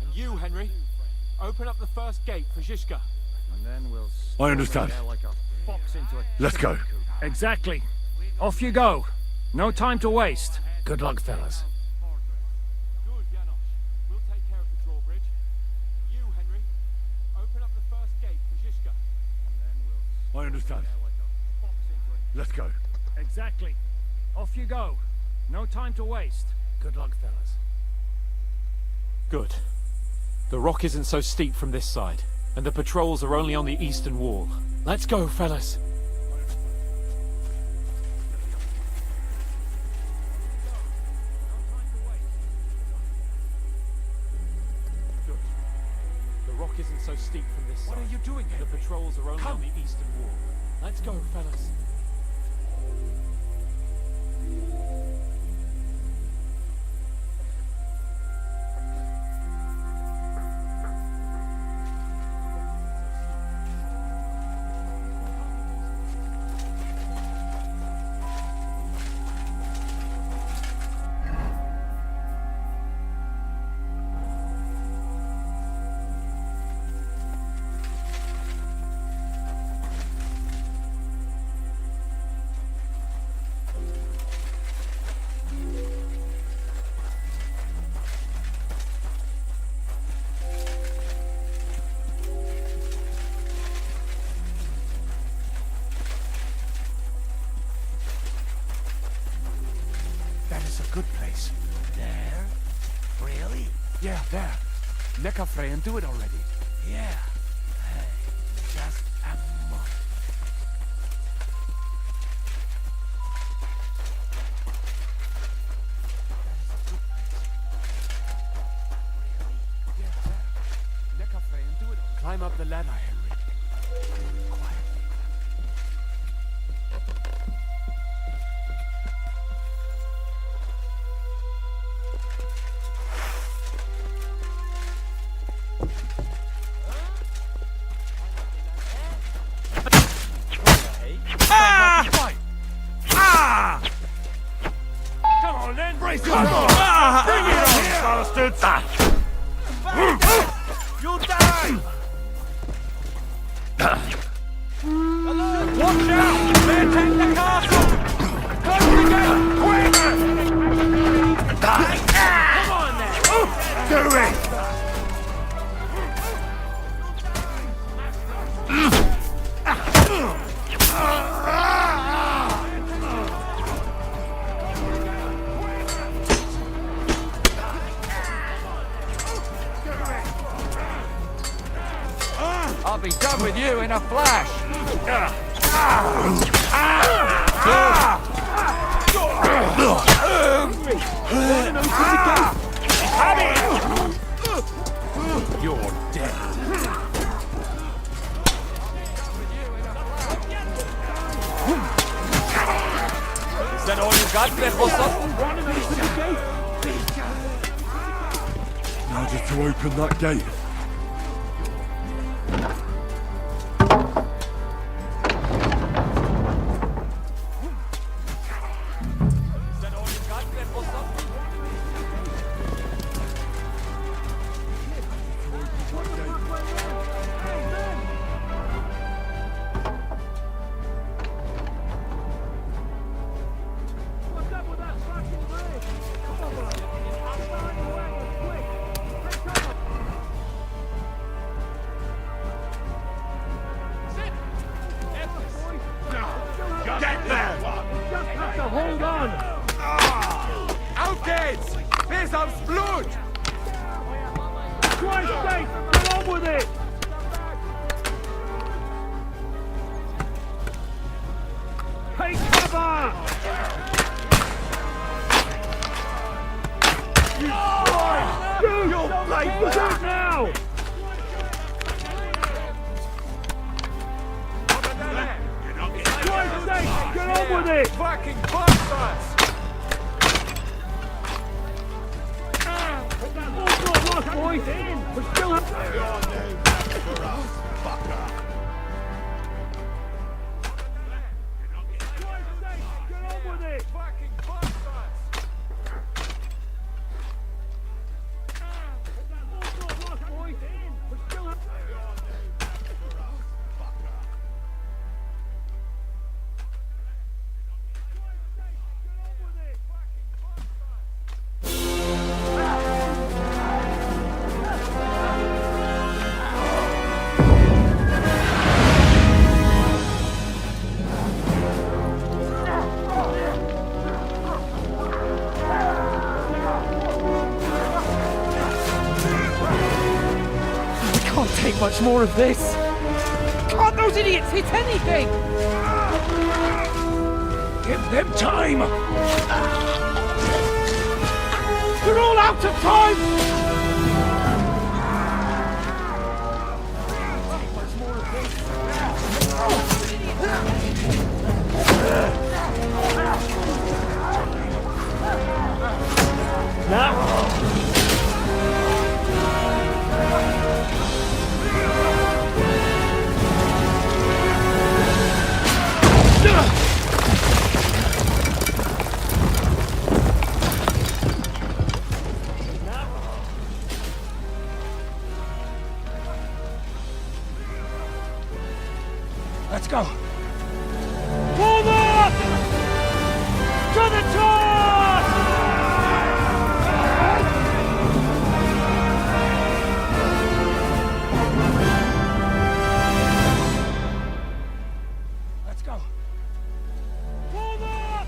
And you, Henry, open up the first gate for Zizka. And then we'll I understand. storm in there like a fox into a Let's go. Exactly. Off you go. No time to waste. Good luck, fellas. Good, Janosch. We'll take care of the drawbridge. You, Henry, open up the first gate for Zizka. I understand. Let's go. Exactly. Off you go. No time to waste. Good luck, fellas. Good. The rock isn't so steep from this side, and the patrols are only on the eastern wall. Let's go, fellas. Good. The rock isn't so steep from this side. What are you doing, The Henry? patrols are only Come. on the eastern wall. Let's go, fellas. That is a good place. There? Really? Yeah, there. Neckarfreyan do it already. Yeah. Hey, just a moment. Neckarfreyan do it already. Climb up the ladder, Henry. Come on then! Brace yourself! Bring it on, bastards! You'll die! Watch out! They're taking the castle! Close the gate! Quick! Come on then! Do it! I'll be done with you in a flash. You're dead. Is that all you got, Lefosa? Now just to open that gate. Get there! Hold on! Out gates! There's some blood! Christ's sake! Get on with it! Take cover! Shoot! You'll play Use it now! Christ's sake! Get on with it! Fucking bastards! All's not lost, boys! We still have... take much more of this. Can't those idiots hit anything? Give them time! You're all out of time! Let's go. Forward! To the torch! Let's go. Forward!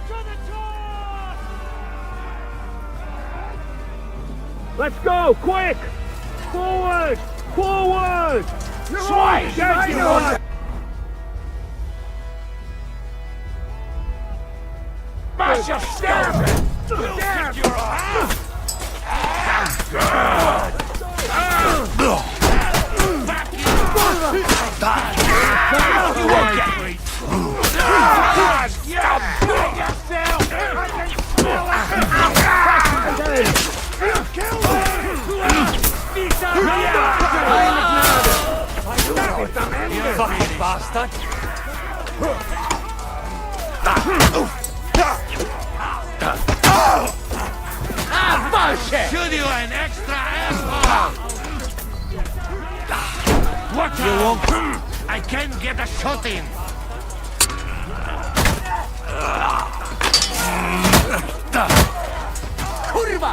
To the torch! Let's go, quick! Forward! Forward! Sway! Get you on! Mash your stairs! We'll kick your ass! You won't get me! You fucking bastard! Bullshit! Should you an extra asshole? Watch out! I can't get a shot in. Kurwa!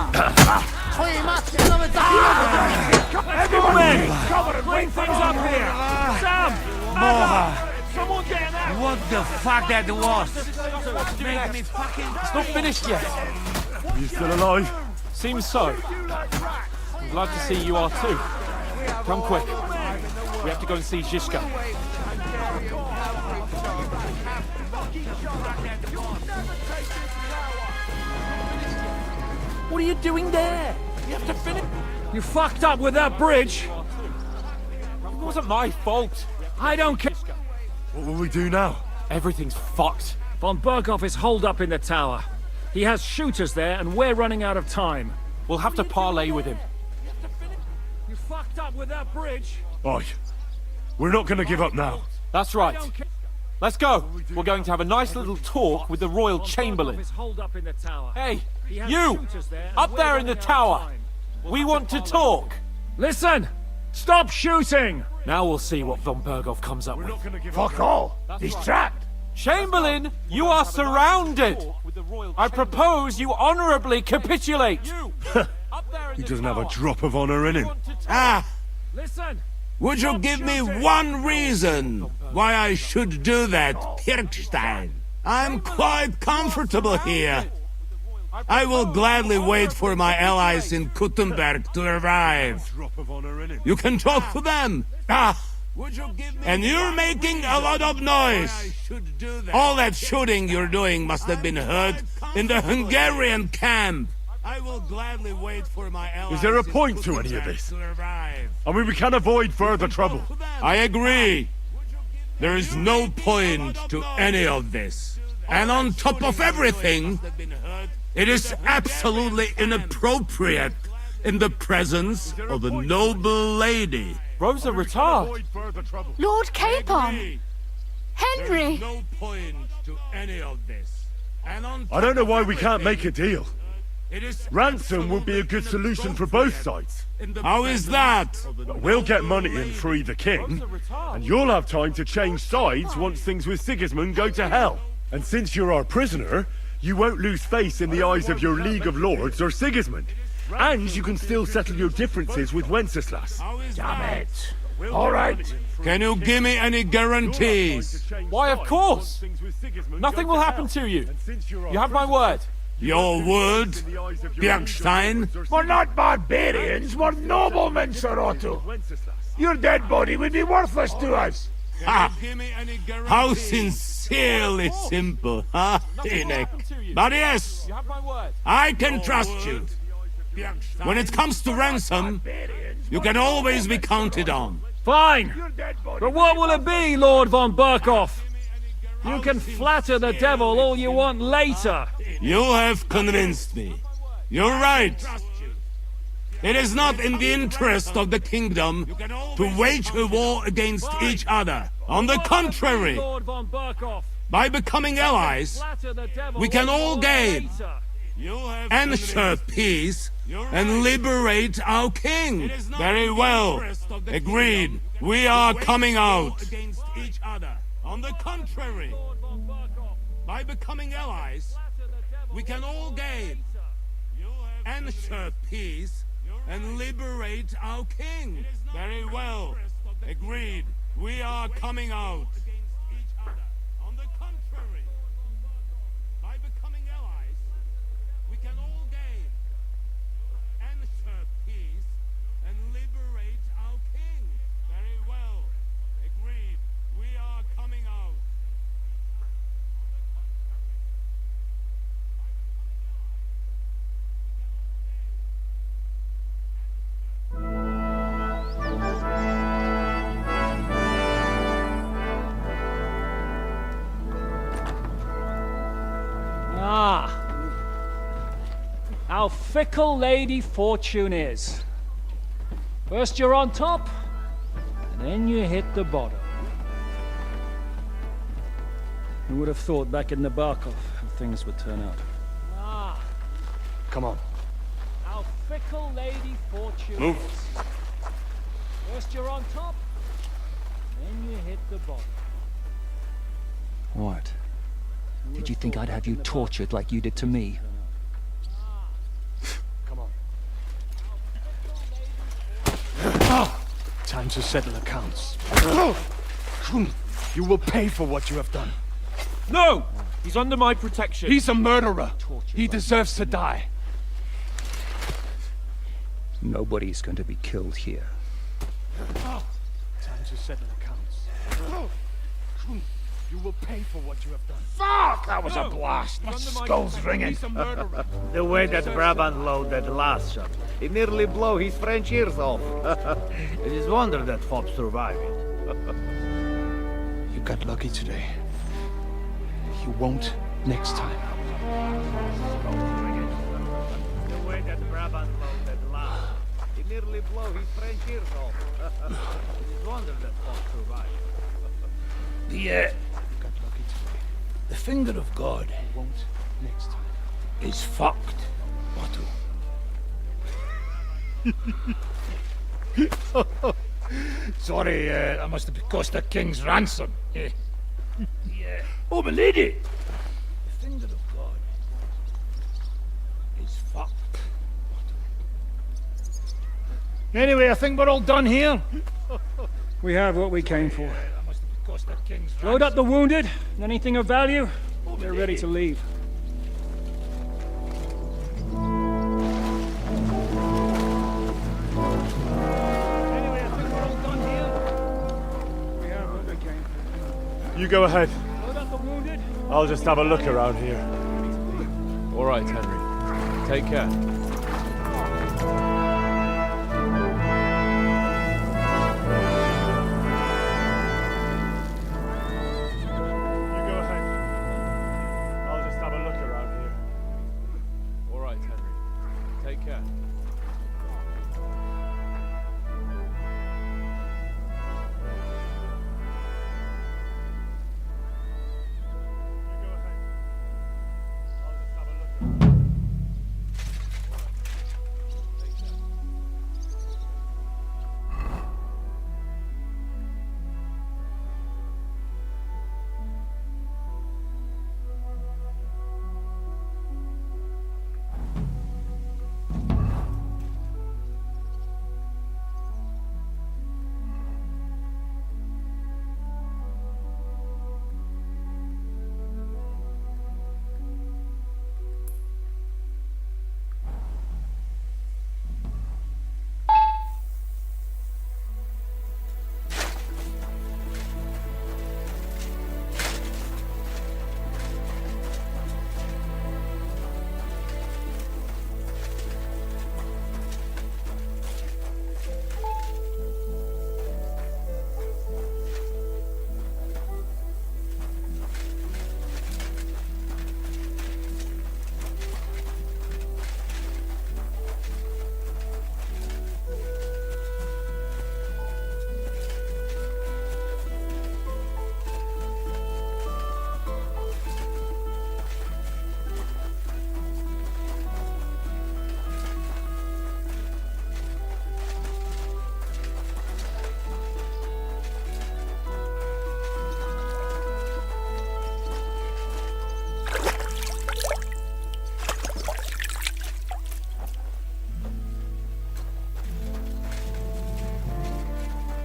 Twoje matki nawet Everyone! Cover and bring things up here! Sam! Someone get that! What the fuck that was? Make me fucking... It's not finished yet. Are you still alive? Seems so. I'm glad to see you are too. Come quick. We have to go and see Zizka. What are you doing there? You have to finish. You fucked up with that bridge! It wasn't my fault. I don't care! What will we do now? Everything's fucked. Von Berghoff is holed up in the tower. He has shooters there, and we're running out of time. We'll have to parley with him. You fucked up with that bridge! Oi, we're not going to give up now. That's right. Let's go. We're going to have a nice little talk with the Royal Chamberlain. Hey, you! Up there in the tower! We want to talk! Listen! Stop shooting! Now we'll see what Von Berghoff comes up with. Fuck all! He's trapped! Chamberlain, you are surrounded! I propose you honorably capitulate! He doesn't have a drop of honor in him. Ah! Listen! Would you give me one reason why I should do that, Kirkstein? I'm quite comfortable here. I will gladly wait for my allies in Kuttenberg to arrive. You can talk to them. Ah! And you're making a lot of noise. All that shooting you're doing must have been heard in the Hungarian camp. I will gladly wait for my allies. Is there a point to any of this? I mean, we can avoid further trouble. I agree. There is no point to any of this. And on top of everything, it is absolutely inappropriate in the presence of a noble lady. Rosa Retard. Lord Capon. Henry. No point to any of this. And on I don't know why we can't make a deal. Ransom would be a good solution for both sides. How is that? We'll get money and free the king, and you'll have time to change sides once things with Sigismund go to hell. And since you're our prisoner, you won't lose face in the eyes of your League of Lords or Sigismund. And you can still settle your differences with Wenceslas. Damn it! All right. Can you give me any guarantees? Why, of course. Nothing will happen to you. You have my word. Your word, Bjergstein? We're not barbarians, we're noblemen, Sir Otto. Your dead body would be worthless to us. Ha! How sincerely simple, huh, Hynek? But yes, I can trust you. When it comes to ransom, you can always be counted on. Fine. But what will it be, Lord von Burkhoff? You can flatter the devil all you want later. You have convinced me. You're right. It is not in the interest of the kingdom to wage a war against each other. On the contrary, by becoming allies, we can all gain, ensure peace, and liberate our king. Very well. Agreed. We are coming out. On the contrary, by becoming allies, we can all gain, ensure peace, and liberate our king. Very well. Agreed. We are coming out. On the contrary, by becoming allies, we can all gain, ensure peace, and liberate our king. Very well. Agreed. We are coming out. Ah, how fickle Lady Fortune is. First you're on top, and then you hit the bottom. Who would have thought back in Nabokov how things would turn out? Ah, Come on. how fickle Lady Fortune Move. is. First you're on top, then you hit the bottom. What? Did you think I'd have you tortured like you did to me? Come on. Time to settle accounts. You will pay for what you have done. No! He's under my protection. He's a murderer. He deserves to die. Nobody's going to be killed here. Time to settle accounts. You will pay for what you have done. Fuck! That was a blast. My skull's ringing. The way that Brabant load that last shot, it nearly blow his French ears off. It is wonder that fop survived it. You got lucky today. You won't next time. The way that Brabant load that last, it nearly blow his French ears off. It is wonder that fop survived it. The finger of God Won't next time. is fucked, Otto. Sorry, that must have cost the king's ransom. Yeah. Oh, my lady! The finger of God is fucked. Anyway, I think we're all done here. We have what we came for. That must have cost the king's ransom. Load up the wounded, and anything of value, they're ready to leave. Anyway, I think we're all done here. We have what we came for. You go ahead. Load up the wounded. I'll just have a look around here. All right, Henry. Take care. You go ahead. I'll just have a look around here. All right, Henry. Take care. You go ahead. I'll just have a look around.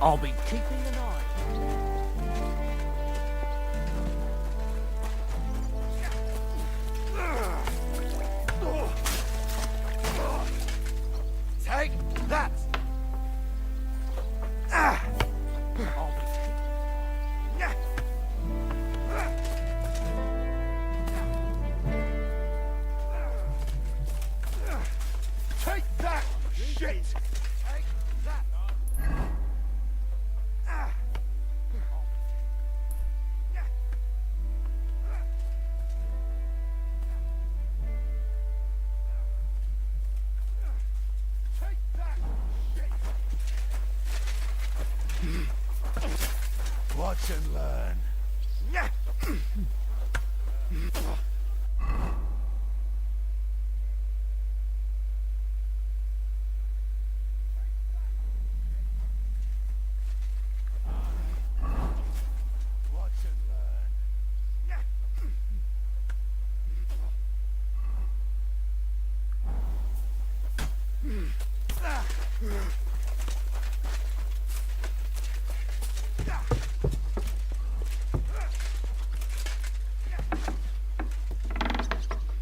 I'll be keeping an eye. Take that! Take that, shit! Take that! Watch and learn.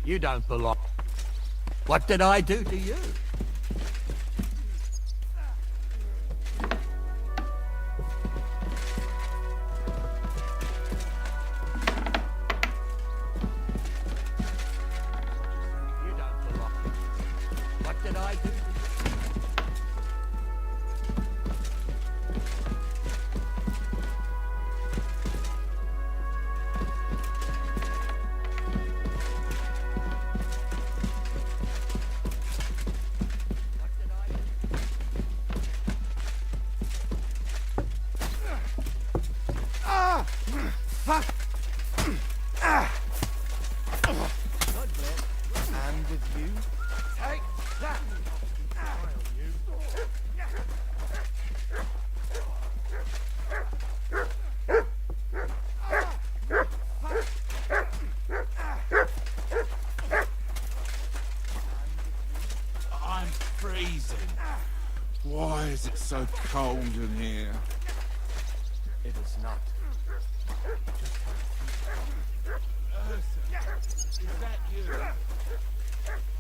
You don't belong. What did I do to you? You don't belong. What did I do to you? Fuck! And with you? Take that! I'm freezing. Why is it so cold in here? It is not. Is that you?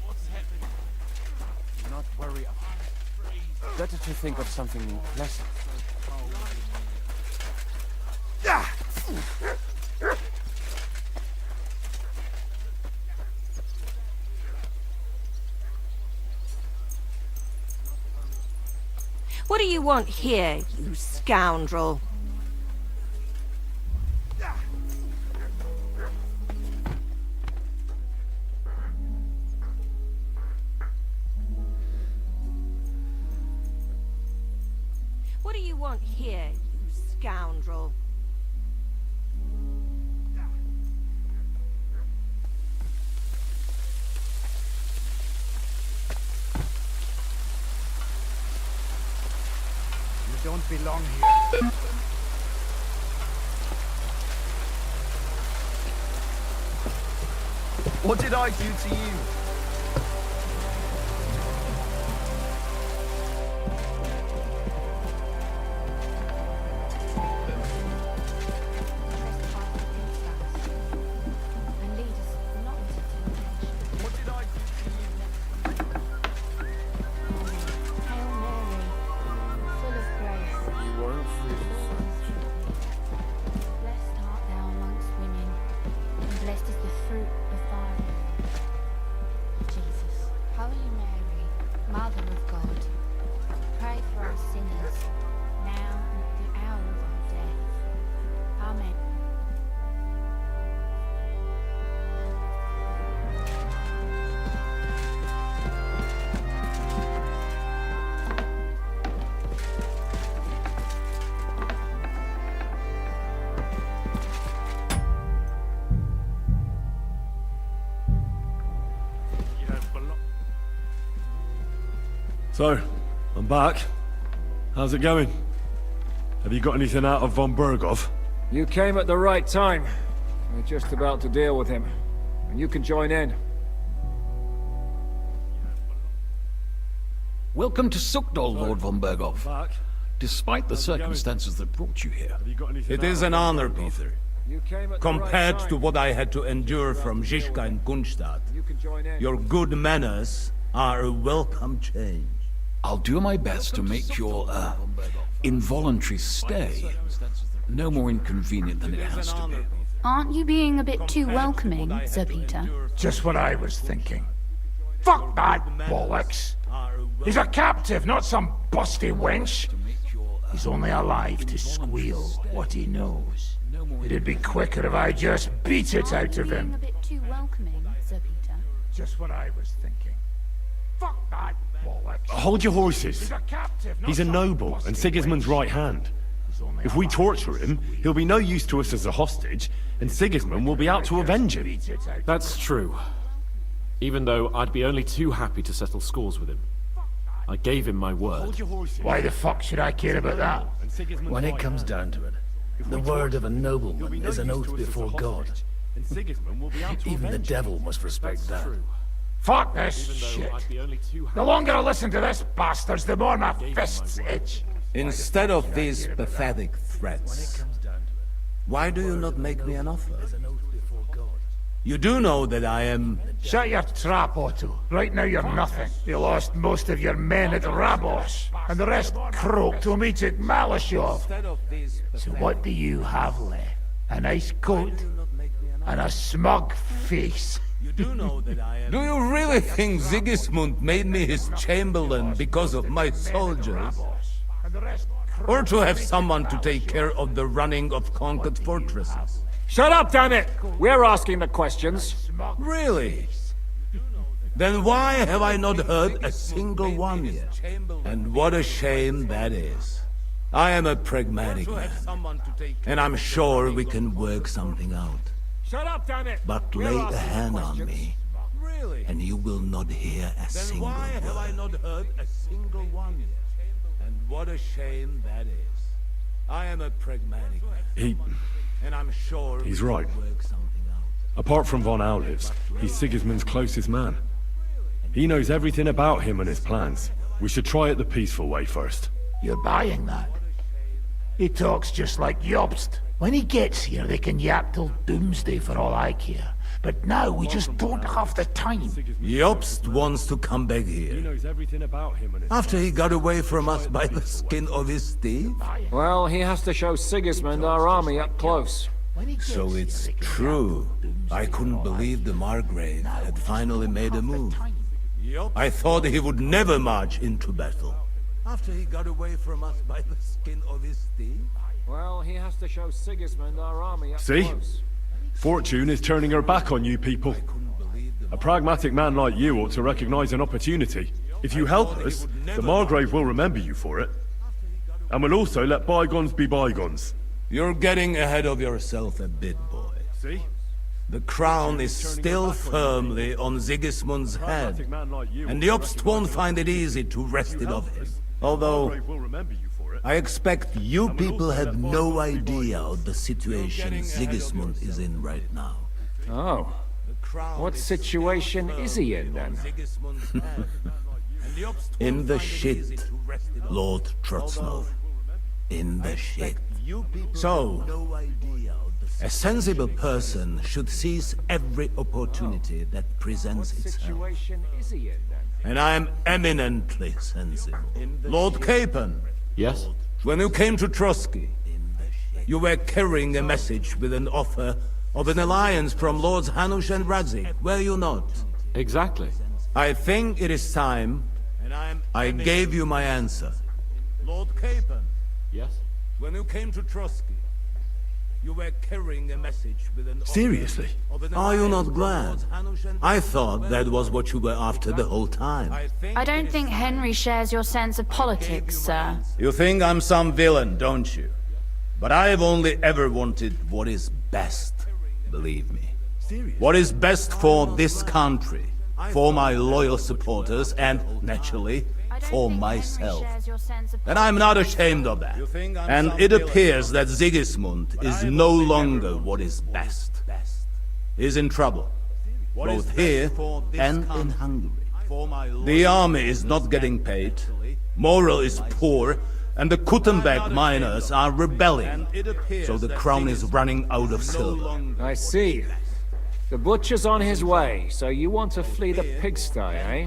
What's happening? Do not worry. Better to think of something pleasant. What do you want here, you scoundrel? What do you want here, you scoundrel? You don't belong here. What did I do to you? So, I'm back. How's it going? Have you got anything out of von Berghoff? You came at the right time. We're just about to deal with him. And you can join in. Welcome to Suckdol, Lord von Berghoff. Back. despite the circumstances that brought you here. It is an honor, Peter. Compared to what I had to endure from Zizka and Kunstadt, your good manners are a welcome change. I'll do my best to make your involuntary stay no more inconvenient than it has to be. Aren't you being a bit too welcoming, Sir Peter? Just what I was thinking. Fuck that bollocks. He's a captive, not some busty wench. He's only alive to squeal what he knows. It'd be quicker if I just beat it out of him. A bit too welcoming, Sir Peter. Just what I was thinking. Fuck that bollocks. Hold your horses. He's a noble and Sigismund's right hand. If we torture him, he'll be no use to us as a hostage, and Sigismund will be out to avenge him. That's true. Even though I'd be only too happy to settle scores with him. I gave him my word. Why the fuck should I care about that? When it comes down to it, the word of a nobleman is an oath before God. Even the devil must respect that. Fuck this shit. The longer I listen to this bastards, the more my fists itch. Instead of these pathetic threats, why do you not make me an offer? You do know that I am... Shut your trap, Otto. Right now you're nothing. You lost most of your men at Rabos, and the rest croaked to meet at Malashov. So what do you have left? A nice coat? And a smug face? Do you really think Sigismund made me his chamberlain because of my soldiers? Or to have someone to take care of the running of conquered fortresses? Shut up, damn it! We're asking the questions. Really? Then why have I not heard a single one yet? And what a shame that is. I am a pragmatic man, and I'm sure we can work something out. Shut up, damn it! But lay a hand on me, and you will not hear a single word. Then why have I not heard a single one yet? And what a shame that is. I am a pragmatic man. And I'm sure He's right. Apart from von Aulivs, he's Sigismund's closest man. He knows everything about him and his plans. We should try it the peaceful way first. You're buying that? He talks just like Jobst. When he gets here, they can yap till doomsday for all I care. But now we just don't have the time. Jobst wants to come back here. After he got away from us by the skin of his teeth? Well, he has to show Sigismund our army up close. So it's true. I couldn't believe the Margrave had finally made a move. I thought he would never march into battle. After he got away from us by the skin of his teeth? Well, he has to show Sigismund our army up See? close. Fortune is turning her back on you people. A pragmatic man like you ought to recognize an opportunity. If you help us, the Margrave will remember you for it. And will also let bygones be bygones. You're getting ahead of yourself a bit, boy. See? The crown is still firmly on Sigismund's head, and the Jobst won't find it easy to wrest it off him. Although, I expect you people have no idea of the situation Sigismund is in right now. Oh. What situation is he in, then? In the shit, Lord Trotznov. In the shit. So, a sensible person should seize every opportunity that presents itself. Situation is he in, then? And I am eminently sensible. Lord Capon. Yes? When you came to Trotsky, you were carrying a message with an offer of an alliance from Lords Hanush and Radzik, were you not? Exactly. I think it is time I gave you my answer. Lord Capon. Yes? When you came to Trotsky, you were carrying a message with an offer. Seriously? Are you not glad? I thought that was what you were after the whole time. I don't think Henry shares your sense of politics, sir. You think I'm some villain, don't you? But I've only ever wanted what is best, believe me. What is best for this country, for my loyal supporters, and, naturally, for myself. And I'm not ashamed of that. And it appears that Sigismund is no longer what is best. He's in trouble, both here and in Hungary. The army is not getting paid, morale is poor, and the Kuttenberg miners are rebelling, so the crown is running out of silver. I see. The butcher's on his way, so you want to flee the pigsty, eh?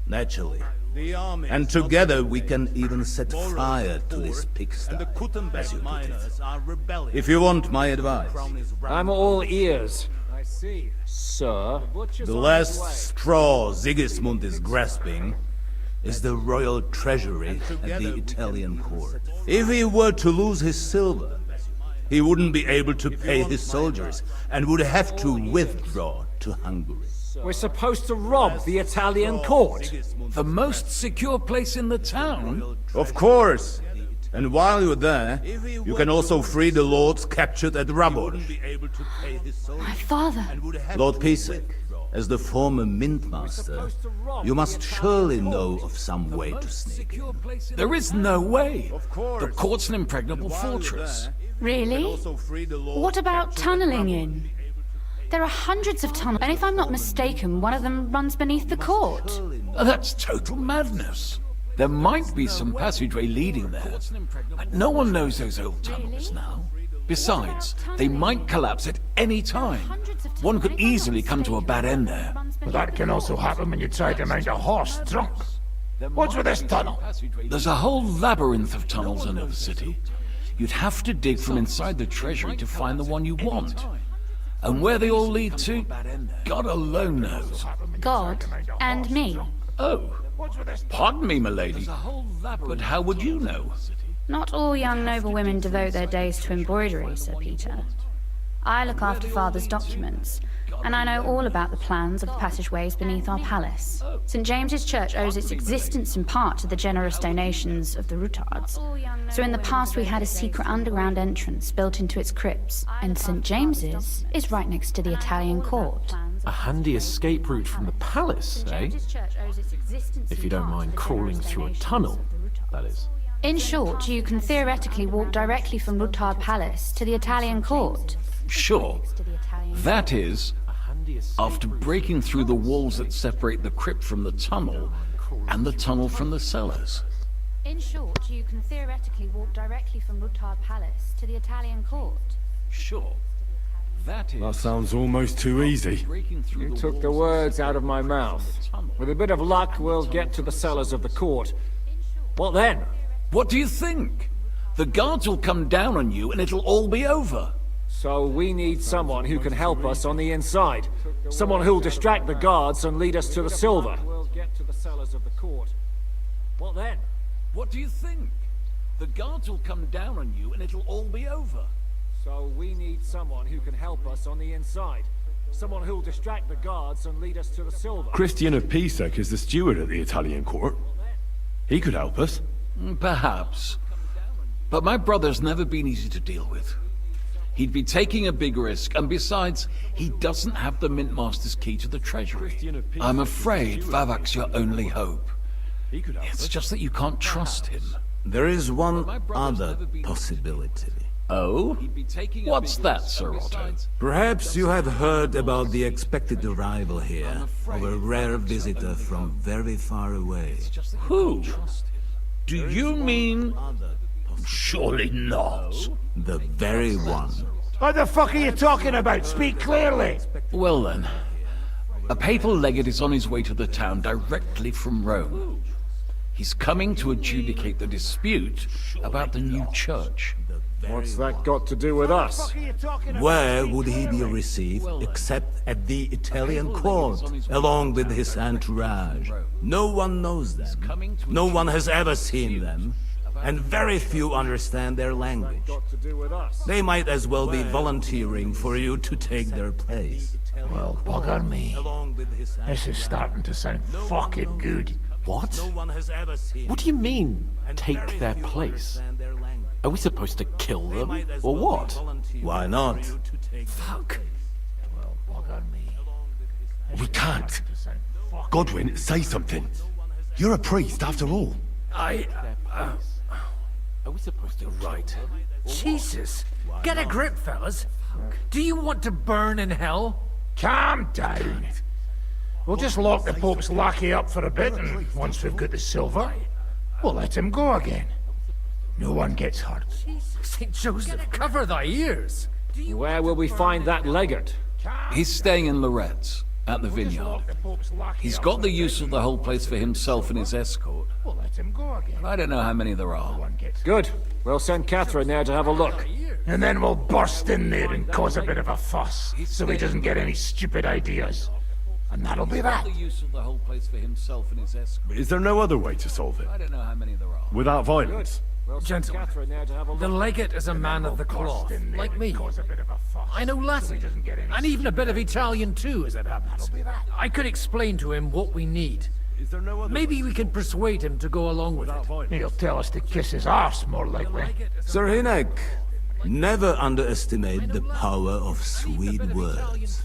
Naturally. And together we can even set fire to this pigsty, as you put it. If you want my advice. I'm all ears. I see. Sir? The last straw Sigismund is grasping is the royal treasury at the Italian court. If he were to lose his silver, he wouldn't be able to pay his soldiers and would have to withdraw to Hungary. We're supposed to rob the Italian court. The most secure place in the town? Of course. And while you're there, you can also free the lords captured at Rabor. My father. Lord Pisek, as the former mintmaster, you must surely know of some way to sneak in. There is no way. The court's an impregnable fortress. Really? What about tunneling in? There are hundreds of tunnels, and if I'm not mistaken, one of them runs beneath the court. That's total madness. There might be some passageway leading there. No one knows those old tunnels now. Besides, they might collapse at any time. One could easily come to a bad end there. But that can also happen when you try to mount a horse drunk. What's with this tunnel? There's a whole labyrinth of tunnels under the city. You'd have to dig from inside the treasury to find the one you want. And where they all lead to, God alone knows. God and me. Oh, pardon me, milady, but how would you know? Not all young noble women devote their days to embroidery, Sir Peter. I look after Father's documents, and I know all about the plans of the passageways beneath our palace. St. James's Church owes its existence in part to the generous donations of the Rutards. So in the past we had a secret underground entrance built into its crypts, and St. James's is right next to the Italian court. A handy escape route from the palace, eh? If you don't mind crawling through a tunnel, that is. In short, you can theoretically walk directly from Rutard Palace to the Italian court. Sure. That is, after breaking through the walls that separate the crypt from the tunnel, and the tunnel from the cellars. In short, you can theoretically walk directly from Rutard Palace to the Italian court. Sure. That sounds almost too easy. You took the words out of my mouth. With a bit of luck, we'll get to the cellars of the court. What then? What do you think? The guards will come down on you and it'll all be over. So we need someone who can help us on the inside. Someone who'll distract the guards and lead us to the silver. We'll get to the cellars of the court. What then? What do you think? The guards will come down on you and it'll all be over. So we need someone who can help us on the inside. Someone who'll distract the guards and lead us to the silver. Christian of Pisek is the steward at the Italian court. He could help us. Perhaps. But my brother's never been easy to deal with. He'd be taking a big risk, and besides, he doesn't have the Mintmaster's key to the treasury. I'm afraid Vavak's your only hope. It's just that you can't trust him. There is one other possibility. Oh? What's that, Sir Otto? Perhaps you have heard about the expected arrival here of a rare visitor from very far away. Who? Do you mean... Surely not. The very one. What the fuck are you talking about? Speak clearly. Well then, a papal legate is on his way to the town directly from Rome. He's coming to adjudicate the dispute about the new church. What's that got to do with us? Where would he be received except at the Italian court, along with his entourage? No one knows them. No one has ever seen them. And very few understand their language. They might as well be volunteering for you to take their place. Well, bugger me. This is starting to sound fucking good. What? What do you mean, take their place? Are we supposed to kill them, or what? Why not? Fuck. Well, bugger me. We can't. Godwin, say something. You're a priest, after all. Are we supposed to... Right. Jesus. Get a grip, fellas. Do you want to burn in hell? Calm down. We'll just lock the Pope's lackey up for a bit, and once we've got the silver, we'll let him go again. No one gets hurt. St. Joseph, cover thy ears. Where will we find that legate? He's staying in Loretz, at the vineyard. He's got the use of the whole place for himself and his escort. Well, let him go again. But I don't know how many there are. Good. We'll send Catherine there to have a look. And then we'll burst in there and cause a bit of a fuss, so he doesn't get any stupid ideas. And that'll be that. The use of the whole place for himself and his escort. Is there no other way to solve it? I don't know how many there are. Without violence? We'll send Gentlemen, Catherine there to have a look. the legate is a man of the cloth, like me. I know Latin, and even a bit of Italian too, as it happens. I could explain to him what we need. Is there no other Maybe we can persuade him to go along with it. He'll tell us to kiss his arse, more likely. Sir Hinek, never underestimate the power of sweet words.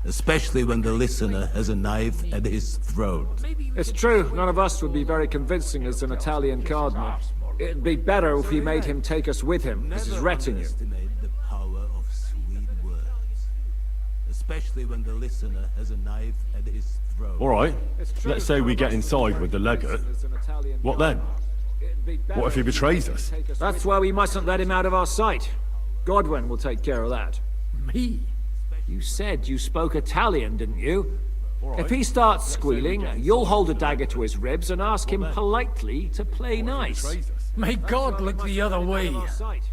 Especially when the listener has a knife at his throat. It's true, none of us would be very convincing as an Italian cardinal. It'd be better if we made him take us with him as his retinue. Underestimate the power of sweet words. Especially when the listener has a knife at his throat. All right, let's say we get inside with the legate. What then? What if he betrays us? That's why we mustn't let him out of our sight. Godwin will take care of that. Me? You said you spoke Italian, didn't you? If he starts squealing, you'll hold a dagger to his ribs and ask him politely to play nice. May God look the other way.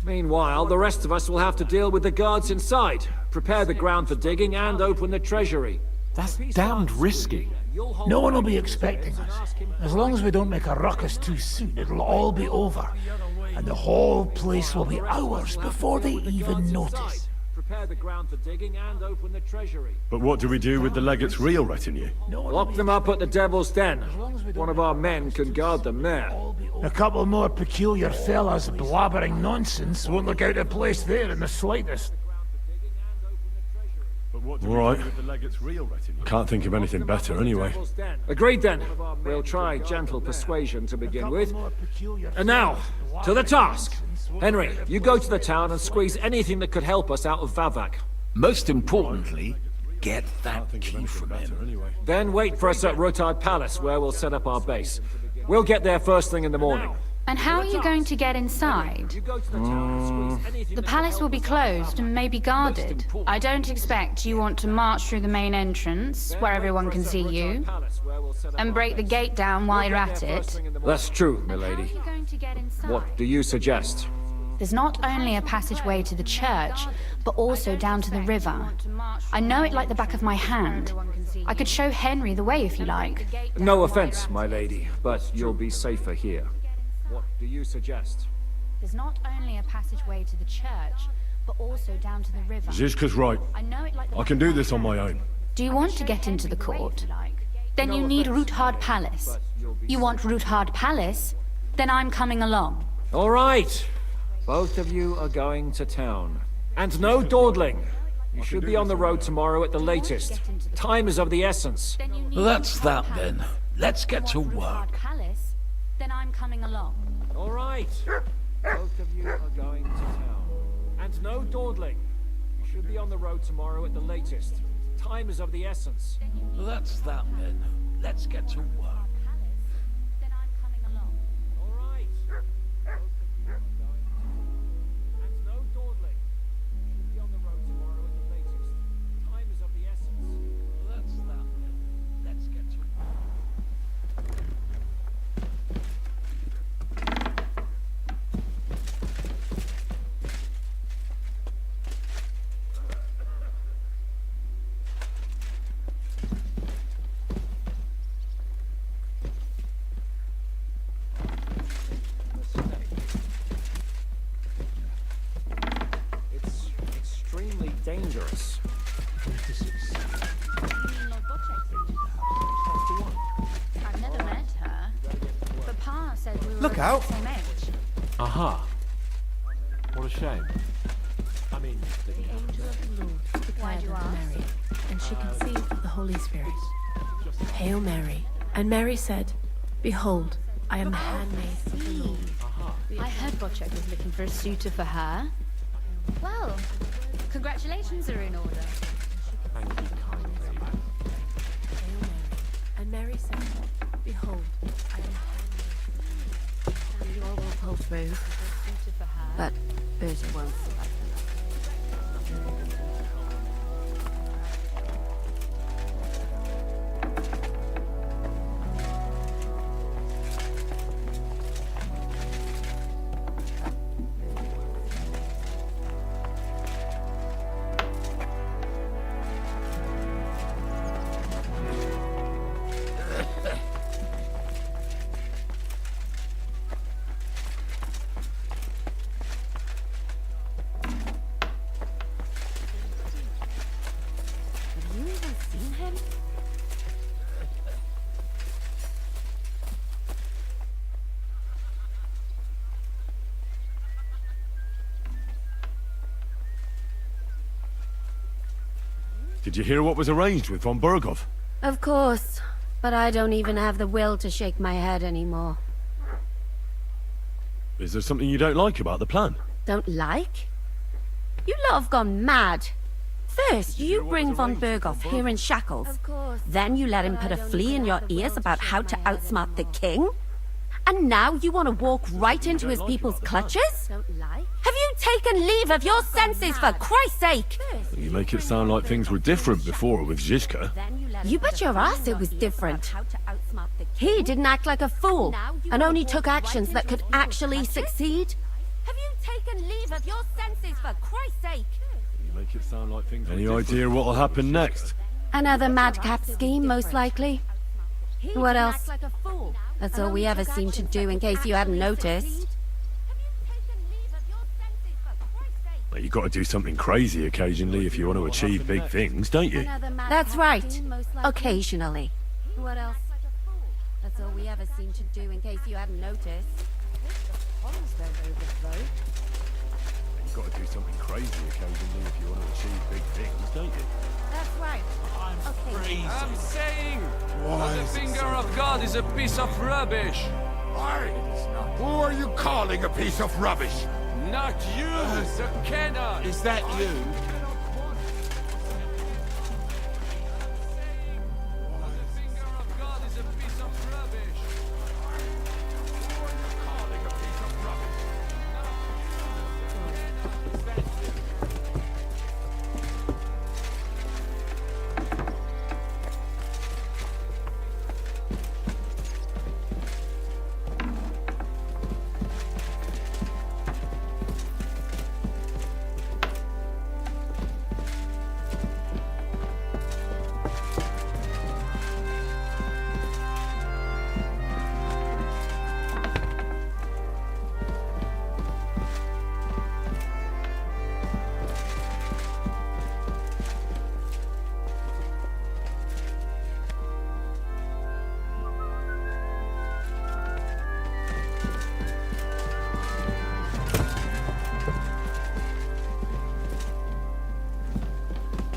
Meanwhile, the rest of us will have to deal with the guards inside, prepare the ground for digging, and open the treasury. That's damned risky. No one will be expecting us. As long as we don't make a ruckus too soon, it'll all be over. And the whole place will be ours before they even notice. Prepare the ground for digging and open the treasury. But what do we do with the legate's real retinue? Lock them up at the Devil's Den. One of our men can guard them there. A couple more peculiar fellas blabbering nonsense won't look out of place there in the slightest. But what do we do with the legate's real retinue? Can't think of anything better anyway. Agreed then. We'll try gentle persuasion to begin with. And now, to the task. Henry, you go to the town and squeeze anything that could help us out of Vavak. Most importantly, get that key from him. Then wait for us at Rotard Palace, where we'll set up our base. We'll get there first thing in the morning. And how are you going to get inside? The palace will be closed and maybe guarded. I don't expect you want to march through the main entrance, where everyone can see you, and break the gate down while you're at it. That's true, milady. What do you suggest? There's not only a passageway to the church, but also down to the river. I know it like the back of my hand. I could show Henry the way if you like. No offense, my lady, but you'll be safer here. What do you suggest? There's not only a passageway to the church, but also down to the river. Zizka's right. I can do this on my own. Do you want to get into the court? Then you need Roothard Palace. You want Roothard Palace? Then I'm coming along. All right. Both of you are going to town. And no dawdling. You should be on the road tomorrow at the latest. Time is of the essence. That's that then. Let's get to work. Then I'm coming along. All right. Both of you are going to town. And no dawdling. You should be on the road tomorrow at the latest. Time is of the essence. That's that then. Let's get to work. Then I'm coming along. All right. Both of you are going to town. And no dawdling. You should be on the road tomorrow at the latest. Time is of the essence. That's that then. Let's get to work. It's extremely dangerous. I've never met her, but Pa said we were Look out. the same age. Aha. What a shame. I mean, Why'd you ask? Mary, and she conceived of the Holy Spirit. Hail Mary. And Mary said, Behold, I am the handmaid of the Lord. I heard Bocek was looking for a suitor for her. Well, congratulations are in order. thank you kindly. Hail Mary. And Mary said, Behold, I am the handmaid of the Lord. pull through. But Berta won't survive. Did you hear what was arranged with von Berghoff? Of course, but I don't even have the will to shake my head anymore. Is there something you don't like about the plan? Don't like? You lot have gone mad. First, you bring von Berghoff here in shackles. Then you let him put a flea in your ears about how to outsmart the king? And now you want to walk right into his people's clutches? Have you taken leave of your senses, for Christ's sake? You make it sound like things were different before with Zizka. You bet your ass it was different. He didn't act like a fool, and only took actions that could actually succeed. Have you taken leave of your senses, for Christ's sake? You make it sound like things. Any idea what'll happen next? Another madcap scheme, most likely. What else? That's all we ever seem to do, in case you hadn't noticed. Well, you got to do something crazy occasionally if you want to achieve big things, don't you? That's right. Occasionally. What else? That's all we ever seem to do, in case you hadn't noticed. You got to do something crazy occasionally if you want to achieve big things, don't you? That's right. I'm saying the finger of God is a piece of rubbish. Who are you calling a piece of rubbish? Not you, the Kenner. Is that you?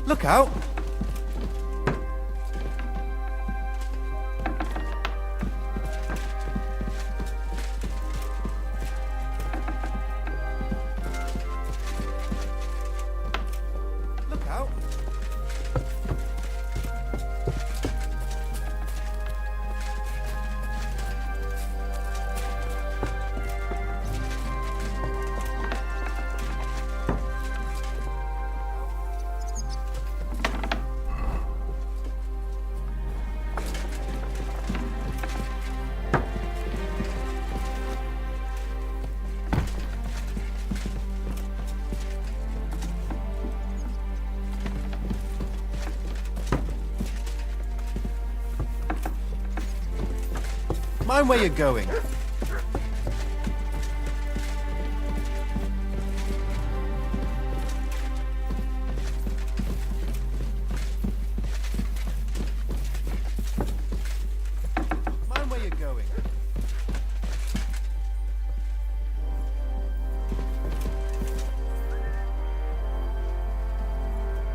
Look out! Look out! Mind where you're going. Mind where you're going.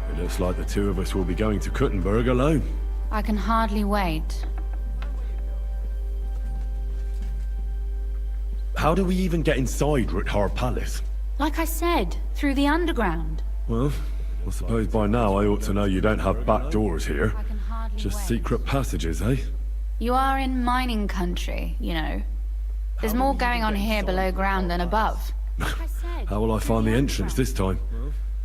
It looks like the two of us will be going to Kuttenberg alone. I can hardly wait. How do we even get inside Ruthar Palace? Like I said, through the underground. Well, I suppose by now I ought to know you don't have back doors here. Just secret passages, eh? You are in mining country, you know. There's more going on here below ground than above. How will I find the entrance this time?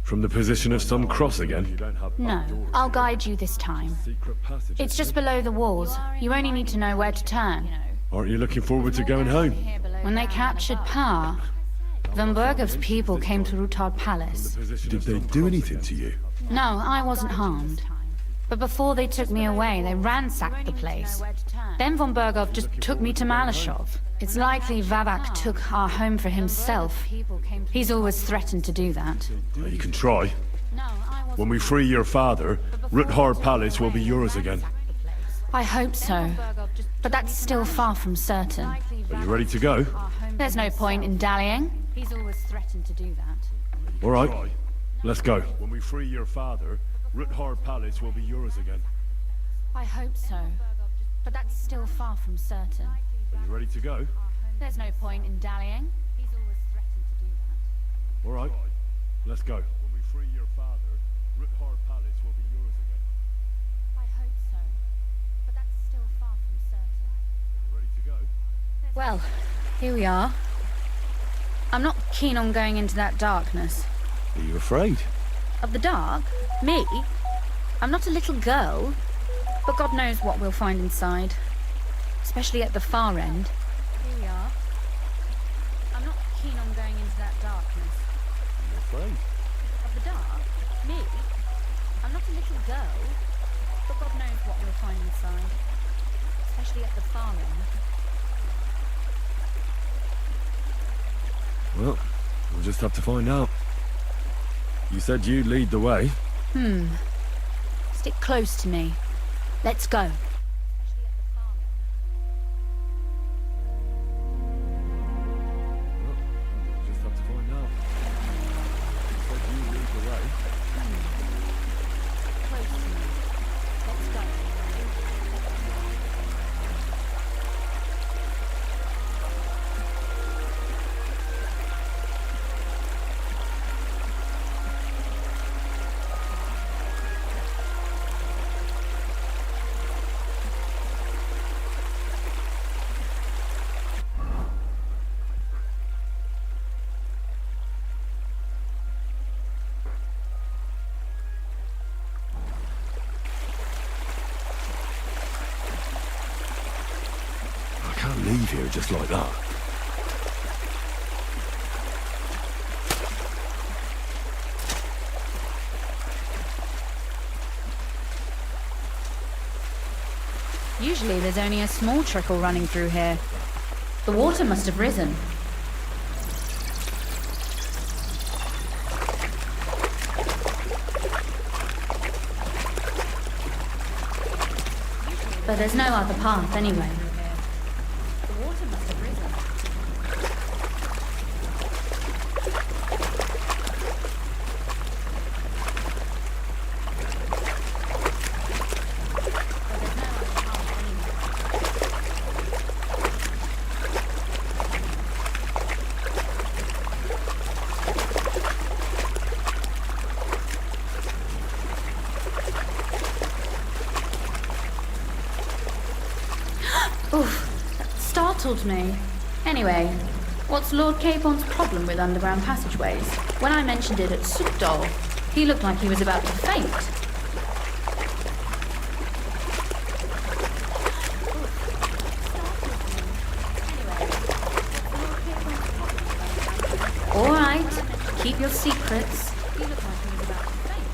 From the position of some cross again? No, I'll guide you this time. It's just below the walls. You only need to know where to turn. Aren't you looking forward to going home? When they captured power, Von Bergov's people came to Rutard Palace. Did they do anything to you? No, I wasn't harmed. But before they took me away, they ransacked the place. Then Von Bergov just took me to Malashov. It's likely Vavak took our home for himself. He's always threatened to do that. Well, you can try. When we free your father, Rutard Palace will be yours again. I hope so. But that's still far from certain. Are you ready to go? There's no point in dallying. He's always threatened to do that. All right, let's go. When we free your father, Rutard Palace will be yours again. I hope so. But that's still far from certain. Are you ready to go? There's no point in dallying. He's always threatened to do that. All right, let's go. When we free your father, Rutard Palace will be yours again. I hope so. But that's still far from certain. Are you ready to go? Well, here we are. I'm not keen on going into that darkness. Are you afraid? Of the dark? Me? I'm not a little girl. But God knows what we'll find inside. Especially at the far end. Here we are. I'm not keen on going into that darkness. Are you afraid? Of the dark? Me? I'm not a little girl. But God knows what we'll find inside. Especially at the far end. Well, we'll just have to find out. You said you'd lead the way. Stick close to me. Let's go. We'll just have to find out. You said you'd lead the way. Close to me. Let's go. I can't leave here just like that. Usually there's only a small trickle running through here. The water must have risen. But there's no other path anyway. The water must have risen. Oof, that startled me. Anyway, what's Lord Capon's problem with underground passageways? When I mentioned it at Sukdol, he looked like he was about to faint. All right, keep your secrets. He looked like he was about to faint.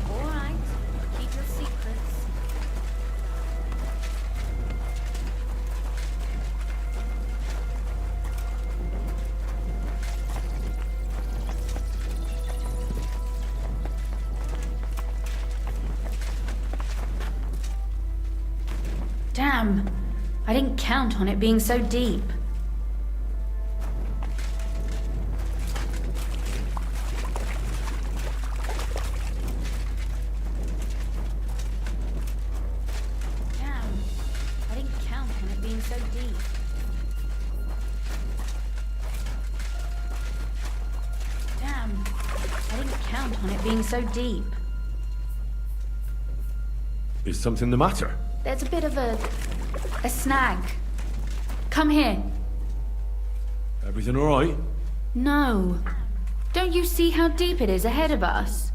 All right, keep your secrets. Damn, I didn't count on it being so deep. Damn, I didn't count on it being so deep. Damn, I didn't count count on it being so deep. Is something the matter? There's a bit of a snag. Come here. Everything all right? No. Don't you see how deep it is ahead of us?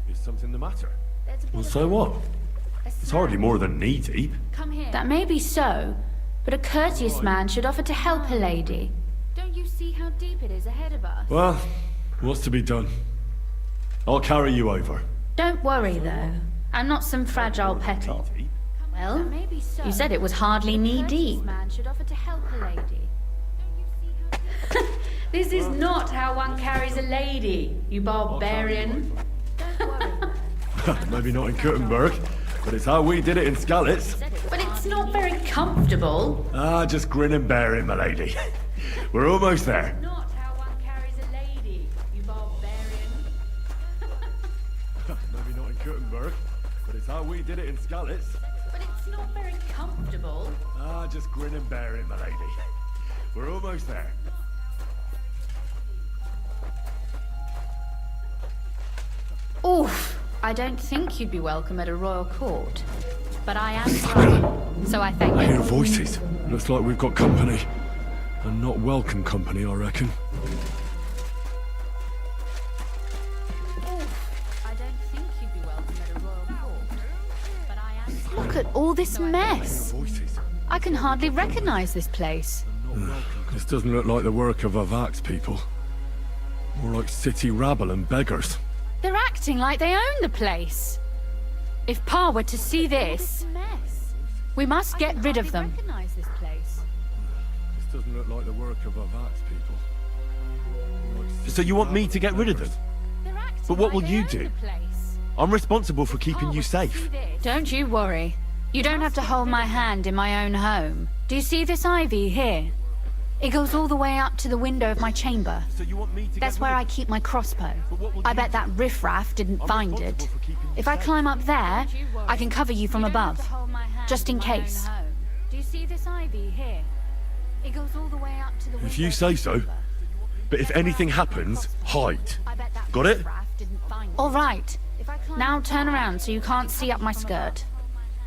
Is something the matter? Well, so what? It's hardly more than knee deep. Come here. That may be so, but a courteous man should offer to help a lady. Don't you see how deep it is ahead of us? Well, what's to be done? I'll carry you over. Don't worry, though. I'm not some fragile petal. Well, you said it was hardly knee-deep. Man should offer to help a lady. This is not how one carries a lady, you barbarian. Maybe not in Kuttenberg, but it's how we did it in Skalitz. But it's not very comfortable. Ah, just grin and bear it, my lady. We're almost there. Not how one carries a lady, you barbarian. Maybe not in Kuttenberg, but it's how we did it in Skalitz. But it's not very comfortable. Ah, just grin and bear it, my lady. We're almost there. Oof. I don't think you'd be welcome at a royal court. But I am sorry, so I thank you. I hear voices. Looks like we've got company. And not welcome company, I reckon. I don't think you'd be welcome at a royal court. But I am sorry. Look at all this mess. I can hardly recognize this place. This doesn't look like the work of Avak's people. More like city rabble and beggars. They're acting like they own the place. If Pa were to see this, we must get rid of them. This doesn't look like the work of Avak's people. So you want me to get rid of them? But what will you do? I'm responsible for keeping you safe. Don't you worry. You don't have to hold my hand in my own home. Do you see this ivy here? It goes all the way up to the window of my chamber. That's where I keep my crossbow. I bet that riffraff didn't find it. If I climb up there, I can cover you from above, just in case. Do you see this ivy here? It goes all the way up to the window. If you say so. But if anything happens, hide. Got it? All right. Now turn around so you can't see up my skirt.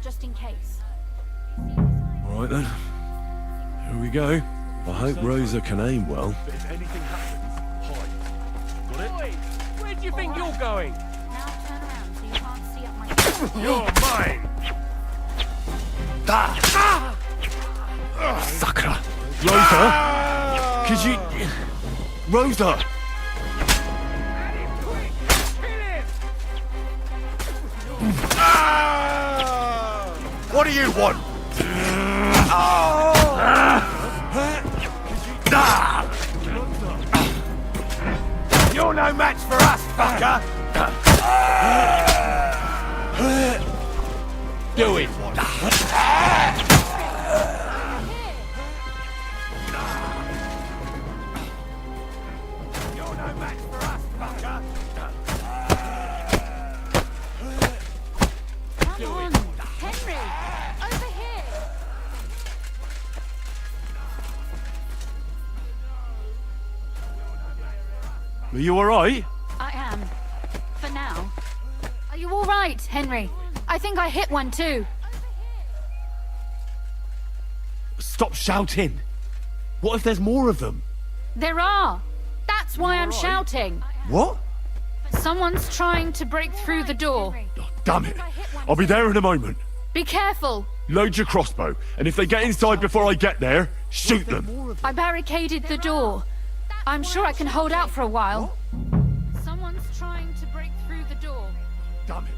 Just in case. All right then. Here we go. I hope Rosa can aim well. But if anything happens, hide. Got it? Where do you think you're going? Now turn around so you can't see up my skirt. You're mine! Sakra! Rosa? Could you... Rosa! What do you want? You're no match for us, fucker! Do it! You're no match for us, fucker! Come on, Henry! Over here! Are you alright? I am. For now. Are you all right, Henry? I think I hit one too. Stop shouting! What if there's more of them? There are. That's why I'm shouting. What? Someone's trying to break through the door. Damn it! I'll be there in a moment. Be careful. Load your crossbow, and if they get inside before I get there, shoot them. I barricaded the door. I'm sure I can hold out for a while. Someone's trying to break through the door. Damn it!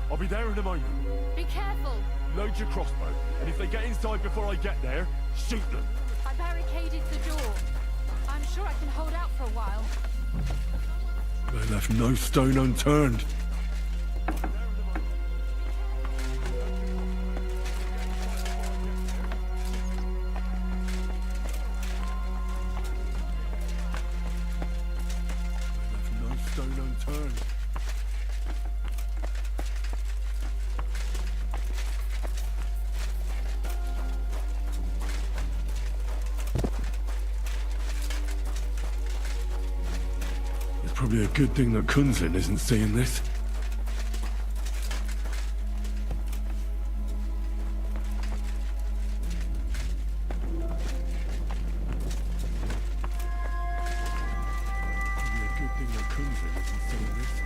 I'll be there in a moment. Be careful. Load your crossbow, and if they get inside before I get there, shoot them. I barricaded the door. I'm sure I can hold out for a while. They left no stone unturned. Stone unturned. Probably a good thing that Kunzlin isn't seeing this. Probably a good thing that Kunzlin isn't seeing this.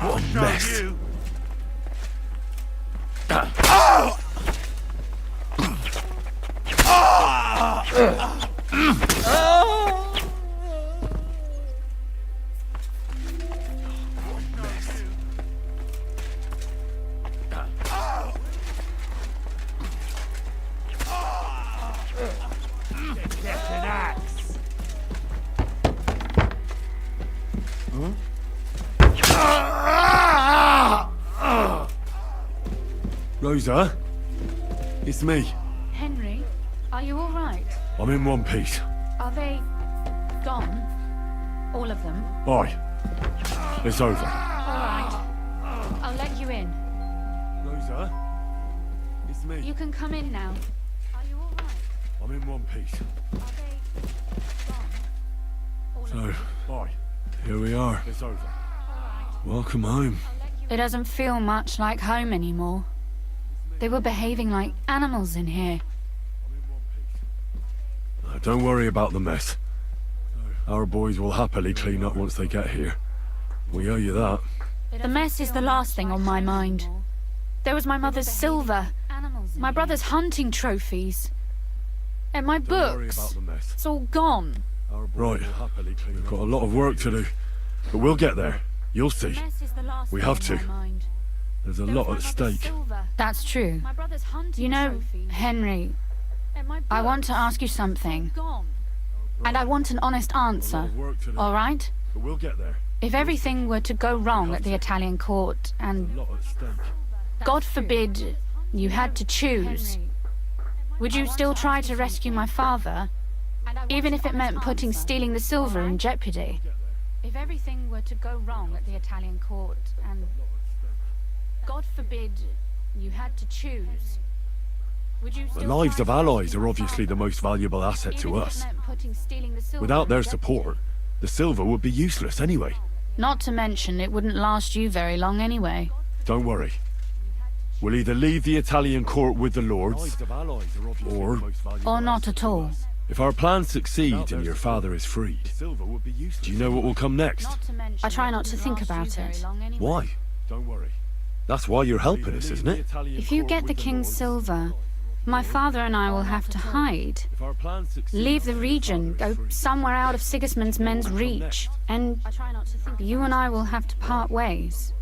What a mess. Get an axe. Rosa? It's me. Henry, are you all right? I'm in one piece. Are they gone? All of them? Aye. It's over. All right. I'll let you in. Rosa? It's me. You can come in now. Are you all right? I'm in one piece. So, All aye. Here we are. It's over. Welcome home. It doesn't feel much like home anymore. They were behaving like animals in here. Don't worry about the mess. Our boys will happily clean up once they get here. We owe you that. The mess is the last thing on my mind. There was my mother's silver, my brother's hunting trophies, and my Don't worry books. about the mess. It's all gone. Right. We've got a lot of work to do. But we'll get there. You'll see. We have to. There's a lot at stake. That's true. You know, Henry, I want to ask you something. And I want an honest answer. All right? But we'll get there. If everything were to go wrong at the Italian court and, A lot at stake. God forbid, you had to choose, would you still try to rescue my father? Even if it meant putting stealing the silver in jeopardy? If everything were to go wrong at the Italian court and, God forbid, you had to choose, would you The still lives try of to allies are obviously the most valuable asset to even if it us. meant putting stealing the silver Without in their jeopardy? support, the silver would be useless anyway. Not to mention, it wouldn't last you very long anyway. Don't worry. We'll either leave the Italian court with the lords, Or not at all. if our plans succeed and your father is freed, do you know what will come next? I try not to think about it. Why? Don't worry. That's why you're helping us, isn't it? If you get the king's silver, my father and I will have to hide. Leave the region, go somewhere out of Sigismund's men's reach, and you and I will have to part ways.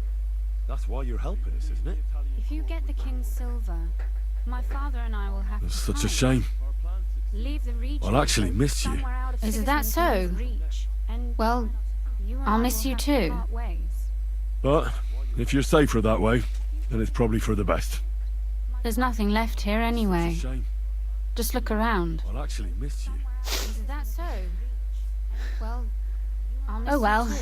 That's why you're helping us, isn't it? If you get the king's silver, my father and I will have It's to such a hide. shame. Leave the region, I'll actually go miss you. somewhere out of Is that Sigismund's so? men's reach, and Well, you and I'll I miss will you have to too. part ways. But if you're safer that way, then it's probably for the best. There's nothing left here anyway. It's a shame. Just look around. I'll actually miss you. Is that so? Well, I'll miss Oh well. you too.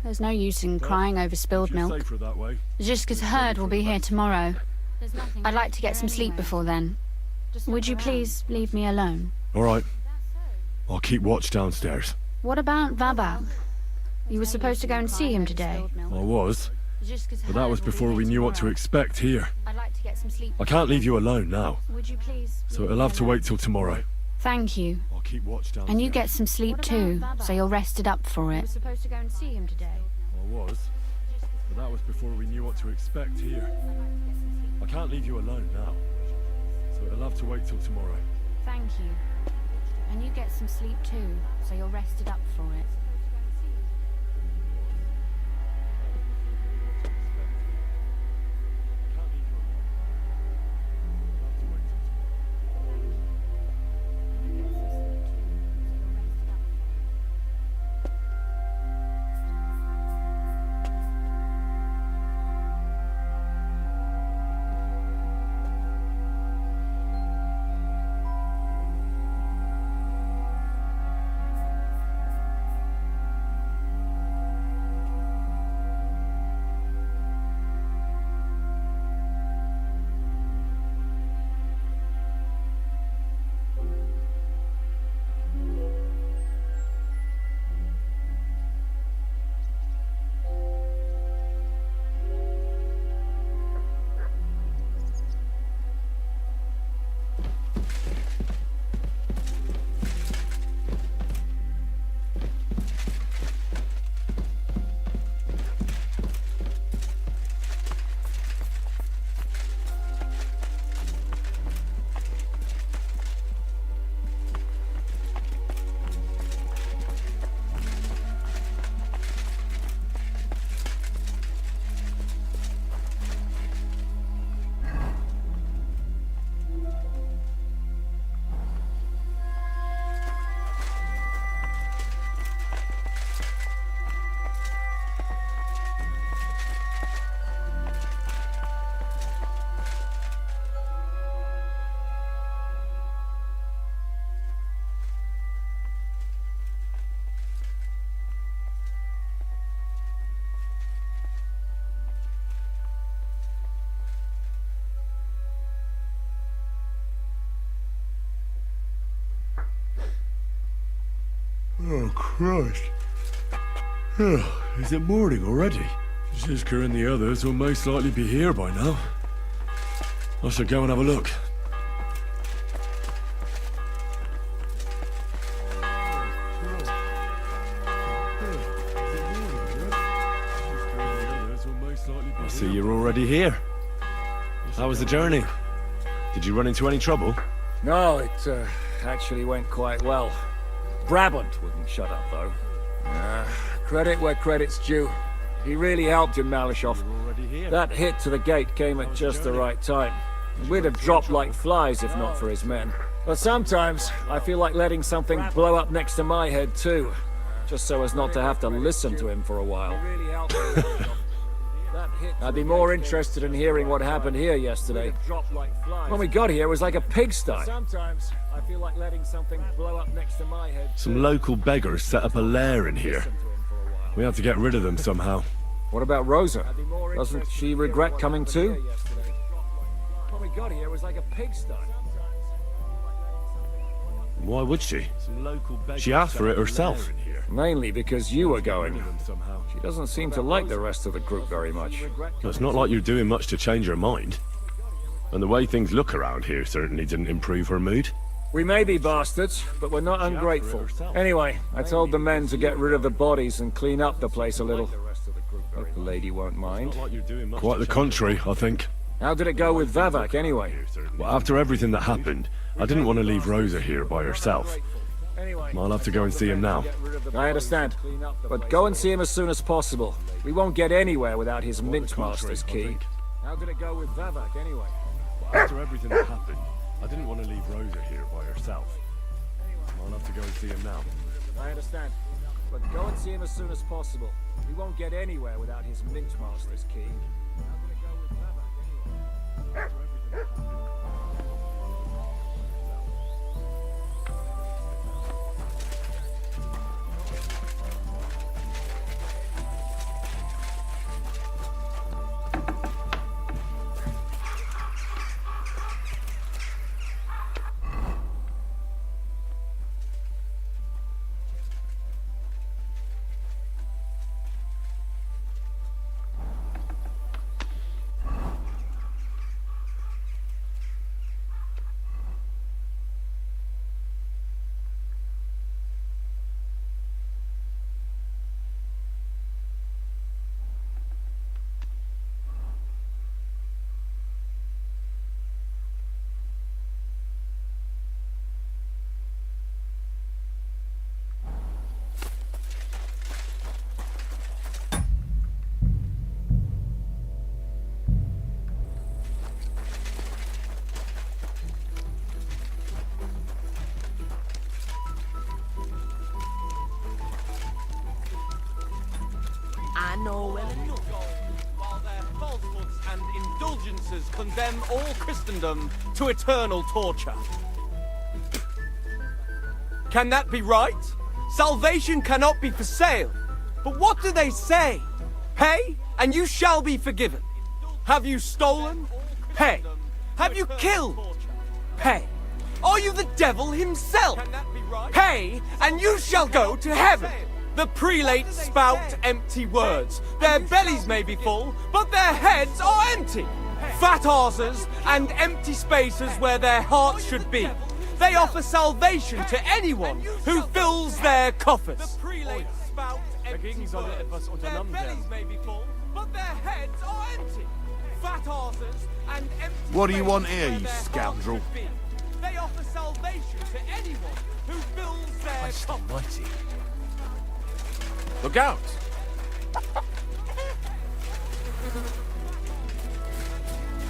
There's no use in crying over spilled If you're milk. safer that way, Jisca's herd will be here tomorrow. I'd like to get some sleep before then. Would you please leave me alone? all right. I'll keep watch downstairs. What about Babak? You were supposed to go and see him today. I was, but that was before we knew what to expect here. I'd like to get some sleep. I can't leave you alone now, Would you please? so it'll have to wait till tomorrow. Thank you. I'll keep watch downstairs. And you get some sleep too, so you're rested up for You were it. supposed to go and see him today. I was, but that was before we knew what to expect here. I can't leave you alone now, so it'll have to wait till tomorrow. Thank you. And you get some sleep too, so you're rested up for it. Christ. Is it morning already? Zizka and the others will most likely be here by now. I should go and have a look. I see you're already here. How was the journey? Did you run into any trouble? No, it actually went quite well. Brabant wouldn't shut up, though. Credit where credit's due. He really helped in Malishov. That hit to the gate came at just the right time. We'd have dropped like flies if not for his men. But sometimes, I feel like letting something blow up next to my head too. Just so as not to have to listen to him for a while. I'd be more interested in hearing what happened here yesterday. When we got here, it was like a pigsty. Sometimes, I feel like letting something blow up next to my head. Some local beggars set up a lair in here. We have to get rid of them somehow. What about Rosa? Doesn't she regret coming too? When we got here, it was like a pigsty. Why would she? She asked for it herself. Mainly because you were going. She doesn't seem to like the rest of the group very much. It's not like you're doing much to change her mind. And the way things look around here certainly didn't improve her mood. We may be bastards, but we're not ungrateful. Anyway, I told the men to get rid of the bodies and clean up the place a little. Hope the lady won't mind. Quite the contrary, I think. How did it go with Vavak, anyway? Well, after everything that happened, I didn't want to leave Rosa here by herself. I'll have to go and see him now. I understand. But go and see him as soon as possible. We won't get anywhere without his Mint Master's key. How did it go with Vavak, anyway? After everything that happened, I didn't want to leave Rosa here by herself. I'll have to go and see him now. I understand. But go and see him as soon as possible. We won't get anywhere without his Mint Master's key. How did it go with Vavak, anyway? After everything that happened... I know well enough. While their falsehoods and indulgences condemn all Christendom to eternal torture. Can that be right? Salvation cannot be for sale. But what do they say? Pay, and you shall be forgiven. Have you stolen? Pay. Have you killed? Pay. Are you the devil himself? Pay, and you shall go to heaven. The prelates spout empty words. Their bellies may be full, but their heads are empty. Fat arses and empty spaces where their hearts should be. They offer salvation to anyone who fills their coffers. The prelates spout empty words. Their bellies may be full, but their heads are empty. Fat arses and empty What do you want here, spaces you where their scoundrel? hearts should be. They offer salvation to anyone who fills their coffers. Look out!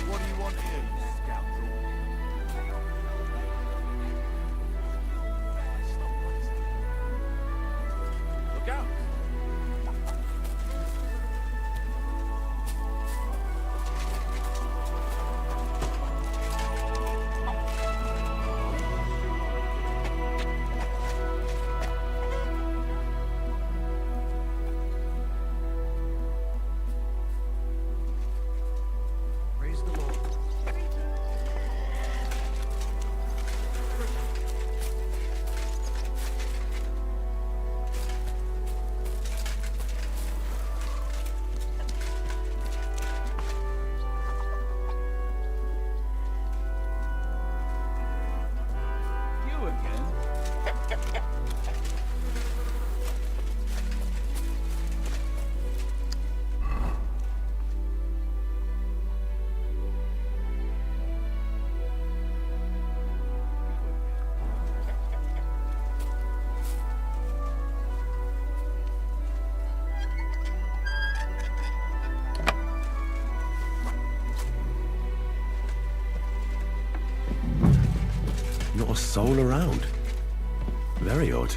What do you want here, you scoundrel? Look out! Not a soul around. Very odd.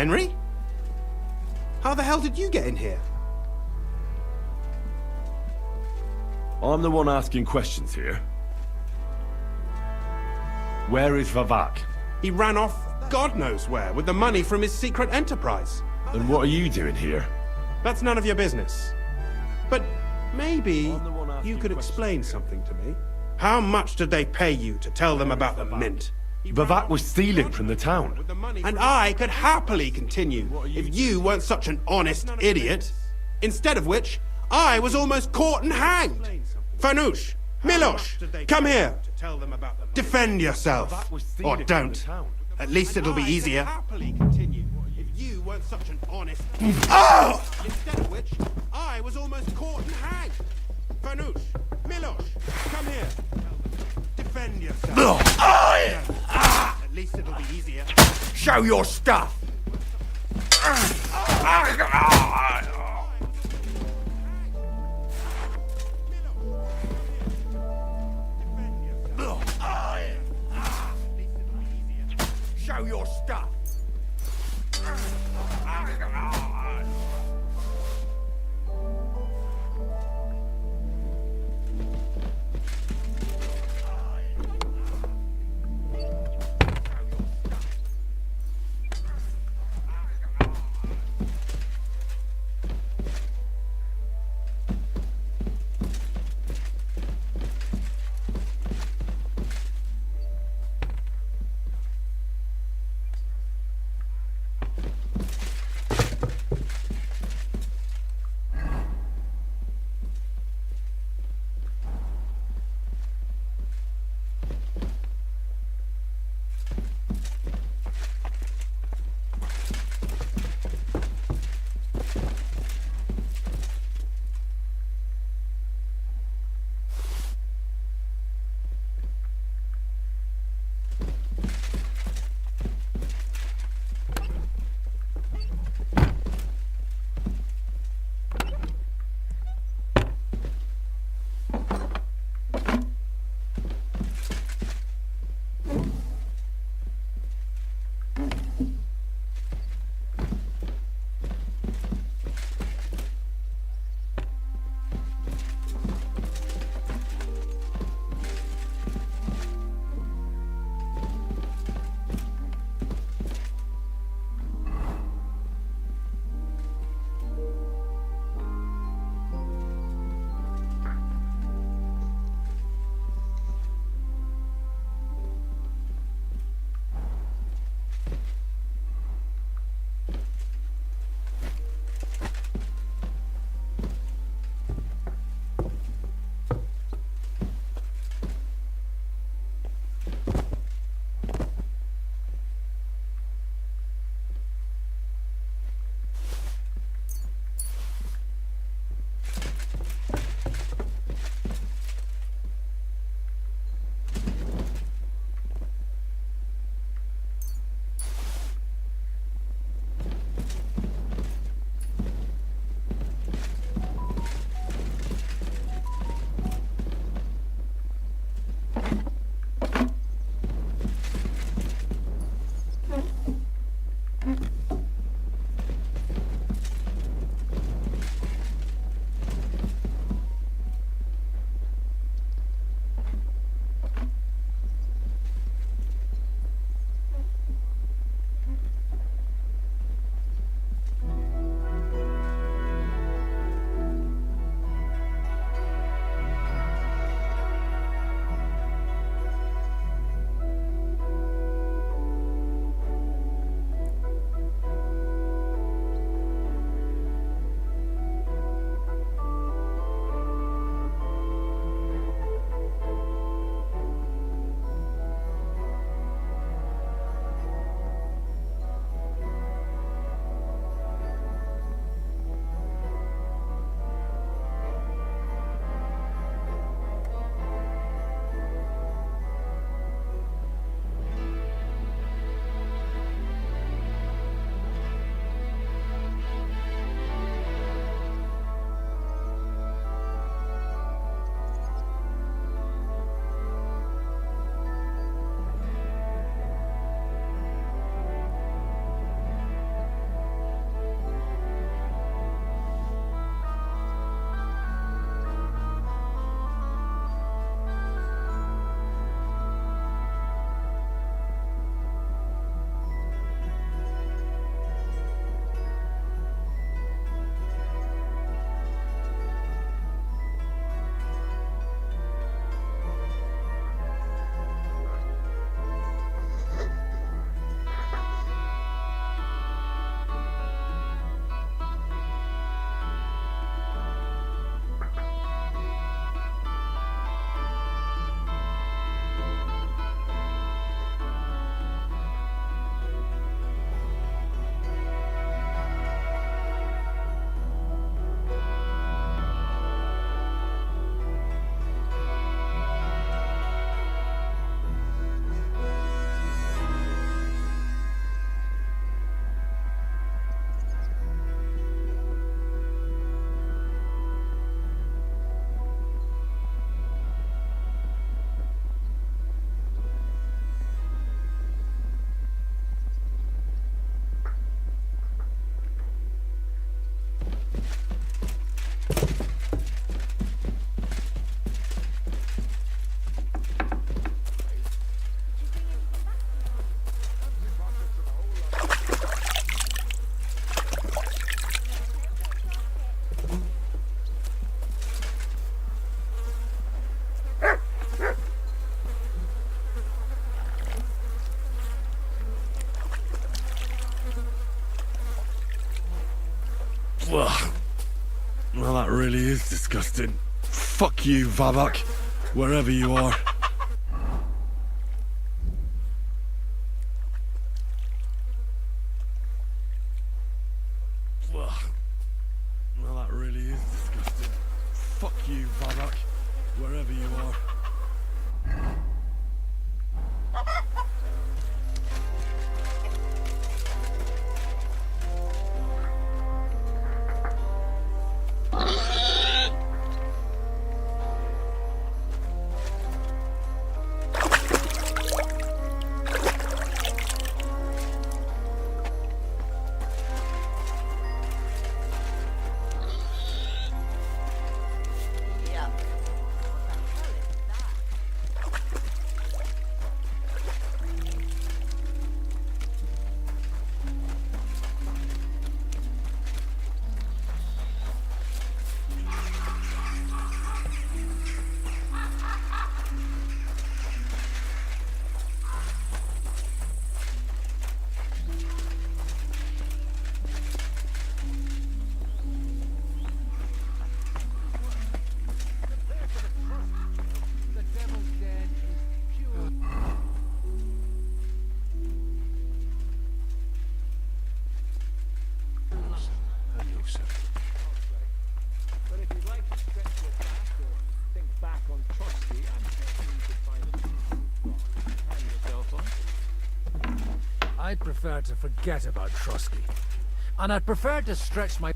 Henry? How the hell did you get in here? I'm the one asking questions here. Where is Vavak? He ran off God knows where with the money from his secret enterprise. And what are you doing here? That's none of your business. But maybe you could explain something to me. How much did they pay you to tell them about the mint? Vavak was stealing from the town. And I could happily continue if you weren't such an honest idiot. Instead of which, I was almost caught and hanged. Fanush, Milos, come here. Defend yourself. Or don't. At least it'll be easier. If you weren't such an honest... Oh! Instead of which, I was almost caught and hanged. Fanush, Milos, come here. Defend yourself. At least it'll be easier. Show your stuff! Show your stuff! Well, that really is disgusting. Fuck you, Vavak, wherever you are. Well, that really is disgusting. Fuck you, Vavak, wherever you are. I'd prefer to forget about Trotsky. And I'd prefer to stretch my...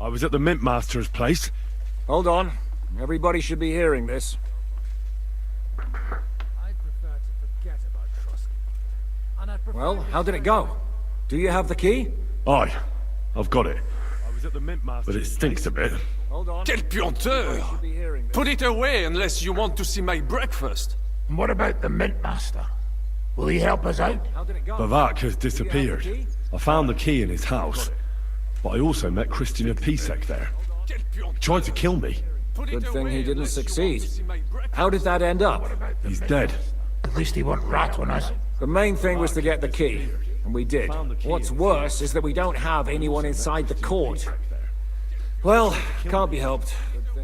I was at the Mint Master's place. Hold on. Everybody should be hearing this. I'd prefer to forget about Trotsky. And I'd prefer Well, how did it go? Do you have the key? Aye, I've got it. I was at the Mint Master's, but it stinks a bit. Hold on. Quelle puanteur! Put it away unless you want to see my breakfast. And what about the Mint Master? Will he help us out? Bavak has disappeared. I found the key in his house. But I also met Christina Pisek there. He tried to kill me. Good thing he didn't succeed. How did that end up? He's dead. At least he won't rat on us. The main thing was to get the key, and we did. What's worse is that we don't have anyone inside the court. Well, can't be helped.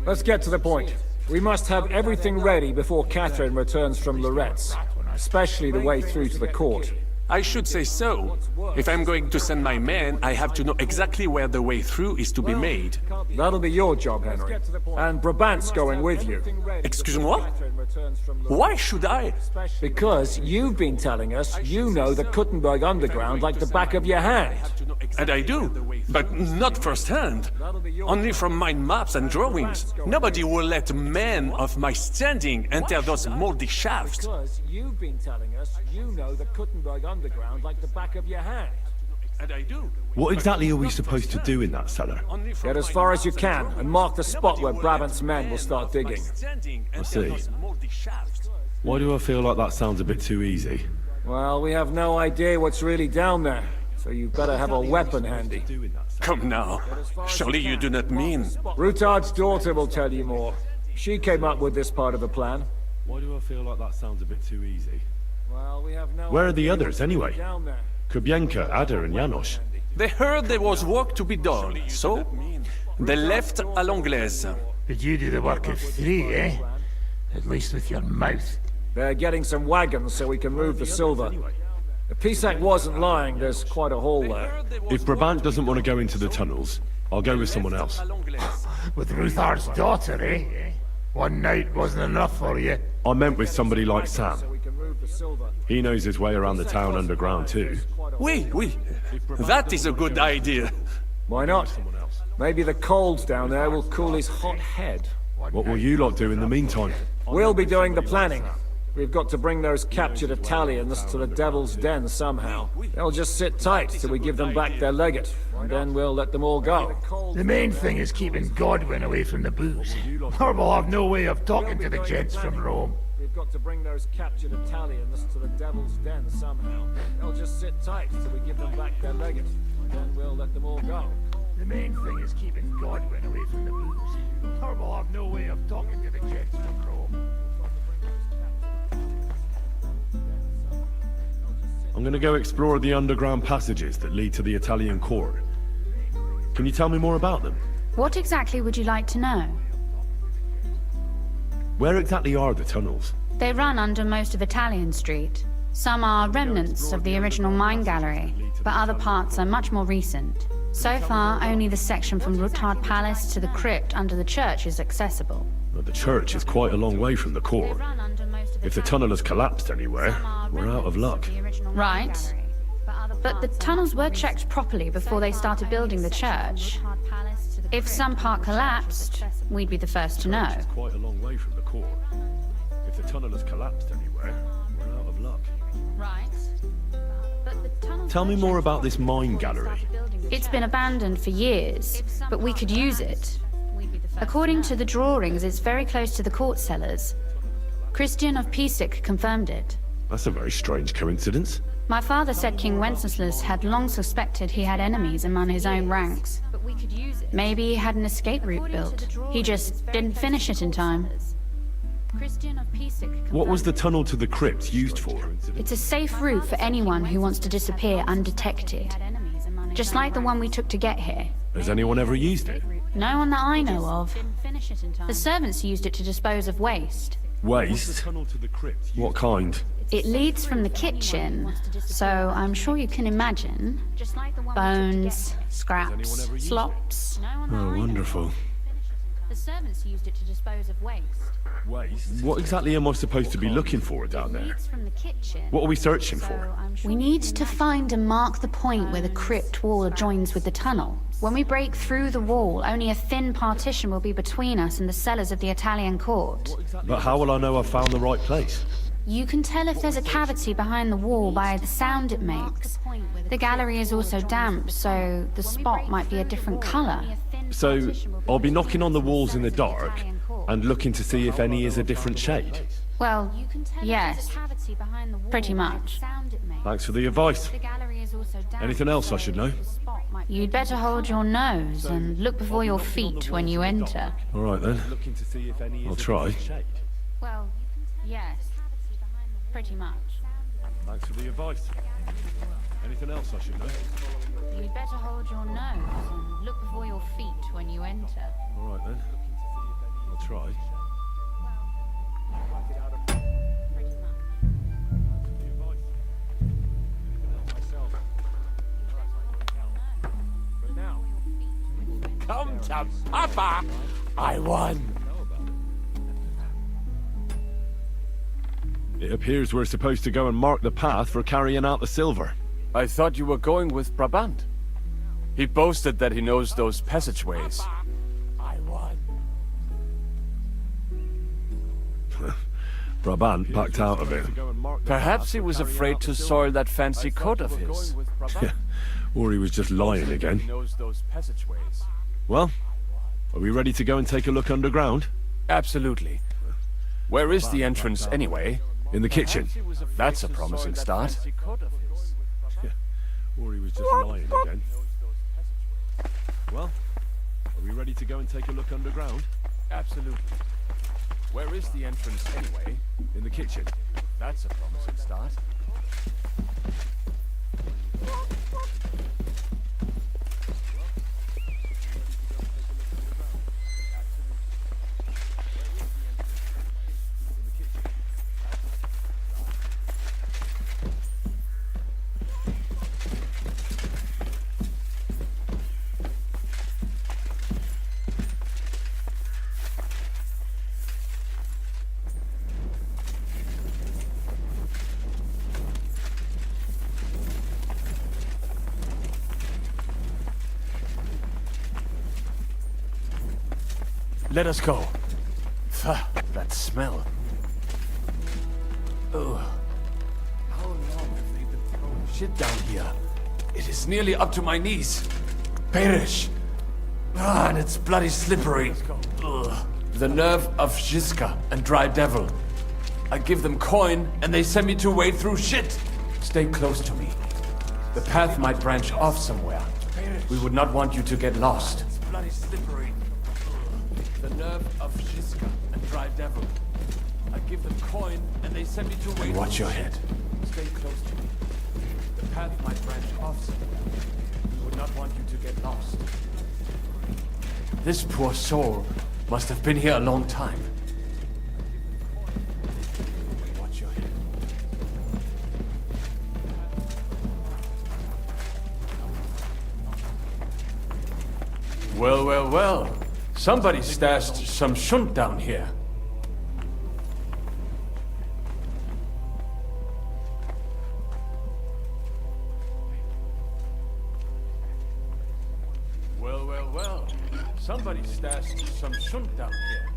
Let's get to the point. We must have everything ready before Catherine returns from Loretz, especially the way through to the court. I should say so. If I'm going to send my men, I have to know exactly where the way through is to be made. That'll be your job, Henry. And Brabant's going with you. Excuse-moi? Why should I? Because you've been telling us you know the Kuttenberg Underground like the back of your hand. And I do, but not firsthand. Only from mind maps and drawings. Nobody will let men of my standing enter those moldy shafts. Because you've been telling us you know the Kuttenberg Underground like the back of your hand. And I do. What exactly are we supposed to do in that cellar? Get as far as you can, and mark the spot where Brabant's men will start digging. I see. Why do I feel like that sounds a bit too easy? Well, we have no idea what's really down there, so you better have a weapon handy. Come now. Surely you do not mean... Rutard's daughter will tell you more. She came up with this part of the plan. Why do I feel like that sounds a bit too easy? Well, we have no Where are the others, anyway? Kubienka, Ada, and Janos. They heard there was work to be done, so they left à l'anglaise. Did you do the work of 3, eh? At least with your mouth. They're getting some wagons so we can move the silver. If Pisak wasn't lying, there's quite a hole there. If Brabant doesn't want to go into the tunnels, I'll go with someone else. With Ruthar's daughter, eh? One night wasn't enough for you. I meant with somebody like Sam. He knows his way around the town underground too. Oui. That is a good idea. Why not? Maybe the cold down there will cool his hot head. What will you lot do in the meantime? We'll be doing the planning. We've got to bring those captured Italians to the Devil's Den somehow. They'll just sit tight till we give them back their legate, and then we'll let them all go. The main thing is keeping Godwin away from the booze. Or we'll have no way of talking to the gents from Rome. We've got to bring those captured Italians to the Devil's Den somehow. They'll just sit tight till we give them back their legate, and then we'll let them all go. The main thing is keeping Godwin away from the booze. Or we'll have no way of talking to the gents from Rome. I'm gonna go explore the underground passages that lead to the Italian court. Can you tell me more about them? What exactly would you like to know? Where exactly are the tunnels? They run under most of Italian Street. Some are remnants of the original mine gallery, but other parts are much more recent. So far, only the section from Ruttard Palace to the crypt under the church is accessible. But the church is quite a long way from the court. If the tunnel has collapsed anywhere, we're out of luck. Right. But the tunnels were checked properly before they started building the church. If some part collapsed, we'd be the first to know. It's quite a long way from the court. If the tunnel has collapsed anywhere, we're out of luck. Right. But the tunnels Tell me more about this mine gallery. It's been abandoned for years, but we could use it. According to the drawings, it's very close to the court cellars. Christian of Pisak confirmed it. That's a very strange coincidence. My father said King Wenceslas had long suspected he had enemies among his own ranks. Maybe he had an escape route built. He just didn't finish it in time. What was the tunnel to the crypt used for? It's a safe route for anyone who wants to disappear undetected. Just like the one we took to get here. Has anyone ever used it? No one that I know of. The servants used it to dispose of waste. Waste? What kind? It leads from the kitchen, so I'm sure you can imagine. Bones, scraps, slops. Oh, wonderful. The servants used it to dispose of waste. Waste? What exactly am I supposed to be looking for down there? What are we searching for? We need to find and mark the point where the crypt wall joins with the tunnel. When we break through the wall, only a thin partition will be between us and the cellars of the Italian court. But how will I know I've found the right place? You can tell if there's a cavity behind the wall by the sound it makes. The gallery is also damp, so the spot might be a different color. So, I'll be knocking on the walls in the dark and looking to see if any is a different shade. Well, yes, pretty much. Thanks for the advice. Anything else I should know? You'd better hold your nose and look before your feet when you enter. All right then. I'll try. Well, yes, pretty much. Thanks for the advice. Anything else I should know? You'd better hold your nose and look before your feet when you enter. All right then. I'll try. Come to Papa! I won! It appears we're supposed to go and mark the path for carrying out the silver. I thought you were going with Brabant. He boasted that he knows those passageways. I won. Brabant backed out of it. Perhaps he was afraid to soil that fancy coat of his. Or he was just lying again. Well, are we ready to go and take a look underground? Absolutely. Where is the entrance anyway? In the kitchen. That's a promising start. Or he was just lying again. Well, are we ready to go and take a look underground? Absolutely. Where is the entrance anyway? In the kitchen. That's a promising start. Let us go. That smell. Ugh. How long have they been throwing shit down here? It is nearly up to my knees. Perish. And it's bloody slippery. Ugh. The nerve of Žižka and Dry Devil. I give them coin and they send me to wade through shit. Stay close to me. The path might branch off somewhere. We would not want you to get lost. It's bloody slippery. The nerve of Žižka and Dry Devil. I give them coin and they send me to wait. Watch your head. Stay close to me. path might branch off somewhere. We would not want you to get lost. This poor soul must have been here a long time. Watch your head. Well, well, well. Somebody stashed some shunt down here. Well, well, well. Somebody stashed some shunt down here.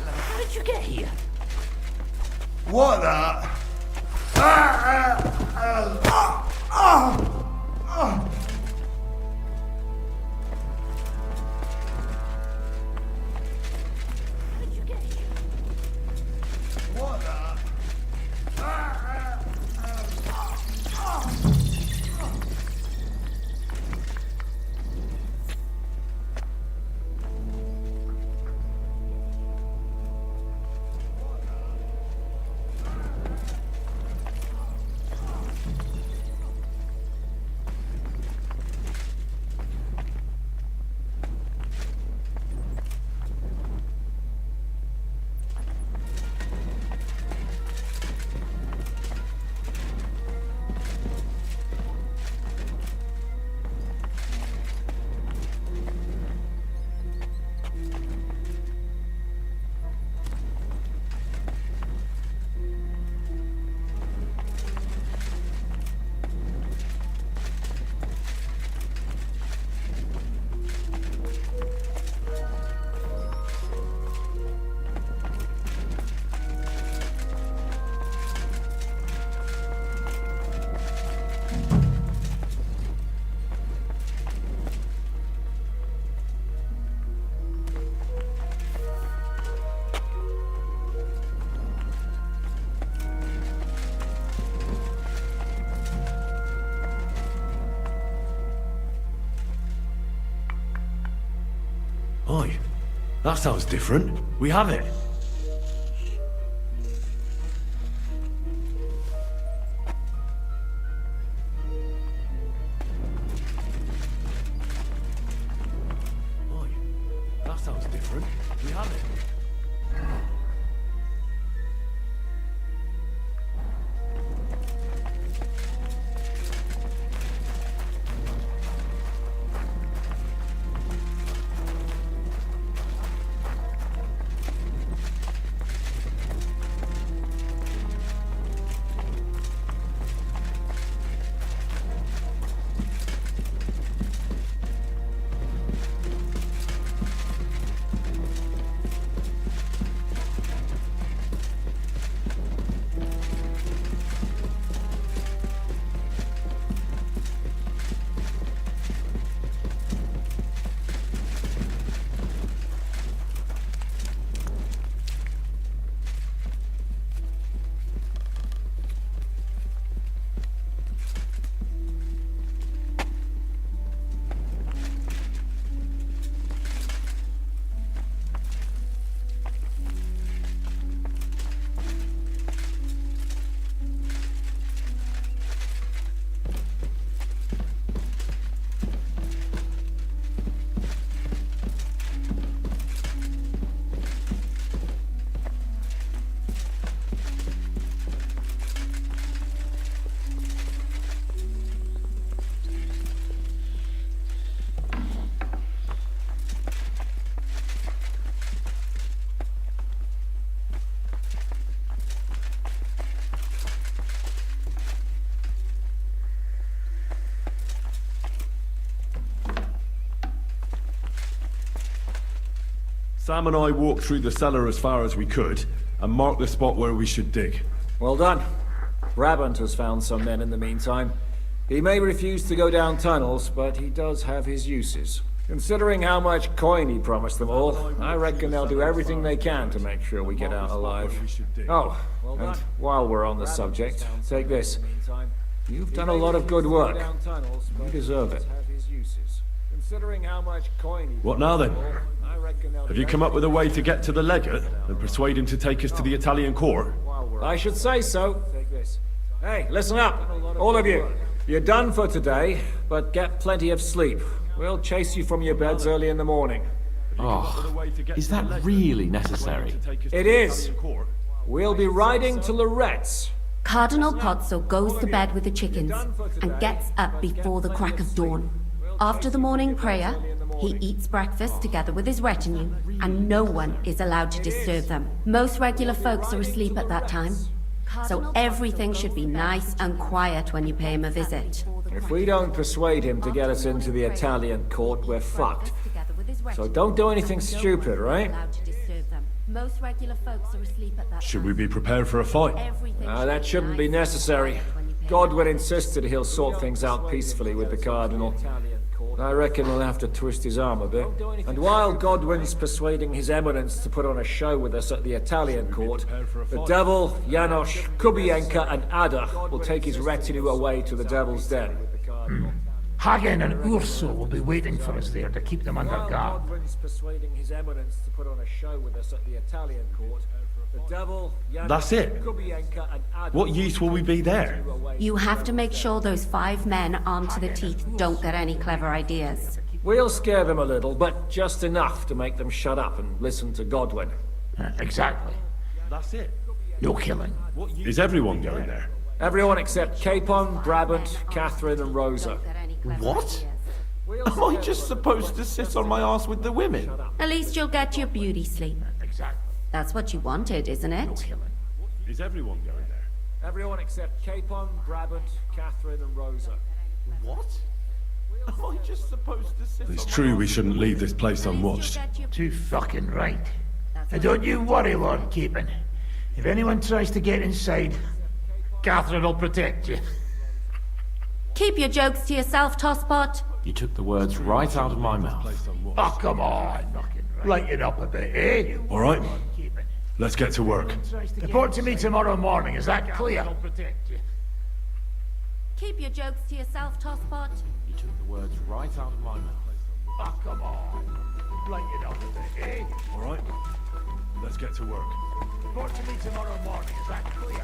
How did you get here? What the? Oi, that sounds different. We have it. Oi, that sounds different. We have it. Sam and I walked through the cellar as far as we could, and marked the spot where we should dig. Well done. Brabant has found some men in the meantime. He may refuse to go down tunnels, but he does have his uses. Considering how much coin he promised them all, I reckon they'll do everything they can to make sure we get out alive. Oh, and while we're on the subject, take this. You've done a lot of good work. You deserve it. Considering how much coin What now then? Have you come up with a way to get to the legate and persuade him to take us to the Italian court? I should say so. Hey, listen up, all of you. You're done for today, but get plenty of sleep. We'll chase you from your beds early in the morning. Oh, is that really necessary? It is. We'll be riding to Loretz. Cardinal Pozzo goes to bed with the chickens and gets up before the crack of dawn. After the morning prayer, he eats breakfast together with his retinue, and no one is allowed to disturb them. Most regular folks are asleep at that time, so everything should be nice and quiet when you pay him a visit. If we don't persuade him to get us into the Italian court, we're fucked. So don't do anything stupid, right? Most regular folks are asleep at that Should we be prepared for a fight? That shouldn't be necessary. Godwin insisted he'll sort things out peacefully with the Cardinal. I reckon we'll have to twist his arm a bit. And while Godwin's persuading His Eminence to put on a show with us at the Italian court, the Devil, Janosch, Kubienka and Ada will take his retinue away to the Devil's Den. Hagen and Urso will be waiting for us there to keep them under guard. Godwin's persuading His Eminence to put on a show with us at the Italian court, the Devil, Janosch, That's it. Kubienka and Ada... What use will we be there? You have to make sure those 5 men armed to the teeth don't get any clever ideas. We'll scare them a little, but just enough to make them shut up and listen to Godwin. Exactly. That's it. No killing. Is everyone going there? Everyone except Capon, Brabant, Catherine and Rosa. What? Am I just supposed to sit on my ass with the women? At least you'll get your beauty sleep. Exactly. That's what you wanted, isn't it? Is everyone going there? Everyone except Capon, Brabant, Catherine and Rosa. What? Am I just supposed to sit It's on true my we ass? shouldn't leave this place unwatched. Too fucking right. And don't you worry, Lord Capon. If anyone tries to get inside, Catherine will protect you. Keep your jokes to yourself, Tosspot. You took the words right out of my mouth. Oh, come on. Lighten up a bit, eh? All right. Let's get to work. Report to me tomorrow morning, is that clear? Keep your jokes to yourself, Tosspot. You took the words right out of my mouth. Oh, come on. Lighten up a bit, eh? All right. Let's get to work. Report to me tomorrow morning, is that clear?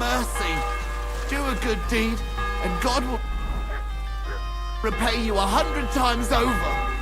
mercy. Do a good deed, and God will repay you 100 times over.